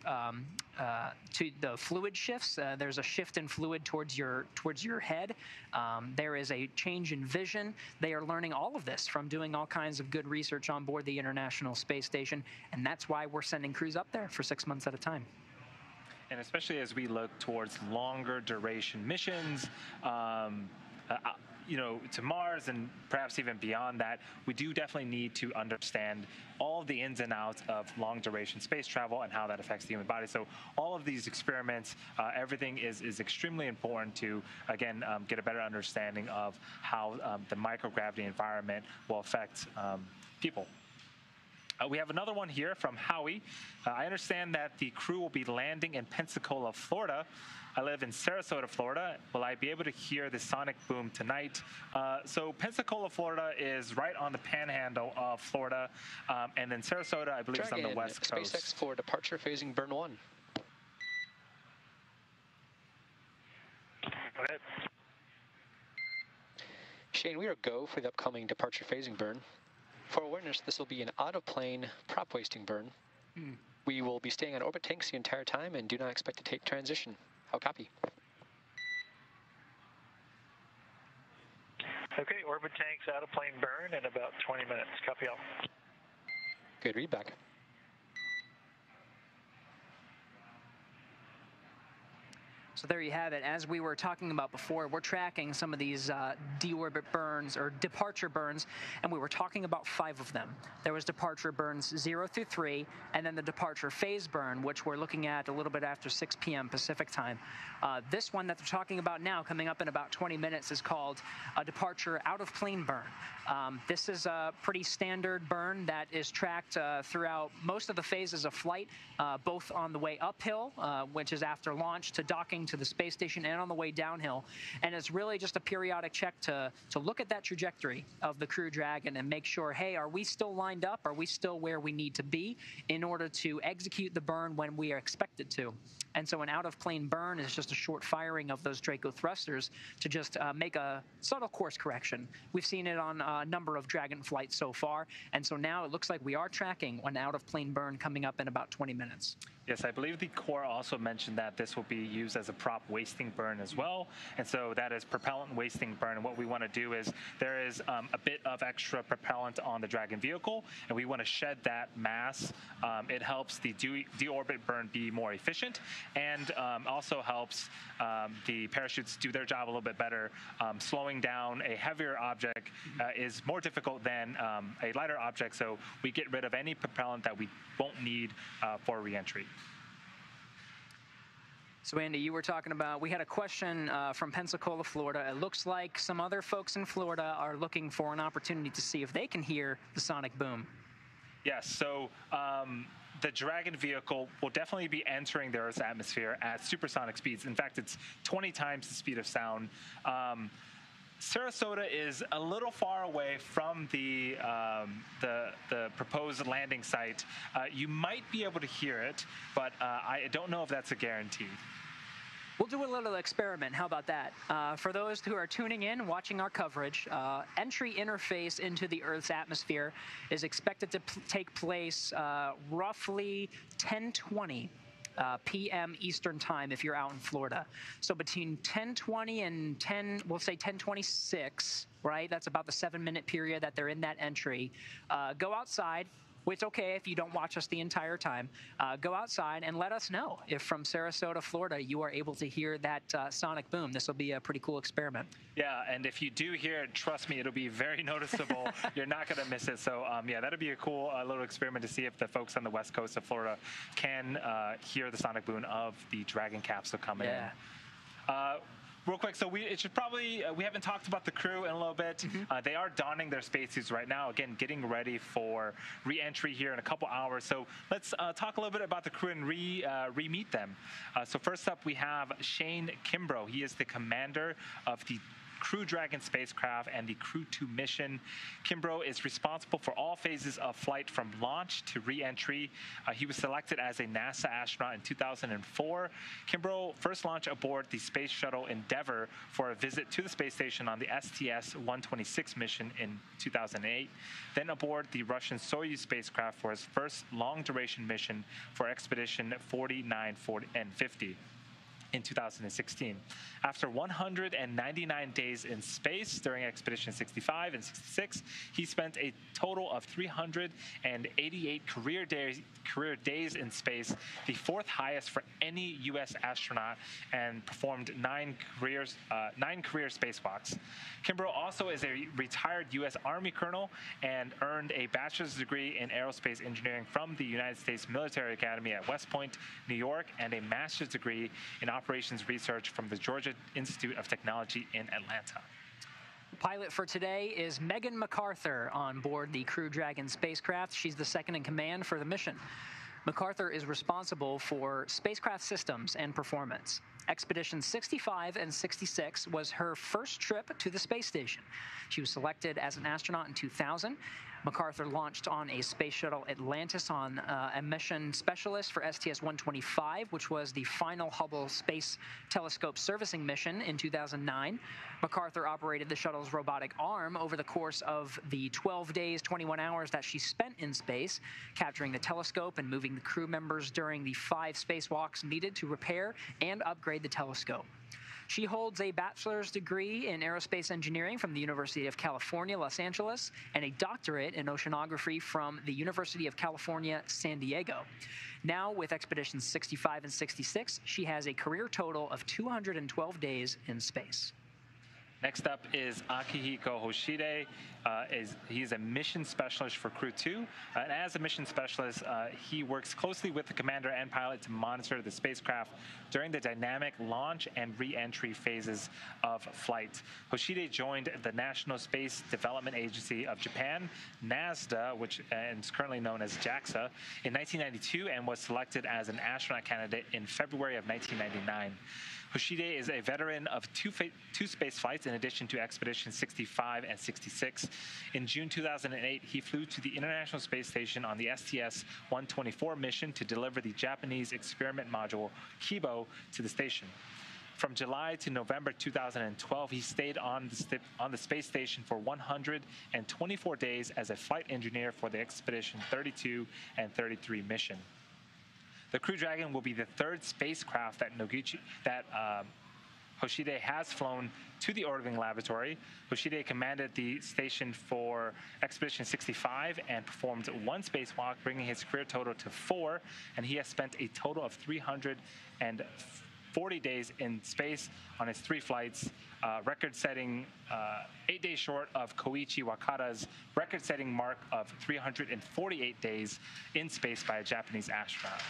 to the fluid shifts. There's a shift in fluid towards your head. There is a change in vision. They are learning all of this from doing all kinds of good research on board the International Space Station, and that's why we're sending crews up there for 6 months at a time. And especially as we look towards longer duration missions, to Mars and perhaps even beyond that, we do definitely need to understand all of the ins and outs of long duration space travel and how that affects the human body. So all of these experiments, everything is extremely important to, again, get a better understanding of how the microgravity environment will affect people. We have another one here from Howie. I understand that the crew will be landing in Pensacola, Florida. I live in Sarasota, Florida. Will I be able to hear the sonic boom tonight? So Pensacola, Florida is right on the panhandle of Florida. And then Sarasota, I believe, Dragon, is on the west coast. SpaceX for departure phasing burn 1. Go ahead. Shane, we are go for the upcoming departure phasing burn. For awareness, this will be an out-of-plane prop wasting burn. We will be staying on orbit tanks the entire time and do not expect to take transition. How copy? Okay, orbit tanks out of plane burn in about 20 minutes. Copy all. Good readback. So there you have it. As we were talking about before, we're tracking some of these deorbit burns or departure burns, and we were talking about 5 of them. There was departure burns 0 through 3, and then the departure phase burn, which we're looking at a little bit after 6 p.m. Pacific time. This one that they're talking about now, coming up in about 20 minutes, is called a departure out of plane burn. This is a pretty standard burn that is tracked throughout most of the phases of flight, both on the way uphill, which is after launch, to docking to the space station, and on the way downhill. And it's really just a periodic check to look at that trajectory of the Crew Dragon and make sure, hey, are we still lined up? Are we still where we need to be in order to execute the burn when we are expected to? And so an out-of-plane burn is just a short firing of those Draco thrusters to just make a subtle course correction. We've seen it on a number of Dragon flights so far, and so now it looks like we are tracking an out-of-plane burn coming up in about 20 minutes. Yes, I believe the Corps also mentioned that this will be used as a prop wasting burn as well. And so that is propellant wasting burn. And what we want to do is there is a bit of extra propellant on the Dragon vehicle, and we want to shed that mass. It helps the deorbit burn be more efficient, and also helps the parachutes do their job a little bit better. Slowing down a heavier object is more difficult than a lighter object, so we get rid of any propellant that we won't need for reentry. So, Andy, you were talking about, we had a question from Pensacola, Florida. It looks like some other folks in Florida are looking for an opportunity to see if they can hear the sonic boom. Yes, so the Dragon vehicle will definitely be entering the Earth's atmosphere at supersonic speeds. In fact, it's 20 times the speed of sound. Sarasota is a little far away from the proposed landing site. You might be able to hear it, but I don't know if that's a guarantee. We'll do a little experiment. How about that? For those who are tuning in, watching our coverage, entry interface into the Earth's atmosphere is expected to take place roughly 10:20 p.m. Eastern time if you're out in Florida. So between 10:20 and we'll say 10:26, right? That's about the 7-minute period that they're in that entry. Go outside, It's okay if you don't watch us the entire time. Go outside and let us know if from Sarasota, Florida, you are able to hear that sonic boom. This will be a pretty cool experiment. Yeah, and if you do hear it, trust me, it'll be very noticeable. You're not going to miss it. So, yeah, that'll be a cool little experiment to see if the folks on the west coast of Florida can hear the sonic boom of the Dragon capsule coming in. Real quick, so we haven't talked about the crew in a little bit. They are donning their spacesuits right now, again, getting ready for re-entry here in a couple hours. So let's talk a little bit about the crew and re-meet them. So first up, we have Shane Kimbrough. He is the commander of the Crew Dragon spacecraft and the Crew-2 mission. Kimbrough is responsible for all phases of flight from launch to re-entry. He was selected as a NASA astronaut in 2004. Kimbrough first launched aboard the Space Shuttle Endeavour for a visit to the space station on the STS-126 mission in 2008, then aboard the Russian Soyuz spacecraft for his first long-duration mission for Expedition 49, 40, and 50. In 2016. After 199 days in space during Expedition 65 and 66, he spent a total of 388 career days in space, the fourth highest for any U.S. astronaut, and performed 9 career spacewalks. Kimbrough also is a retired U.S. Army colonel and earned a bachelor's degree in aerospace engineering from the United States Military Academy at West Point, New York, and a master's degree in operations research from the Georgia Institute of Technology in Atlanta. Pilot for today is Megan McArthur on board the Crew Dragon spacecraft. She's the second in command for the mission. McArthur is responsible for spacecraft systems and performance. Expedition 65 and 66 was her first trip to the space station. She was selected as an astronaut in 2000. McArthur launched on a space shuttle Atlantis on a mission specialist for STS-125, which was the final Hubble Space Telescope servicing mission in 2009. McArthur operated the shuttle's robotic arm over the course of the 12 days, 21 hours that she spent in space, capturing the telescope and moving the crew members during the 5 spacewalks needed to repair and upgrade the telescope. She holds a bachelor's degree in aerospace engineering from the University of California, Los Angeles, and a doctorate in oceanography from the University of California, San Diego. Now, with Expeditions 65 and 66, she has a career total of 212 days in space. Next up is Akihiko Hoshide. He's a mission specialist for Crew-2. And as a mission specialist, he works closely with the commander and pilot to monitor the spacecraft during the dynamic launch and re-entry phases of flight. Hoshide joined the National Space Development Agency of Japan, NASDA, which is currently known as JAXA, in 1992 and was selected as an astronaut candidate in February of 1999. Hoshide is a veteran of two space flights in addition to Expedition 65 and 66. In June 2008, he flew to the International Space Station on the STS-124 mission to deliver the Japanese experiment module Kimbrough to the station. From July to November 2012, he stayed on the space station for 124 days as a flight engineer for the Expedition 32 and 33 mission. The Crew Dragon will be the third spacecraft that Hoshide has flown to the orbiting laboratory. Hoshide commanded the station for Expedition 65 and performed 1 spacewalk, bringing his career total to 4, and he has spent a total of 340 days in space on his 3 flights, record-setting 8 days short of Koichi Wakata's record-setting mark of 348 days in space by a Japanese astronaut.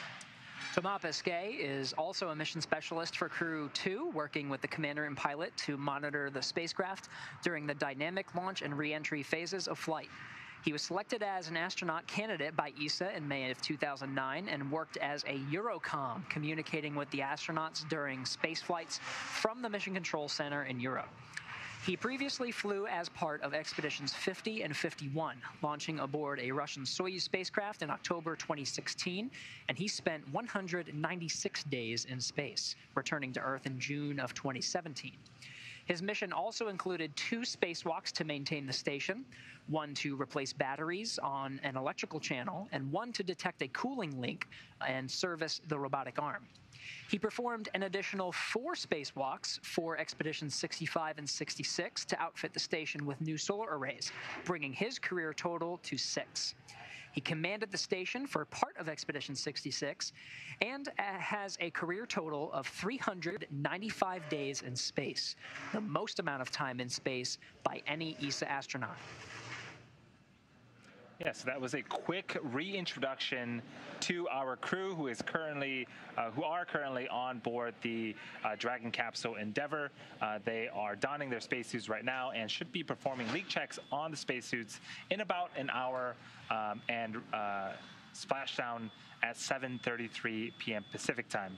Thomas Pesquet is also a mission specialist for Crew-2, working with the commander and pilot to monitor the spacecraft during the dynamic launch and re-entry phases of flight. He was selected as an astronaut candidate by ESA in May of 2009 and worked as a Eurocom, communicating with the astronauts during space flights from the Mission Control Center in Europe. He previously flew as part of Expeditions 50 and 51, launching aboard a Russian Soyuz spacecraft in October 2016, and he spent 196 days in space, returning to Earth in June of 2017. His mission also included 2 spacewalks to maintain the station, 1 to replace batteries on an electrical channel, and 1 to detect a cooling leak and service the robotic arm. He performed an additional 4 spacewalks for Expeditions 65 and 66 to outfit the station with new solar arrays, bringing his career total to 6. He commanded the station for part of Expedition 66 and has a career total of 395 days in space, the most amount of time in space by any ESA astronaut. Yeah, so that was a quick reintroduction to our crew who are currently on board the Dragon capsule Endeavour. They are donning their spacesuits right now and should be performing leak checks on the spacesuits in about an hour and splashdown at 7:33 p.m. Pacific time.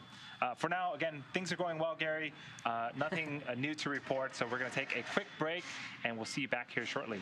For now, again, things are going well, Gary. Nothing new to report, so we're going to take a quick break, and we'll see you back here shortly.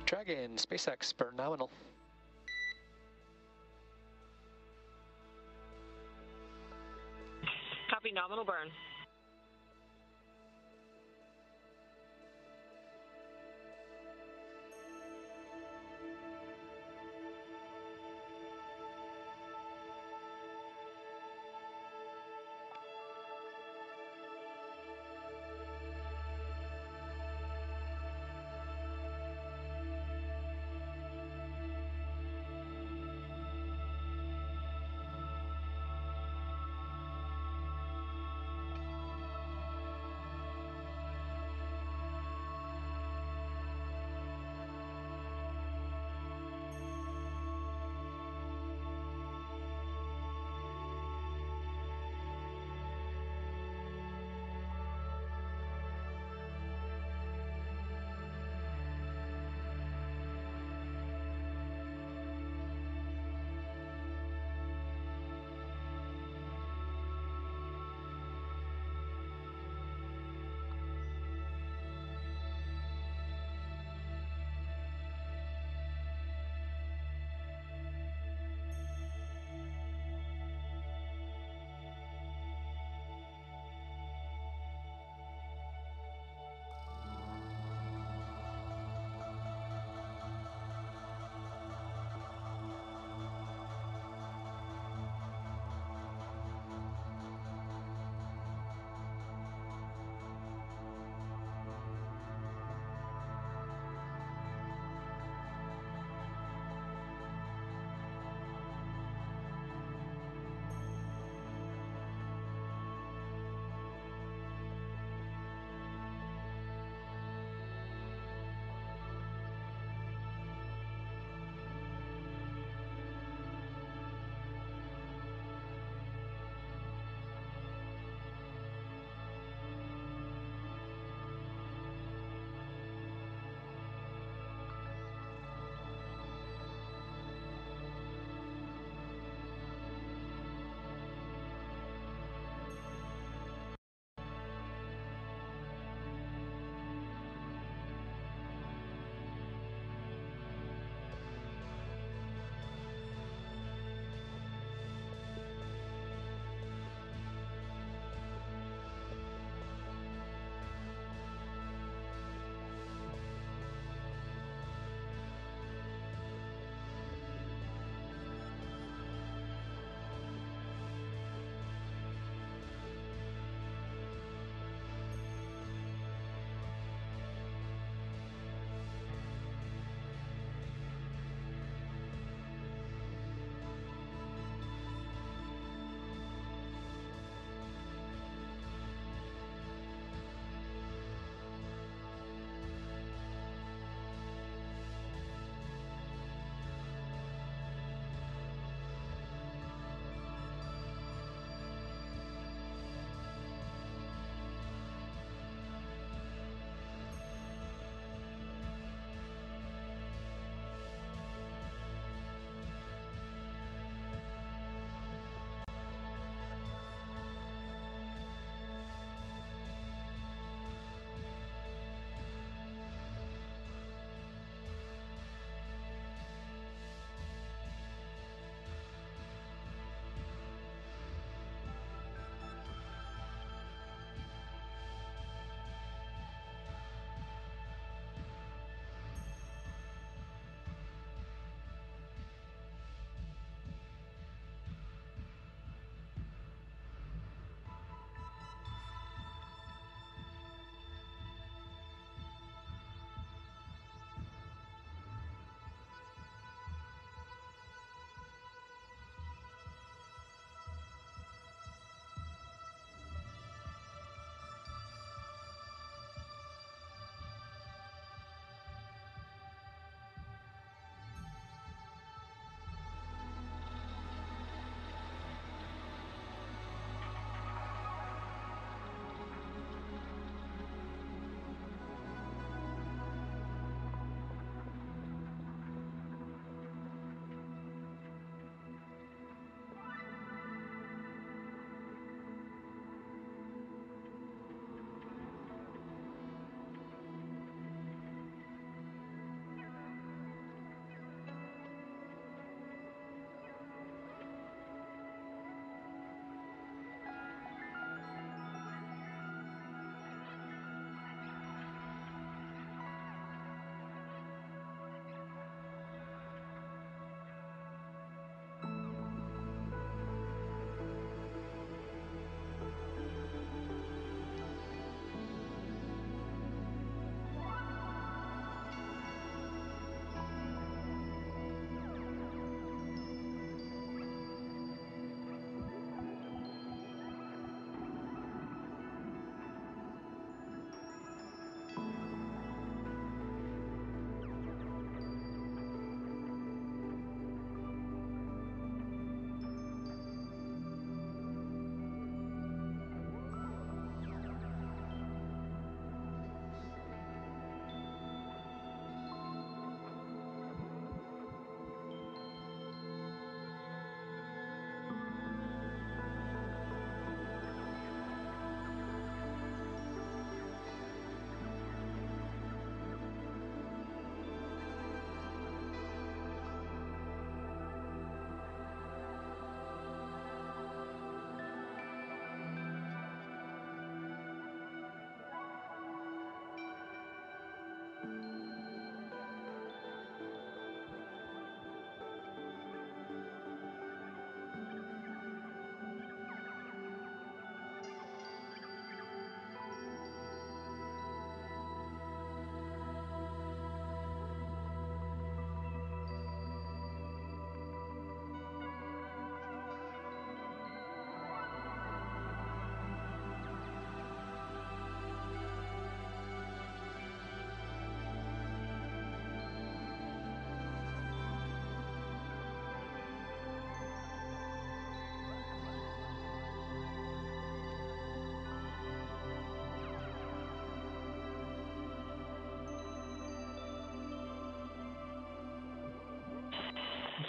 Dragon, SpaceX, burn nominal. Copy, nominal burn.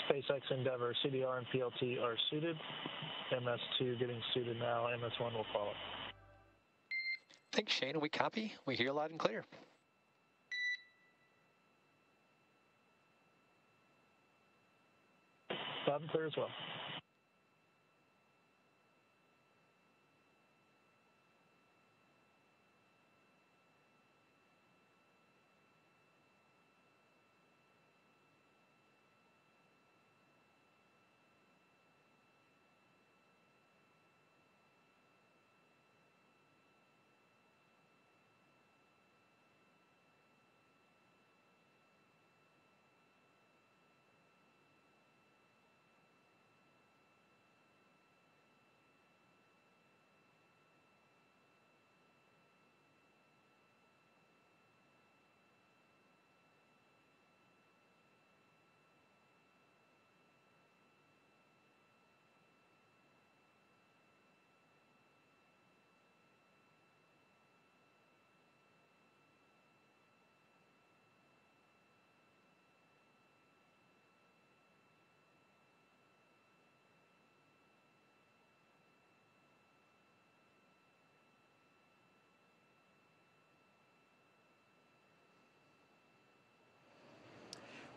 SpaceX Endeavour CDR and PLT are suited. MS2 getting suited now. MS1 will follow. Thanks, Shane. We copy. We hear loud and clear. Loud and clear as well.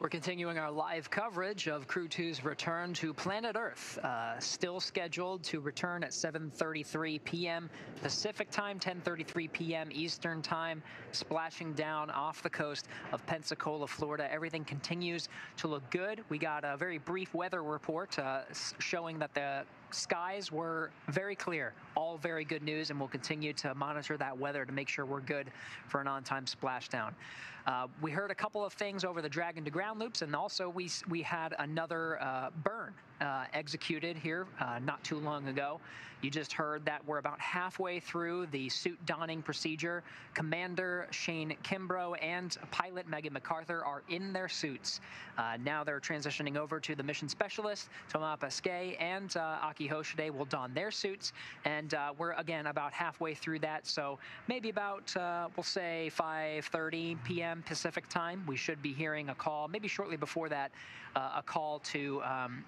We're continuing our live coverage of Crew-2's return to planet Earth, still scheduled to return at 7:33 p.m. Pacific time, 10:33 p.m. Eastern time, splashing down off the coast of Pensacola, Florida. Everything continues to look good. We got a very brief weather report showing that the skies were very clear. All very good news, and we'll continue to monitor that weather to make sure we're good for an on-time splashdown. We heard a couple of things over the Dragon to ground loops, and also we had another burn executed here not too long ago. You just heard that we're about halfway through the suit donning procedure. Commander Shane Kimbrough and pilot Megan McArthur are in their suits. Now they're transitioning over to the mission specialist, Thomas Pesquet, and Akihiko Hoshide will don their suits. And we're, again, about halfway through that. So maybe about, we'll say, 5:30 p.m. Pacific time. We should be hearing a call, maybe shortly before that, a call to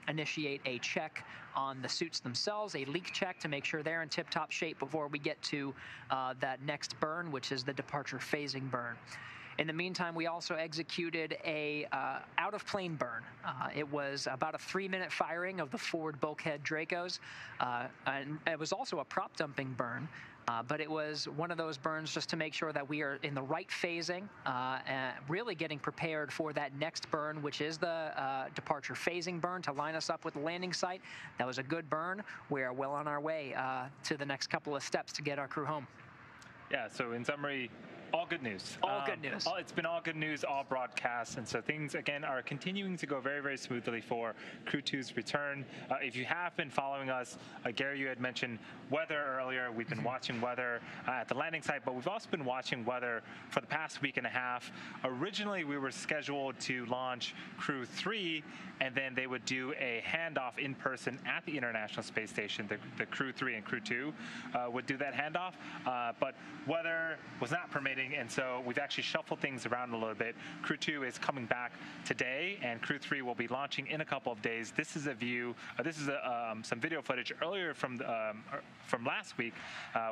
initiate a check on the suits themselves, a leak check to make sure they're in tip-top shape before we get to that next burn, which is the departure phasing burn. In the meantime, we also executed a out-of-plane burn. It was about a 3-minute firing of the forward bulkhead Dracos, and it was also a prop dumping burn. But it was one of those burns just to make sure that we are in the right phasing, and really getting prepared for that next burn, which is the departure phasing burn, to line us up with the landing site. That was a good burn. We are well on our way to the next couple of steps to get our crew home. Yeah, so in summary, all good news. All good news. It's been all good news, all broadcasts, and so things, again, are continuing to go very, very smoothly for Crew-2's return. If you have been following us, Gary, you had mentioned weather earlier. We've been watching weather at the landing site, but we've also been watching weather for the past week and a half. Originally, we were scheduled to launch Crew-3, and then they would do a handoff in person at the International Space Station. The Crew-3 and Crew-2 would do that handoff, but weather was not permitting. And so we've actually shuffled things around a little bit. Crew-2 is coming back today, and Crew-3 will be launching in a couple of days. This is a view. This is some video footage earlier from last week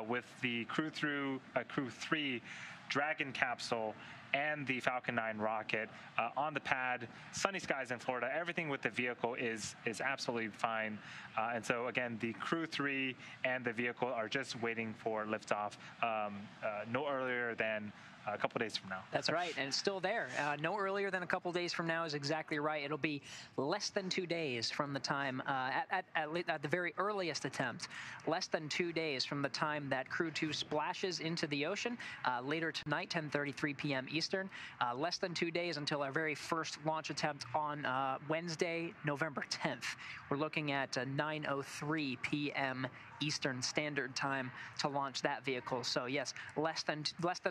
with the Crew-3 Dragon capsule and the Falcon 9 rocket on the pad. Sunny skies in Florida. Everything with the vehicle is absolutely fine. And so, again, the Crew-3 and the vehicle are just waiting for liftoff no earlier than a couple days from now. That's right, and it's still there. No earlier than a couple days from now is exactly right. It'll be less than 2 days from the time, at the very earliest attempt, less than 2 days from the time that Crew-2 splashes into the ocean later tonight, 10:33 p.m. Eastern. Less than 2 days until our very first launch attempt on Wednesday, November 10th. We're looking at 9:03 p.m. Eastern Standard Time to launch that vehicle. So yes, less than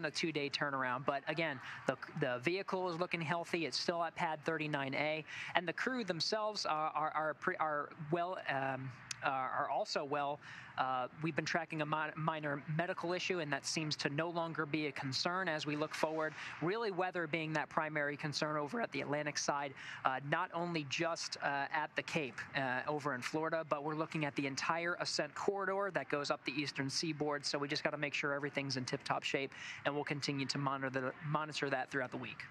a 2-day turnaround. But again, the vehicle is looking healthy. It's still at pad 39A, and the crew themselves are well are also well. We've been tracking a minor medical issue, and that seems to no longer be a concern as we look forward. Really, weather being that primary concern over at the Atlantic side, not only just at the Cape over in Florida, but we're looking at the entire ascent corridor that goes up the eastern seaboard. So we just got to make sure everything's in tip-top shape, and we'll continue to monitor that throughout the week.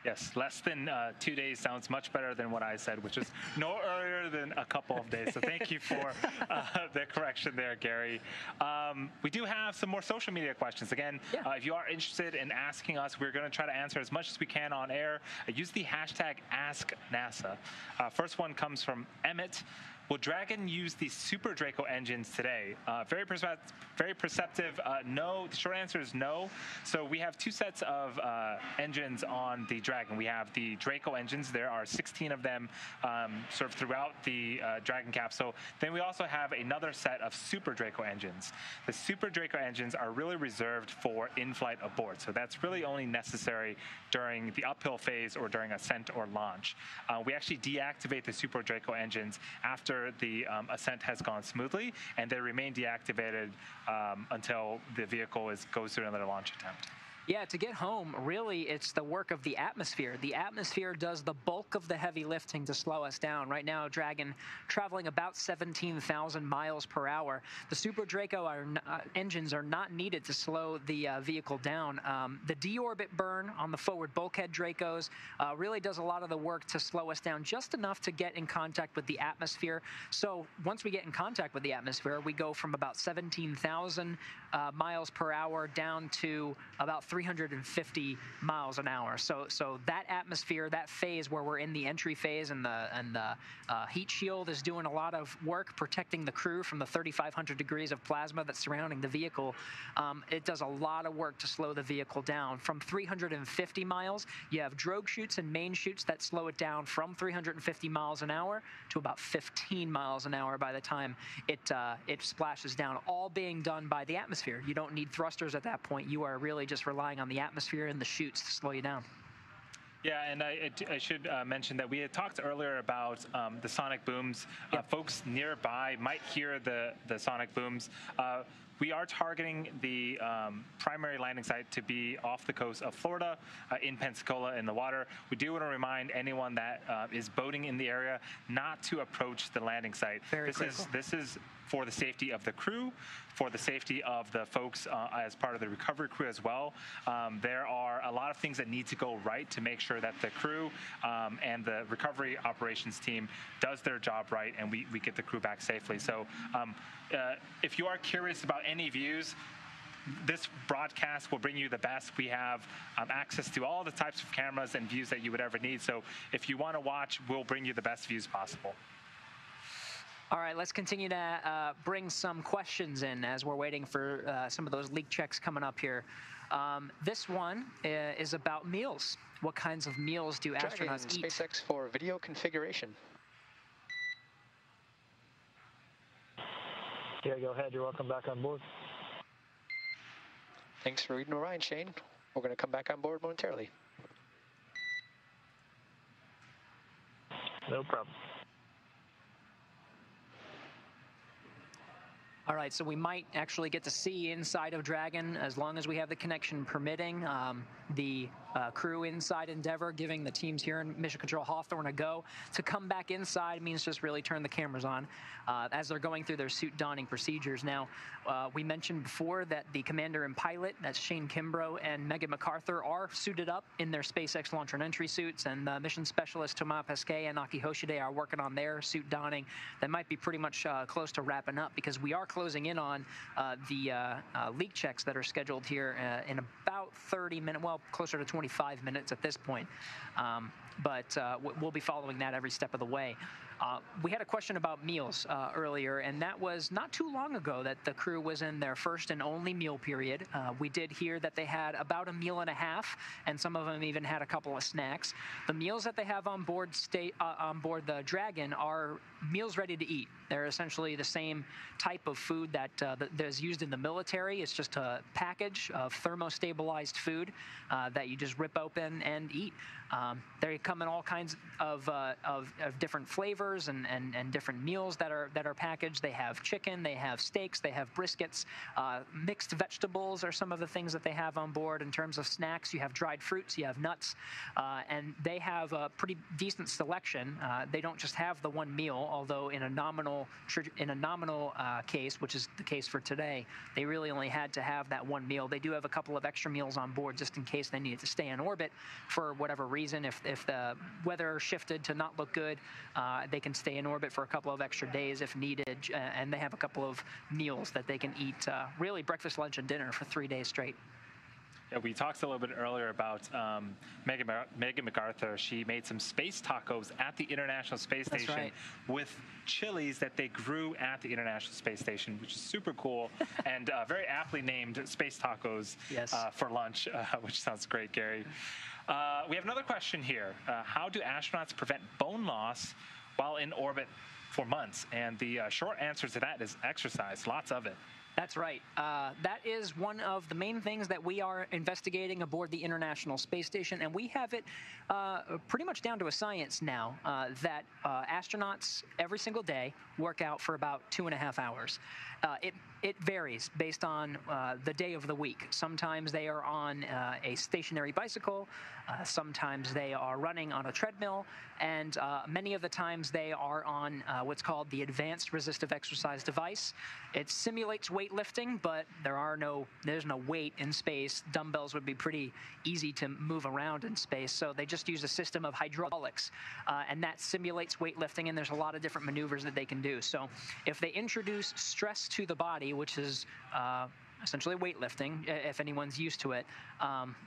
Yes, less than 2 days sounds much better than what I said, which is no earlier than a couple of days. So thank you for the correction there, Gary. We do have some more social media questions. Again, if you are interested in asking us, we're going to try to answer as much as we can on air. Use the hashtag AskNASA. First one comes from Emmett. Will Dragon use the Super Draco engines today? Very perceptive. No. The short answer is no. So we have two sets of engines on the Dragon. We have the Draco engines. There are 16 of them sort of throughout the Dragon capsule. Then we also have another set of Super Draco engines. The Super Draco engines are really reserved for in-flight abort. So that's really only necessary during the uphill phase or during ascent or launch. We actually deactivate the Super Draco engines after the ascent has gone smoothly, and they remain deactivated until the vehicle goes through another launch attempt. Yeah, to get home, really, it's the work of the atmosphere. The atmosphere does the bulk of the heavy lifting to slow us down. Right now, Dragon traveling about 17,000 miles per hour. The Super Draco engines are not needed to slow the vehicle down. The Deorbit Burn on the forward bulkhead Dracos really does a lot of the work to slow us down just enough to get in contact with the atmosphere. So once we get in contact with the atmosphere, we go from about 17,000 miles per hour down to about 350 miles an hour. So that atmosphere, that phase where we're in the entry phase and the heat shield is doing a lot of work protecting the crew from the 3,500 degrees of plasma that's surrounding the vehicle. It does a lot of work to slow the vehicle down. From 350 miles, you have drogue chutes and main chutes that slow it down from 350 miles an hour to about 15 miles an hour by the time it splashes down, all being done by the atmosphere. You don't need thrusters at that point. You are really just relying on the atmosphere and the chutes to slow you down. Yeah, and I should mention that we had talked earlier about the sonic booms. Folks nearby might hear the sonic booms. We are targeting the primary landing site to be off the coast of Florida in Pensacola in the water. We do want to remind anyone that is boating in the area not to approach the landing site. This is for the safety of the crew, for the safety of the folks as part of the recovery crew as well. There are a lot of things that need to go right to make sure that the crew and the recovery operations team does their job right and we get the crew back safely. So if you are curious about any views, this broadcast will bring you the best. We have access to all the types of cameras and views that you would ever need. So if you want to watch, we'll bring you the best views possible. All right, let's continue to bring some questions in as we're waiting for some of those leak checks coming up here. This one is about meals. What kinds of meals do astronauts eat? SpaceX for video configuration. Yeah, go ahead. You're welcome back on board. Thanks for reading Orion, Shane. We're going to come back on board momentarily. No problem. All right, so we might actually get to see inside of Dragon as long as we have the connection permitting. The crew inside Endeavour giving the teams here in Mission Control Hawthorne a go. To come back inside means just really turn the cameras on as they're going through their suit donning procedures. Now, we mentioned before that the commander and pilot, that's Shane Kimbrough and Megan McArthur, are suited up in their SpaceX launcher and entry suits, and mission specialist Thomas Pesquet and Akihiko Hoshide are working on their suit donning. That might be pretty much close to wrapping up because we are closing in on the leak checks that are scheduled here in about 30 minutes, well, closer to 25 minutes at this point. But we'll be following that every step of the way. We had a question about meals earlier, and that was not too long ago that the crew was in their first and only meal period. We did hear that they had about a meal and a half, and some of them even had a couple of snacks. The meals that they have on board the Dragon are meals ready to eat. They're essentially the same type of food that is used in the military. It's just a package of thermostabilized food that you just rip open and eat. They come in all kinds of different flavors. dinners and different meals that are packaged. They have chicken, they have steaks, they have briskets, mixed vegetables are some of the things that they have on board. In terms of snacks, you have dried fruits, you have nuts, and they have a pretty decent selection. They don't just have the one meal, although in a nominal case, which is the case for today, they really only had to have that one meal. They do have a couple of extra meals on board just in case they needed to stay in orbit for whatever reason. If the weather shifted to not look good, they can stay in orbit for a couple of extra days if needed, and they have a couple of meals that they can eat, really breakfast, lunch, and dinner for 3 days straight. Yeah, we talked a little bit earlier about Megan McArthur. She made some space tacos at the International Space Station with chilies that they grew at the International Space Station, which is super cool and very aptly named space tacos for lunch, which sounds great, Gary. We have another question here. How do astronauts prevent bone loss while in orbit for months? And the short answer to that is exercise, lots of it. That's right. That is one of the main things that we are investigating aboard the International Space Station, and we have it pretty much down to a science now that astronauts every single day work out for about 2.5 hours. It varies based on the day of the week. Sometimes they are on a stationary bicycle, sometimes they are running on a treadmill, and many of the times they are on what's called the Advanced Resistive Exercise Device. It simulates weightlifting, but there's no weight in space. Dumbbells would be pretty easy to move around in space, so they just use a system of hydraulics, and that simulates weightlifting, and there's a lot of different maneuvers that they can do. So if they introduce stress to the body, which is essentially weightlifting, if anyone's used to it,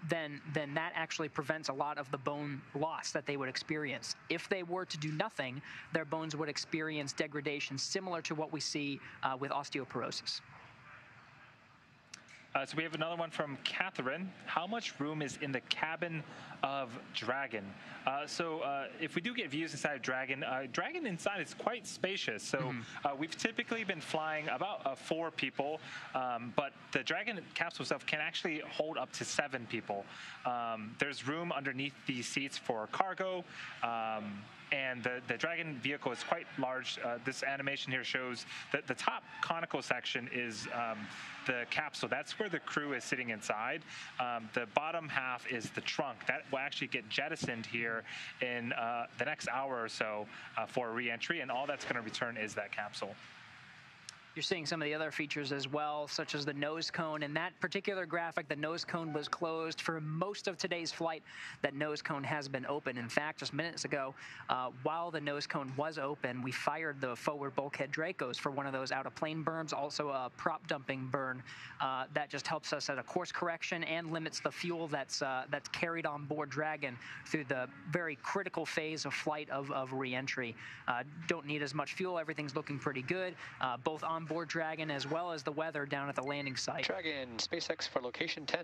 then that actually prevents a lot of the bone loss that they would experience. If they were to do nothing, their bones would experience degradation similar to what we see with osteoporosis. So we have another one from Catherine. How much room is in the cabin of Dragon? If we do get views inside of Dragon, Dragon inside is quite spacious. So we've typically been flying about 4 people, but the Dragon capsule itself can actually hold up to 7 people. There's room underneath the seats for cargo. And the Dragon vehicle is quite large. This animation here shows that the top conical section is the capsule. That's where the crew is sitting inside. The bottom half is the trunk. That will actually get jettisoned here in the next hour or so for re-entry, and all that's going to return is that capsule. You're seeing some of the other features as well, such as the nose cone. In that particular graphic, the nose cone was closed for most of today's flight. That nose cone has been open. In fact, just minutes ago, while the nose cone was open, we fired the forward bulkhead Dracos for one of those out-of-plane burns, also a prop dumping burn. That just helps us at a course correction and limits the fuel that's carried on board Dragon through the very critical phase of flight of re-entry. Don't need as much fuel. Everything's looking pretty good, both on board Dragon as well as the weather down at the landing site. Dragon, SpaceX for location 10.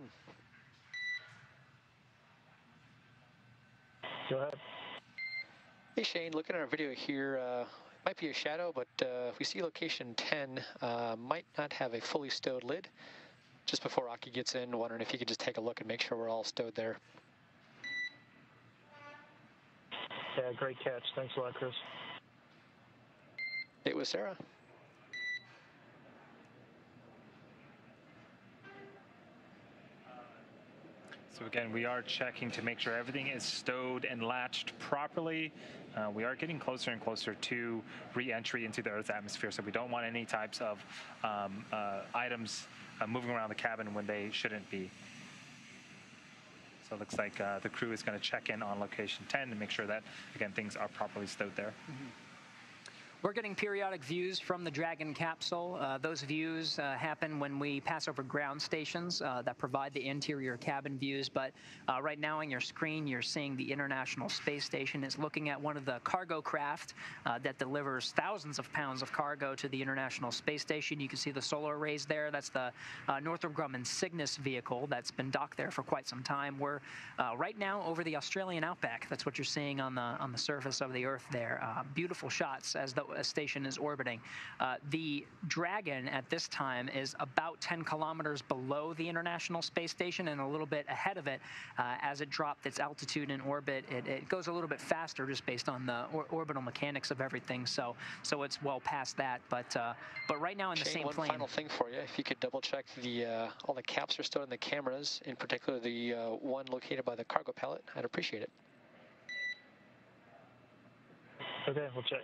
Go ahead. Hey Shane, looking at our video here, might be a shadow, but we see location 10 might not have a fully stowed lid. Just before Aki gets in, wondering if you could just take a look and make sure we're all stowed there. Yeah, great catch. Thanks a lot, Chris. It was Sarah. So again, we are checking to make sure everything is stowed and latched properly. We are getting closer and closer to re-entry into the Earth's atmosphere, so we don't want any types of items moving around the cabin when they shouldn't be. So it looks like the crew is going to check in on location 10 and make sure that, again, things are properly stowed there. We're getting periodic views from the Dragon capsule. Those views happen when we pass over ground stations that provide the interior cabin views. But right now on your screen, you're seeing the International Space Station is looking at one of the cargo craft that delivers thousands of pounds of cargo to the International Space Station. You can see the solar arrays there. That's the Northrop Grumman Cygnus vehicle that's been docked there for quite some time. We're right now over the Australian outback. That's what you're seeing on the surface of the Earth there. Beautiful shots as the station is orbiting. The Dragon at this time is about 10 kilometers below the International Space Station and a little bit ahead of it. As it dropped its altitude in orbit, it goes a little bit faster just based on the orbital mechanics of everything. So it's well past that. But right now in the same plane. One final thing for you, if you could double check all the caps are still in the cameras, in particular the one located by the cargo pallet, I'd appreciate it. Okay, we'll check.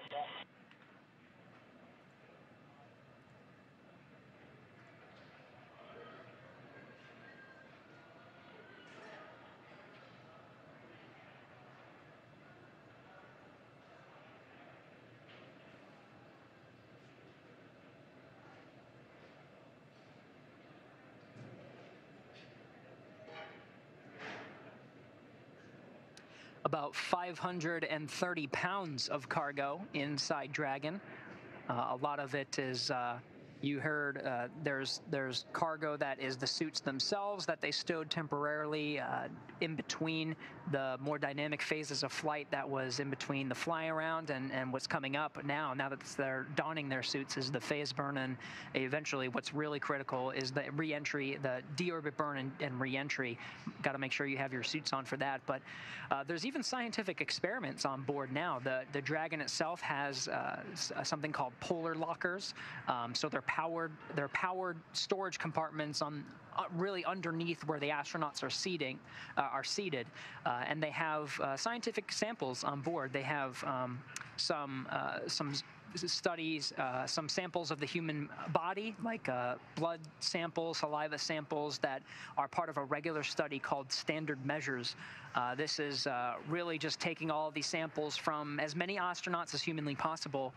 About 530 pounds of cargo inside Dragon. A lot of it is, you heard, there's cargo that is the suits themselves that they stowed temporarily in between the more dynamic phases of flight that was in between the fly around and what's coming up now that they're donning their suits is the phase burn, and eventually what's really critical is the re-entry, the deorbit burn and re-entry. Got to make sure you have your suits on for that. But there's even scientific experiments on board now. The Dragon itself has something called polar lockers. So they're powered storage compartments on really underneath where the astronauts are seated, and they have scientific samples on board. They have some studies, some samples of the human body, like blood samples, saliva samples that are part of a regular study called Standard Measures. This is really just taking all of these samples from as many astronauts as humanly possible,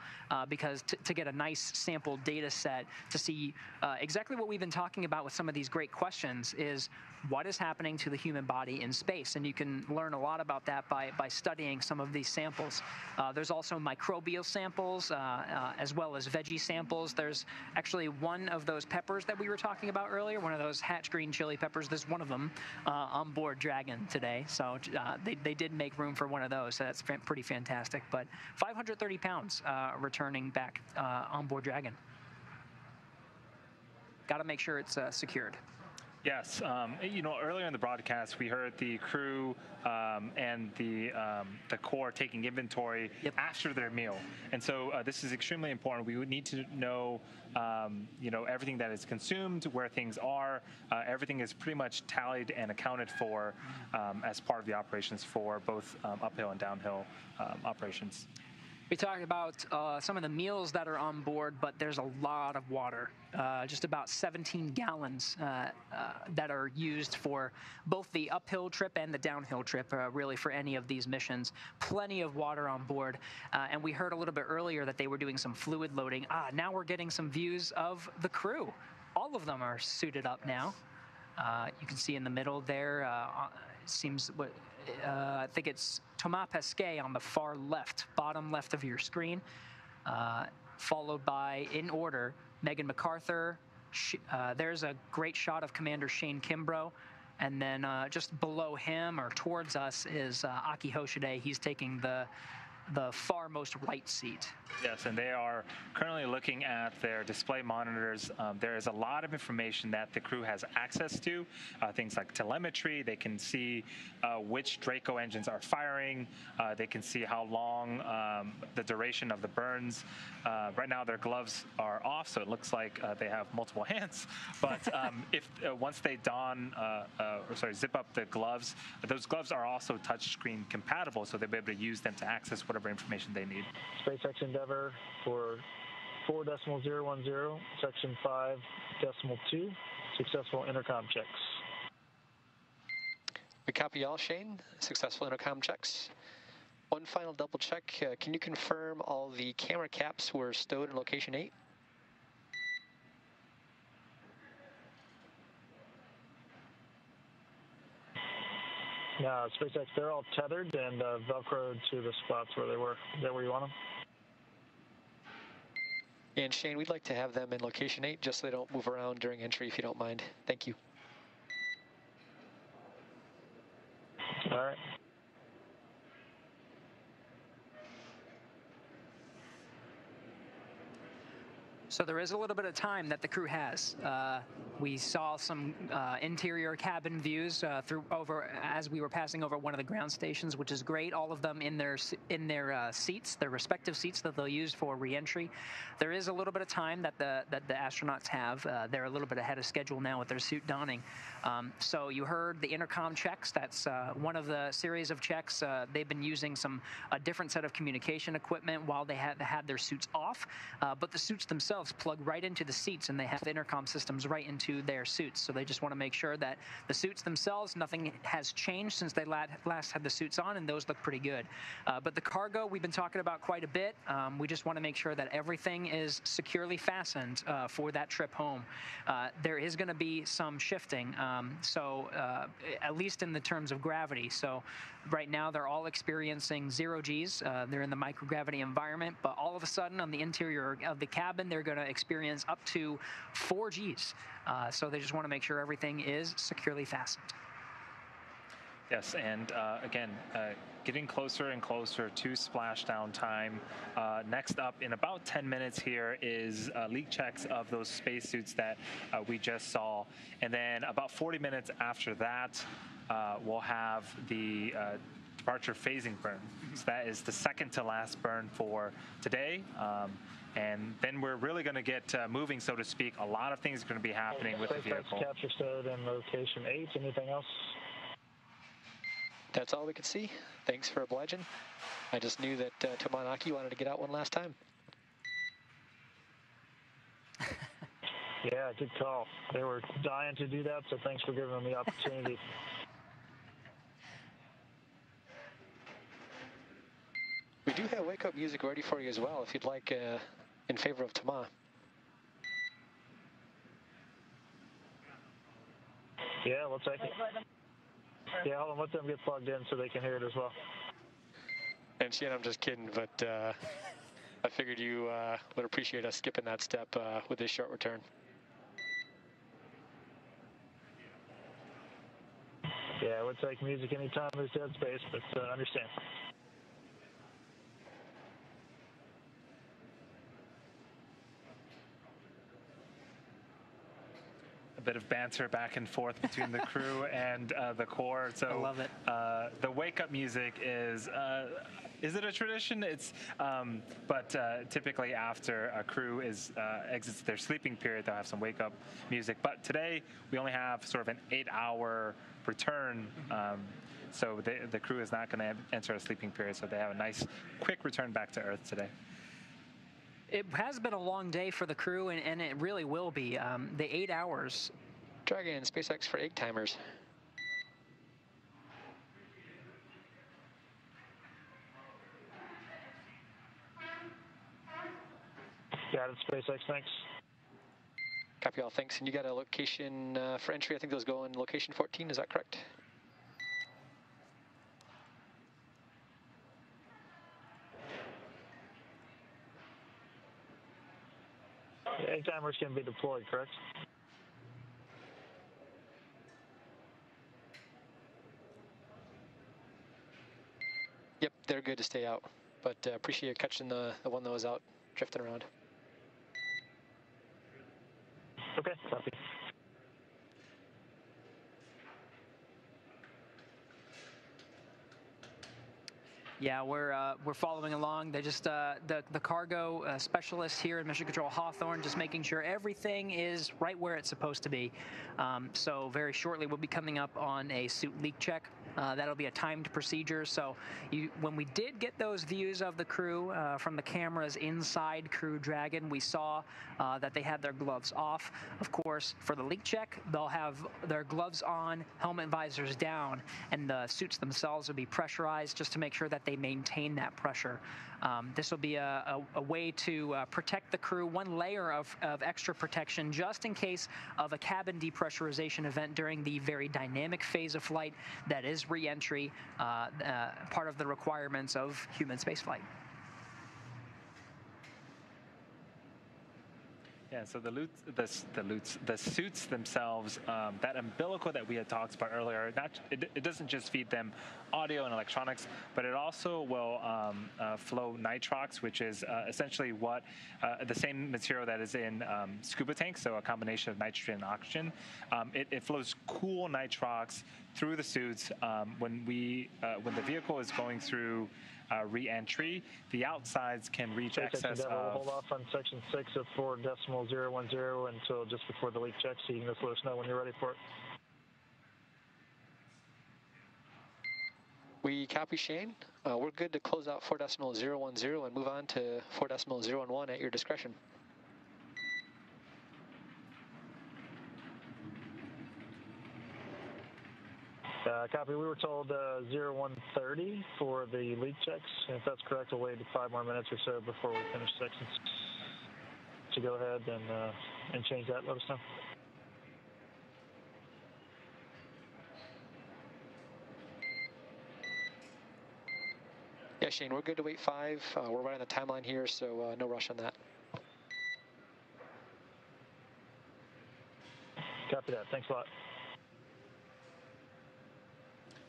because to get a nice sample data set to see exactly what we've been talking about with some of these great questions is what is happening to the human body in space. And you can learn a lot about that by studying some of these samples. There's also microbial samples, as well as veggie samples. There's actually one of those peppers that we were talking about earlier, one of those hatch green chili peppers. There's one of them on board Dragon today. So they did make room for one of those. So that's pretty fantastic. But 530 pounds returning back on board Dragon. Got to make sure it's secured. Yes, earlier in the broadcast, we heard the crew and the core taking inventory after their meal, and so this is extremely important. We would need to know, everything that is consumed, where things are. Everything is pretty much tallied and accounted for as part of the operations for both uphill and downhill operations. We talked about some of the meals that are on board, but there's a lot of water, just about 17 gallons that are used for both the uphill trip and the downhill trip, really for any of these missions. Plenty of water on board. And we heard a little bit earlier that they were doing some fluid loading. Now we're getting some views of the crew. All of them are suited up now. You can see in the middle there, seems what I think it's Thomas Pesquet on the far left, bottom left of your screen, followed by, in order, Megan McArthur. There's a great shot of Commander Shane Kimbrough. And then just below him or towards us is Akihiko Hoshide. He's taking the far most right seat. Yes, and they are currently looking at their display monitors. There is a lot of information that the crew has access to, things like telemetry. They can see which Draco engines are firing. They can see how long the duration of the burns. Right now their gloves are off, so it looks like they have multiple hands. But if once they zip up the gloves, those gloves are also touchscreen compatible, so they'll be able to use them to access whatever information they need. SpaceX Endeavor for 4.010, section 5.2, successful intercom checks. We copy all, Shane. Successful intercom checks. One final double check. Can you confirm all the camera caps were stowed in location 8? No, SpaceX, they're all tethered and Velcroed to the spots where they were. Is that where you want them? And Shane, we'd like to have them in location 8 just so they don't move around during entry, if you don't mind. Thank you. All right. So there is a little bit of time that the crew has. We saw some interior cabin views as we were passing over one of the ground stations, which is great. All of them in their seats, their respective seats that they'll use for re-entry. There is a little bit of time that the astronauts have. They're a little bit ahead of schedule now with their suit donning. So you heard the intercom checks. That's one of the series of checks. They've been using a different set of communication equipment while they had their suits off, but the suits themselves plug right into the seats, and they have intercom systems right into their suits. So they just want to make sure that the suits themselves, nothing has changed since they last had the suits on, and those look pretty good. But the cargo we've been talking about quite a bit. We just want to make sure that everything is securely fastened for that trip home. There is going to be some shifting, at least in the terms of gravity. So right now they're all experiencing 0 Gs. They're in the microgravity environment, but all of a sudden on the interior of the cabin, they're going to experience up to 4 Gs. So they just want to make sure everything is securely fastened. Yes, and again, getting closer and closer to splashdown time. Next up, in about 10 minutes here, is leak checks of those spacesuits that we just saw. And then about 40 minutes after that, we'll have the departure phasing burn. So that is the second to last burn for today. And then we're really going to get moving, so to speak. A lot of things are going to be happening with the vehicle. Capture stowed in location 8. Anything else? That's all we could see. Thanks for obliging. I just knew that Tomanaki wanted to get out one last time. Yeah, good call. They were dying to do that, so thanks for giving them the opportunity. We do have wake-up music ready for you as well, if you'd like, in favor of Tama. Yeah, we'll take it. Yeah, hold on, let them get plugged in so they can hear it as well. And Shane, I'm just kidding, but I figured you would appreciate us skipping that step with this short return. Yeah, it would take music anytime there's dead space, but understand. A bit of banter back and forth between the crew and the core. So I love it. The wake-up music is it a tradition? It's, but typically after a crew exits their sleeping period, they'll have some wake-up music. But today we only have sort of an 8-hour return. So the crew is not going to enter a sleeping period. So they have a nice, quick return back to Earth today. It has been a long day for the crew, and it really will be. The 8 hours. Dragon and SpaceX for 8 timers. Got it, SpaceX, thanks. Copy all, thanks. And you got a location for entry. I think those go in location 14, is that correct? Yeah, 8 timers can be deployed, correct? Yep, they're good to stay out, but appreciate you catching the one that was out drifting around. Okay, copy. Yeah, we're following along. They just the cargo specialists here in Mission Control Hawthorne just making sure everything is right where it's supposed to be. So very shortly we'll be coming up on a suit leak check. That'll be a timed procedure. So when we did get those views of the crew from the cameras inside Crew Dragon, we saw that they had their gloves off. Of course, for the leak check, they'll have their gloves on, helmet visors down, and the suits themselves will be pressurized just to make sure that they maintain that pressure. This will be a way to protect the crew, one layer of extra protection just in case of a cabin depressurization event during the very dynamic phase of flight that is re-entry, part of the requirements of human spaceflight. Yeah, so the suits themselves, that umbilical that we had talked about earlier, it doesn't just feed them audio and electronics, but it also will flow nitrox, which is essentially what the same material that is in scuba tanks, so a combination of nitrogen and oxygen. It flows cool nitrox through the suits when the vehicle is going through re-entry. The outsides can reach excess We'll of... hold off on section 6 of 4.010 until just before the leak check, so you can just let us know when you're ready for it. We copy, Shane. We're good to close out 4.010 and move on to 4.011 at your discretion. Copy. We were told 0130 for the leak checks. If that's correct, we'll wait 5 more minutes or so before we finish sections. So go ahead and change that. Let us know. Yeah, Shane, we're good to wait 5. We're right on the timeline here, so no rush on that. Copy that. Thanks a lot.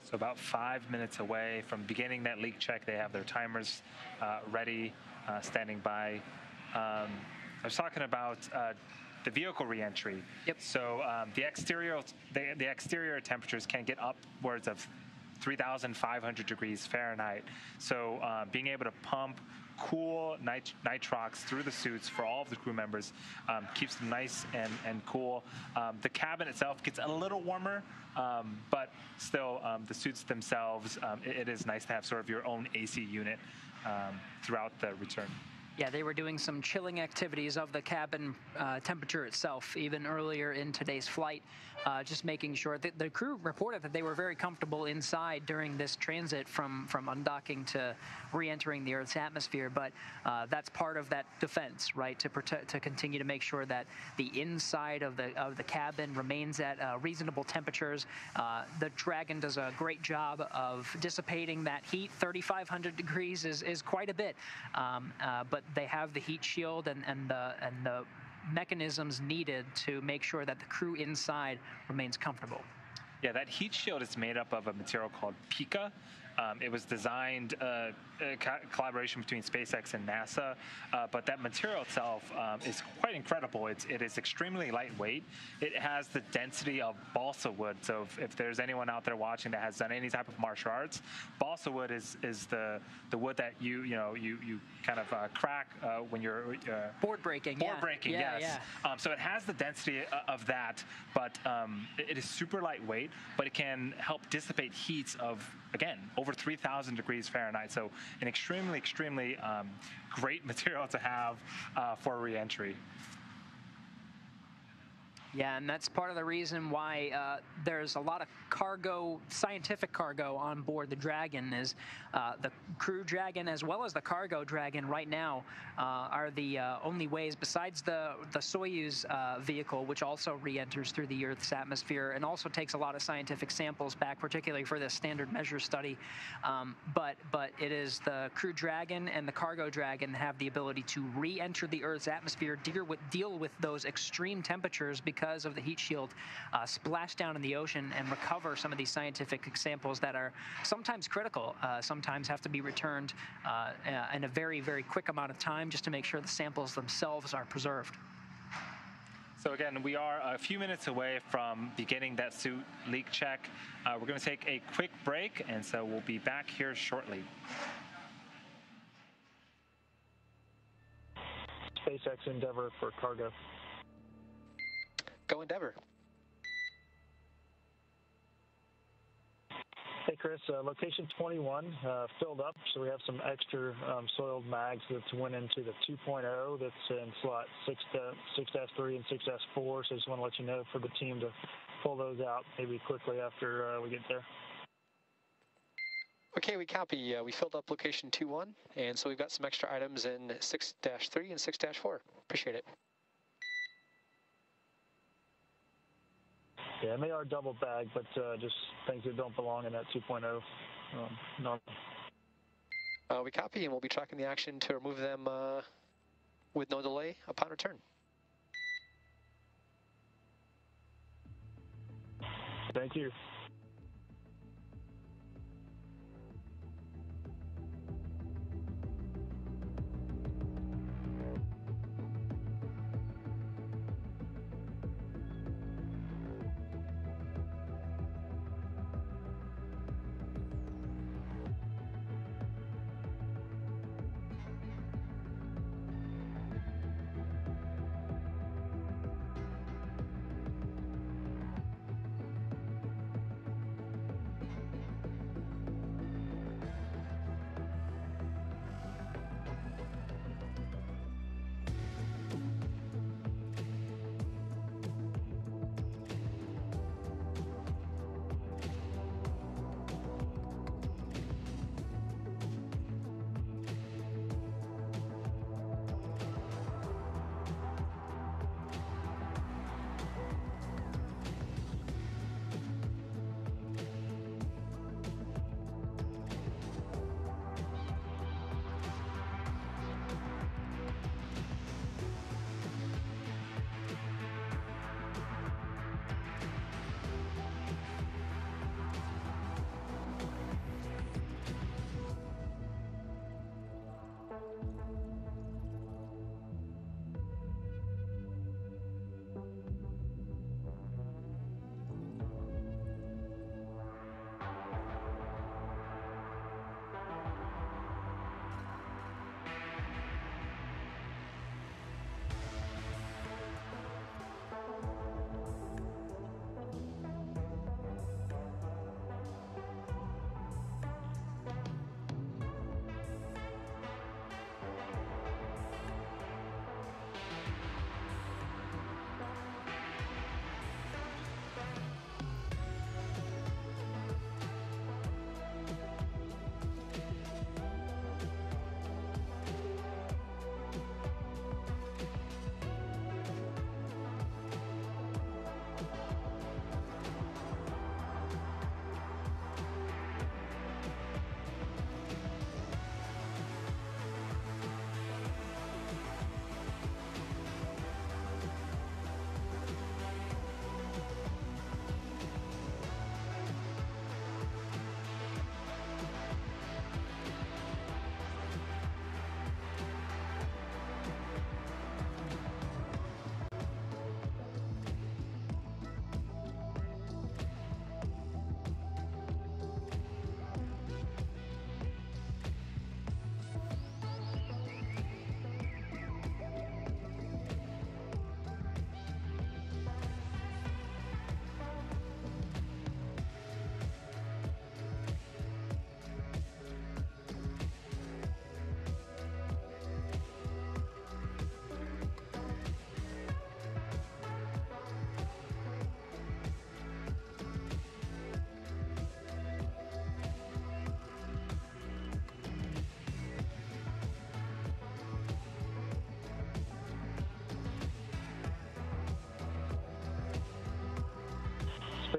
So about 5 minutes away from beginning that leak check, they have their timers ready, standing by. I was talking about the vehicle reentry. Yep. So the exterior temperatures can get upwards of 3,500 degrees Fahrenheit. So being able to pump cool nitrox through the suits for all of the crew members keeps them nice and cool. The cabin itself gets a little warmer, but still the suits themselves, it is nice to have sort of your own AC unit throughout the return. Yeah, they were doing some chilling activities of the cabin temperature itself, even earlier in today's flight, just making sure that the crew reported that they were very comfortable inside during this transit from undocking to re-entering the Earth's atmosphere. But that's part of that defense, right? To continue to make sure that the inside of the cabin remains at reasonable temperatures. The Dragon does a great job of dissipating that heat. 3,500 degrees is quite a bit, but they have the heat shield and the mechanisms needed to make sure that the crew inside remains comfortable. Yeah, that heat shield is made up of a material called pica. It was designed collaboration between SpaceX and NASA, but that material itself is quite incredible. It is extremely lightweight. It has the density of balsa wood. So if there's anyone out there watching that has done any type of martial arts, balsa wood is the wood that you kind of crack when you're board breaking. Board breaking, yeah, yes. Yeah. So it has the density of that, but it is super lightweight. But it can help dissipate heats of, again, over 3,000 degrees Fahrenheit. So an extremely great material to have for re-entry. Yeah, and that's part of the reason why there's a lot of cargo, scientific cargo on board the Dragon. Is the Crew Dragon as well as the Cargo Dragon right now are the only ways, besides the Soyuz vehicle, which also re-enters through the Earth's atmosphere and also takes a lot of scientific samples back, particularly for this standard measure study. But it is the Crew Dragon and the Cargo Dragon that have the ability to re-enter the Earth's atmosphere, deal with those extreme temperatures because of the heat shield, splash down in the ocean and recover some of these scientific samples that are sometimes critical, sometimes have to be returned in a very quick amount of time just to make sure the samples themselves are preserved. So again, we are a few minutes away from beginning that suit leak check. We're going to take a quick break, and so we'll be back here shortly. SpaceX Endeavour for cargo. Go Endeavour. Hey Chris, location 21 filled up, so we have some extra soiled mags that went into the 2.0 that's in slot 6-3 and 6-4, so I just want to let you know for the team to pull those out maybe quickly after we get there. Okay, we copy. We filled up location 2-1, and so we've got some extra items in 6-3 and 6-4. Appreciate it. Yeah, and they are double bagged, but just things that don't belong in that 2.0. No. We copy, and we'll be tracking the action to remove them with no delay upon return. Thank you.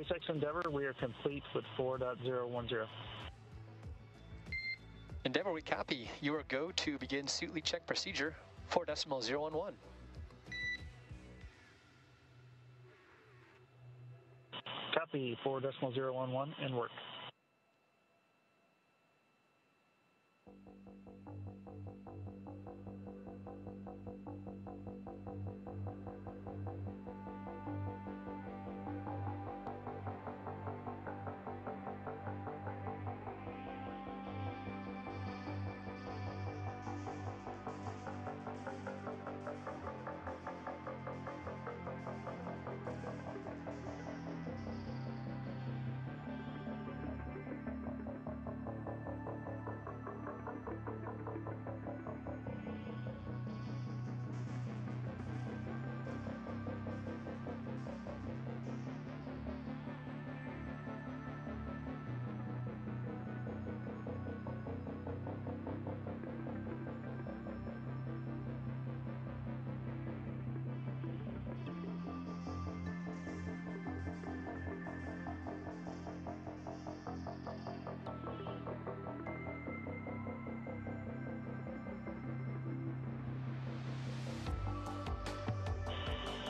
SpaceX Endeavour, we are complete with 4.010. Endeavour, we copy. You are go to begin suit leak check procedure 4.011. Copy 4.011 and work.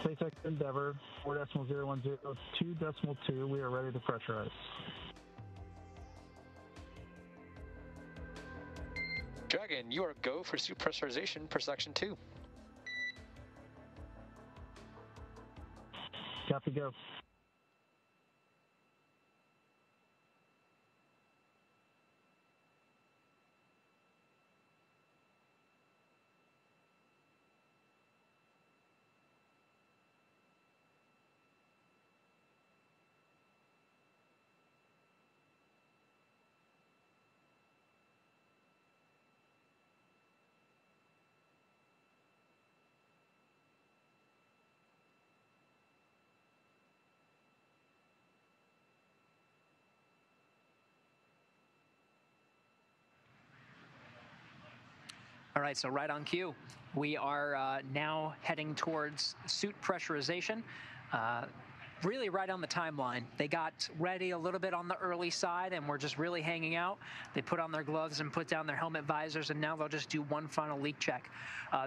SpaceX Endeavour, 4.010, 2.2, we are ready to pressurize. Dragon, you are go for suit pressurization per section 2. Copy, go. All right, so right on cue. We are now heading towards suit pressurization. Really right on the timeline. They got ready a little bit on the early side and we're just really hanging out. They put on their gloves and put down their helmet visors, and now they'll just do one final leak check.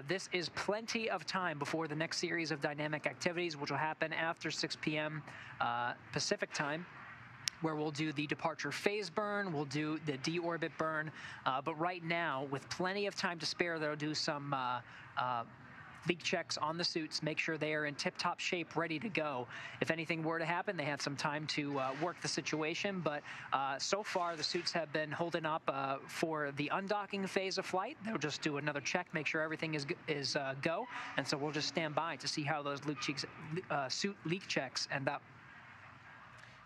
This is plenty of time before the next series of dynamic activities, which will happen after 6 p.m. Pacific time, where we'll do the departure phase burn, we'll do the deorbit burn, but right now, with plenty of time to spare, they'll do some leak checks on the suits, make sure they are in tip-top shape, ready to go. If anything were to happen, they have some time to work the situation, but so far the suits have been holding up for the undocking phase of flight. They'll just do another check, make sure everything is go, and so we'll just stand by to see how those suit leak checks end up.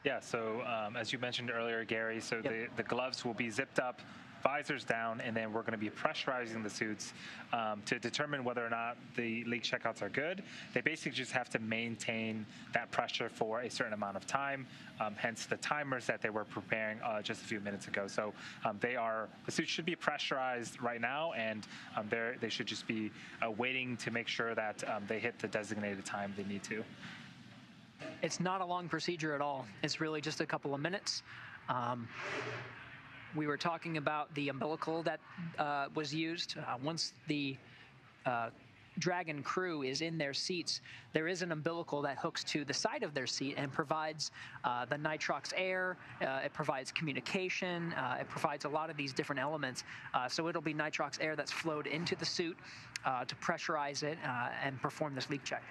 Yeah, so as you mentioned earlier, Gary, so the gloves will be zipped up, visors down, and then we're going to be pressurizing the suits to determine whether or not the leak checkouts are good. They basically just have to maintain that pressure for a certain amount of time, hence the timers that they were preparing just a few minutes ago. So the suits should be pressurized right now, and they should just be waiting to make sure that they hit the designated time they need to. It's not a long procedure at all. It's really just a couple of minutes. We were talking about the umbilical that was used. Once the Dragon crew is in their seats, there is an umbilical that hooks to the side of their seat and provides the nitrox air, it provides communication, it provides a lot of these different elements. So it'll be nitrox air that's flowed into the suit to pressurize it and perform this leak check.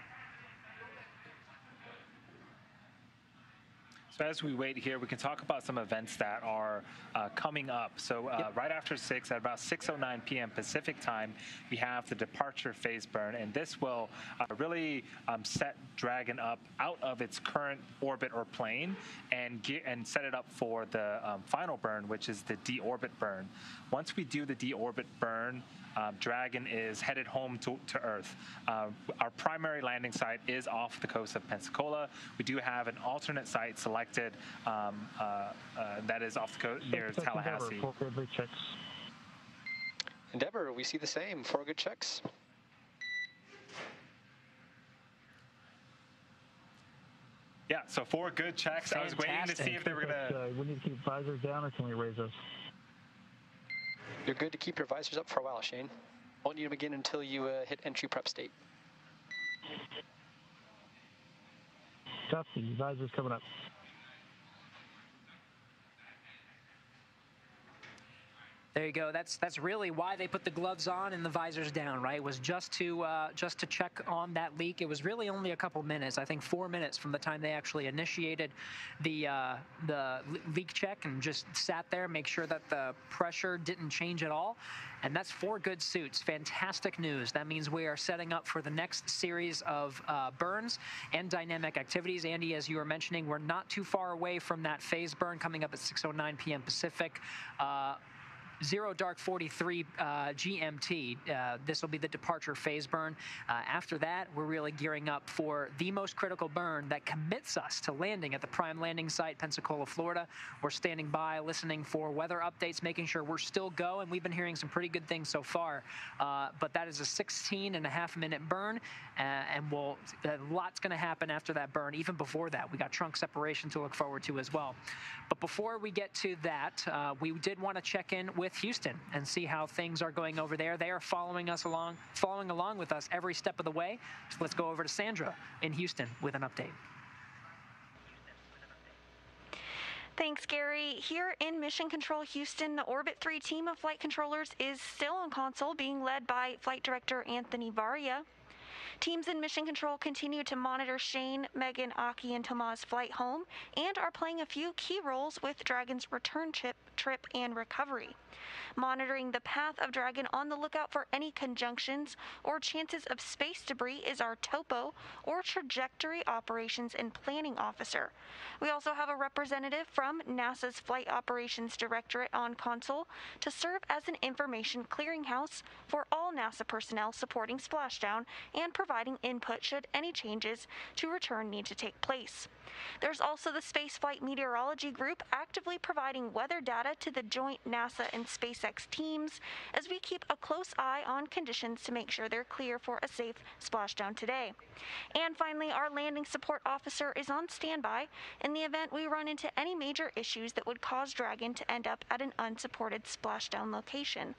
So as we wait here, we can talk about some events that are coming up. So right after 6, at about 6:09 p.m. Pacific time, we have the departure phase burn, and this will really set Dragon up out of its current orbit or plane and set it up for the final burn, which is the deorbit burn. Once we do the deorbit burn, Dragon is headed home to Earth. Our primary landing site is off the coast of Pensacola. We do have an alternate site selected that is off the coast near Tallahassee. Endeavour, we see the same. 4 good checks. Yeah, so 4 good checks. Fantastic. I was waiting to see if they were going to... we need to keep visors down, or can we raise those? You're good to keep your visors up for a while, Shane. Won't need them again until you hit entry prep state. Copy, visors coming up. There you go. That's really why they put the gloves on and the visors down, right? It was just to check on that leak. It was really only a couple minutes. I think 4 minutes from the time they actually initiated the leak check and just sat there, make sure that the pressure didn't change at all. And that's 4 good suits. Fantastic news. That means we are setting up for the next series of burns and dynamic activities. Andy, as you were mentioning, we're not too far away from that phase burn coming up at 6:09 p.m. Pacific. 0 dark 43 GMT. This will be the departure phase burn. After that, we're really gearing up for the most critical burn that commits us to landing at the prime landing site, Pensacola, Florida. We're standing by, listening for weather updates, making sure we're still go, and we've been hearing some pretty good things so far. But that is a 16.5-minute burn, and a lot's going to happen after that burn. Even before that, we got trunk separation to look forward to as well. But before we get to that, we did want to check in with with Houston and see how things are going over there. They are following along with us every step of the way. So let's go over to Sandra in Houston with an update. Thanks, Gary. Here in Mission Control Houston, the Orbit 3 team of flight controllers is still on console, being led by Flight Director Anthony Varia. Teams in Mission Control continue to monitor Shane, Megan, Aki, and Tomas' flight home and are playing a few key roles with Dragon's return trip and recovery. Monitoring the path of Dragon on the lookout for any conjunctions or chances of space debris is our Topo, or Trajectory Operations and Planning Officer. We also have a representative from NASA's Flight Operations Directorate on console to serve as an information clearinghouse for all NASA personnel supporting splashdown and providing input should any changes to return need to take place. There's also the Spaceflight Meteorology Group actively providing weather data to the joint NASA and SpaceX teams as we keep a close eye on conditions to make sure they're clear for a safe splashdown today. And finally, our landing support officer is on standby in the event we run into any major issues that would cause Dragon to end up at an unsupported splashdown location.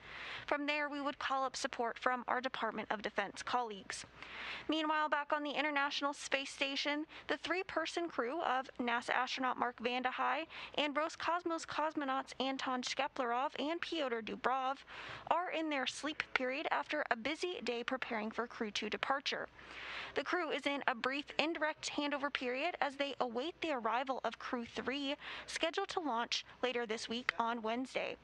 From there, we would call up support from our Department of Defense colleagues. Meanwhile, back on the International Space Station, the three-person crew of NASA astronaut Mark Vande Hei and Roscosmos cosmonauts Anton Shkaplerov and Pyotr Dubrov are in their sleep period after a busy day preparing for Crew-2 departure. The crew is in a brief indirect handover period as they await the arrival of Crew-3, scheduled to launch later this week on Wednesday.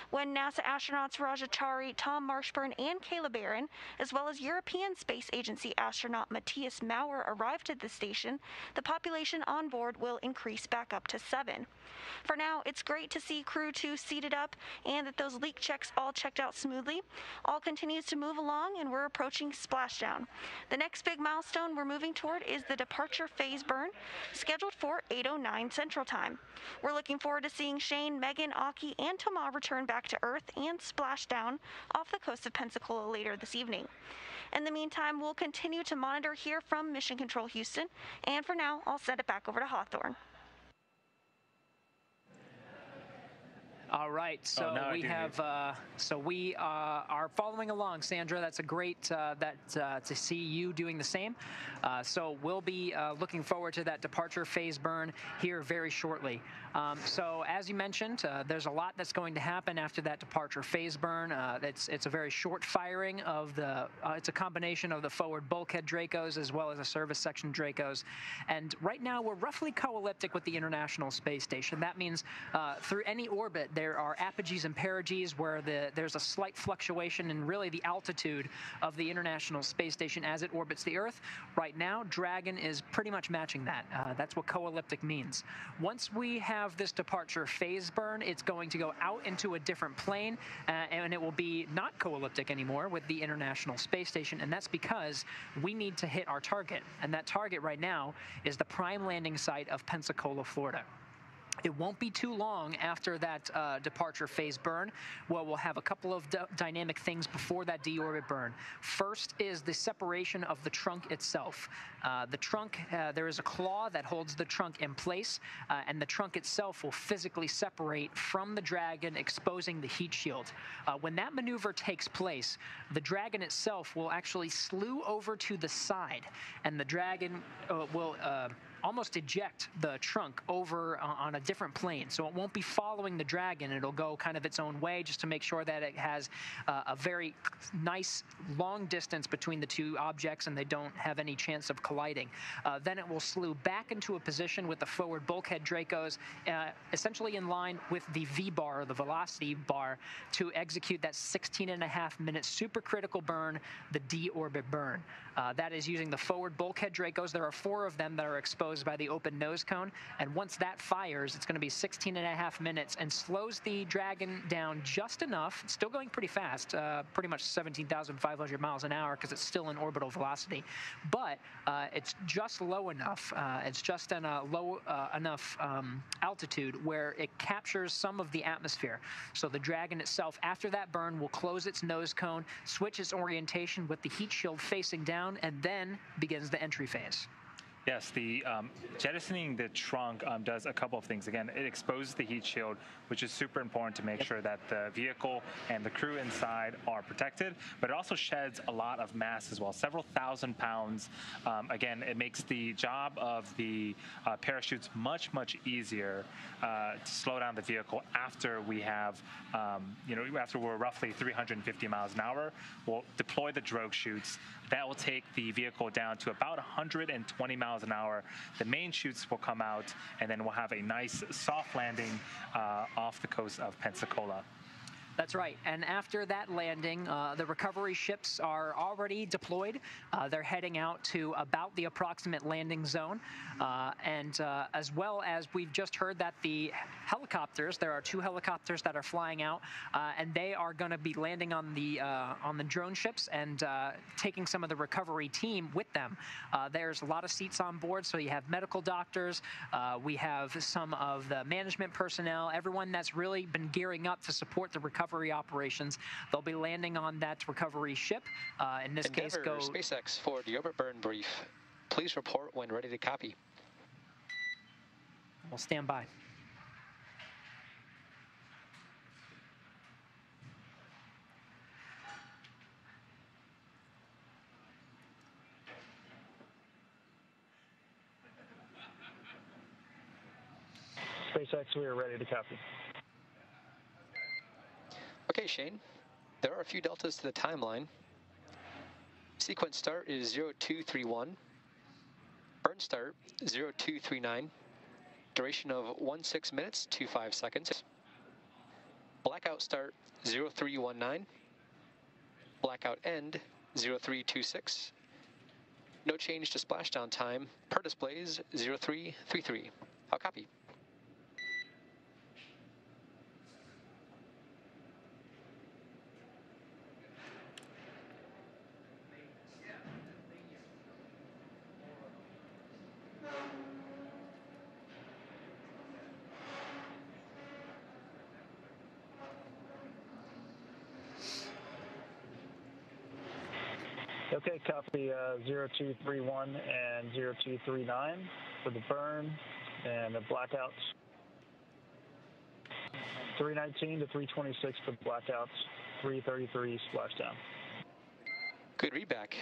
When NASA astronauts Raja Chari, Tom Marshburn, and Kayla Barron, as well as European Space Agency astronaut Matthias Maurer arrived at the station, the population on board will increase back up to 7. For now, it's great to see Crew-2 seated up and that those leak checks all checked out smoothly. All continues to move along and we're approaching splashdown. The next big milestone we're moving toward is the departure phase burn, scheduled for 8:09 Central Time. We're looking forward to seeing Shane, Megan, Aki, and Tomas return back to Earth and splash down off the coast of Pensacola later this evening. In the meantime, we'll continue to monitor here from Mission Control Houston, and for now, I'll send it back over to Hawthorne. All right, so we are following along, Sandra. That's a great to see you doing the same. So we'll be looking forward to that departure phase burn here very shortly. So as you mentioned, there's a lot that's going to happen after that departure phase burn. It's a very short firing of the. It's a combination of the forward bulkhead Dracos as well as a service section Dracos. And right now we're roughly co-elliptic with the International Space Station. That means through any orbit there are apogees and perigees where there's a slight fluctuation in really the altitude of the International Space Station as it orbits the Earth. Right now, Dragon is pretty much matching that. That's what co-elliptic means. Once we have this departure phase burn, it's going to go out into a different plane, and it will be not co-elliptic anymore with the International Space Station, and that's because we need to hit our target, and that target right now is the prime landing site of Pensacola, Florida. It won't be too long after that departure phase burn. Well, we'll have a couple of dynamic things before that deorbit burn. First is the separation of the trunk itself. The trunk, there is a claw that holds the trunk in place, and the trunk itself will physically separate from the Dragon, exposing the heat shield. When that maneuver takes place, the Dragon itself will actually slew over to the side, and the Dragon will almost eject the trunk over on a different plane. So it won't be following the Dragon. It'll go kind of its own way just to make sure that it has a very nice long distance between the two objects and they don't have any chance of colliding. Then it will slew back into a position with the forward bulkhead Dracos, essentially in line with the V-bar, or the velocity bar, to execute that 16.5-minute supercritical burn, the deorbit burn. That is using the forward bulkhead Dracos. There are 4 of them that are exposed by the open nose cone, and once that fires, it's going to be 16.5 minutes and slows the Dragon down just enough. It's still going pretty fast, pretty much 17,500 miles an hour because it's still in orbital velocity, but it's just low enough. It's just in a low enough altitude where it captures some of the atmosphere. So the Dragon itself, after that burn, will close its nose cone, switch its orientation with the heat shield facing down, and then begins the entry phase. Yes, the jettisoning the trunk does a couple of things. Again, it exposes the heat shield, which is super important to make sure that the vehicle and the crew inside are protected, but it also sheds a lot of mass as well, several thousand pounds. Again, it makes the job of the parachutes much, much easier to slow down the vehicle after we have, after we're roughly 350 miles an hour. We'll deploy the drogue chutes. That will take the vehicle down to about 120 miles an hour. The main chutes will come out, and then we'll have a nice soft landing off the coast of Pensacola. That's right. And after that landing, the recovery ships are already deployed. They're heading out to about the approximate landing zone. And as well as we've just heard that the helicopters, there are 2 helicopters that are flying out, and they are going to be landing on the drone ships and taking some of the recovery team with them. There's a lot of seats on board, so you have medical doctors. We have some of the management personnel, everyone that's really been gearing up to support the recovery operations. They'll be landing on that recovery ship. In this case, go SpaceX for Deorbit Burn brief. Please report when ready to copy. We'll stand by. SpaceX, we are ready to copy. Okay, Shane, there are a few deltas to the timeline. Sequence start is 0231. Burn start 0239. Duration of 16 minutes 25 seconds. Blackout start 0319. Blackout end 0326. No change to splashdown time per displays 0333. I'll copy. Okay, copy 0231 and 0239 for the burn and the blackouts. 319 to 326 for the blackouts, 333 splashdown. Good readback.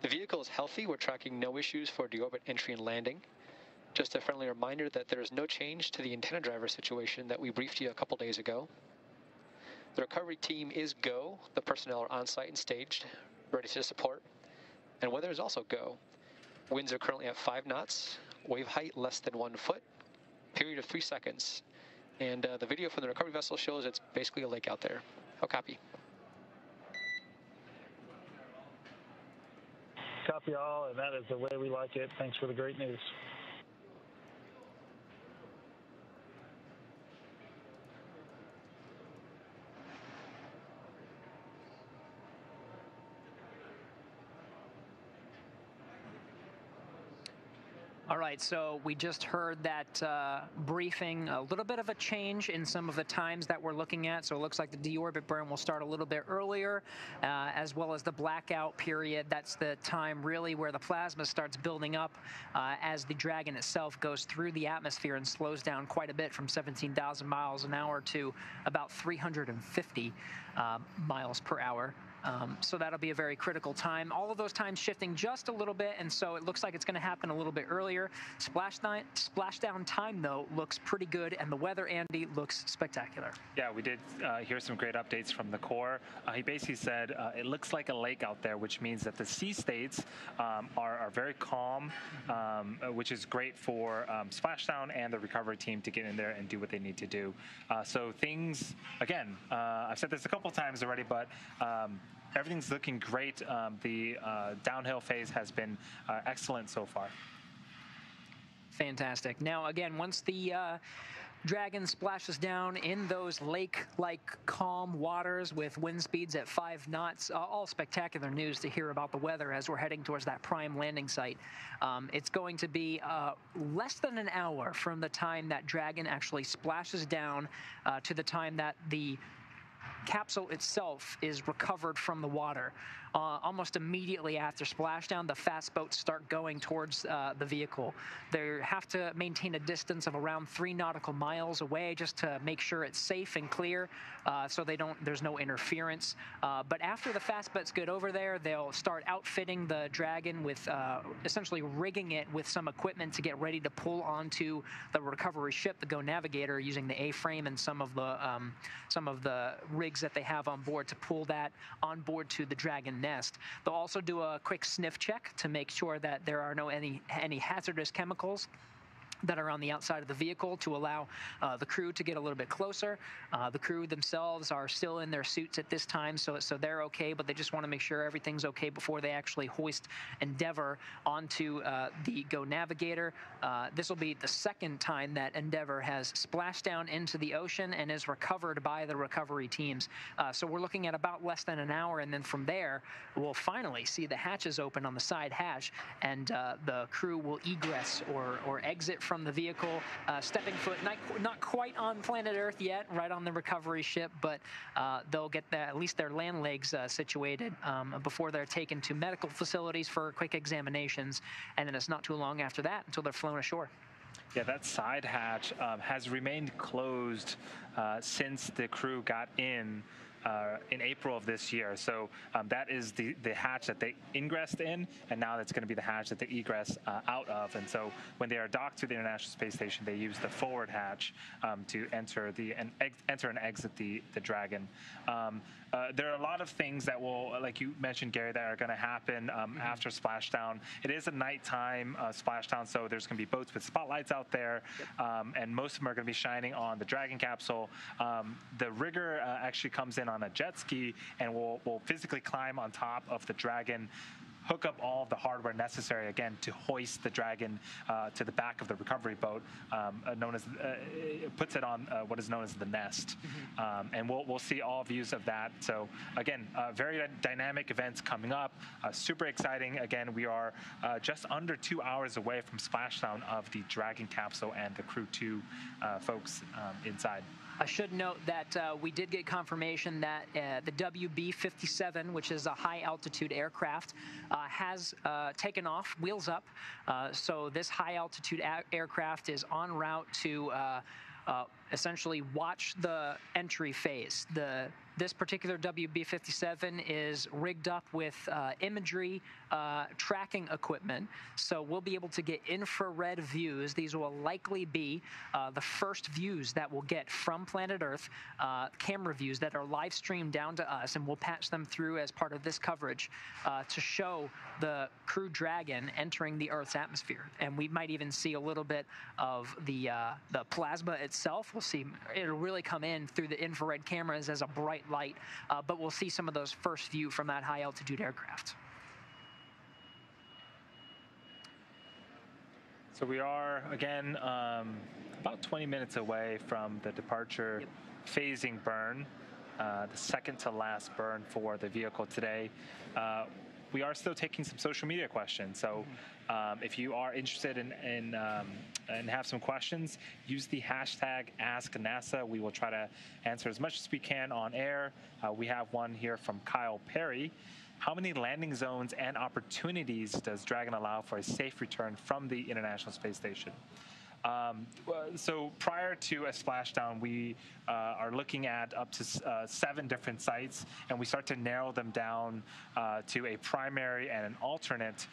The vehicle is healthy. We're tracking no issues for deorbit entry and landing. Just a friendly reminder that there is no change to the antenna driver situation that we briefed you a couple days ago. The recovery team is go. The personnel are on site and staged, ready to support. And weather is also go. Winds are currently at 5 knots, wave height less than 1 foot, period of 3 seconds. And the video from the recovery vessel shows it's basically a lake out there. I'll copy. Copy all, and that is the way we like it. Thanks for the great news. All right, so we just heard that briefing, a little bit of a change in some of the times that we're looking at. So it looks like the deorbit burn will start a little bit earlier, as well as the blackout period. That's the time really where the plasma starts building up as the Dragon itself goes through the atmosphere and slows down quite a bit from 17,000 miles an hour to about 350 miles per hour. So that'll be a very critical time. All of those times shifting just a little bit, and so it looks like it's going to happen a little bit earlier. Splashdown time, though, looks pretty good, and the weather, Andy, looks spectacular. Yeah, we did hear some great updates from the Corps. He basically said it looks like a lake out there, which means that the sea states are very calm, which is great for splashdown and the recovery team to get in there and do what they need to do. So things, again, I've said this a couple times already, but everything's looking great. The downhill phase has been excellent so far. Fantastic. Now, again, once the Dragon splashes down in those lake-like calm waters with wind speeds at 5 knots, all spectacular news to hear about the weather as we're heading towards that prime landing site. It's going to be less than an hour from the time that Dragon actually splashes down to the time that the capsule itself is recovered from the water. Almost immediately after splashdown, the fast boats start going towards the vehicle. They have to maintain a distance of around 3 nautical miles away just to make sure it's safe and clear, so there's no interference. But after the fast boats get over there, they'll start outfitting the Dragon with essentially rigging it with some equipment to get ready to pull onto the recovery ship, the Go Navigator, using the A-frame and some of the rigs that they have on board to pull that on board to the Dragon nest. They'll also do a quick sniff check to make sure that there are no any hazardous chemicals that are on the outside of the vehicle to allow the crew to get a little bit closer. The crew themselves are still in their suits at this time, so they're okay, but they just want to make sure everything's okay before they actually hoist Endeavour onto the Go Navigator. This will be the second time that Endeavour has splashed down into the ocean and is recovered by the recovery teams. So we're looking at about less than an hour, and then from there, we'll finally see the hatches open on the side hatch, and the crew will egress or exit from the vehicle, stepping foot not quite on planet Earth yet, right on the recovery ship, but they'll get at least their land legs situated before they're taken to medical facilities for quick examinations, and then it's not too long after that until they're flown ashore. Yeah, that side hatch has remained closed since the crew got in April of this year. So that is the hatch that they ingressed in, and now that's going to be the hatch that they egress out of. And so when they are docked to the International Space Station, they use the forward hatch to enter and exit the Dragon. There are a lot of things that will, like you mentioned, Gary, that are going to happen after splashdown. It is a nighttime splashdown, so there's going to be boats with spotlights out there, and most of them are going to be shining on the Dragon capsule. The rigger actually comes in on a jet ski and will physically climb on top of the Dragon, hook up all of the hardware necessary, again, to hoist the Dragon to the back of the recovery boat, puts it on what is known as the nest. And we'll see all views of that. So again, very dynamic events coming up, super exciting. Again, we are just under 2 hours away from splashdown of the Dragon capsule and the Crew-2 folks inside. I should note that we did get confirmation that the WB-57, which is a high-altitude aircraft, has taken off, wheels up. So this high-altitude aircraft is en route to essentially watch the entry phase. This particular WB-57 is rigged up with imagery tracking equipment, so we'll be able to get infrared views. These will likely be the first views that we'll get from planet Earth, camera views that are live streamed down to us, and we'll patch them through as part of this coverage to show the Crew Dragon entering the Earth's atmosphere. And we might even see a little bit of the plasma itself. We'll see it'll really come in through the infrared cameras as a bright light, but we'll see some of those first view from that high altitude aircraft. So we are, again, about 20 minutes away from the departure phasing burn, the second to last burn for the vehicle today. We are still taking some social media questions. So if you are interested in have some questions, use the hashtag #AskNASA. We will try to answer as much as we can on air. We have one here from Kyle Perry. How many landing zones and opportunities does Dragon allow for a safe return from the International Space Station? So prior to a splashdown, we are looking at up to 7 different sites, and we start to narrow them down to a primary and an alternate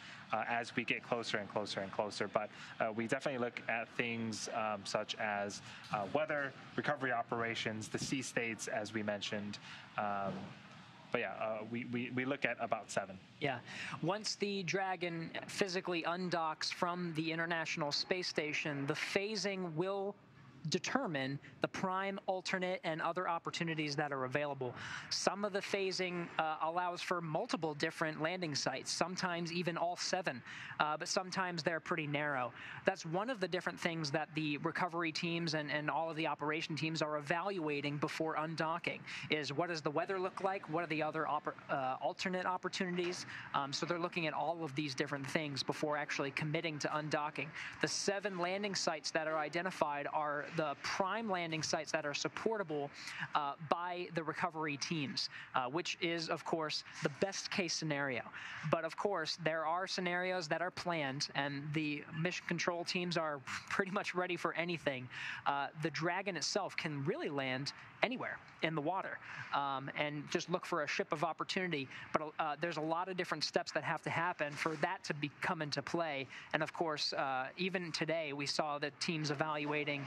as we get closer and closer and closer. But we definitely look at things such as weather, recovery operations, the sea states, as we mentioned. But yeah, we look at about 7. Yeah. Once the Dragon physically undocks from the International Space Station, the phasing will determine the prime, alternate, and other opportunities that are available. Some of the phasing allows for multiple different landing sites, sometimes even all 7, but sometimes they're pretty narrow. That's one of the different things that the recovery teams and all of the operation teams are evaluating before undocking, is what does the weather look like, what are the other alternate opportunities. So they're looking at all of these different things before actually committing to undocking. The 7 landing sites that are identified are the prime landing sites that are supportable by the recovery teams, which is, of course, the best case scenario. But of course, there are scenarios that are planned, and the mission control teams are pretty much ready for anything. The Dragon itself can really land anywhere in the water and just look for a ship of opportunity. But there's a lot of different steps that have to happen for that to come into play. And of course, even today, we saw the teams evaluating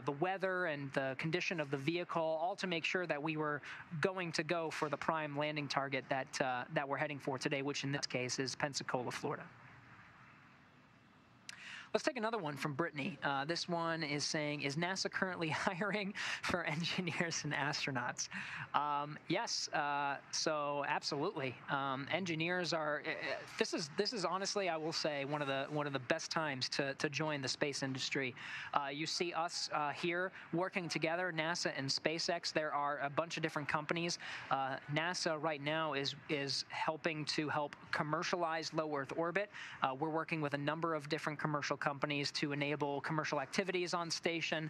the weather and the condition of the vehicle, all to make sure that we were going to go for the prime landing target that we're heading for today, which in this case is Pensacola, Florida. Let's take another one from Brittany. This one is saying, is NASA currently hiring for engineers and astronauts? Yes, so absolutely. Engineers are, this is honestly, I will say, one of the best times to join the space industry. You see us here working together, NASA and SpaceX. There are a bunch of different companies. NASA right now is helping to help commercialize low Earth orbit. We're working with a number of different commercial companies to enable commercial activities on station.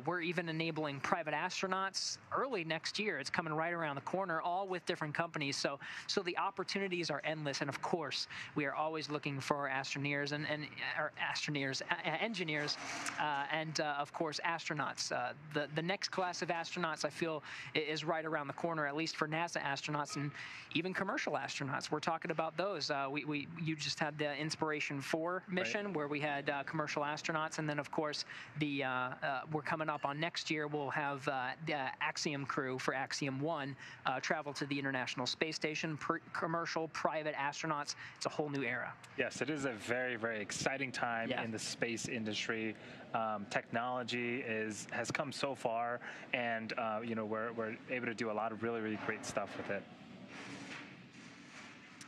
We're even enabling private astronauts early next year. It's coming right around the corner, all with different companies. So the opportunities are endless. And of course, we are always looking for engineers, and of course, astronauts. The next class of astronauts, I feel, is right around the corner, at least for NASA astronauts and even commercial astronauts. We're talking about those. You just had the Inspiration 4 mission, where we had commercial astronauts, and then of course we're coming up on next year. We'll have the Axiom crew for Axiom 1 travel to the International Space Station. Commercial, private astronauts. It's a whole new era. Yes, it is a very, very exciting time in the space industry. Technology has come so far, and we're able to do a lot of really, really great stuff with it.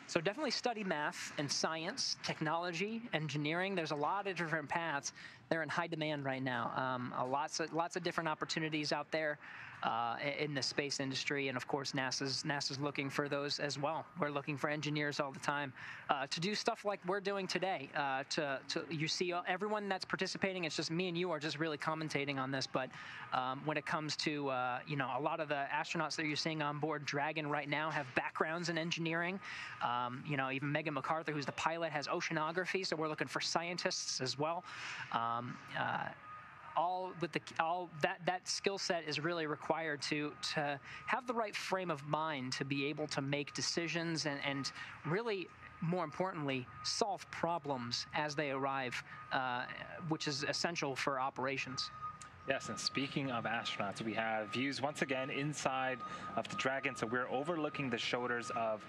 So definitely study math and science, technology, engineering. There's a lot of different paths. They're in high demand right now. Lots of different opportunities out there in the space industry, and of course NASA's looking for those as well. We're looking for engineers all the time to do stuff like we're doing today. You see everyone that's participating. It's just me and you are just really commentating on this. But when it comes to a lot of the astronauts that you're seeing on board Dragon right now have backgrounds in engineering. Even Megan McArthur, who's the pilot, has oceanography. So we're looking for scientists as well. That skill set is really required to have the right frame of mind to be able to make decisions and really, more importantly, solve problems as they arrive, which is essential for operations. Yes, and speaking of astronauts, we have views once again inside of the Dragon. So we're overlooking the shoulders of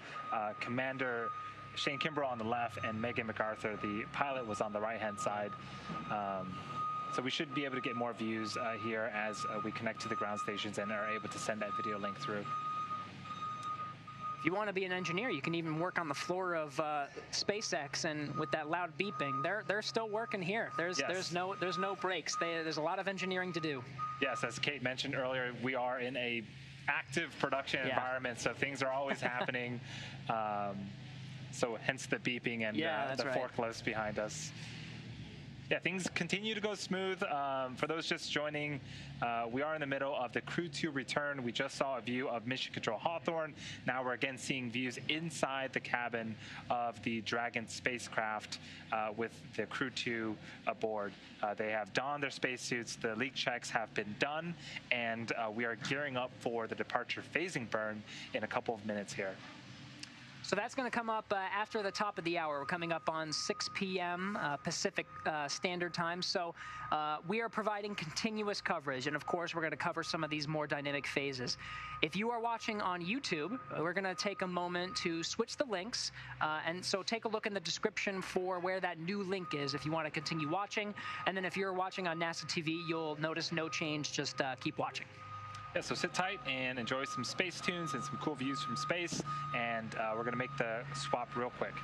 Commander Shane Kimbrough on the left, and Megan McArthur, the pilot, was on the right-hand side. So we should be able to get more views here as we connect to the ground stations and are able to send that video link through. If you want to be an engineer, you can even work on the floor of SpaceX, and with that loud beeping, they're still working here. There's no breaks. There's a lot of engineering to do. Yes, as Kate mentioned earlier, we are in a active production environment, so things are always happening. So hence the beeping and the forklifts behind us. Yeah, things continue to go smooth. For those just joining, we are in the middle of the Crew-2 return. We just saw a view of Mission Control Hawthorne. Now we're again seeing views inside the cabin of the Dragon spacecraft with the Crew-2 aboard. They have donned their spacesuits. The leak checks have been done, and we are gearing up for the departure phasing burn in a couple of minutes here. So that's going to come up after the top of the hour. We're coming up on 6 p.m. Pacific Standard Time. So we are providing continuous coverage. And of course, we're going to cover some of these more dynamic phases. If you are watching on YouTube, we're going to take a moment to switch the links. And so take a look in the description for where that new link is if you want to continue watching. And then if you're watching on NASA TV, you'll notice no change. Just keep watching. Yeah, so sit tight and enjoy some space tunes and some cool views from space, and we're going to make the swap real quick.